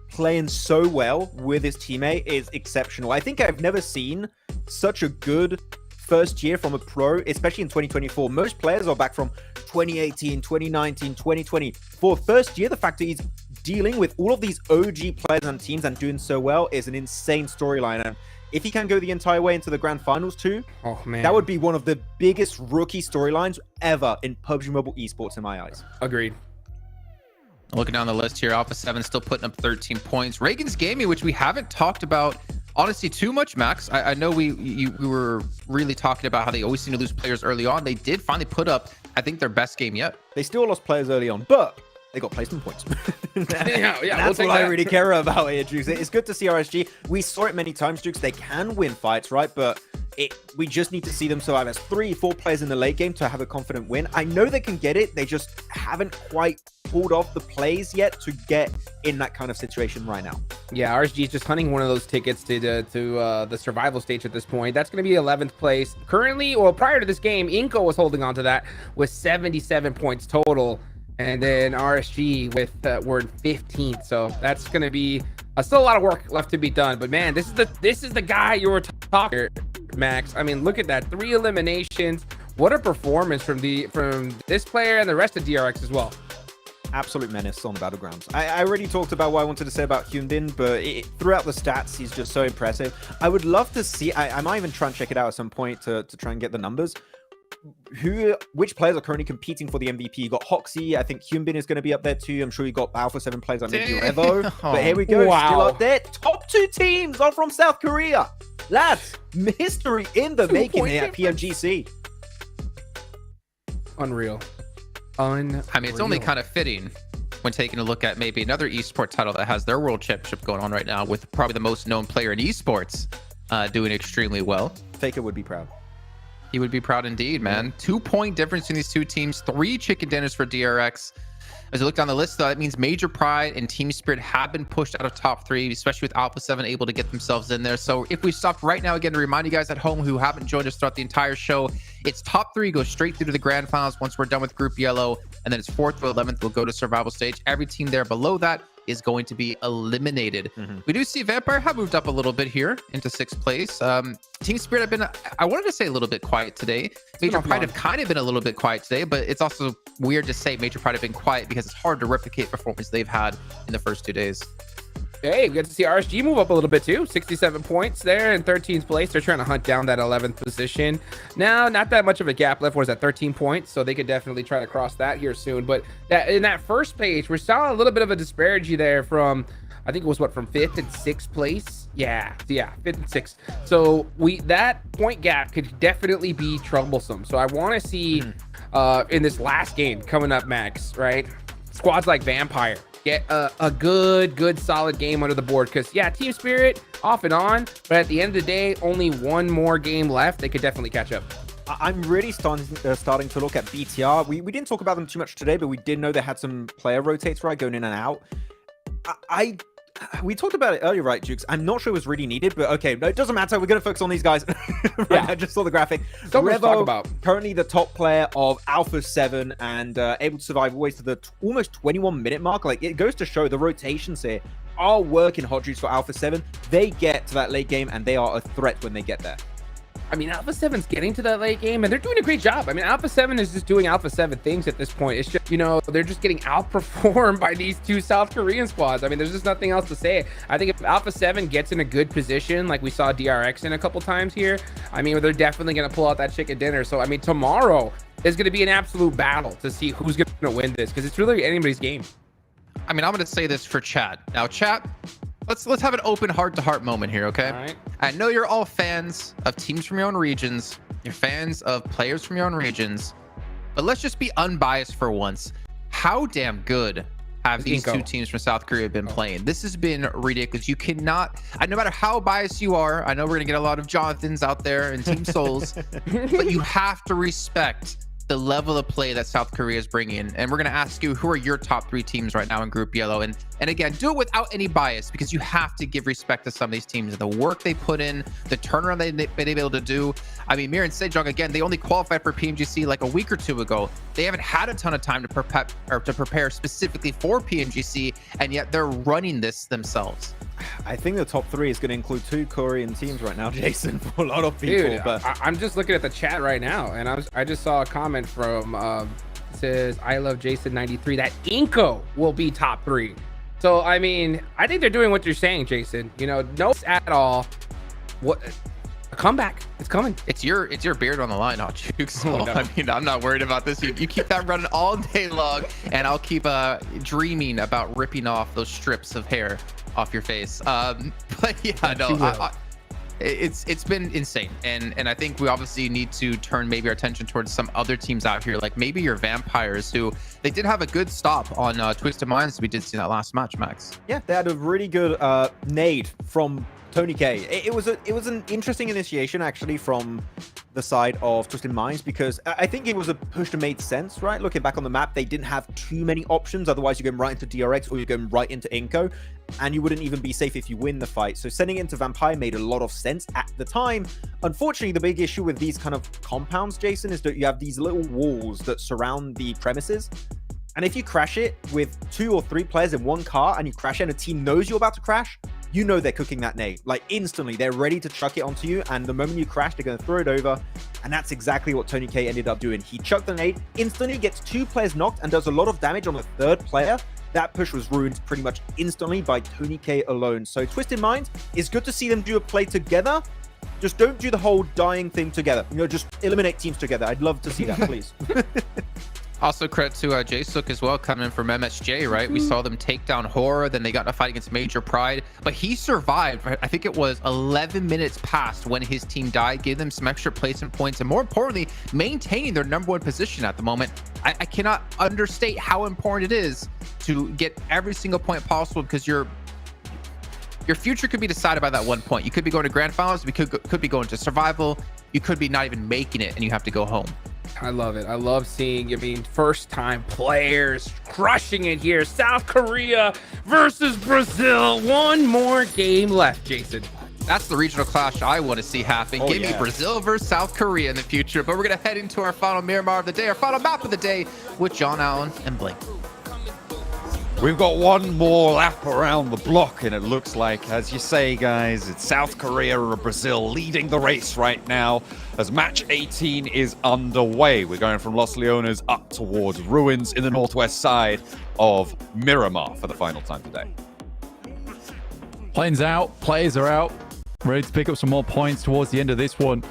playing so well with his teammate is exceptional. I think I've never seen such a good first year from a pro, especially in 2024. Most players are back from 2018, 2019, 2020. For first year, the fact that he's dealing with all of these OG players and teams and doing so well is an insane storyline. And if he can go the entire way into the Grand Finals too, oh man, that would be one of the biggest rookie storylines ever in PUBG Mobile esports in my eyes. Agreed. Looking down the list here, Alpha 7 still putting up 13 points. Reagan's Gaming, which we haven't talked about honestly too much, Max. I know we were really talking about how they always seem to lose players early on. They did finally put up, I think, their best game yet. They still lost players early on, but they got placement points. That's what I really care about here, Jukes. It's good to see RSG. We saw it many times, Jukes. They can win fights, right? But we just need to see them survive as 3-4 players in the late game to have a confident win. I know they can get it. They just haven't quite pulled off the plays yet to get in that kind of situation right now. Yeah, RSG is just hunting one of those tickets to the survival stage at this point. That's going to be 11th place. Currently, well, prior to this game, Inco was holding on to that with 77 points total. And then RSG with we're in 15th. So that's going to be still a lot of work left to be done. But man, this is the guy you were talking, Max. I mean, look at that, 3 eliminations. What a performance from this player and the rest of DRX as well. Absolute menace on the battlegrounds. I already talked about what I wanted to say about Hyundin, but throughout the stats, he's just so impressive. I would love to see, I might even try and check it out at some point to try and get the numbers. Which players are currently competing for the MVP? You got Hoxie, I think Hyunbin is going to be up there too. I'm sure you got Alpha 7 players like maybe Revo. But here we go, still up there. Top 2 teams are from South Korea. Lads, history in the making here at PMGC. Unreal. I mean, it's only kind of fitting when taking a look at maybe another esports title that has their world championship going on right now with probably the most known player in esports doing extremely well. Faker would be proud. He would be proud indeed, man. 2-point difference between these two teams, 3 chicken dinners for DRX. As you look down the list, though, that means Major Pride and Team Spirit have been pushed out of top 3, especially with Alpha 7 able to get themselves in there. So if we stopped right now, again, to remind you guys at home who haven't joined us throughout the entire show, it's top 3 goes straight through to the Grand Finals once we're done with Group Yellow, and then it's 4th to 11th will go to survival stage. Every team there below that is going to be eliminated. We do see Vampire have moved up a little bit here into 6th place. Team Spirit have been, I wanted to say a little bit quiet today. Major Pride have kind of been a little bit quiet today, but it's also weird to say Major Pride have been quiet because it's hard to replicate performance they've had in the first 2 days. Hey, we get to see RSG move up a little bit too. 67 points there in 13th place. They're trying to hunt down that 11th position. Now, not that much of a gap left. What is that, 13 points? So they could definitely try to cross that here soon. But that in that first page, we saw a little bit of a disparity there from, I think it was from 5th and 6th place. Yeah, 5th and 6th. So that point gap could definitely be troublesome. So I want to see in this last game coming up, Max, right? Squads like Vampire get a good solid game under the board, because yeah, Team Spirit off and on, but at the end of the day, only 1 more game left. They could definitely catch up. I'm really starting to look at BTR. We didn't talk about them too much today, but we did know they had some player rotates, right, going in and out. We talked about it earlier, right, Jukes? I'm not sure it was really needed, but okay, no, it doesn't matter. We're going to focus on these guys. I just saw the graphic. Revo, currently the top player of Alpha 7 and able to survive always to the almost 21-minute mark. Like, it goes to show the rotations here are working hot juice for Alpha 7. They get to that late game, and they are a threat when they get there. I mean, Alpha 7's getting to that late game, and they're doing a great job. I mean, Alpha 7 is just doing Alpha 7 things at this point. It's just, you know, they're just getting outperformed by these two South Korean squads. I mean, there's just nothing else to say. I think if Alpha 7 gets in a good position, like we saw DRX in a couple times here, I mean, they're definitely going to pull out that chicken dinner. So, I mean, tomorrow is going to be an absolute battle to see who's going to win this, because it's really anybody's game. I mean, I'm going to say this for chat. Now, chat, let's have an open heart-to-heart moment here, okay? All right. I know you're all fans of teams from your own regions. You're fans of players from your own regions. But let's just be unbiased for once. How damn good have these two teams from South Korea been playing? This has been ridiculous. You cannot, no matter how biased you are, I know we're going to get a lot of Jonathans out there and Team Souls, but you have to respect the level of play that South Korea is bringing in. And we're going to ask you, who are your top 3 teams right now in Group Yellow? And again, do it without any bias, because you have to give respect to some of these teams, the work they put in, the turnaround they've been able to do. I mean, Mir and Sejong, again, they only qualified for PMGC like a week or 2 ago. They haven't had a ton of time to prepare specifically for PMGC, and yet they're running this themselves. I think the top 3 is going to include 2 Korean teams right now, Jason, for a lot of people. Dude, but I'm just looking at the chat right now, and I just saw a comment from says I love Jason 93 that Inko will be top 3. So I mean, I think they're doing what you're saying, Jason. You know, no at all. What a comeback? It's coming. It's your beard on the line, Hot Juke. So Oh, no. I mean, I'm not worried about this. You keep that running all day long, and I'll keep dreaming about ripping off those strips of hair off your face. But yeah, no, it's been insane, and I think we obviously need to turn maybe our attention towards some other teams out here, like maybe your Vampires, who they did have a good stop on Twisted Minds. We did see that last match, Max. yeah, they had a really good nade from Tony K. It was an interesting initiation actually from the side of Twisted Minds, because I think it was a push that made sense, right? Looking back on the map, they didn't have too many options. Otherwise, you're going right into DRX or you're going right into Inko, and you wouldn't even be safe if you win the fight. So sending it into Vampire made a lot of sense at the time. Unfortunately, the big issue with these kind of compounds, Jason, is that you have these little walls that surround the premises. And if you crash it with 2 or 3 players in one car and you crash it and a team knows you're about to crash, you know they're cooking that nade. Like instantly, they're ready to chuck it onto you. And the moment you crash, they're going to throw it over. And that's exactly what Tony K ended up doing. He chucked the nade, instantly gets 2 players knocked and does a lot of damage on the 3rd player. That push was ruined pretty much instantly by Tony K alone. So Twisted Minds, it's good to see them do a play together. Just don't do the whole dying thing together. You know, just eliminate teams together. I'd love to see that, please. Also, credit to Jasook as well, coming in from MSJ, right? We saw them take down Horror, then they got in a fight against Major Pride, but he survived. Right? I think it was 11 minutes past when his team died, gave them some extra placement points, and more importantly, maintaining their #1 position at the moment. I cannot understate how important it is to get every single point possible, because your future could be decided by that 1 point. You could be going to Grand Finals, you could be going to Survival, you could be not even making it, and you have to go home. I love it. I love seeing, I mean, first time players crushing it here. South Korea versus Brazil. 1 more game left, Jason. That's the regional clash I want to see happen. Give me Brazil versus South Korea in the future. But we're going to head into our final Miramar of the day, our final map of the day with John Allen and Blake. We've got one more lap around the block, and it looks like, as you say, guys, it's South Korea or Brazil leading the race right now as match 18 is underway. We're going from Los Leones up towards Ruins in the northwest side of Miramar for the final time today. Planes out, players are out, ready to pick up some more points towards the end of this one.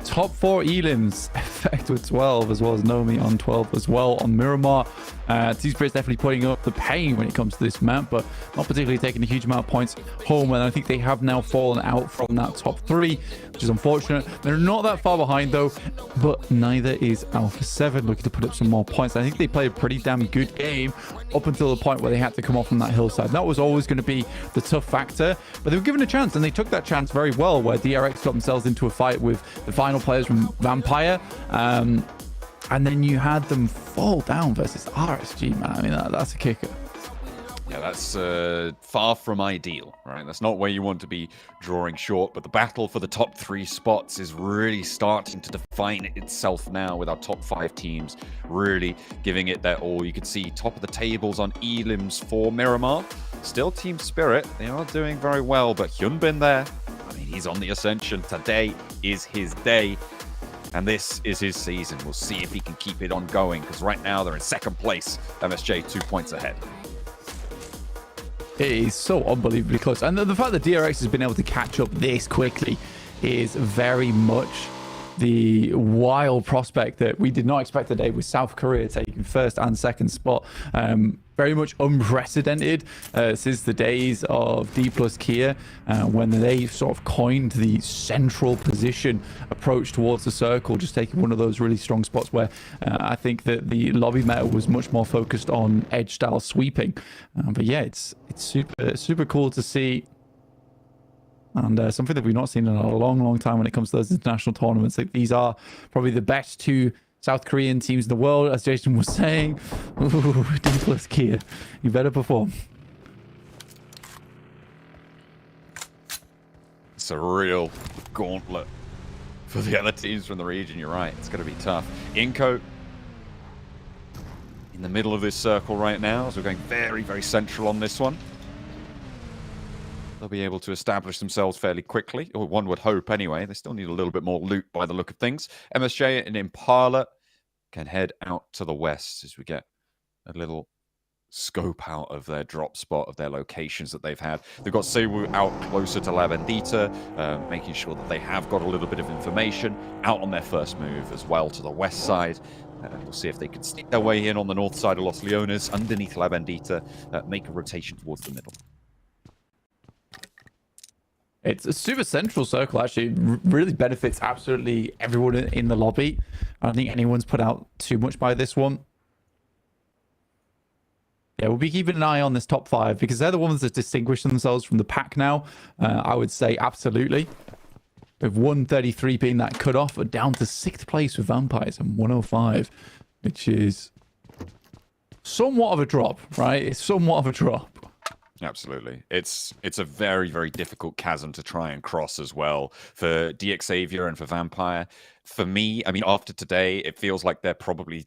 Top 4 elims, Effect with 12, as well as Nomi on 12 as well on Miramar. Team Spirit's definitely putting up the pain when it comes to this map, but not particularly taking a huge amount of points home, and I think they have now fallen out from that top 3, which is unfortunate. They're not that far behind though, but neither is Alpha 7 looking to put up some more points. I think they played a pretty damn good game up until the point where they had to come off from that hillside. That was always going to be the tough factor, but they were given a chance, and they took that chance very well, where DRX got themselves into a fight with the final players from Vampire, and then you had them fall down versus RSG, man. I mean, that's a kicker. Yeah, that's far from ideal, right? That's not where you want to be drawing short, but the battle for the top 3 spots is really starting to define itself now, with our top 5 teams really giving it their all. You can see top of the tables on elims for Miramar. Still Team Spirit, they are doing very well, but Hyunbin there, I mean, He's on the ascension. Today is his day. And this is his season. We'll see if he can keep it on going, because right now they're in second place. MSJ 2 points ahead. It is so unbelievably close. And the fact that DRX has been able to catch up this quickly is very much the wild prospect that we did not expect today, with South Korea taking first and second spot. Very much unprecedented since the days of D plus Kia, when they sort of coined the central position approach towards the circle, just taking one of those really strong spots where I think that the lobby meta was much more focused on edge style sweeping. But yeah, it's super cool to see. And something that we've not seen in a long time when it comes to those international tournaments. Like, these are probably the best two South Korean teams in the world, as Jason was saying. Ooh, D plus Kia, you better perform. It's a real gauntlet for the other teams from the region. You're right. It's going to be tough. Inco in the middle of this circle right now, so we're going very central on this one. They'll be able to establish themselves fairly quickly, or one would hope anyway. They still need a little bit more loot by the look of things. MSJ and Impala can head out to the west as we get a little scope out of their drop spot, of their locations that they've had. They've got Sewu out closer to La Bendita, making sure that they have got a little bit of information out on their first move as well to the west side. We'll see if they can sneak their way in on the north side of Los Leones underneath La Bendita, make a rotation towards the middle. It's a super central circle, actually. Really benefits absolutely everyone in the lobby. I don't think anyone's put out too much by this one. Yeah, we'll be keeping an eye on this top 5, because they're the ones that distinguish themselves from the pack now. I would say absolutely. With 133 being that cutoff, but down to 6th place with Vampires and 105, which is somewhat of a drop, right? It's somewhat of a drop. Absolutely. It's a very difficult chasm to try and cross as well for DX Xavier and for Vampire. For me, I mean, after today, it feels like they're probably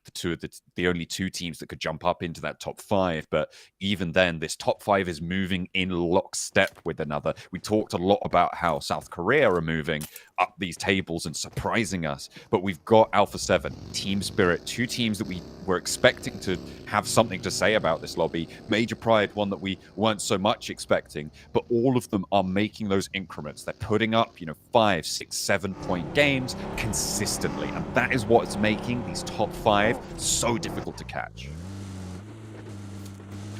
the only two teams that could jump up into that top 5. But even then, this top 5 is moving in lockstep with another. We talked a lot about how South Korea are moving up these tables and surprising us. But we've got Alpha 7, Team Spirit, two teams that we were expecting to have something to say about this lobby. Major Pride, one that we weren't so much expecting. But all of them are making those increments. They're putting up, 5, 6, 7 point games consistently, and that is what's making these top 5 so difficult to catch.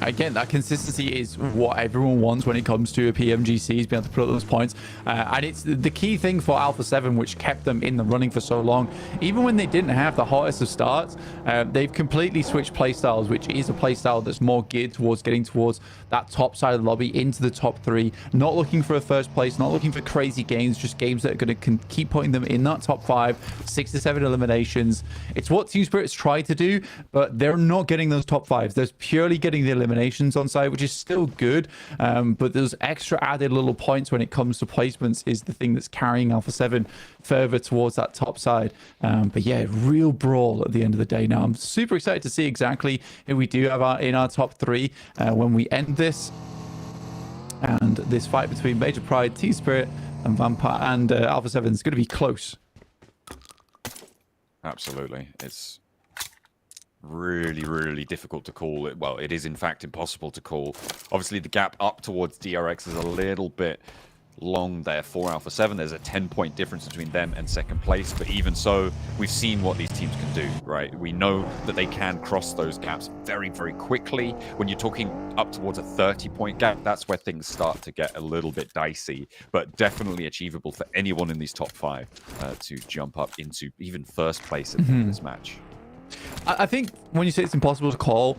Again, that consistency is what everyone wants when it comes to a PMGC, is being able to put up those points. And it's the key thing for Alpha 7, which kept them in the running for so long. Even when they didn't have the hottest of starts, they've completely switched playstyles, which is a playstyle that's more geared towards getting towards that top side of the lobby, into the top 3. Not looking for a first place, not looking for crazy games, just games that are going to keep putting them in that top 5, 6 to 7 eliminations. It's what Team Spirit's tried to do, but they're not getting those top 5s. They're purely getting the eliminations on side, which is still good, but those extra added little points when it comes to placements is the thing that's carrying Alpha 7 further towards that top side. But yeah, real brawl at the end of the day. Now I'm super excited to see exactly who we do have in our top 3 when we end this, and this fight between Major Pride, Team Spirit and Vampire and Alpha 7 is going to be close. Absolutely. It's really difficult to call it. Well, it is in fact impossible to call. Obviously the gap up towards DRX is a little bit long there for Alpha 7. There's a 10-point difference between them and second place, but even so, we've seen what these teams can do, right? We know that they can cross those gaps very quickly. When you're talking up towards a 30-point gap, that's where things start to get a little bit dicey, but definitely achievable for anyone in these top 5 to jump up into even first place in this match. I think when you say it's impossible to call,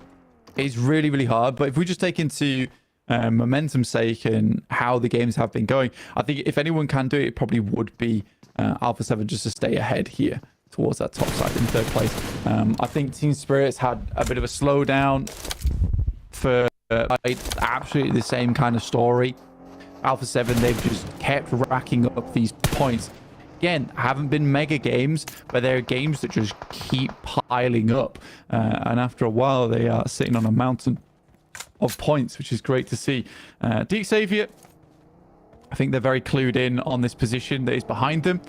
it's really hard. But if we just take into momentum's sake and how the games have been going, I think if anyone can do it, it probably would be Alpha 7, just to stay ahead here towards that top side in 3rd place. I think Team Spirit's had a bit of a slowdown for absolutely the same kind of story. Alpha 7, they've just kept racking up these points. Again, haven't been mega games, but they're games that just keep piling up. And after a while, they are sitting on a mountain of points, which is great to see. DX Xavier, I think they're very clued in on this position that is behind them.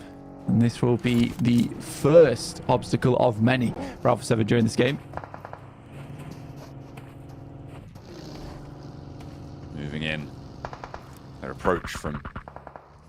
And this will be the first obstacle of many for Alpha 7 during this game. Moving in. Their approach from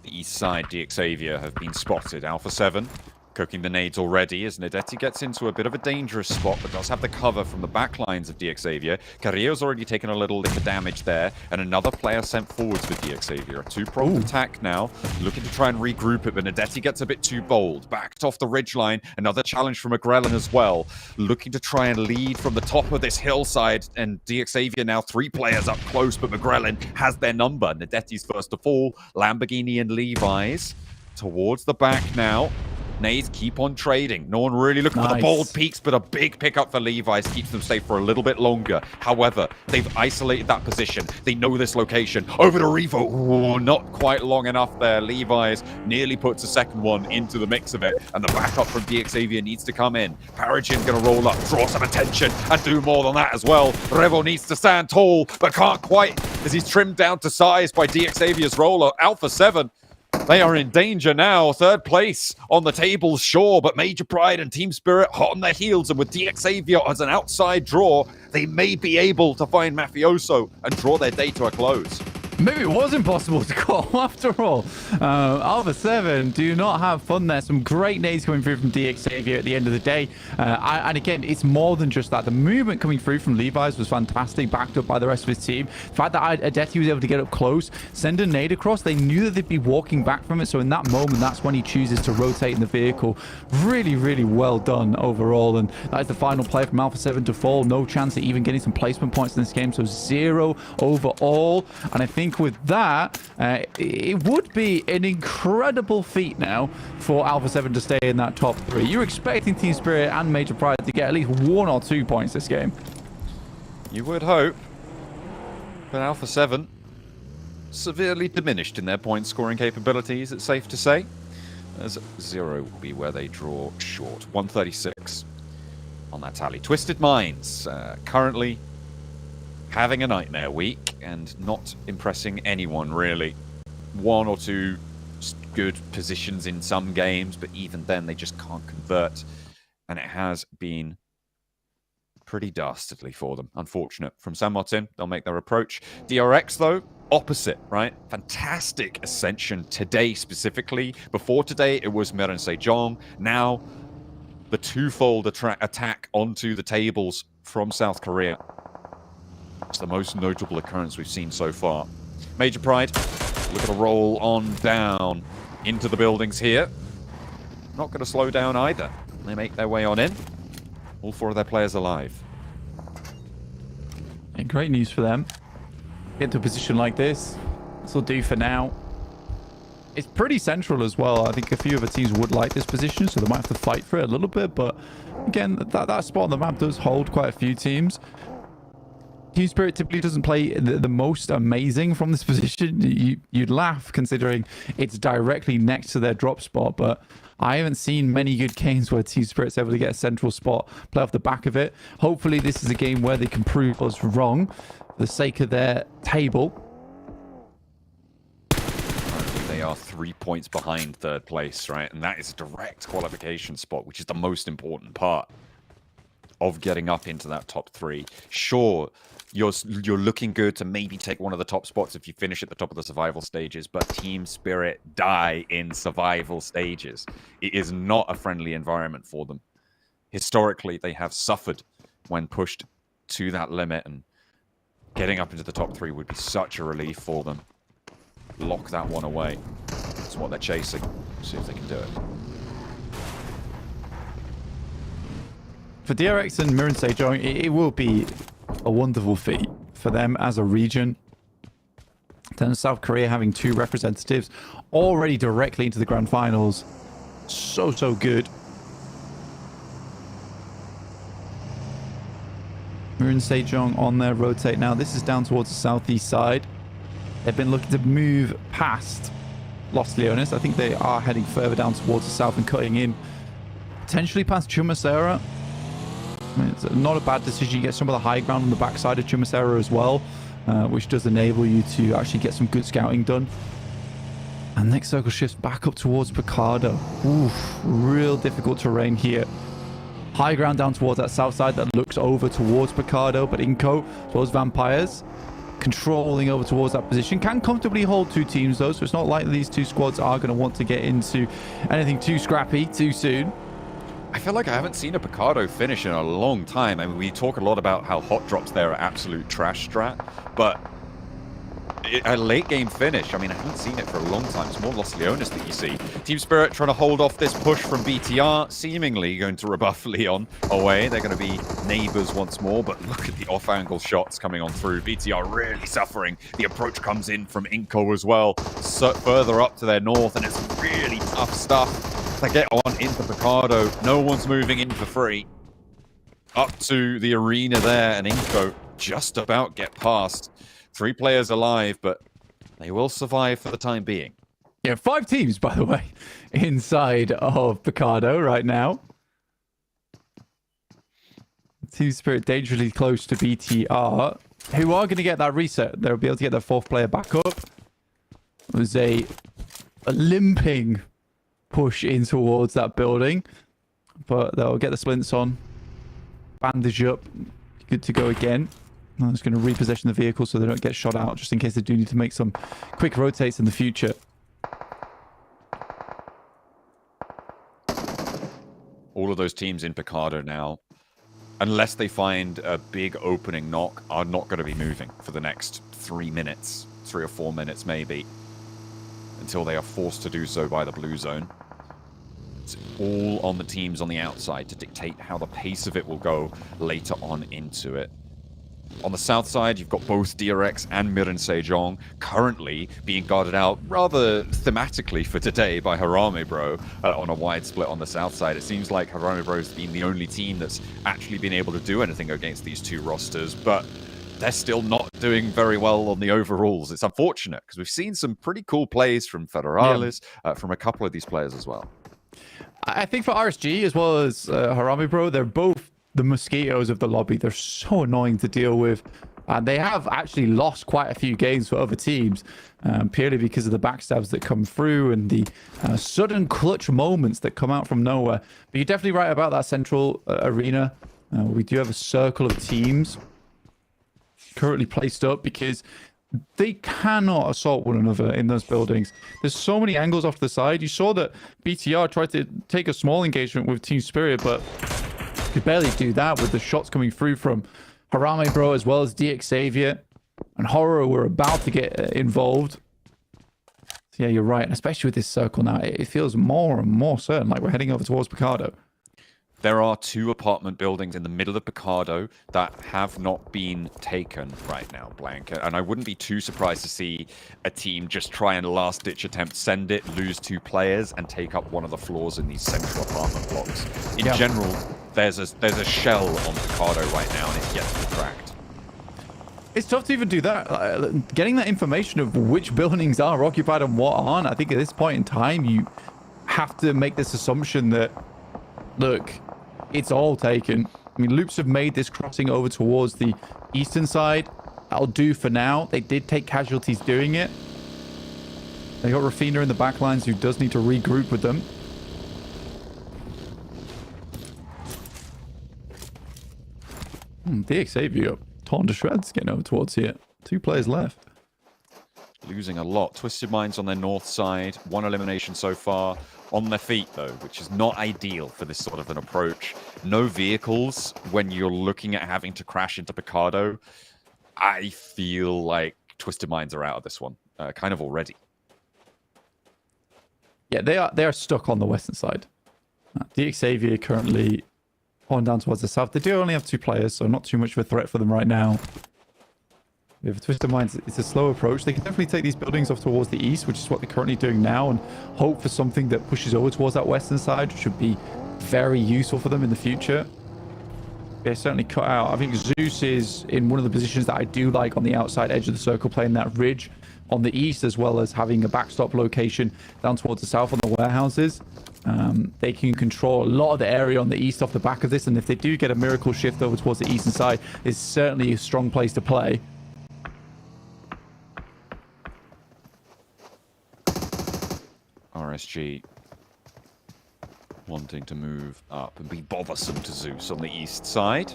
the east side, DXavier have been spotted. Alpha 7 cooking the nades already as Nadetti gets into a bit of a dangerous spot, but does have the cover from the back lines of DXavier. Carrillo's already taken a little lick of damage there, and another player sent forwards with DXavier. A two-pronged attack now, looking to try and regroup it, but Nadetti gets a bit too bold. Backed off the ridgeline, another challenge from McGrellan as well. Looking to try and lead from the top of this hillside, and DXavier now 3 players up close, but McGrellan has their number. Nadetti's first to fall, Lamborghini and Levi's towards the back now. Nades keep on trading. No one really looking for the bold peaks, but a big pickup for Levi's keeps them safe for a little bit longer. However, they've isolated that position. They know this location. Over to Revo. Ooh, not quite long enough there. Levi's nearly puts a second one into the mix of it, and the backup from DXavier needs to come in. Paragin gonna roll up, draw some attention, and do more than that as well. Revo needs to stand tall, but can't quite, as he's trimmed down to size by DXavier's roller. Alpha 7. They are in danger now. 3rd place on the table's shore, but Major Pride and Team Spirit hot on their heels, and with DXavier as an outside draw, they may be able to find Mafioso and draw their day to a close. Maybe it was impossible to call after all. Alpha 7 do not have fun there. Some great nades coming through from DXavier at the end of the day. And again, it's more than just that. The movement coming through from Levi's was fantastic, backed up by the rest of his team. The fact that Adetti was able to get up close, send a nade across, they knew that they'd be walking back from it. So in that moment, that's when he chooses to rotate in the vehicle. Really, really well done overall. And that is the final player from Alpha 7 to fall. No chance of even getting some placement points in this game. So 0 overall. And I think with that, it would be an incredible feat now for Alpha 7 to stay in that top 3. You're expecting Team Spirit and Major Pride to get at least 1 or 2 points this game. You would hope. But Alpha 7, severely diminished in their point scoring capabilities, it's safe to say. As 0 will be where they draw short. 136 on that tally. Twisted Minds, currently having a nightmare week and not impressing anyone, really. 1 or 2 good positions in some games, but even then they just can't convert. And it has been pretty dastardly for them. Unfortunate. From San Martin, they'll make their approach. DRX, though, opposite, right? Fantastic ascension today specifically. Before today, it was Meren Sejong. Now, the twofold attack onto the tables from South Korea. It's the most notable occurrence we've seen so far. Major Pride, look at a roll on down into the buildings here. Not going to slow down either. They make their way on in. All 4 of their players alive. And great news for them. Get to a position like this. This will do for now. It's pretty central as well. I think a few of the teams would like this position, so they might have to fight for it a little bit. But again, that spot on the map does hold quite a few teams. Team Spirit typically doesn't play the most amazing from this position. You'd laugh considering it's directly next to their drop spot, but I haven't seen many good games where Team Spirit's able to get a central spot, play off the back of it. Hopefully this is a game where they can prove us wrong for the sake of their table. They are 3 points behind 3rd place, right? And that is a direct qualification spot, which is the most important part of getting up into that top 3. Sure, you're looking good to maybe take one of the top spots if you finish at the top of the survival stages, but Team Spirit die in survival stages. It is not a friendly environment for them. Historically, they have suffered when pushed to that limit, and getting up into the top 3 would be such a relief for them. Lock that one away. That's what they're chasing. See if they can do it. For DRX and Meren Sejong, it will be a wonderful feat for them as a region. Then South Korea having 2 representatives already directly into the Grand Finals. So good. Meren Sejong on their rotate now. This is down towards the southeast side. They've been looking to move past Los Leones. I think they are heading further down towards the south and cutting in potentially past Chumacera. I mean, it's not a bad decision. You get some of the high ground on the backside of Chumacera as well, which does enable you to actually get some good scouting done. And next circle shifts back up towards Picardo. Oof, real difficult terrain here. High ground down towards that south side that looks over towards Picardo, but Inco, those Vampires, controlling over towards that position. Can comfortably hold two teams though, so it's not like these two squads are going to want to get into anything too scrappy too soon. I feel like I haven't seen a Picardo finish in a long time. I mean, we talk a lot about how hot drops there are absolute trash strat, but a late game finish, I mean, I haven't seen it for a long time. It's more Los Leones that you see. Team Spirit trying to hold off this push from BTR, seemingly going to rebuff Leon away. They're going to be neighbors once more, but look at the off-angle shots coming on through. BTR really suffering. The approach comes in from Inco as well, so further up to their north, and it's really tough stuff to get on into Picardo. No one's moving in for free. Up to the arena there, and Inco just about get past. 3 players alive, but they will survive for the time being. Yeah, 5 teams, by the way, inside of Picardo right now. Team Spirit dangerously close to BTR, who are going to get that reset. They'll be able to get their 4th player back up. It was a limping push in towards that building, but they'll get the splints on. Bandage up. Good to go again. I'm just going to reposition the vehicle so they don't get shot out, just in case they do need to make some quick rotates in the future. All of those teams in Picardo now, unless they find a big opening knock, are not going to be moving for the next 3 minutes, 3 or 4 minutes maybe, until they are forced to do so by the blue zone. It's all on the teams on the outside to dictate how the pace of it will go later on into it. On the south side, you've got both DRX and Mirin Sejong currently being guarded out rather thematically for today by Harame Bro on a wide split on the south side. It seems like Harame Bro's been the only team that's actually been able to do anything against these 2 rosters, but they're still not doing very well on the overalls. It's unfortunate because we've seen some pretty cool plays from Federales, from a couple of these players as well. I think for RSG as well as Harame Bro, they're both the mosquitoes of the lobby. They're so annoying to deal with, and they have actually lost quite a few games for other teams, purely because of the backstabs that come through and the sudden clutch moments that come out from nowhere. But you're definitely right about that central arena. We do have a circle of teams currently placed up because they cannot assault one another in those buildings. There's so many angles off to the side. You saw that BTR tried to take a small engagement with Team Spirit, but could barely do that with the shots coming through from Harame Bro as well as DX Xavier. And Horror were about to get involved. So yeah, you're right. And especially with this circle now, it feels more and more certain like we're heading over towards Picardo. There are 2 apartment buildings in the middle of Picardo that have not been taken right now, Blank. And I wouldn't be too surprised to see a team just try and last-ditch attempt, send it, lose 2 players, and take up one of the floors in these central apartment blocks. In general, there's a shell on Picardo right now, and it's yet to be cracked. It's tough to even do that. Getting that information of which buildings are occupied and what aren't, I think at this point in time, you have to make this assumption that, look, it's all taken. I mean, Loops have made this crossing over towards the eastern side. That'll do for now. They did take casualties doing it. They got Rafina in the backlines, who does need to regroup with them. DX Xavier torn to shreds getting over towards here. 2 players left. Losing a lot. Twisted Minds on their north side. 1 elimination so far. On their feet, though, which is not ideal for this sort of an approach. No vehicles when you're looking at having to crash into Picardo. I feel like Twisted Minds are out of this one, kind of already. Yeah, they are stuck on the western side. DX Xavier currently on down towards the south. They do only have 2 players, so not too much of a threat for them right now. With Twisted Minds, it's a slow approach. They can definitely take these buildings off towards the east, which is what they're currently doing now, and hope for something that pushes over towards that western side, which should be very useful for them in the future. They're certainly cut out. I think Zeus is in one of the positions that I do like on the outside edge of the circle, playing that ridge on the east, as well as having a backstop location down towards the south on the warehouses. They can control a lot of the area on the east off the back of this, and if they do get a miracle shift over towards the eastern side, it's certainly a strong place to play. RSG wanting to move up and be bothersome to Zeus on the east side.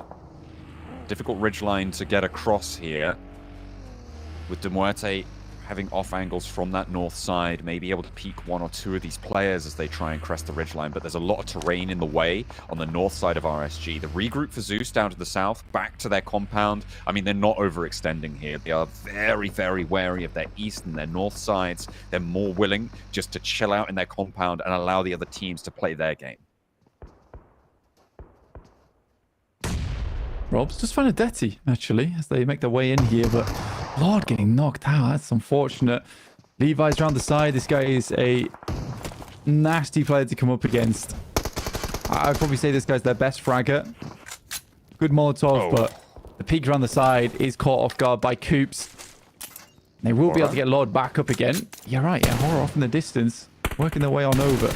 Difficult ridgeline to get across here, with De Muerte having off angles from that north side, may be able to peek one or two of these players as they try and crest the ridgeline, but there's a lot of terrain in the way on the north side of RSG. The regroup for Zeus down to the south, back to their compound. I mean, they're not overextending here. They are very, very wary of their east and their north sides. They're more willing just to chill out in their compound and allow the other teams to play their game. Rob's just found a Detty, actually, as they make their way in here, but Lord getting knocked out. That's unfortunate. Levi's around the side. This guy is a nasty player to come up against. I'd probably say this guy's their best fragger. Good Molotov, but the peek around the side is caught off guard by Coops. They will be able to get Lord back up again. You're right, yeah, Horror off in the distance, working their way on over.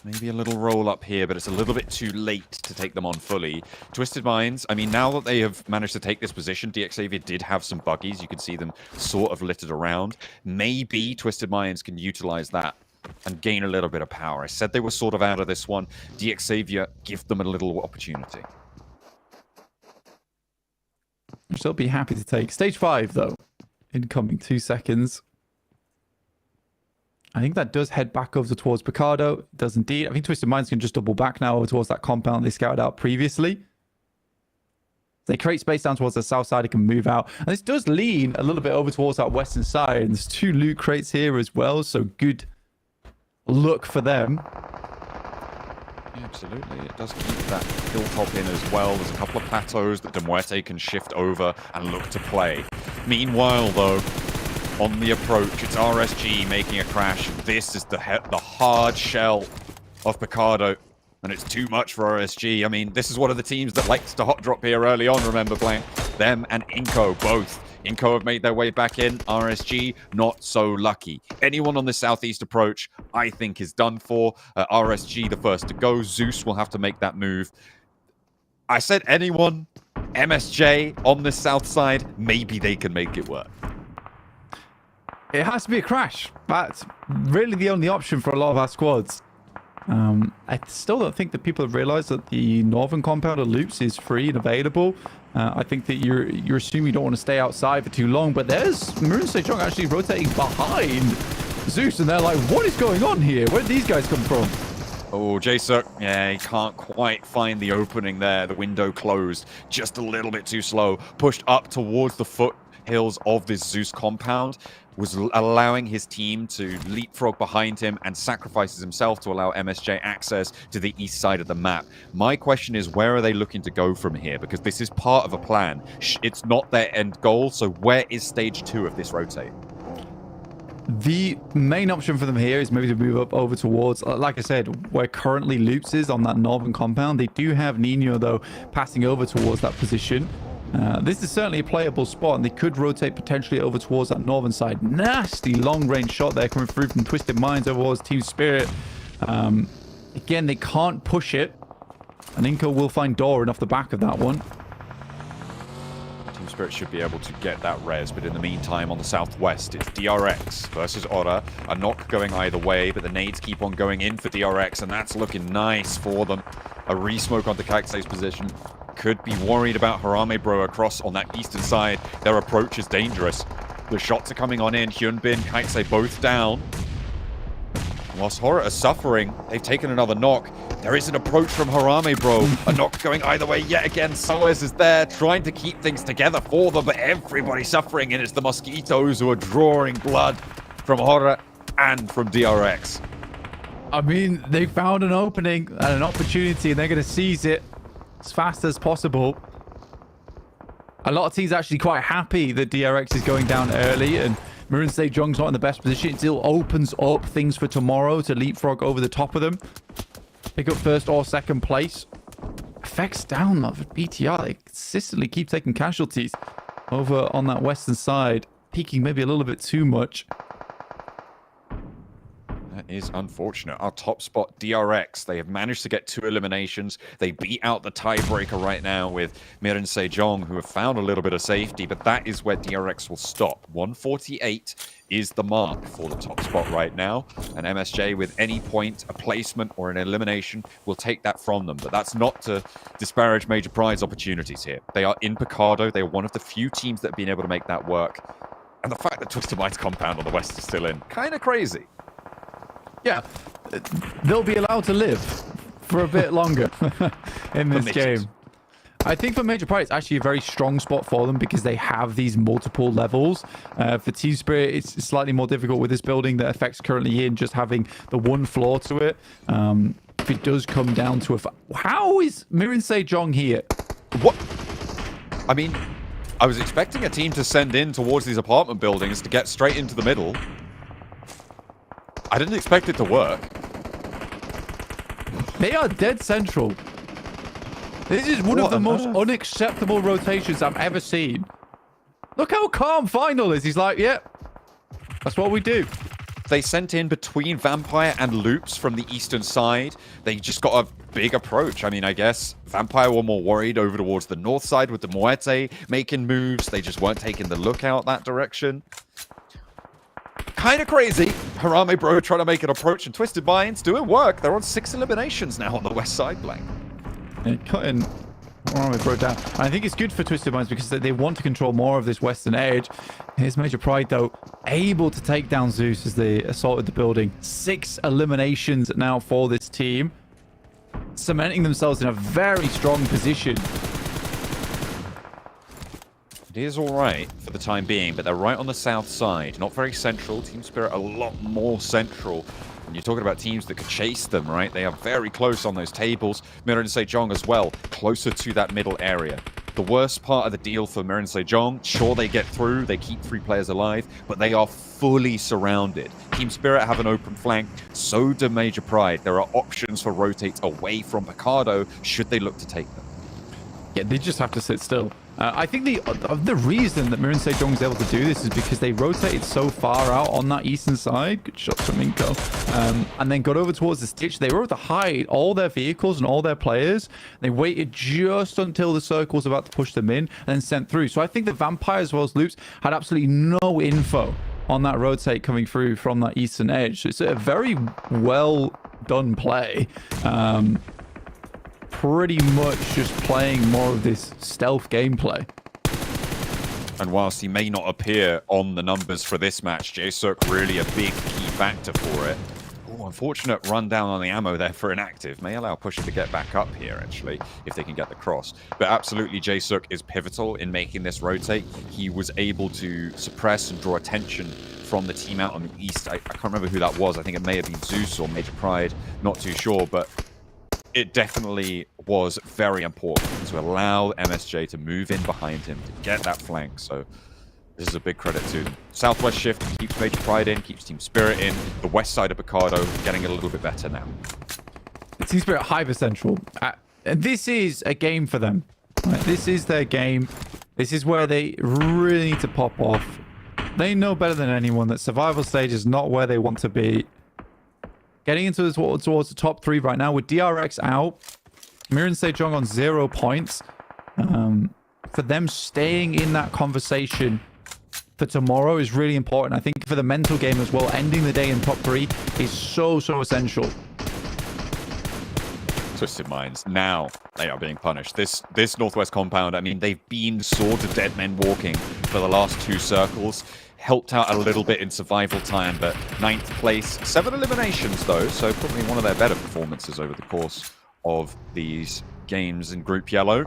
Maybe a little roll up here, but it's a little bit too late to take them on fully. Twisted Minds, I mean, now that they have managed to take this position, DXavier did have some buggies. You can see them sort of littered around. Maybe Twisted Minds can utilize that and gain a little bit of power. I said they were sort of out of this one. DXavier, give them a little opportunity. I'll still be happy to take stage 5, though. Incoming 2 seconds. I think that does head back over towards Picardo. It does indeed. I think Twisted Minds can just double back now over towards that compound they scouted out previously. They create space down towards the south side. It can move out. And this does lean a little bit over towards that western side. And there's 2 loot crates here as well. So good look for them. Yeah, absolutely. It does keep that hilltop in as well. There's a couple of plateaus that De Muerte can shift over and look to play. Meanwhile, though, on the approach, it's RSG making a crash. This is the hard shell of Picardo, and it's too much for RSG. I mean, this is one of the teams that likes to hot drop here early on, remember, playing them and Inco, both. Inco have made their way back in. RSG, not so lucky. Anyone on the southeast approach, I think, is done for. RSG, the first to go. Zeus will have to make that move. I said anyone. MSJ on the south side, maybe they can make it work. It has to be a crash. That's really the only option for a lot of our squads. I still don't think that people have realized that the northern compound of loops is free and available. I think that you're assuming you don't want to stay outside for too long, but there's Maroon Sejong actually rotating behind Zeus, and they're like, what is going on here? Where did these guys come from? Oh, Jaysuk, yeah, he can't quite find the opening there. The window closed just a little bit too slow. Pushed up towards the foothills of this Zeus compound. Was allowing his team to leapfrog behind him and sacrifices himself to allow MSJ access to the east side of the map. My question is, where are they looking to go from here? Because this is part of a plan. It's not their end goal, so where is stage 2 of this rotate? The main option for them here is maybe to move up over towards, like I said, where currently Loops is on that northern compound. They do have Nino, though, passing over towards that position. This is certainly a playable spot, and they could rotate potentially over towards that northern side. Nasty long-range shot there coming through from Twisted Minds over towards Team Spirit. Again, they can't push it, and Inco will find Doran off the back of that one. Team Spirit should be able to get that res, but in the meantime, on the southwest, it's DRX versus Aura. A knock going either way, but the nades keep on going in for DRX, and that's looking nice for them. A re-smoke onto Kaixei's position. Could be worried about Harame Bro across on that eastern side. Their approach is dangerous. The shots are coming on in. Hyunbin, Kaixei both down. Whilst Horror are suffering, they've taken another knock. There is an approach from Harame Bro. A knock going either way yet again. Solis is there trying to keep things together for them, but everybody's suffering, and it's the Mosquitoes who are drawing blood from Horror and from DRX. I mean, they found an opening and an opportunity, and they're going to seize it as fast as possible. A lot of teams are actually quite happy that DRX is going down early, and Maroon Sejong's not in the best position. It still opens up things for tomorrow to leapfrog over the top of them. Pick up first or second place. Effects down for BTR. They consistently keep taking casualties over on that western side. Peaking maybe a little bit too much. That is unfortunate. Our top spot, DRX, they have managed to get 2 eliminations. They beat out the tiebreaker right now with Mirin Sejong, who have found a little bit of safety, but that is where DRX will stop. 148 is the mark for the top spot right now, and MSJ with any point, a placement or an elimination will take that from them. But that's not to disparage Major Pride's opportunities here. They are in Picado. They are one of the few teams that have been able to make that work. And the fact that Twisted Mind's compound on the west is still in, kind of crazy. Yeah, they'll be allowed to live for a bit longer in this game. I think for Major Pride, it's actually a very strong spot for them because they have these multiple levels. For Team Spirit, it's slightly more difficult with this building that Effect's currently in, just having the one floor to it. If it does come down to how is Mirin Sejong here? What? I mean, I was expecting a team to send in towards these apartment buildings to get straight into the middle. I didn't expect it to work. They are dead central. This is one of the most unacceptable rotations I've ever seen. Look how calm Final is. He's like, yeah, that's what we do. They sent in between Vampire and Loops from the eastern side. They just got a big approach. I mean, I guess Vampire were more worried over towards the north side with the Muerte making moves. They just weren't taking the lookout that direction. Kind of crazy. Harame Bro trying to make an approach, and Twisted Minds doing work. They're on 6 eliminations now on the west side, Blank. Cutting Harame Bro down. I think it's good for Twisted Minds because they want to control more of this western edge. Here's Major Pride, though, able to take down Zeus as they assaulted the building. 6 eliminations now for this team, cementing themselves in a very strong position. It is all right for the time being, but they're right on the south side. Not very central. Team Spirit a lot more central. And you're talking about teams that could chase them, right? They are very close on those tables. Mirin Sejong as well, closer to that middle area. The worst part of the deal for Mirin Sejong, sure, they get through, they keep 3 players alive, but they are fully surrounded. Team Spirit have an open flank, so do Major Pride. There are options for rotates away from Picado, should they look to take them. Yeah, they just have to sit still. I think the reason that Mirin Sejong is able to do this is because they rotated so far out on that eastern side. Good shot from Minko. And then got over towards the stitch. They were able to hide all their vehicles and all their players. They waited just until the circle was about to push them in and then sent through. So I think the Vampire as well as Loops had absolutely no info on that rotate coming through from that eastern edge. So it's a very well done play. Pretty much just playing more of this stealth gameplay. And whilst he may not appear on the numbers for this match, Jaesuk really a big key factor for it. Oh, unfortunate rundown on the ammo there for inactive. May allow Pusher to get back up here, actually, if they can get the cross. But absolutely, Jaesuk is pivotal in making this rotate. He was able to suppress and draw attention from the team out on the east. I can't remember who that was. I think it may have been Zeus or Major Pride. Not too sure, but it definitely was very important to allow MSJ to move in behind him to get that flank. So this is a big credit to them. Southwest shift keeps Major Pride in, keeps Team Spirit in. The west side of Picado getting a little bit better now. Team Spirit hyper central. This is a game for them. Right? This is their game. This is where they really need to pop off. They know better than anyone that survival stage is not where they want to be. Getting into towards the top 3 right now with DRX out, Mirin Sejong on 0 points. For them staying in that conversation for tomorrow is really important. I think for the mental game as well, ending the day in top 3 is so essential. Twisted Minds, now they are being punished. This Northwest compound, I mean, they've been sort of dead men walking for the last 2 circles. Helped out a little bit in survival time, but 9th place. 7 eliminations, though, so probably one of their better performances over the course of these games in Group Yellow.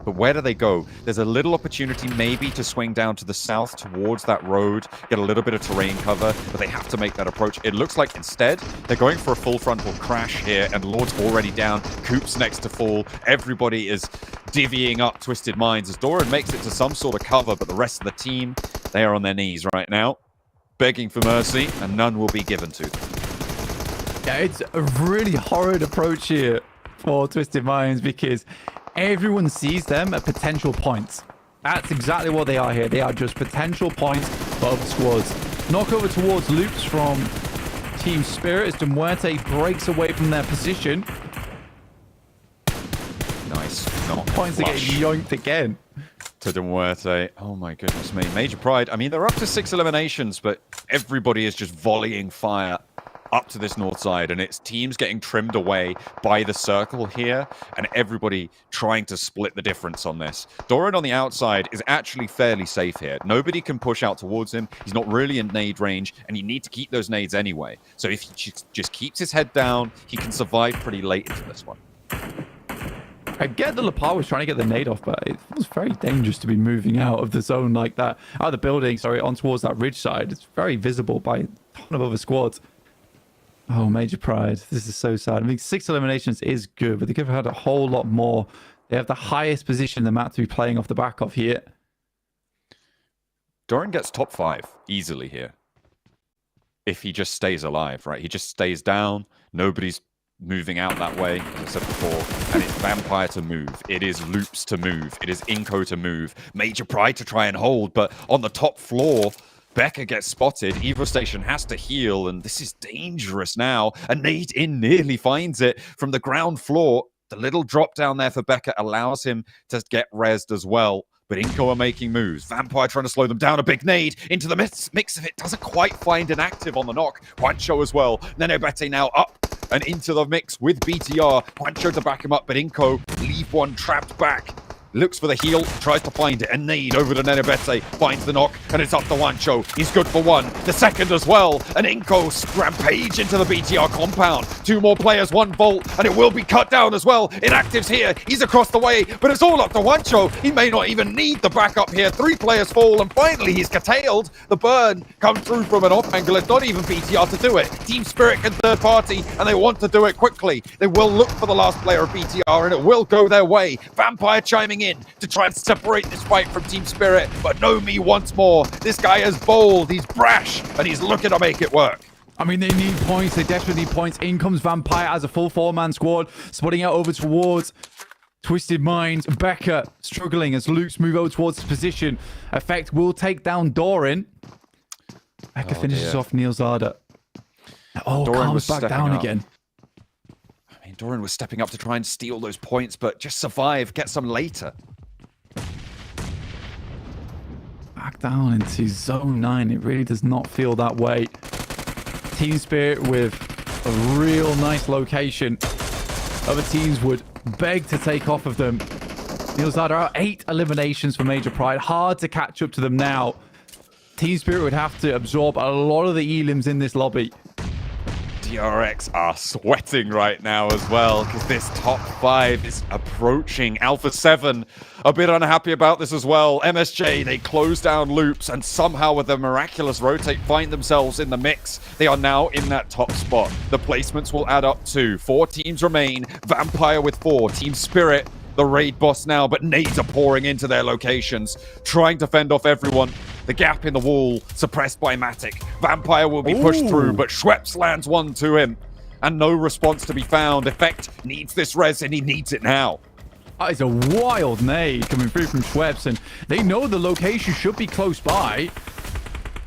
But where do they go? There's a little opportunity maybe to swing down to the south towards that road, get a little bit of terrain cover, but they have to make that approach. It looks like instead they're going for a full frontal crash here, and Lord's already down. Coop's next to fall. Everybody is divvying up Twisted Minds as Doran makes it to some sort of cover, but the rest of the team, they are on their knees right now, begging for mercy, and none will be given to them. Yeah, it's a really horrid approach here for Twisted Minds because everyone sees them at potential points. That's exactly what they are here. They are just potential points for other squads. Knock over towards Loops from Team Spirit as Demuerte breaks away from their position. Nice. Not Points to get yoinked again. To Demuerte. Oh my goodness me. Major Pride. I mean, they're up to 6 eliminations, but everybody is just volleying fire up to this north side, and it's teams getting trimmed away by the circle here, and everybody trying to split the difference on this. Doran on the outside is actually fairly safe here. Nobody can push out towards him. He's not really in nade range, and you need to keep those nades anyway. So if he just keeps his head down, he can survive pretty late into this one. I get that Lapar was trying to get the nade off, but it was very dangerous to be moving out of the zone like that. Out of the building, sorry, on towards that ridge side. It's very visible by a ton of other squads. Oh, Major Pride. This is so sad. I mean, 6 eliminations is good, but they could have had a whole lot more. They have the highest position in the map to be playing off the back of here. Doran gets top 5 easily here. If he just stays alive, right? He just stays down. Nobody's moving out that way, as I said before. And it's Vampire to move. It is Loops to move. It is Inko to move. Major Pride to try and hold, but on the top floor, Becca gets spotted. Evo Station has to heal, and this is dangerous now. And Nade in nearly finds it from the ground floor. The little drop down there for Becca allows him to get rezzed as well. But Inko are making moves. Vampire trying to slow them down. A big nade into the mix of it. Doesn't quite find an active on the knock. Juancho as well. Nenobete now up and into the mix with BTR. Juancho to back him up, but Inko leave one trapped back. Looks for the heal, tries to find it, and Nade over to Nenobete, finds the knock, and it's up to Juancho. He's good for one, the second as well, and Inko rampage into the BTR compound. 2 more players, 1 Volt, and it will be cut down as well. Inactive's here, he's across the way, but it's all up to Juancho. He may not even need the backup here. 3 players fall, and finally he's curtailed. The burn comes through from an off angle. It's not even BTR to do it. Team Spirit can third party, and they want to do it quickly. They will look for the last player of BTR, and it will go their way. Vampire chiming in to try and separate this fight from Team Spirit, but Nomi once more. This guy is bold, he's brash, and he's looking to make it work. I mean, they need points. They desperately need points. In comes Vampire as a full 4-man squad, spotting out over towards Twisted Minds. Becca struggling as Luke's move over towards his position. Effect will take down Doran. Becca finishes off Neil Zada. Oh, Doran calms was back down up. again. I mean, Doran was stepping up to try and steal those points, but just survive, get some later. Back down into Zone 9. It really does not feel that way. Team Spirit with a real nice location. Other teams would beg to take off of them. Neil Zada are 8 eliminations for Major Pride. Hard to catch up to them now. Team Spirit would have to absorb a lot of the elims in this lobby. DRX are sweating right now as well, because this top 5 is approaching. Alpha 7 a bit unhappy about this as well. MSJ, they close down Loops, and somehow with a miraculous rotate find themselves in the mix. They are now in that top spot. The placements will add up to 4 teams remain. Vampire with 4. Team Spirit, the raid boss now, but nades are pouring into their locations, trying to fend off everyone. The gap in the wall suppressed by Matic. Vampire will be pushed through, but Schweppes lands one to him, and no response to be found. Effect needs this res, and he needs it now. That is a wild nade coming through from Schweppes, and they know the location should be close by.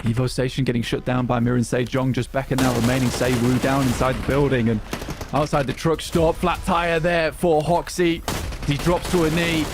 Evo Station getting shut down by Miran Sejong. Just Becca now remaining. Seiwu down inside the building, and outside the truck stop. Flat tire there for Hoxie. He drops to a knee.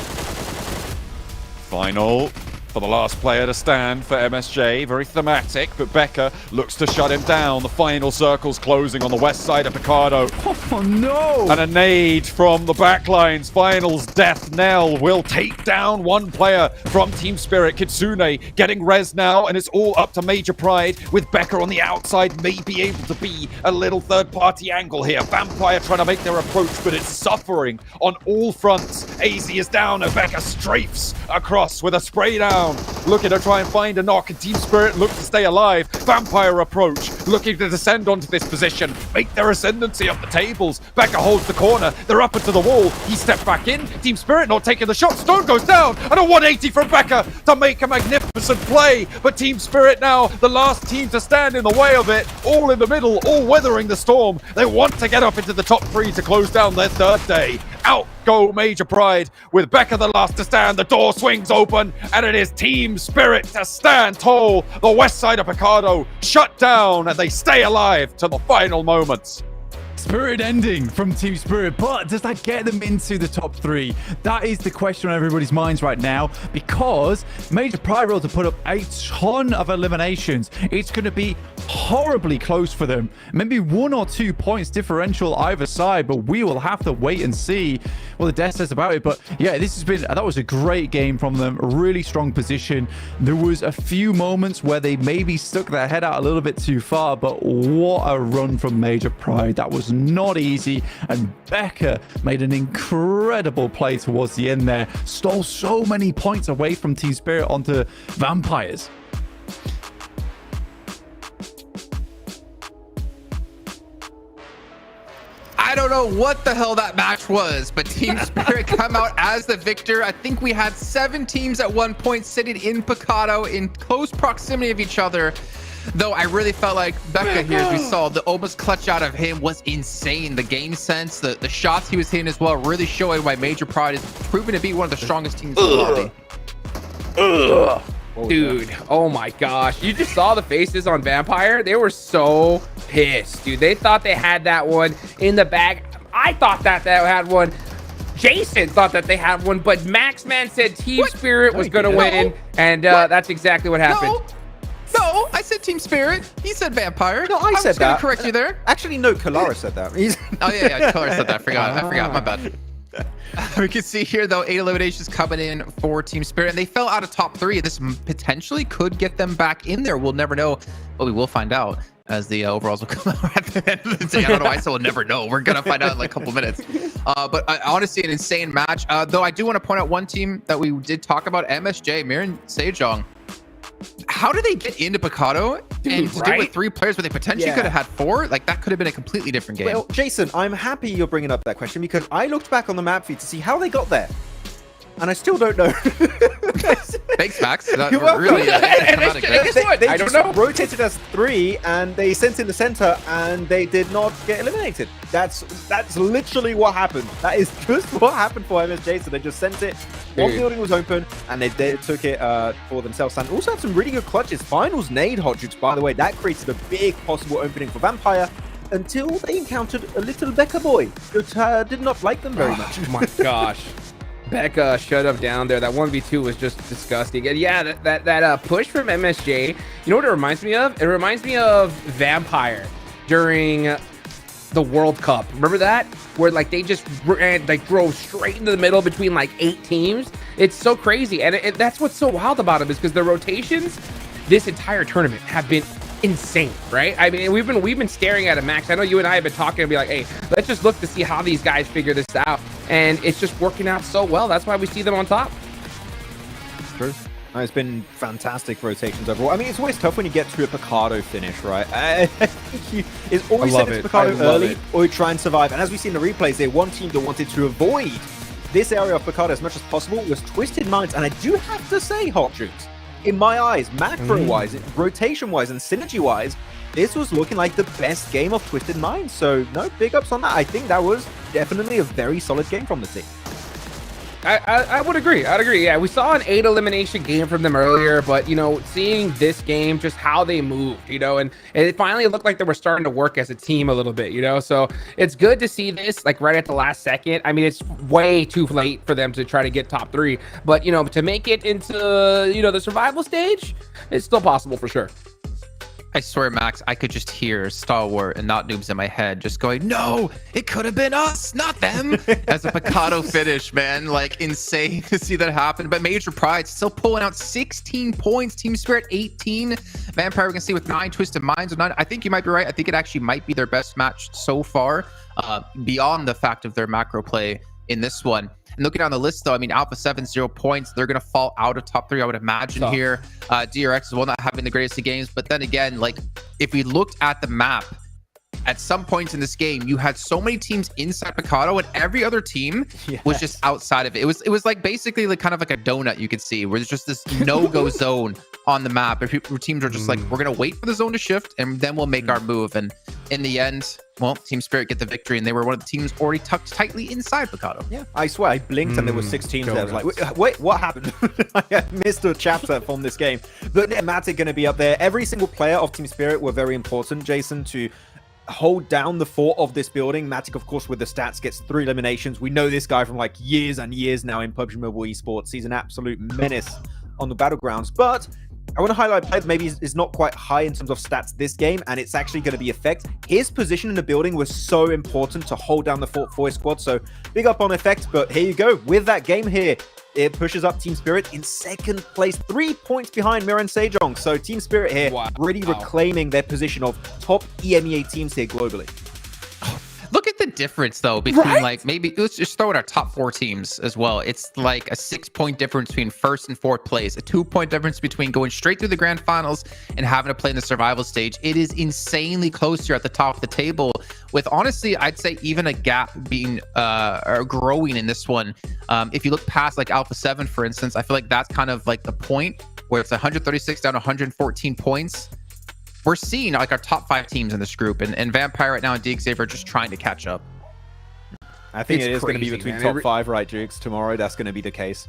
Final for the last player to stand for MSJ. Very thematic, but Becca looks to shut him down. The final circle's closing on the west side of Picardo. Oh no! And a nade from the backlines. Finals death knell will take down 1 player from Team Spirit. Kitsune getting res now, and it's all up to Major Pride, with Becca on the outside, may be able to be a little third-party angle here. Vampire trying to make their approach, but it's suffering on all fronts. AZ is down, and Becca strafes across with a spray down. Looking to try and find a knock, and Team Spirit looks to stay alive. Vampire approach, looking to descend onto this position, make their ascendancy up the tables. Becca holds the corner, they're up into the wall. He steps back in, Team Spirit not taking the shot. Stone goes down, and a 180 from Becca to make a magnificent play. But Team Spirit now, the last team to stand in the way of it, all in the middle, all weathering the storm. They want to get up into the top 3 to close down their 3rd day. Out go Major Pride with Becca the last to stand. The door swings open and it is Team Spirit to stand tall. The west side of Picado shut down and they stay alive to the final moments. Spirit ending from Team Spirit, but does that get them into the top 3? That is the question on everybody's minds right now, because Major Pride Roll to put up a ton of eliminations. It's going to be horribly close for them. Maybe 1 or 2 points differential either side, but we will have to wait and see what the death says about it. But yeah, that was a great game from them. A really strong position. There was a few moments where they maybe stuck their head out a little bit too far, but what a run from Major Pride. That was not easy, and Becca made an incredible play towards the end there. Stole so many points away from Team Spirit onto Vampires. I don't know what the hell that match was, but Team Spirit come out as the victor. I think we had 7 teams at one point sitting in Picado in close proximity of each other. Though I really felt like Becca here, as we saw, the almost clutch out of him was insane. The game sense, the shots he was hitting as well, really showing why Major Pride is proven to be one of the strongest teams in the lobby. Dude, oh my gosh. You just saw the faces on Vampire. They were so pissed, dude. They thought they had that one in the bag. I thought that they had one. Jason thought that they had one, but Maxman said Team Spirit was going to win, and that's exactly what happened. No, I said Team Spirit. He said Vampire. No, I said that. Correct you there. Actually, no, Kalara said that. Oh yeah, Kalara said that. I forgot. My bad. We can see here though 8 eliminations coming in for Team Spirit, and they fell out of top 3. This potentially could get them back in there. We'll never know, but we will find out as the overalls will come out at the end of the day. I don't know why I said we'll never know. We're gonna find out in like a couple minutes. But honestly, an insane match. Though I do want to point out one team that we did talk about, MSJ, Miran Sejong. How did they get into Picado and to do with 3 players where they potentially could have had 4? Like, that could have been a completely different game. Well, Jason, I'm happy you're bringing up that question, because I looked back on the map feed to see how they got there, and I still don't know. Thanks, Max. That You're welcome. really They I just don't know. rotated as 3, and they sent in the center, and they did not get eliminated. That's literally what happened. That is just what happened for MSJ. So they just sent it. One building was open, and they took it for themselves. And also had some really good clutches. Finals nade hot jukes, by the way. That created a big possible opening for Vampire, until they encountered a little Becca boy that did not like them very much. Oh my gosh. Becca shut up down there. That 1v2 was just disgusting. And yeah, that push from MSJ, you know what it reminds me of? It reminds me of Vampire during the World Cup. Remember that? Where like they just drove straight into the middle between like 8 teams. It's so crazy. And that's what's so wild about them, is because the rotations this entire tournament have been insane, right? I mean, we've been staring at it, Max. I know you and I have been talking and be like, hey, let's just look to see how these guys figure this out. And it's just working out so well. That's why we see them on top. True. It's been fantastic rotations overall. I mean, it's always tough when you get to a Picado finish, right? It's always set to Picado early, or you try and survive. And as we see in the replays, there one team that wanted to avoid this area of Picado as much as possible was Twisted Minds. And I do have to say, Hot Jukes, in my eyes, macro-wise, rotation-wise, and synergy-wise, this was looking like the best game of Twisted Minds. So, no, big ups on that. I think that was definitely a very solid game from the team. I would agree. I'd agree. Yeah, we saw an 8 elimination game from them earlier, but, you know, seeing this game, just how they moved, you know, and it finally looked like they were starting to work as a team a little bit, you know, so it's good to see this, like, right at the last second. I mean, it's way too late for them to try to get top 3, but, you know, to make it into, you know, the survival stage, it's still possible for sure. I swear, Max, I could just hear Stalwart and Not Noobs in my head just going, no, it could have been us, not them. As a Picado finish, man. Like, insane to see that happen. But Major Pride still pulling out 16 points. Team Spirit, 18. Vampire, we can see with 9 Twisted Minds. 9. I think you might be right. I think it actually might be their best match so far, beyond the fact of their macro play in this one. And looking down the list, though, I mean, Alpha 7, 0 points. They're going to fall out of top 3, I would imagine, here. DRX as well, not having the greatest of games. But then again, like, if we looked at the map, at some points in this game, you had so many teams inside Picado, and every other team was just outside of it. It was like basically like kind of like a donut, you could see, where there's just this no-go zone on the map. Where teams are just like, we're going to wait for the zone to shift and then we'll make our move. And in the end, well, Team Spirit get the victory, and they were one of the teams already tucked tightly inside Picado. Yeah, I swear, I blinked and there were 6 teams there. I was like, wait, what happened? I missed a chapter from this game. But Thematic going to be up there. Every single player of Team Spirit were very important, Jason, to hold down the fort of this building. Matic, of course, with the stats, gets 3 eliminations. We know this guy from like years and years now in PUBG Mobile Esports. He's an absolute menace on the battlegrounds. But I want to highlight a player that maybe is not quite high in terms of stats this game, and it's actually going to be Effect. His position in the building was so important to hold down the fort for his squad, so big up on Effect. But here you go, with that game here, it pushes up Team Spirit in 2nd place, 3 points behind Mira and Sejong. So Team Spirit here really reclaiming their position of top EMEA teams here globally. Look at the difference, though, between like maybe let's just throw in our top 4 teams as well. It's like a 6-point difference between 1st and 4th place, a 2-point difference between going straight through the grand finals and having to play in the survival stage. It is insanely close here at the top of the table, with honestly, I'd say even a gap being or growing in this one. If you look past like Alpha 7, for instance, I feel like that's kind of like the point where it's 136 down to 114 points. We're seeing like our top 5 teams in this group, and Vampire right now and DXavier are just trying to catch up. I think it is going to be between top 5, right, Jukes? Tomorrow, that's going to be the case.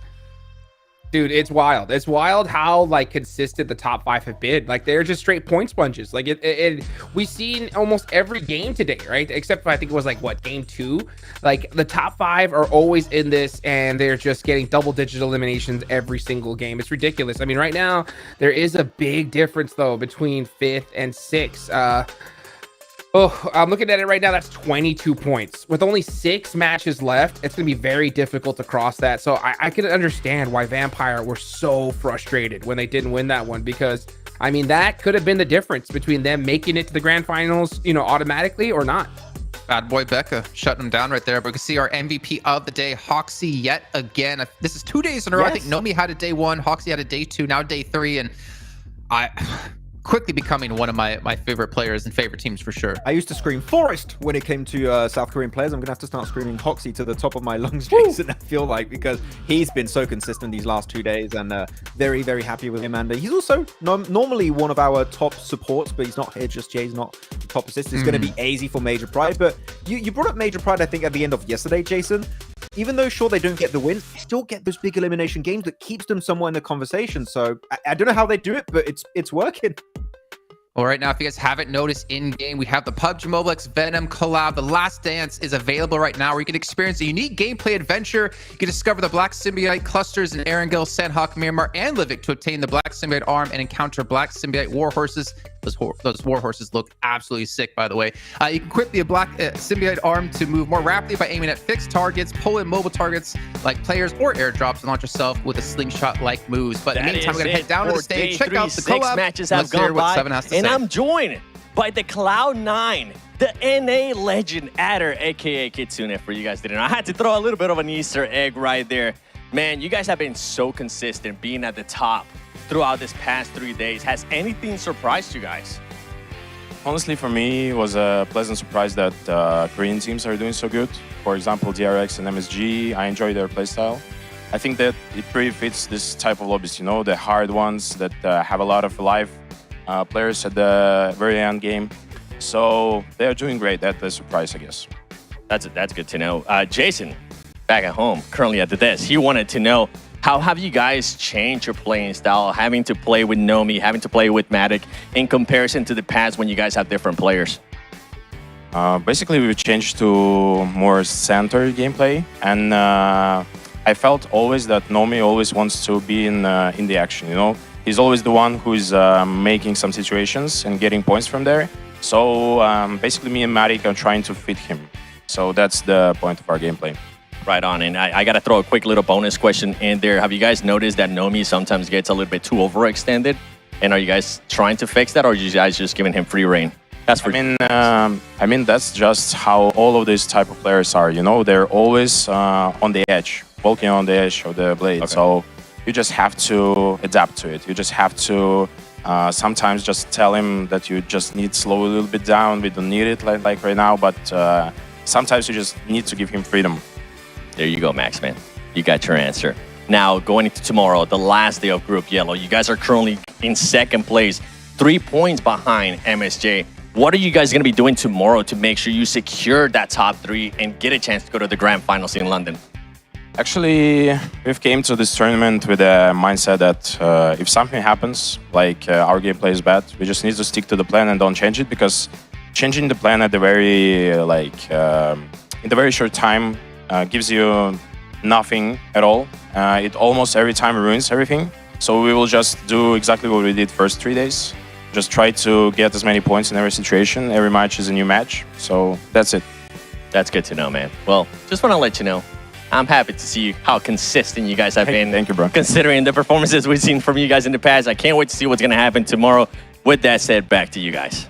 Dude, it's wild. It's wild how like consistent the top 5 have been. Like they're just straight point sponges. Like we've seen almost every game today, right? Except for I think it was like what, game 2. Like the top 5 are always in this, and they're just getting double-digit eliminations every single game. It's ridiculous. I mean, right now there is a big difference though between 5th and 6th. Oh, I'm looking at it right now. That's 22 points. With only 6 matches left, it's going to be very difficult to cross that. So I can understand why Vampire were so frustrated when they didn't win that one, because, I mean, that could have been the difference between them making it to the grand finals, you know, automatically or not. Bad boy Becca shutting them down right there. But we can see our MVP of the day, Hoxie, yet again. This is 2 days in a row. I think Nomi had a day 1, Hoxie had a day 2, now day 3, and quickly becoming one of my favorite players and favorite teams for sure. I used to scream Forest when it came to South Korean players. I'm gonna have to start screaming Hoxie to the top of my lungs, Jason. I feel like, because he's been so consistent these last 2 days, and very, very happy with him. And he's also normally one of our top supports, but he's not here just yet. He's not the top assist. It's going to be AZ for Major Pride. But you brought up Major Pride, I think, at the end of yesterday, Jason. Even though, sure, they don't get the wins, they still get those big elimination games that keeps them somewhere in the conversation. So I don't know how they do it, but it's working. Well, right now, if you guys haven't noticed in-game, we have the PUBG Mobile X Venom collab. The Last Dance is available right now, where you can experience a unique gameplay adventure. You can discover the Black Symbiote clusters in Erangel, Sandhawk, Miramar, and Livik to obtain the Black Symbiote arm and encounter Black Symbiote war horses. Those war horses look absolutely sick, by the way. You can equip the Black Symbiote arm to move more rapidly by aiming at fixed targets, pull in mobile targets like players or airdrops, and launch yourself with a slingshot-like moves. But in the meantime, we're going to head down to the stage, check out the collab. Matches have gone by, and I'm joined by the Cloud9, the NA legend Adder, aka Kitsune, for you guys didn't know. I had to throw a little bit of an Easter egg right there. Man, you guys have been so consistent being at the top throughout this past 3 days. Has anything surprised you guys? Honestly, for me, it was a pleasant surprise that Korean teams are doing so good. For example, DRX and MSG, I enjoy their playstyle. I think that it pretty fits this type of lobbies, you know, the hard ones that have a lot of live players at the very end game. So they're doing great. That's a surprise, I guess. That's good to know. Jason, back at home, currently at the desk, he wanted to know, how have you guys changed your playing style, having to play with Nomi, having to play with Matic, in comparison to the past when you guys have different players? Basically, we've changed to more center gameplay, and I felt always that Nomi always wants to be in the action, you know? He's always the one who's making some situations and getting points from there. So basically, me and Matic are trying to fit him. So that's the point of our gameplay. Right on, and I got to throw a quick little bonus question in there. Have you guys noticed that Nomi sometimes gets a little bit too overextended? And are you guys trying to fix that, or are you guys just giving him free reign? That's for I mean, that's just how all of these type of players are. You know, they're always on the edge, walking on the edge of the blade. Okay. So you just have to adapt to it. You just have to sometimes just tell him that you just need to slow a little bit down. We don't need it like right now, but sometimes you just need to give him freedom. There you go, Max, man. You got your answer. Now, going into tomorrow, the last day of Group Yellow, you guys are currently in second place, 3 points behind MSJ. What are you guys going to be doing tomorrow to make sure you secure that top 3 and get a chance to go to the Grand Finals in London? Actually, we've came to this tournament with a mindset that if something happens, like our gameplay is bad, we just need to stick to the plan and don't change it, because changing the plan at the very in the very short time gives you nothing at all. It almost every time ruins everything. So we will just do exactly what we did first 3 days. Just try to get as many points in every situation. Every match is a new match. So that's it. That's good to know, man. Well, just want to let you know, I'm happy to see how consistent you guys have been. Thank you, bro. Considering the performances we've seen from you guys in the past, I can't wait to see what's going to happen tomorrow. With that said, back to you guys.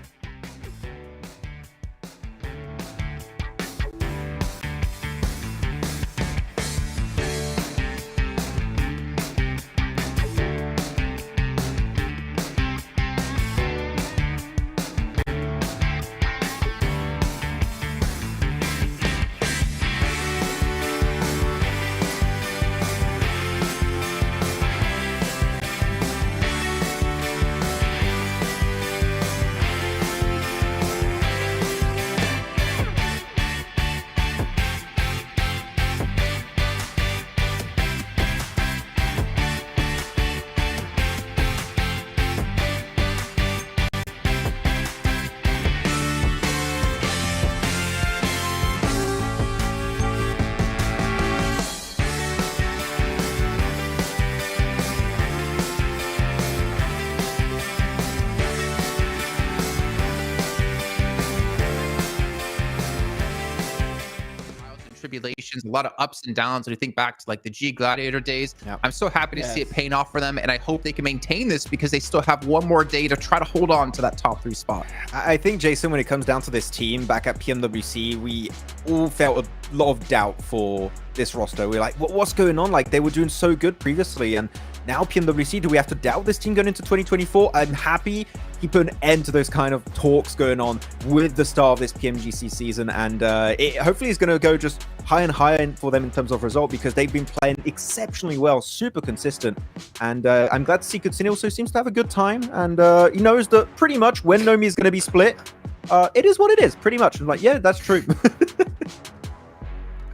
Tribulations, a lot of ups and downs. When you think back to like the G Gladiator days, I'm so happy to see it paying off for them, and I hope they can maintain this because they still have one more day to try to hold on to that top 3 spot. I think, Jason, when it comes down to this team back at PMWC, we all felt a lot of doubt for this roster. We're like, what's going on? Like, they were doing so good previously, and now PMWC, do we have to doubt this team going into 2024? I'm happy he put an end to those kind of talks going on with the start of this PMGC season, and it hopefully is going to go just higher and higher for them in terms of result, because they've been playing exceptionally well, super consistent, and I'm glad to see Kutsune also seems to have a good time, and he knows that pretty much when Nomi is going to be split, it is what it is, pretty much. I'm like, yeah, that's true.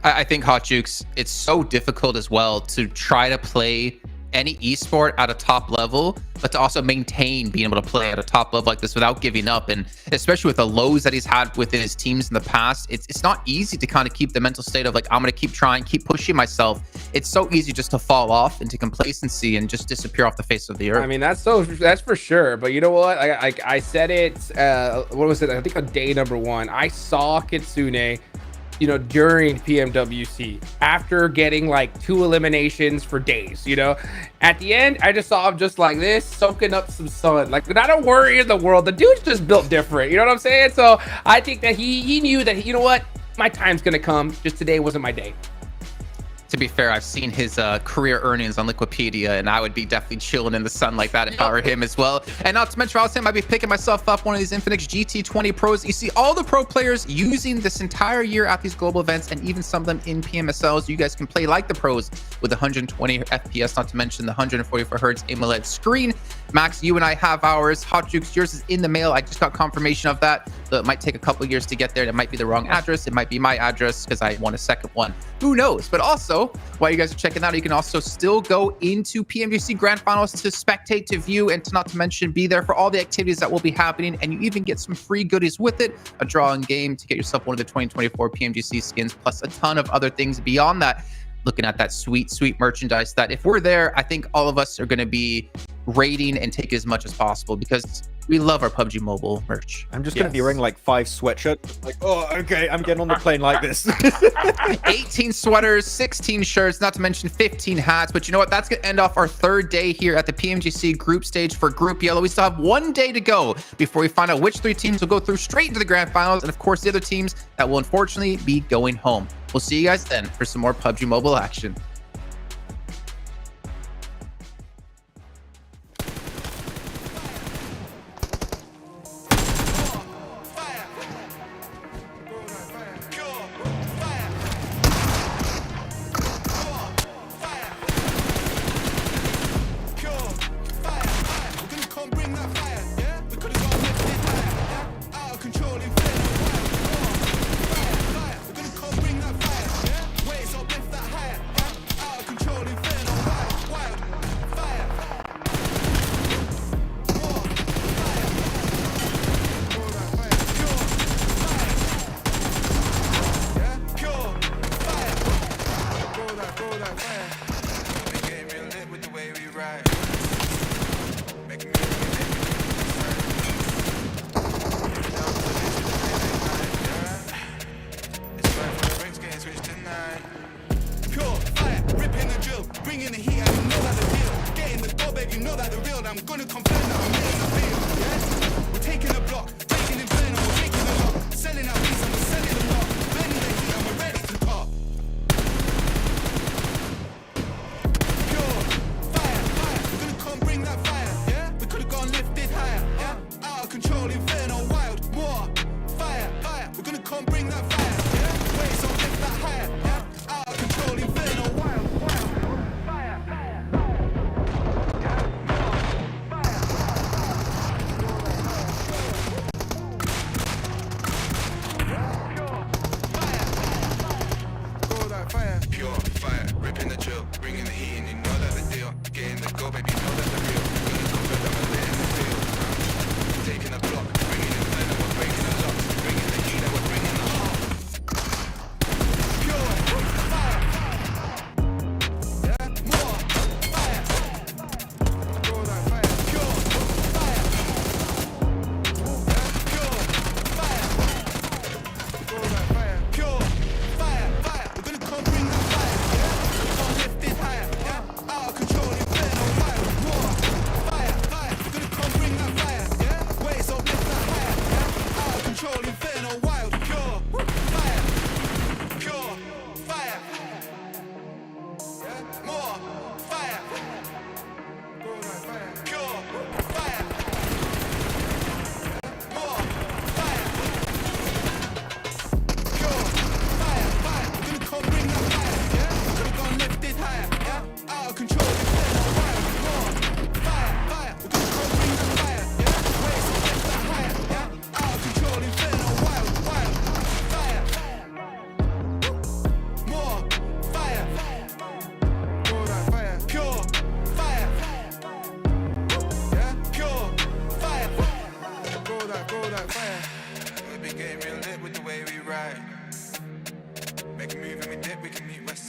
I think, Hot Jukes, it's so difficult as well to try to play any esport at a top level, but to also maintain being able to play at a top level like this without giving up. And especially with the lows that he's had within his teams in the past, it's not easy to kind of keep the mental state of like, I'm going to keep trying, keep pushing myself. It's so easy just to fall off into complacency and just disappear off the face of the earth. I mean, that's for sure. But you know what? I said it, what was it? I think on day number 1, I saw Kitsune, you know, during PMWC, after getting like 2 eliminations for days, you know, at the end, I just saw him just like this, soaking up some sun. Like, not a worry in the world. The dude's just built different. You know what I'm saying? So I think that he knew that, you know what, my time's going to come. Just today wasn't my day. To be fair, I've seen his career earnings on Liquipedia, and I would be definitely chilling in the sun like that if I were him as well. And not to mention, I was saying, I'd be picking myself up one of these Infinix GT20 Pros. You see all the pro players using this entire year at these global events, and even some of them in PMSLs. You guys can play like the pros with 120 FPS, not to mention the 144 Hz AMOLED screen. Max, you and I have ours. Hot Jukes, yours is in the mail. I just got confirmation of that. So it might take a couple years to get there. It might be the wrong address. It might be my address because I want a second one. Who knows? But also, while you guys are checking out, you can also still go into PMGC Grand Finals to spectate, to view, and to not to mention be there for all the activities that will be happening. And you even get some free goodies with it, a drawing game to get yourself one of the 2024 PMGC skins, plus a ton of other things beyond that. Looking at that sweet merchandise that if we're there, I think all of us are going to be rating and take as much as possible because we love our PUBG Mobile merch. I'm just going to be wearing like 5 sweatshirts. Like, oh, okay, I'm getting on the plane like this. 18 sweaters, 16 shirts, not to mention 15 hats. But you know what? That's going to end off our 3rd day here at the PMGC group stage for Group Yellow. We still have 1 day to go before we find out which 3 teams will go through straight into the Grand Finals. And of course, the other teams that will unfortunately be going home. We'll see you guys then for some more PUBG Mobile action.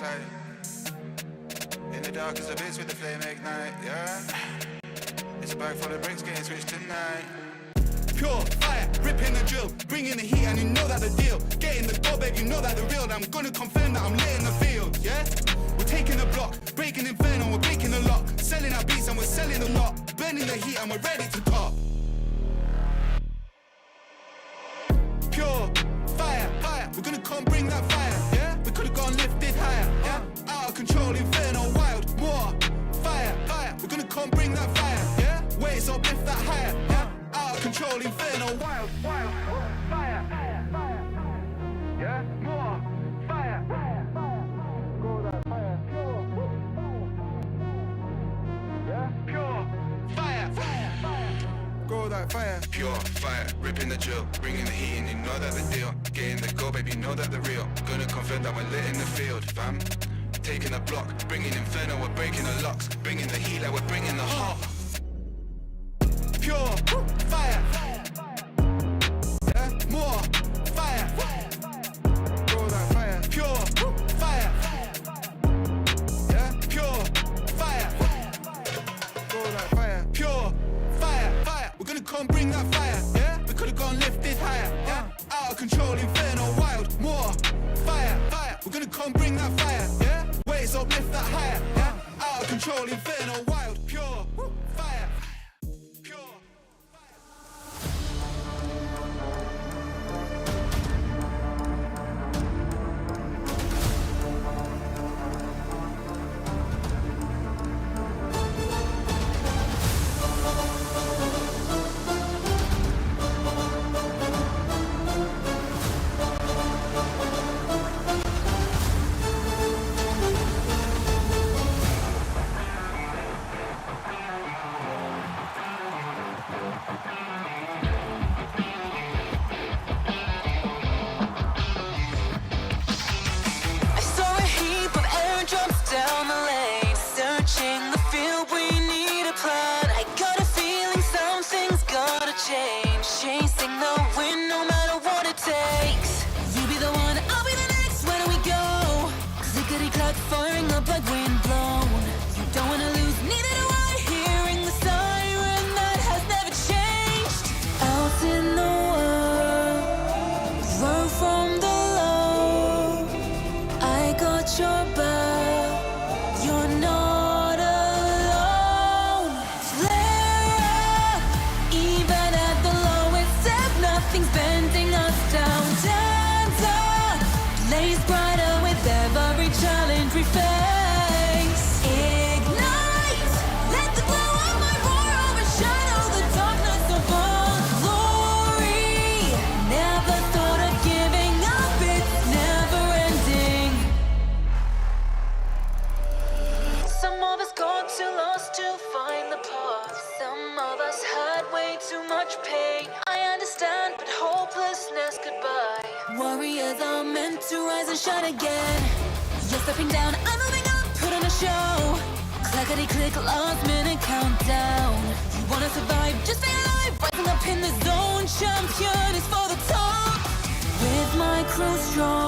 sight. In the dark is a bitch with the flame ignite, yeah. It's a bag full of bricks getting switched tonight. Pure fire, ripping the drill, bringing the heat and you know that the deal. Getting the goal, babe, you know that the real. I'm gonna confirm that I'm lit in the field, yeah? We're taking the block, breaking inferno, we're breaking the lock. Selling our beats and we're selling them not. Burning the heat and we're ready to pop. Pure fire, fire, we're gonna come bring that fire, yeah? We could've gone lifted higher, yeah? Out of control, inferno, wild, more fire, fire, we're gonna come bring that fire, yeah? Waves up, lift that higher, yeah? Out of control, inferno, wild, wild, fire, fire, fire, yeah? More fire, fire, fire, go that fire, pure, yeah? Pure fire, fire, fire, go that fire. Pure fire, ripping the drill, bringing the heat and you know that the deal. Getting the goal, baby, you know that the real. Gonna confirm that we're lit in the field, fam. Taking the block, bringing inferno, we're breaking the locks. Bringing the heat like we're bringing the hot. Pure fire, yeah? More fire, Go that fire. pure fire, yeah? Pure fire, Go that fire. pure fire, fire. We're gonna come bring that fire, yeah? We could've gone lifted higher, yeah? Out of control, inferno, wild, more fire, fire. We're gonna come bring that fire, yeah? Waves up, lift that higher, yeah? Out of control, inferno, wild, pure fire. I saw a heap of airdrops down the lane, searching the field we need a plan. I got a feeling something's gotta change, chasing the wind no matter what it takes. You be the one, I'll be the next, where do we go? Clickety-clack, firing up like wind blown. You don't wanna lose, neither do I, hearing the siren that has never changed. Out in the world, run from the low. I got your back, you're not alone. Flare up, even at the lowest step, nothing's bending us down. Stand up, blaze brighter with every challenge we face. Ignite, let the glow of my roar overshadow the darkness of our glory. Never thought of giving up, it's never ending. Some of us got too lost to find the path. Some of us had way too much pain. I understand, but hopelessness goodbye. Warriors are meant to rise and shine again. You're stepping down, I'm moving up, put on a show. Clackety-click, last minute countdown. You wanna survive, just stay alive. Rising up in the zone, champion is for the top. With my crew strong.